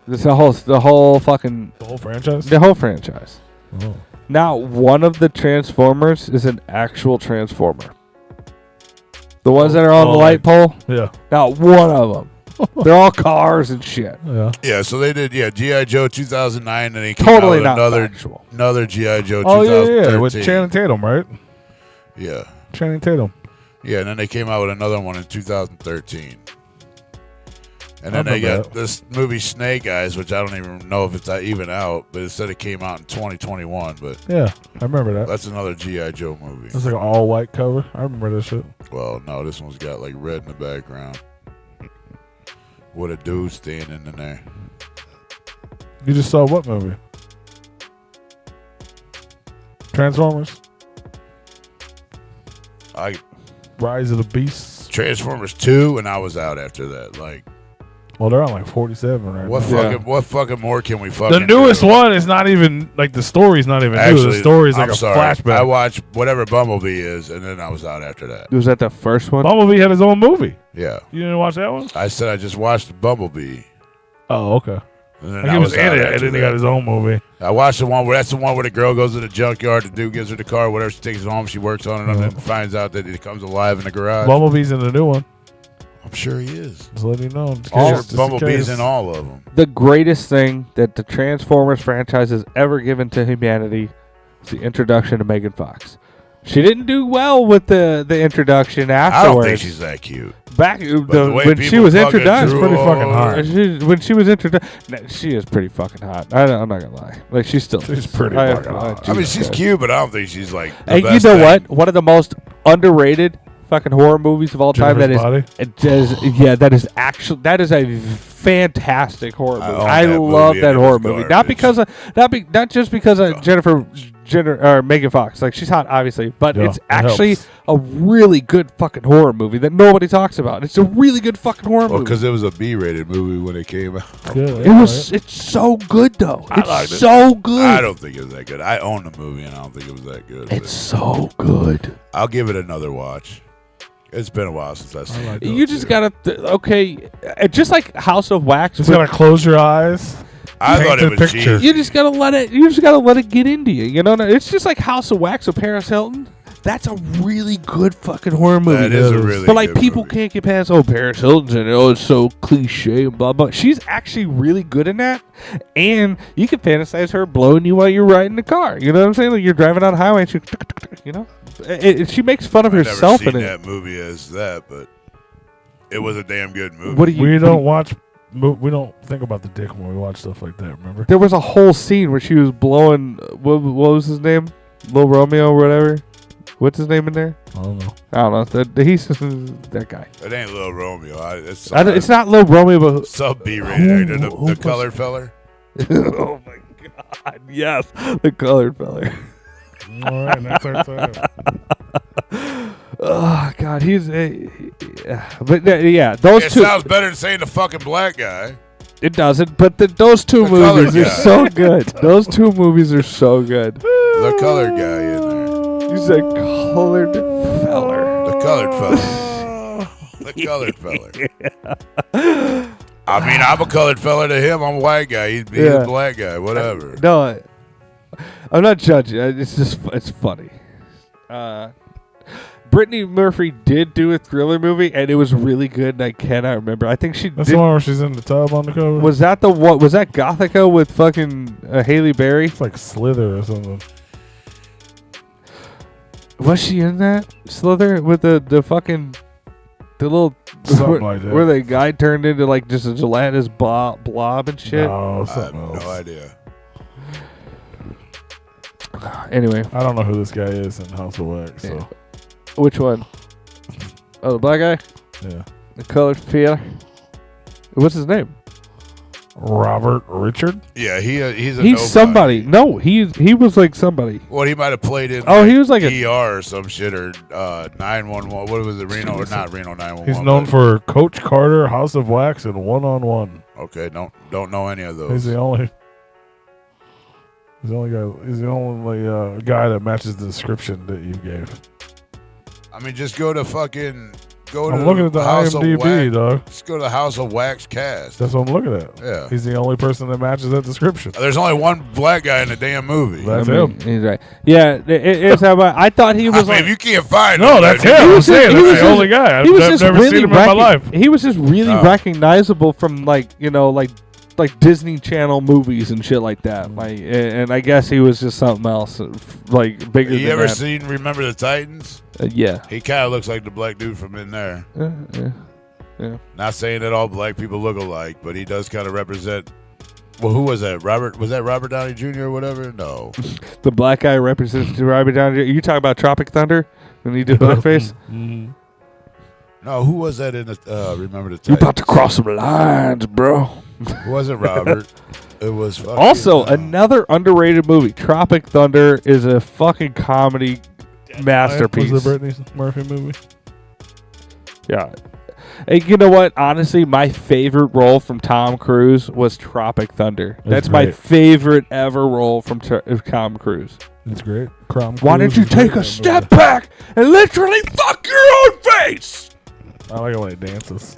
It's the whole fucking the whole franchise. the whole franchise. Oh. Not one of the Transformers is an actual Transformer. The ones that are on the light pole, Yeah, not one of them. They're all cars and shit. yeah. yeah, so they did G.I. Joe 2009, and they came Totally out not with factual. another G.I. Joe Oh 2013. yeah, with Channing Tatum, right? Yeah, Channing Tatum. yeah, and then they came out with another one in 2013. And I then they remember got this movie Snake Eyes, which I don't even know if it's even out, but it said it came out in 2021. But Yeah, I remember that. that's another G.I. Joe movie. It's like an all white cover. I remember that shit. Well, no, this one's got like red in the background with a dude standing in there. You just saw what movie? Transformers. Rise of the Beasts. Transformers 2, and I was out after that. Like, Well, they're on like 47 right what now. what fucking more can we fucking The newest do? one is not even like the story's not even new. Actually, The story's like I'm a sorry. flashback. I watched whatever Bumblebee is, and then I was out after that. Was that the first one? Bumblebee had his own movie. Yeah. You didn't watch that one? I said I just watched Bumblebee. Oh, okay. And then Like I he was in out it, after and then he that. got his own movie. I watched the one where that's the one where the girl goes to the junkyard, the dude gives her the car, whatever, she takes it home, she works on it, and then finds out that it comes alive in the garage. Bumblebee's in the new one. I'm sure he is. Just letting you know. Just I'm just sure in Bumblebee's case. in all of them. The greatest thing that the Transformers franchise has ever given to humanity is the introduction of Megan Fox. She didn't do well with the introduction I afterwards. don't think she's that cute. Back the way when she people was fucking introduced, drew pretty all fucking over hot. her. when she was introduced, she is pretty fucking hot. I'm not gonna lie. Like she's still She's pretty fucking hot. I mean, Jesus she's Christ. cute, but I don't think she's like the And you best know thing. what? One of the most underrated fucking horror movies of all time. Jennifer's Body? That is a fantastic horror I movie. own I that love movie, that and it horror was movie. garbage. Not just because of Jennifer or Megan Fox. Like she's hot, obviously, but Yeah, it's it actually helps. a really good fucking horror movie that nobody talks about. It's a really good fucking horror Well, movie. because it was a B-rated movie when it came out. Yeah, It's so good though. I It's liked it. so good. I don't think it was that good. I own the movie, and I don't think it was that good. It's so good. I'll give it another watch. It's been a while since I've seen it. You just gotta just like House of Wax. Just with- gotta close your eyes. I paint thought the it was picture. cheesy. You just gotta let it get into you. You know, it's just like House of Wax with Paris Hilton. That's a really good fucking horror movie. That is a really but like good people movie. can't get past Paris Hilton's and it's so cliche and blah blah. She's actually really good in that, and you can fantasize her blowing you while you're riding the car. You know what I'm saying? Like you're driving on the highway and she, you know, she makes fun of I've herself never in seen it. that movie as that, but it was a damn good movie. What do you? We don't watch. We don't think about the dick when we watch stuff like that. Remember? There was a whole scene where she was blowing. What was his name? Lil Romeo or whatever. What's his name in there? I don't know. I don't know. He's that guy. It ain't Lil Romeo. It's It's not Lil Romeo, but sub B-rated actor, who the was- colored feller. oh my god, yes, the colored fella. All right, that's our time. Oh god, yeah, those It two. sounds better than saying the fucking black guy. It doesn't, but those two The movies colored are guy. so good. Those two movies are so good. The colored guy in there. You said colored feller. The colored fella. The colored fella. I mean, I'm a colored fella to him. I'm a white guy. He's Yeah. a black guy. Whatever. No, I'm not judging. It's funny. Brittany Murphy did do a Thriller movie, and it was really good. And I cannot remember. I think she That's did. the one where she's in the tub on the cover. Was that the what? Was that Gothica with fucking Haley Berry? It's like Slither or something. Was she in that Slither with the fucking the little Something like that. where the guy turned into like just a gelatinous blob and shit? No, I have something else. no idea. Anyway, I don't know who this guy is in House of Wax. So which one? Oh, the black guy, yeah, the colored fella. What's his name? Robert Richard? Yeah, he's a He's nobody. somebody. No, he was like somebody. Well, he might have played in. Oh, he was like ER or some shit or 911. What was it? Reno or not Reno 911? He's known for Coach Carter, House of Wax, and One on One. Okay, don't know any of those. He's the only guy. He's the only guy that matches the description that you gave. I mean, just go to fucking. I'm looking at the House of IMDb, Wax. dog. Just go to the House of Wax cast. That's what I'm looking at. Yeah. He's the only person that matches that description. There's only one black guy in the damn movie. That's I mean, him. He's right. Yeah, it's how I thought he was. I mean, if you can't find No, him, that's then- him. I'm saying he was that's the just- only guy. He was I've just never really seen him in my life. He was just really Oh. recognizable from like Disney Channel movies and shit like that. Like, and I guess he was just something else, like bigger You than ever that. seen Remember the Titans? Yeah. He kind of looks like the black dude from in there. Yeah. Not saying that all black people look alike, but he does kind of represent. Well, who was that? Was that Robert Downey Jr. or whatever? No. The black guy represents Robert Downey. You talking about Tropic Thunder when he did blackface? No, who was that in the Remember the Titans? You about to cross some lines, bro. It wasn't Robert. It was fucking, Also, another underrated movie, Tropic Thunder, is a fucking comedy masterpiece. Was the Brittany Murphy movie? Yeah. Hey, you know what? Honestly, my favorite role from Tom Cruise was Tropic Thunder. That's my great. favorite ever role from Tom Cruise. It's great. Why don't you take a step back and literally fuck your own face? I like it when he dances.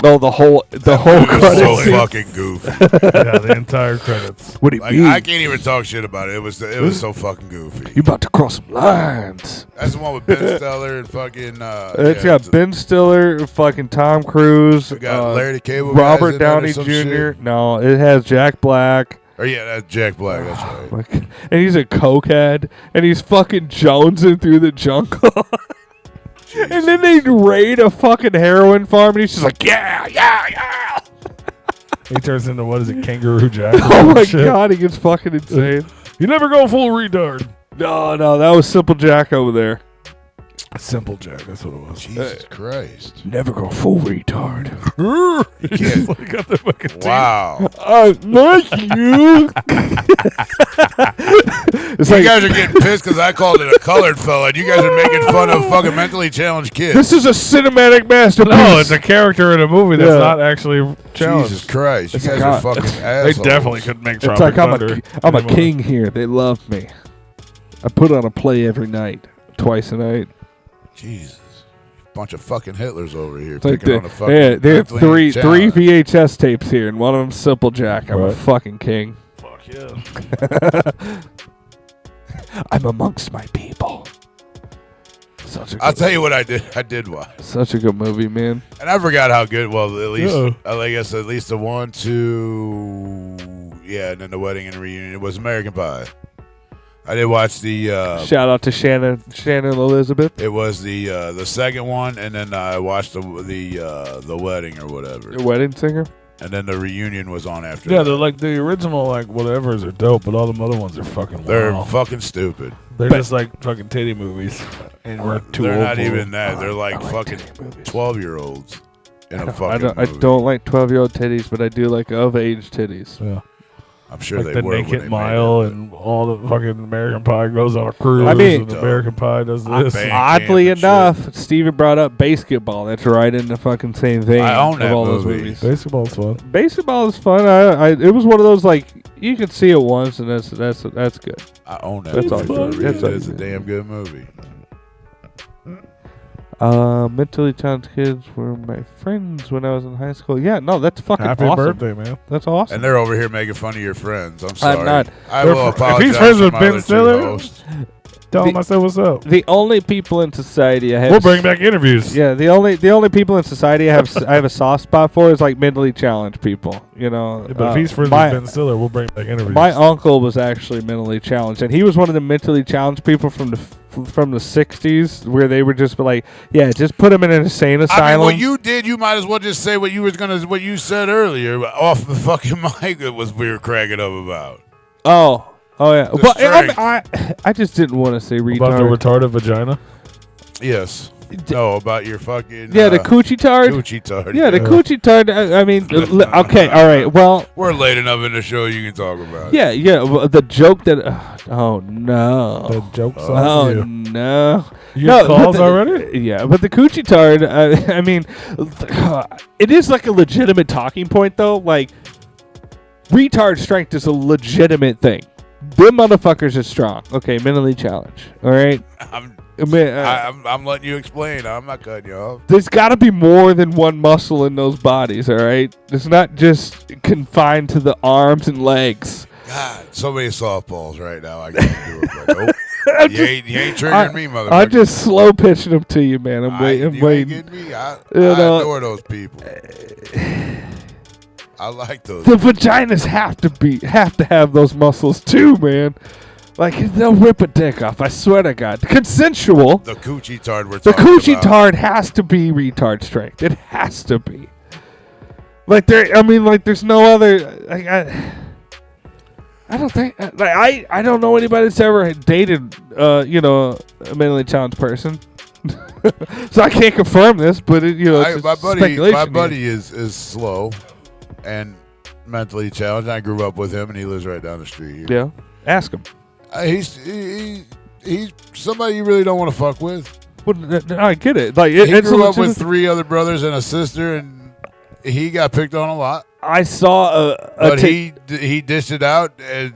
Oh, the whole It was credit so scene. fucking goofy. Yeah, the entire credits. What do you Like, mean? I can't even talk shit about it. It was so fucking goofy. You about to cross some lines? That's the one with Ben Stiller and fucking. It's got Ben Stiller, fucking Tom Cruise, We got Larry the Cable Guys Robert in there or Downey some Jr. shit. No, it has Jack Black. Oh yeah, that's Jack Black. That's right. Like, and he's a cokehead, and he's fucking jonesing through the jungle. And then they raid a fucking heroin farm, and he's just like, yeah. He turns into, what is it, Kangaroo Jack? Oh my Shit. god, he gets fucking insane. You never go full retard. No, that was Simple Jack over there. Simple Jack, that's what it was. Jesus Christ. Never go full retard. You can't. Like, got the fucking teeth. Wow. I like you. It's You like, guys are getting pissed because I called it a colored fella, and you guys are making fun of fucking mentally challenged kids. this is a cinematic masterpiece. No, it's a character in a movie that's Yeah. not actually challenged. Jesus Christ. You It's guys a are con- fucking They assholes. definitely could make It's Tropic like Thunder. I'm a anymore. king here. They love me. I put on a play every night, twice a night. Jesus. Bunch of fucking Hitlers over here It's like picking on a fucking they have mentally three challenged. VHS tapes here, and one of them's Simple Jack. I'm a Right. fucking king. Fuck yeah. I'm amongst my people. Such a I'll good, tell you what I did. I did watch. such a good movie, man. And I forgot how good. Well, at least Yeah. I guess at least the 1, 2, yeah, and then the wedding and reunion. It was American Pie. I did watch the. Shout out to Shannon Elizabeth. It was the second one, and then I watched the wedding or whatever, Your wedding singer. and then the reunion was on after. Yeah, that. they're like the original, like whatevers are dope, but all the other ones are fucking They're wow. fucking stupid. They're just like fucking titty movies, and we're too They're old not for even them. that. They're like fucking 12-year-olds in a fucking I movie. don't like 12-year-old titties, but I do like of-age titties. Yeah. I'm sure Like they the were when Naked they Mile made it, and all the fucking American Pie goes on a cruise. I mean- and American Pie does this. Bang. Oddly camp and enough, Steven brought up basketball. That's right in the fucking same vein I own of that all those movie. movies. Baseball's fun. Baseball is fun. It was one of those like you can see it once and that's good. I own that That's movie all. for a That's reason. all. It's a damn good movie. Mentally challenged kids were my friends when I was in high school. Yeah, no, that's fucking Happy awesome. birthday, man. That's awesome. And they're over here making fun of your friends. I'm sorry. not. I They're will fr- if apologize. he's friends to with my Ben other two Stiller, hosts. Tell him I said what's up. The only people in society I have We'll bring back interviews. Yeah, the only people in society I have a soft spot for is like mentally challenged people. You know, But if he's friends my, with Ben Stiller, we'll bring back interviews. my uncle was actually mentally challenged, and he was one of the mentally challenged people from the 60s, where they were just like, yeah, just put him in an insane asylum. I mean, what you did, you might as well just say what you said earlier off the fucking mic. That was we were cracking up about. Oh yeah, The but strength. I just didn't want to say About the retard. retarded vagina. Yes. No, about your fucking Yeah, the coochie tard. Coochie tard. Yeah, the coochie tard. I mean, okay, all right. Well, we're late enough in the show. You can talk about it. yeah. Well, the joke that. Oh no. The joke's Oh on you. no. You No, get calls but the- already? Yeah, but the coochie tard. I mean, it is like a legitimate talking point though. Like, retard strength is a legitimate thing. Them motherfuckers are strong. Okay, mentally challenged. All right. I'm letting you explain. I'm not cutting you off. There's got to be more than one muscle in those bodies, all right? It's not just confined to the arms and legs. God, so many softballs right now. I can't do it. But nope. you ain't triggering me, motherfucker. I'm just slow pitching them to you, man. I'm you ain't waiting. getting me. I know- adore those people. I like those. The vaginas have to have those muscles too, man. Like, they'll rip a dick off. I swear to God. Consensual. The coochie tard we're The talking coochie about. tard has to be retard strength. It has to be. Like there's no other. Like, I don't think. Like, I don't know anybody that's ever dated, a mentally challenged person. So I can't confirm this, but it's just my buddy speculation here. is slow and mentally challenged. I grew up with him, and he lives right down the street here. Yeah, ask him. He's somebody you really don't want to fuck with. Well, I get it. Like, He it's grew a up with legit- 3 other brothers and a sister, and he got picked on a lot. I saw a But he dished it out and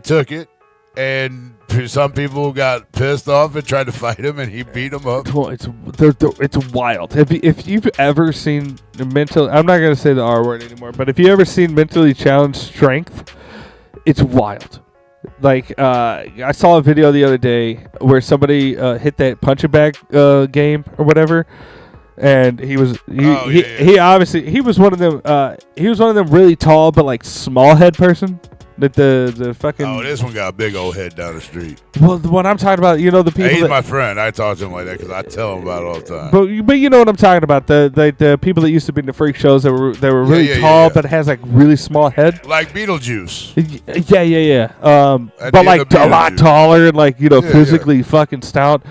took it, and some people got pissed off and tried to fight him, and he beat them up. It's wild. If you've ever seen mental, I'm not gonna say the R word anymore, but if you ever seen mentally challenged strength, it's wild. Like, I saw a video the other day where somebody hit that punching bag game or whatever, and he was one of them. He was one of them really tall but like small head person. That the fucking. Oh, this one got a big old head down the street. Well, the one I'm talking about, the people. Hey, he's that, my friend. I talk to him like that because I tell him about it all the time. But you know what I'm talking about, the people that used to be in the freak shows that were really tall but has like really small head. Like Beetlejuice. Yeah. At But the like end of a lot Beetlejuice. taller and like Yeah. physically fucking stout.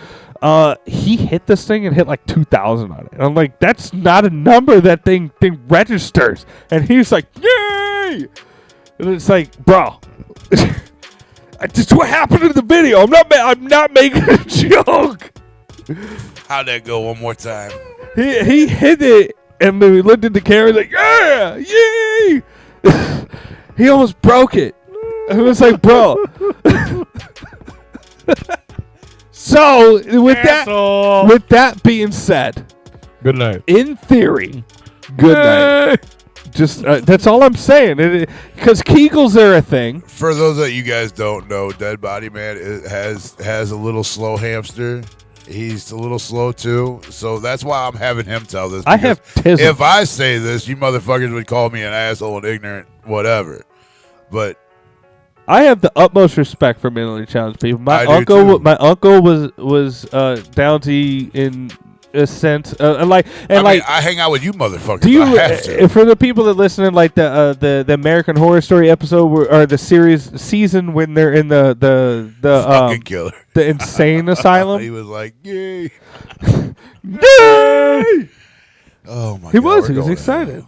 He hit this thing and hit like 2,000 on it. And I'm like, that's not a number that thing registers. And he's like, yay! And it's like, bro. That's what happened in the video. I'm not making a joke. How'd that go? One more time. He hit it, and then he looked at the camera like, yeah, yay! He almost broke it. I was like, bro. So with that being said, Good night. in theory, good night. Just that's all I'm saying. Because Kegels are a thing. For those that you guys don't know, Dead Body Man has a little slow hamster. He's a little slow too, so that's why I'm having him tell this. I have because tism. If I say this, you motherfuckers would call me an asshole and ignorant, whatever. But I have the utmost respect for mentally challenged people. I do too. My uncle was down to in a sense, I hang out with you motherfuckers. Do you I have to. for the people that listen, like the American Horror Story episode or the season when they're in the Fucking killer. the insane asylum? He was like, yay. Yay! Oh my god. He was we're going excited.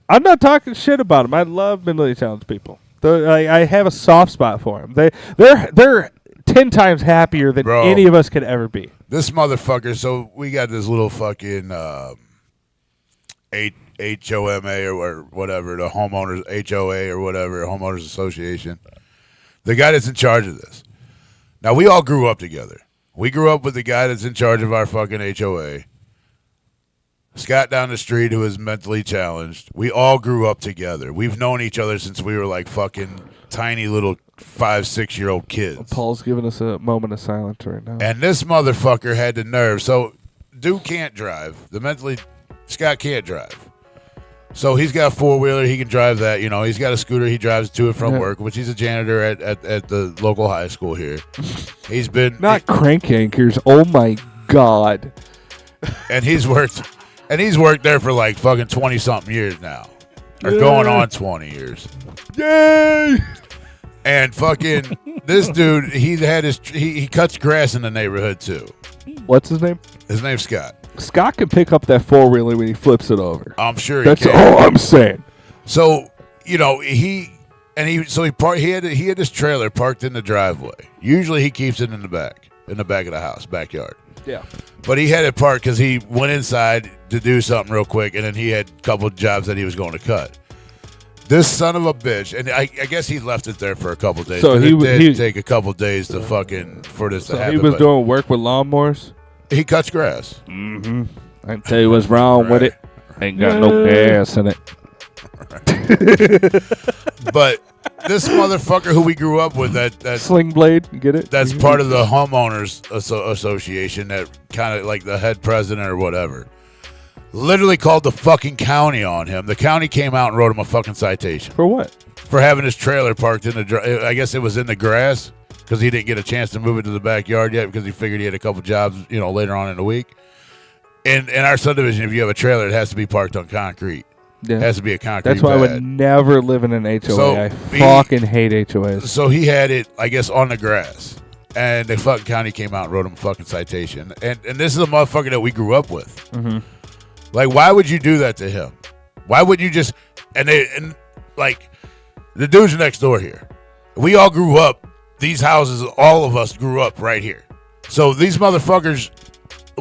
I'm not talking shit about him. I love mentally challenged people. I have a soft spot for them. They're 10 times happier than Bro. any of us could ever be. This motherfucker, so we got this little fucking HOMA or whatever, the homeowners, HOA or whatever, homeowners association. The guy that's in charge of this. Now, we all grew up together. We grew up with the guy that's in charge of our fucking HOA. Scott down the street, who is mentally challenged. We all grew up together. We've known each other since we were like fucking tiny little 5-6-year-old kids. Paul's giving us a moment of silence right now. And this motherfucker had the nerve. So, dude can't drive. Scott can't drive. So he's got a 4-wheeler. He can drive that. You know, he's got a scooter. He drives to and from work, which he's a janitor at the local high school here. He's been Not crank anchors. Oh my God. and he's worked there for like fucking 20 something years now, or going on 20 years. Yay! And fucking this dude, he cuts grass in the neighborhood too. What's his name? His name's Scott. Scott can pick up that 4-wheeler when he flips it over. I'm sure he That's can. all I'm saying. So, he had this trailer parked in the driveway. Usually he keeps it in the back of the house, backyard. Yeah. But he had it parked because he went inside to do something real quick, and then he had a couple of jobs that he was going to cut. This son of a bitch, and I guess he left it there for a couple of days. So it did take a couple of days to for this to happen. He was doing work with lawnmowers? He cuts grass. Mm-hmm. I can tell you what's wrong with it. Ain't got no gas in it. But this motherfucker who we grew up with, that Sling blade, you get it? that's part of the homeowners association, that kind of like the head president or whatever, literally called the fucking county on him. The county came out and wrote him a fucking citation. For what? For having his trailer parked in the, I guess it was in the grass, because he didn't get a chance to move it to the backyard yet because he figured he had a couple jobs, later on in the week. In our subdivision, if you have a trailer, it has to be parked on concrete. Yeah. It has to be a concrete That's why I pad. would never live in an HOA. So I fucking hate HOAs. So he had it, I guess, on the grass. And the fucking county came out and wrote him a fucking citation. And this is a motherfucker that we grew up with. Mm-hmm. Like, why would you do that to him? Why would you just... And the dude's next door here. We all grew up. These houses, all of us grew up right here. So these motherfuckers...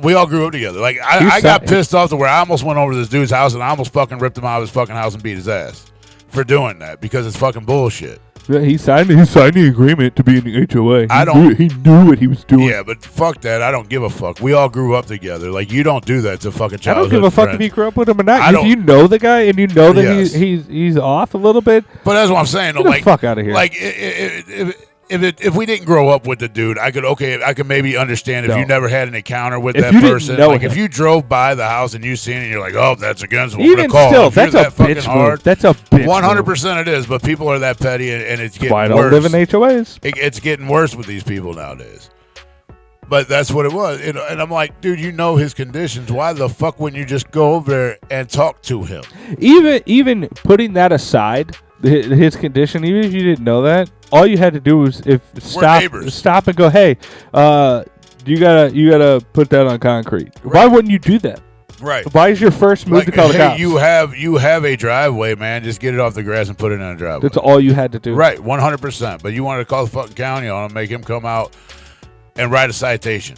We all grew up together. Like, I got pissed off to where I almost went over to this dude's house and I almost fucking ripped him out of his fucking house and beat his ass for doing that because it's fucking bullshit. Yeah, he signed the agreement to be in the HOA. He knew what he was doing. Yeah, but fuck that. I don't give a fuck. We all grew up together. Like, you don't do that to fucking childhood I don't give a fuck friends. if you grew up with him or not. If you know the guy and you know that Yes. he's off a little bit. But that's what I'm saying. Get the fuck out of here. Like, if we didn't grow up with the dude, I could maybe understand if you never had an encounter with that person. Like, if you drove by the house and you seen it, and you're like, oh, that's against what we're Even gonna call. still, If you're that's a that fucking bitch hard, move. That's a bitch 100% it is. But people are that petty, and it's getting why I worse. don't live in HOAs. It's getting worse with these people nowadays. But that's what it was. And I'm like, dude, you know his conditions. Why the fuck wouldn't you just go over there and talk to him? Even putting that aside, his condition, even if you didn't know that, all you had to do was stop and go, hey, you gotta put that on concrete. Right. Why wouldn't you do that? Right. Why is your first move to call the cops? You have a driveway, man. Just get it off the grass and put it in a driveway. That's all you had to do. Right, 100%. But you wanted to call the fucking county on him, make him come out and write a citation.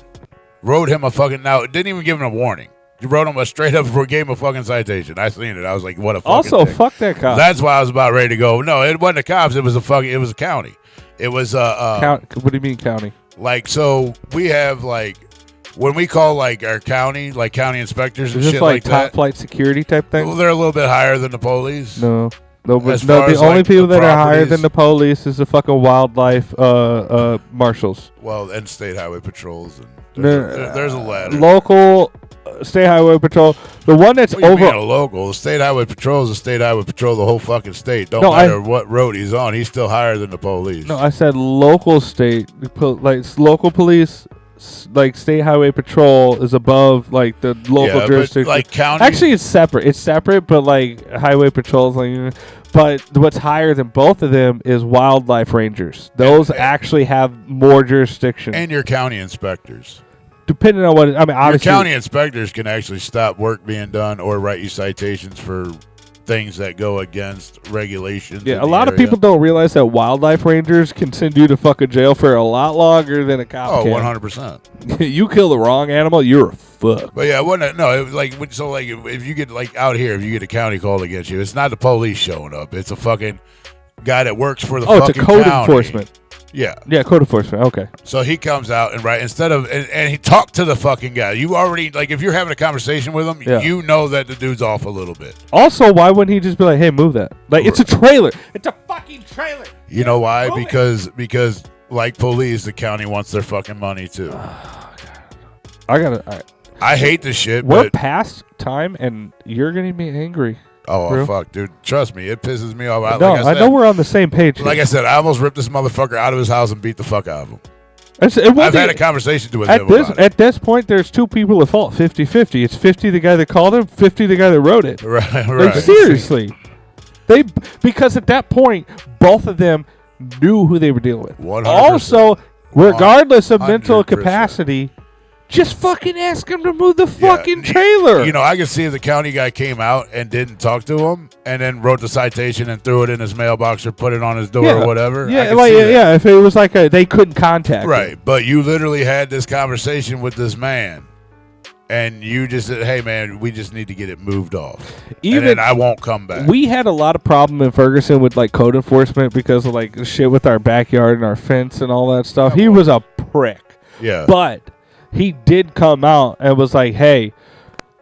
Wrote him a fucking... Now, it didn't even give him a warning. You wrote him a straight up, gave him a fucking citation. I seen it. I was like, what a fucking Also, dick. fuck that cop. That's why I was about ready to go. No, it wasn't the cops. It was a county. It was what do you mean county? Like, so we have like when we call like our county, like county inspectors and Is this shit like top that. flight security type thing? Well, they're a little bit higher than the police. No, As the far as, only like, people the that are higher properties. than the police is the fucking wildlife marshals. Well, and state highway patrols and No, there's a ladder. Local state highway patrol. The one that's What do you over mean a local? The state highway patrol is the state highway patrol of the whole fucking state. Don't No, matter what road he's on. He's still higher than the police. No, I said local state, like local police, like state highway patrol is above like the local Yeah, jurisdiction. but, like, county- Actually, it's separate. It's separate, but like highway patrols, like. But what's higher than both of them is wildlife rangers. Those actually have more jurisdiction. And your county inspectors. Depending on what, I mean, Your obviously, county inspectors can actually stop work being done or write you citations for things that go against regulations. yeah, in a the lot of area. people don't realize that wildlife rangers can send you to fucking jail for a lot longer than a cop Oh, can. 100%. You kill the wrong animal, you're a fuck. But yeah, it wasn't. No, it was like so. Like if you get like out here, if you get a county called against you, it's not the police showing up. It's a fucking guy that works for the Oh, fucking it's a code county. enforcement. Yeah. Yeah, code enforcement. Okay. So he comes out and instead of and he talked to the fucking guy. You already like if you're having a conversation with him, Yeah. you know that the dude's off a little bit. Also, why wouldn't he just be like, "Hey, move that"? Like it's a trailer. It's a fucking trailer. You know why? Move it. Because like police, the county wants their fucking money too. I hate this shit. We're But past time, and you're gonna be angry. Bro. fuck, dude, trust me, it pisses me off. No, Like I I said, know we're on the same page. Like I said, I almost ripped this motherfucker out of his house and beat the fuck out of him. I've I've had a conversation with him at this about it. at this point. There's two people at fault, 50-50. It's 50 the guy that called him, 50 the guy that wrote it. Right, Like right. seriously, because at that point, both of them knew who they were dealing with. 100%. Also, regardless of mental 100%. capacity, just fucking ask him to move the fucking trailer. You know, I could see if the county guy came out and didn't talk to him and then wrote the citation and threw it in his mailbox or put it on his door or whatever. Yeah, I could like see that. yeah, if it was like they couldn't contact Right, him. but you literally had this conversation with this man, and you just said, "Hey, man, we just need to get it moved off, and then I won't come back." We had a lot of problem in Ferguson with like code enforcement because of like shit with our backyard and our fence and all that stuff. He was a prick. Yeah, But he did come out and was like, "Hey,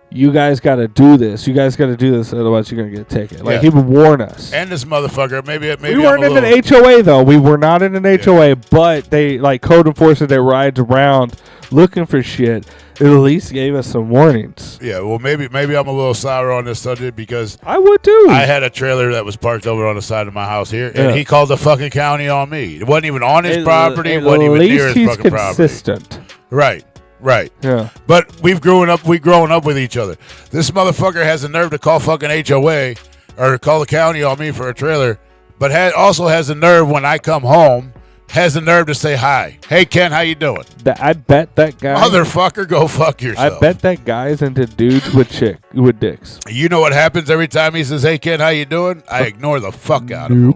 you guys got to do this. You guys got to do this, otherwise you're gonna get a ticket." Like he would warn us. and this motherfucker, maybe we weren't in an HOA though. We were not in an HOA, but they like code enforcement that rides around looking for shit. At least gave us some warnings. Yeah, well, maybe I'm a little sour on this subject because I would too. I had a trailer that was parked over on the side of my house here, and he called the fucking county on me. It wasn't even on his property. It wasn't even near his fucking consistent. property. Right. Yeah. But we've grown up with each other. This motherfucker has the nerve to call fucking HOA or call the county on me for a trailer, but also has the nerve when I come home, has the nerve to say hi. Hey, Ken, how you doing? I bet that guy. Motherfucker, go fuck yourself. I bet that guy's into dudes with dicks. You know what happens every time he says, "Hey, Ken, how you doing?" I ignore the fuck out of him.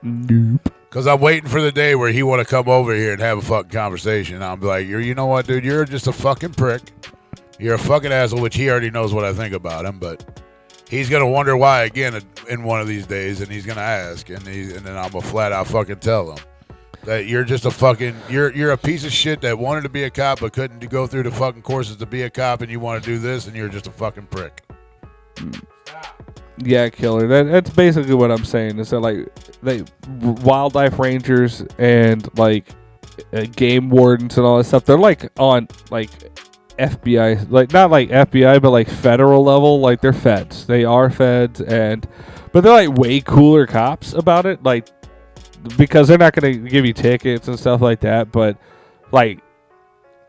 Nope. Because I'm waiting for the day where he want to come over here and have a fucking conversation. I'm like, you know what, dude? You're just a fucking prick. You're a fucking asshole, which he already knows what I think about him. But he's going to wonder why again in one of these days, and he's going to ask. And then I'm going to flat out fucking tell him that you're just a fucking, you're a piece of shit that wanted to be a cop but couldn't go through the fucking courses to be a cop, and you want to do this, and you're just a fucking prick. Yeah, killer. That's basically what I'm saying. Is that like wildlife rangers and like game wardens and all that stuff? They're like on like FBI, like not like FBI, but like federal level. Like they're feds. They are feds, but they're like way cooler cops about it. Like because they're not gonna give you tickets and stuff like that. But like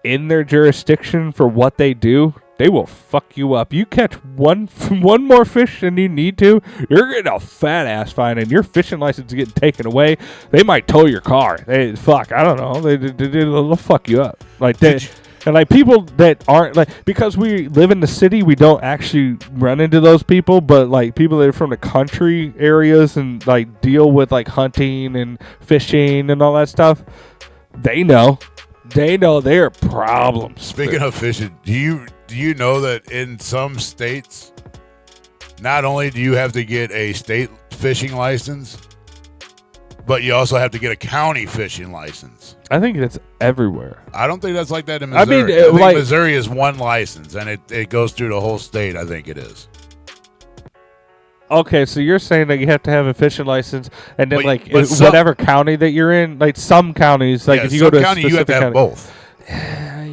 in their jurisdiction for what they do, they will fuck you up. You catch one more fish than you need to, you're getting a fat ass fine, and your fishing license is getting taken away. They might tow your car. I don't know. They'll fuck you up. Like that. And like people that aren't like, because we live in the city, we don't actually run into those people. But like people that are from the country areas and like deal with like hunting and fishing and all that stuff, they know. They know their problems. Speaking of fishing, do you know that in some states, not only do you have to get a state fishing license, but you also have to get a county fishing license? I think it's everywhere. I don't think that's like that in Missouri. I think like, Missouri is one license, and it goes through the whole state. I think it is. Okay, so you're saying that you have to have a fishing license, and then whatever county that you're in, like some counties, like if you go to county, a specific you have to have county, both.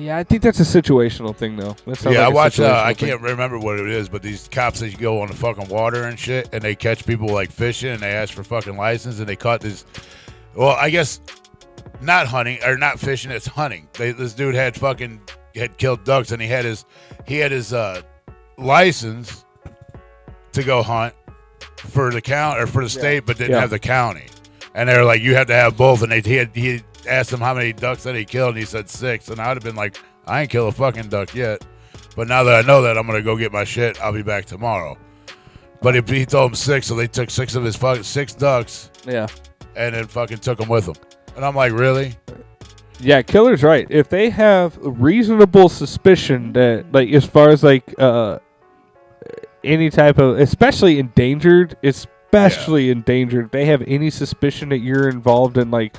Yeah, I think that's a situational thing, though. I watch. I can't remember what it is, but these cops that go on the fucking water and shit, and they catch people like fishing, and they ask for fucking license, and they caught this. Well, I guess not hunting or not fishing. It's hunting. This dude had killed ducks, and he had his license to go hunt for the county or for the state, but didn't have the county. And they're like, you have to have both. And he asked him how many ducks that he killed, and he said 6. And I'd have been like, I ain't killed a fucking duck yet. But now that I know that, I'm gonna go get my shit. I'll be back tomorrow. But he told him 6, so they took 6 of his 6 ducks. Yeah. And then fucking took them with them. And I'm like, really? Yeah, killer's right. If they have reasonable suspicion that, like, as far as like any type of, especially endangered, they have any suspicion that you're involved in like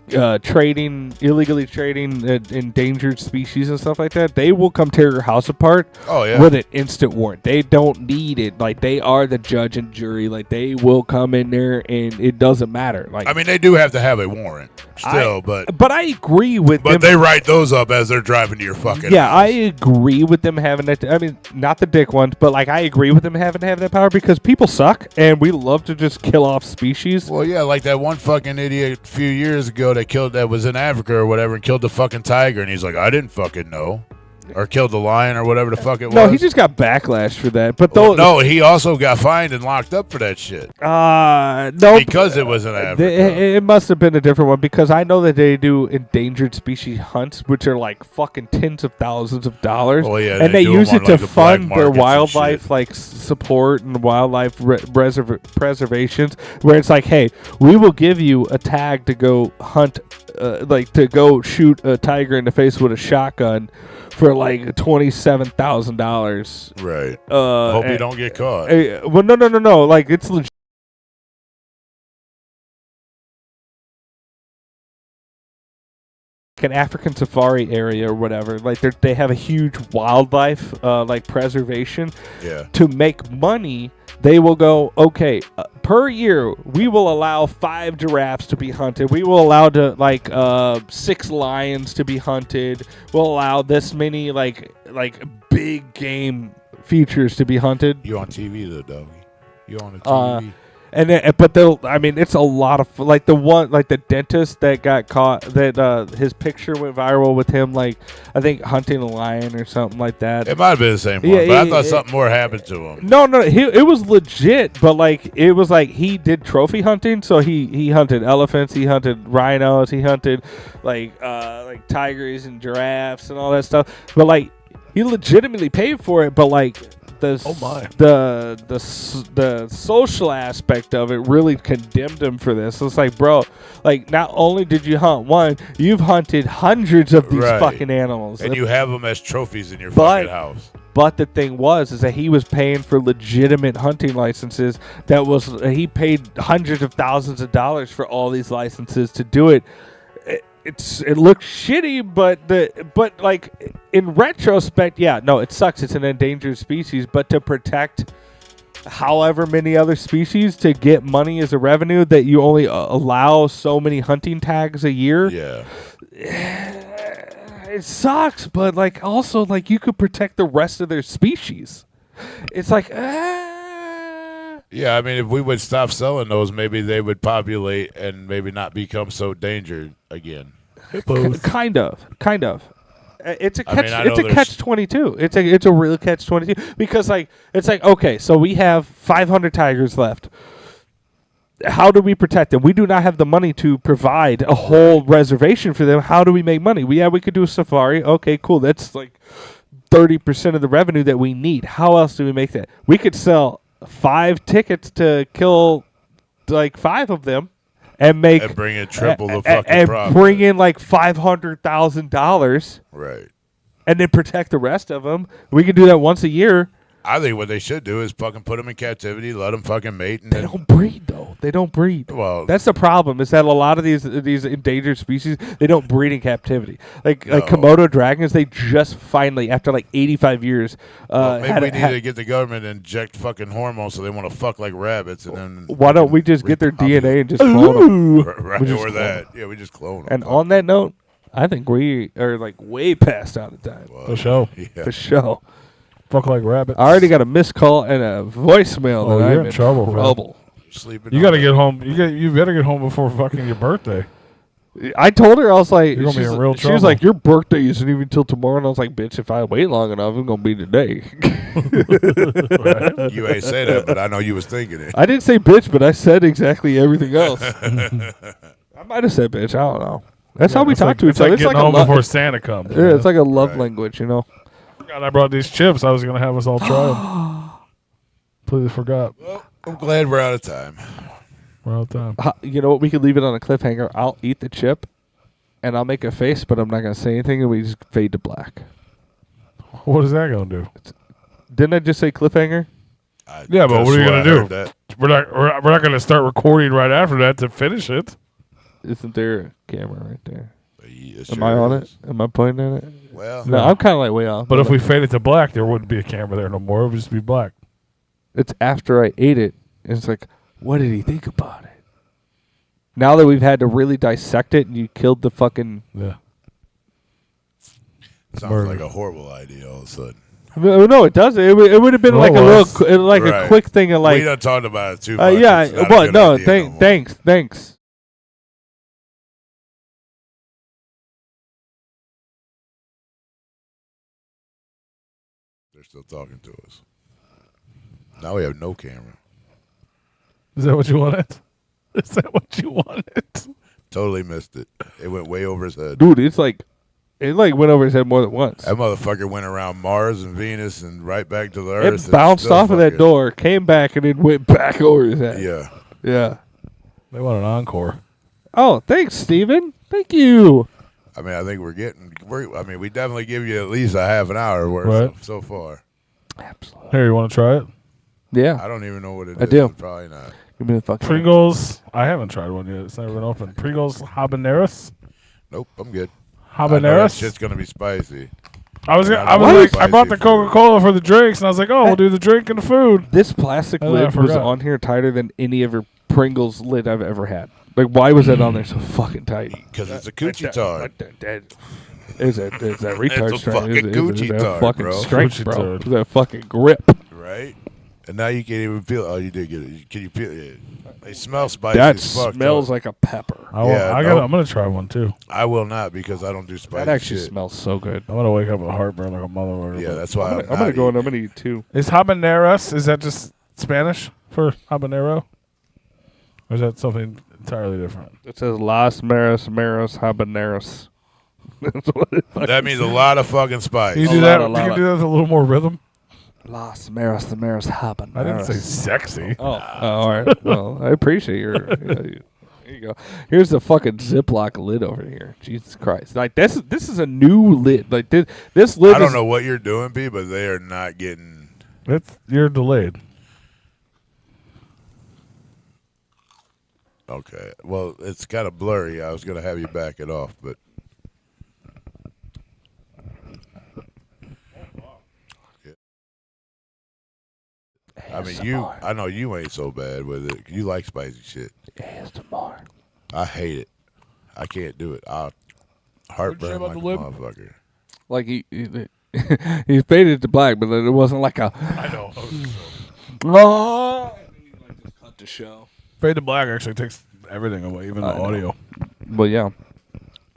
illegally trading endangered species and stuff like that, they will come tear your house apart with an instant warrant. They don't need it. Like, they are the judge and jury. Like, they will come in there and it doesn't matter. Like, I mean, they do have to have a warrant still, but I agree with them. But they write those up as they're driving to your fucking house. I agree with them having that. I mean, not the dick ones, but like I agree with them having to have that power because people suck and we love to just kill off species. Well, yeah, like that one fucking idiot a few years ago that was in Africa or whatever and killed the fucking tiger, and he's like, I didn't fucking know. or killed the lion or whatever the fuck it was. No, he just got backlash for that. But Well, no, he also got fined and locked up for that shit. No, Because it was an Africa. It must have been a different one because I know that they do endangered species hunts, which are like fucking tens of thousands of dollars. Oh, yeah, and they they do use them it on, to like, the black fund their markets and wildlife shit. like support and wildlife preservations. Where it's like, hey, we will give you a tag to go hunt, like to go shoot a tiger in the face with a shotgun for like $27,000. Right. Hope Hope you don't get caught. Well, no. Like it's legit. An African safari area or whatever. Like they have a huge wildlife like preservation. Yeah. To make money, they will go, okay, per year we will allow 5 giraffes to be hunted. We will allow 6 lions to be hunted. We'll allow this many like big game features to be hunted. You on TV though, doggy? You on the TV? And then, but it's a lot of like the one like the dentist that got caught that his picture went viral with him like I think hunting a lion or something like that. It might have been the same one, Yeah, but I thought something more happened to him. No, it was legit, but like it was like he did trophy hunting, so he hunted elephants, he hunted rhinos, he hunted like tigers and giraffes and all that stuff. But like he legitimately paid for it, but like the social aspect of it really condemned him for this. It's like, bro, like not only did you hunt one, you've hunted hundreds of these fucking animals, and you have them as trophies in your But- fucking house. But the thing is that he was paying for legitimate hunting licenses. He paid hundreds of thousands of dollars for all these licenses to do it. It looks shitty, but like in retrospect, yeah, no, it sucks. It's an endangered species, but to protect however many other species to get money as a revenue that you only allow so many hunting tags a year. Yeah. It sucks, but like also like you could protect the rest of their species. It's like Yeah, I mean, if we would stop selling those, maybe they would populate and maybe not become so endangered again. kind of. It's a catch. I know It's a there's- catch-22. It's a real catch-22 because like it's like okay, so we have 500 tigers left. How do we protect them? We do not have the money to provide a whole reservation for them. How do we make money? We could do a safari. Okay, cool. That's like 30% of the revenue that we need. How else do we make that? We could sell 5 tickets to kill like 5 of them and make And bring in triple the fucking and profit. bring in like $500,000 Right. and then protect the rest of them. We could do that once a year. I think what they should do is fucking put them in captivity, let them fucking mate, and They then, don't breed though. They don't breed. well, That's the problem. Is that a lot of these endangered species they don't breed in captivity. Like No. Komodo dragons, they just finally after like 85 years. maybe we need to get the government to inject fucking hormones so they want to fuck like rabbits, and then Why don't we just get their DNA and just clone them? right, we just or clone that? Yeah, we just clone them. And on that note, I think we are like way past out of time. For sure. Yeah. For sure. Fuck like rabbits. I already got a missed call and a voicemail. Oh, that you're I'm in trouble, bro. Sleeping. You on gotta it. get home. You better get home before fucking your birthday. I told her I was like, You're gonna be she's- in real she was trouble. like, your birthday isn't even till tomorrow, and I was like, bitch, if I wait long enough, it's gonna be today. You ain't say that, but I know you was thinking it. I didn't say bitch, but I said exactly everything else. I might have said bitch. I don't know. That's how we It's talk like, to each it's other. like It's getting like a home love. before Santa comes. Yeah, it's like a love Right. language, you know. God, I brought these chips. I was gonna have us all try them. Completely forgot. Well, I'm glad we're out of time. We're out of time. You know what? We could leave it on a cliffhanger. I'll eat the chip, and I'll make a face, but I'm not gonna say anything, and we just fade to black. What is that gonna do? Didn't I just say cliffhanger? Yeah, but Just what are you when I gonna do? heard that. We're not gonna start recording right after that to finish it. Isn't there a camera right there? Yes, Am sure I on is. it? Am I pointing at it? Well, No, I'm kind of like way off. But if we fade it to black, there wouldn't be a camera there no more. It would just be black. It's after I ate it. And it's like, what did he think about it? Now that we've had to really dissect it, and you killed the fucking. Yeah. sounds Murder. like a horrible idea all of a sudden. No, it doesn't. It would have been Well, like a it little, was. like a Right. quick thing of like. We done talked about it too much. Yeah, It's not a but good no, idea no more. thanks. They're still talking to us. Now we have no camera. Is that what you wanted? Is that what you wanted? Totally missed it. It went way over his head. Dude, it went over his head more than once. That motherfucker went around Mars and Venus and right back to the Earth. It bounced off of that door, came back, and it went back over his head. Yeah. Yeah. They want an encore. Oh, thanks, Steven. Thank you. I mean, I think we definitely give you at least a half an hour worth so far. Absolutely. Here, you want to try it? Yeah. I don't even know what it is. I do. Probably not. Give me the fucking Pringles. I haven't tried one yet. It's never been open. Pringles habaneros. Nope, I'm good. I know that Habaneros. shit's gonna be spicy. I don't like, like I bought the spicy food. Coca-Cola for the drinks, and I was like, oh, we'll do the drink and the food. This plastic Oh, I lid was forgot. on here tighter than any of your Pringles lid I've ever had. Like, why was that on there so fucking tight? Because it's a coochie tart. Is that retard It's a strength? fucking Gucci that tart, fucking bro. strength, Gucci bro. tart. Is that fucking grip? Right? And now you can't even feel it. Oh, you did get it. Can you feel it? They smell spicy That as fuck. smells though. like a pepper. I'm gonna try one too. I will not because I don't do spicy That actually shit. smells so good. I'm gonna wake up with heartburn like a motherfucker. Yeah, that's why I'm gonna go and I'm gonna eat two. Is habaneros? Is that just Spanish for habanero? Or is that something entirely different? It says Las Meros Habaneros. That's what it That means a lot of fucking spice. Can you A do lot, that? a You lot can of- do that with a little more rhythm. Las Meros Habaneros. I didn't say sexy. Oh, all right. Well, I appreciate your. Here you go. Here's the fucking Ziploc lid over here. Jesus Christ! Like this is a new lid. Like this lid. I don't know what you're doing, B, but they are not getting. You're delayed. Okay. Well, it's kind of blurry. I was gonna have you back it off, but. I mean, I know you ain't so bad with it. You like spicy shit. ASMR. I hate it. I can't do it. I'll heartburn about like a the lip? motherfucker. Like he faded to black, but it wasn't like a. I know. Oh. And then you like just cut the show. Fade to black actually takes everything away, even the I know. audio. Well, yeah.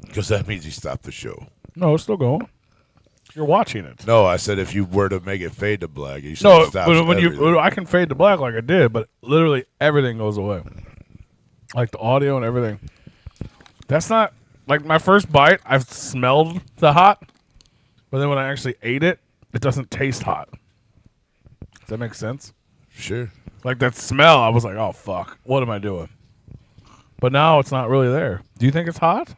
Because that means you stopped the show. No, it's still going. You're watching it. No, I said if you were to make it fade to black, you should No, stop but when everything. I can fade to black like I did, but literally everything goes away, like the audio and everything. That's not like my first bite. I've smelled the hot, but then when I actually ate it, it doesn't taste hot. Does that make sense? Sure. Like that smell, I was like, "Oh fuck, what am I doing?" But now it's not really there. Do you think it's hot?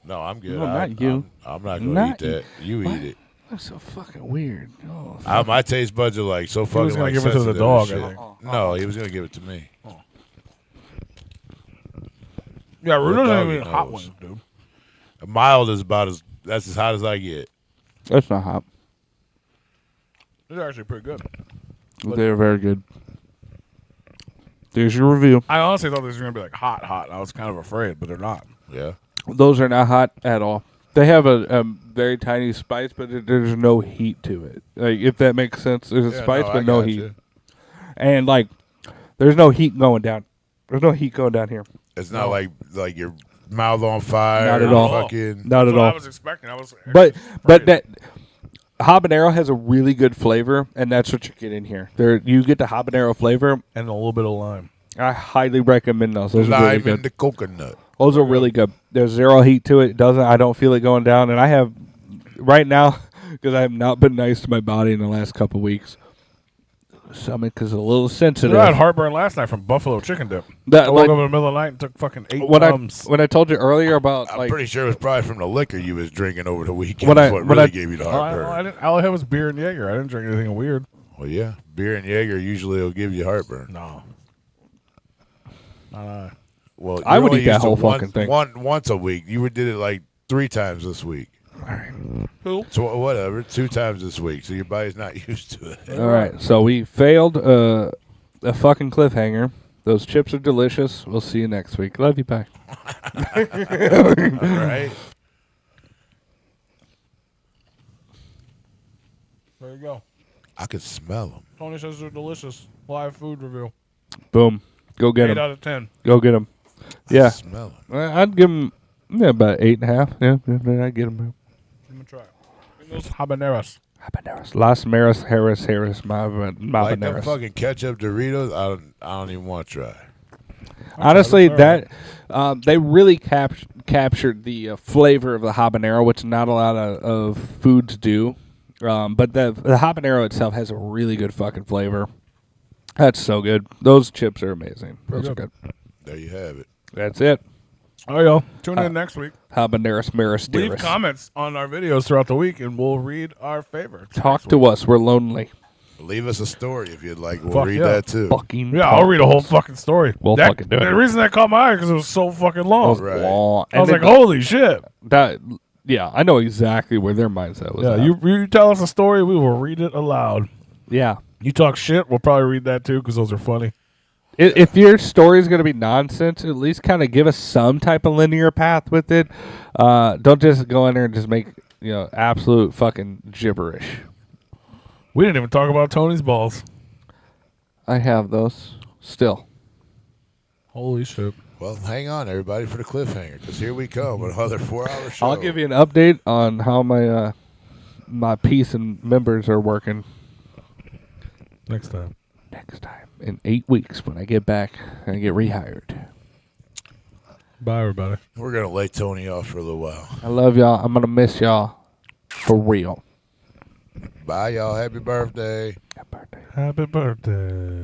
No, I'm good. No, not you. I'm not going to Not eat that. You What? eat it. That's so fucking weird. Oh, My taste buds are like so fucking was gonna like give it to the sensitive dog, and I shit. think. No, he was going to give it to me. Yeah, Well, Rudo's not doggy even hot knows. ones, dude. A mild is that's as hot as I get. that's not hot. They're actually pretty good. They're very good. There's your review. I honestly thought these were gonna be like hot. And I was kind of afraid, but they're not. Yeah. Those are not hot at all. They have a very tiny spice, but there's no heat to it. Like, if that makes sense. There's a Yeah, spice, I but no got heat. you. And, like, there's no heat going down. There's no heat going down here. It's not like your mouth on fire. Not at or all. Fucking, Not That's at what I all. was expecting. I was But afraid. that habanero has a really good flavor, and that's what you get in here. You get the habanero flavor. and a little bit of lime. I highly recommend those. Those are really lime good. and the coconut. Those are really good. There's zero heat to it. I don't feel it going down. And I have, right now, because I have not been nice to my body in the last couple weeks. Stomach is a little sensitive. I had heartburn last night from buffalo chicken dip. That, I woke like, up in the middle of the night and took fucking 8 when Tums. I told you earlier about I'm like pretty sure it was probably from the liquor you was drinking over the weekend. When That's I- what when really I- gave you the All heartburn. I had was beer and Jaeger. I didn't drink anything weird. Well, yeah, beer and Jaeger usually will give you heartburn. No. Well, I you're would only eat that used to whole fucking thing. once a week. You did it like 3 times this week. Who? So whatever, 2 times this week. So your body's not used to it. all right. So we failed a fucking cliffhanger. Those chips are delicious. We'll see you next week. Love you. Bye. All right. There you go. I could smell them. Tony says they're delicious. Live food review. Boom. Go get 8 them. out of 10. Go get them. I Yeah. smell them. I'd give them about 8.5. Yeah, I'd get them. Let me try it. Those habaneros. Habaneros. Las Maris, Harris, Like them Habaneros. fucking ketchup Doritos, I don't even want to try. Honestly, Alright. that they really captured the flavor of the habanero, which not a lot of foods do. But the habanero itself has a really good fucking flavor. That's so good. Those chips are amazing. Those are good. There you have it. That's it. All right, y'all. Tune in next week. Habaneros Maris Leave Dearest. comments on our videos throughout the week, and we'll read our favorites. Talk next to week. us. We're lonely. Leave us a story if you'd like. We'll Fuck read yeah. that too. Fucking Yeah, I'll read a whole fucking story. We'll fucking do it. The reason that caught my eye because it was so fucking long. Right. I was like, holy shit. Yeah, I know exactly where their mindset was. Yeah, at. you tell us a story, we will read it aloud. Yeah. You talk shit, we'll probably read that too because those are funny. If your story is going to be nonsense, at least kind of give us some type of linear path with it. Don't just go in there and just make absolute fucking gibberish. We didn't even talk about Tony's balls. I have those still. Holy shit. Well, hang on, everybody, for the cliffhanger, because here we come with another 4-hour show. I'll give you an update on how my my piece and members are working Next time. next time in 8 weeks when I get back and get rehired. Bye, everybody. We're going to lay Tony off for a little while. I love y'all. I'm gonna miss y'all for real. Bye, y'all. Happy birthday. Happy birthday. Happy birthday.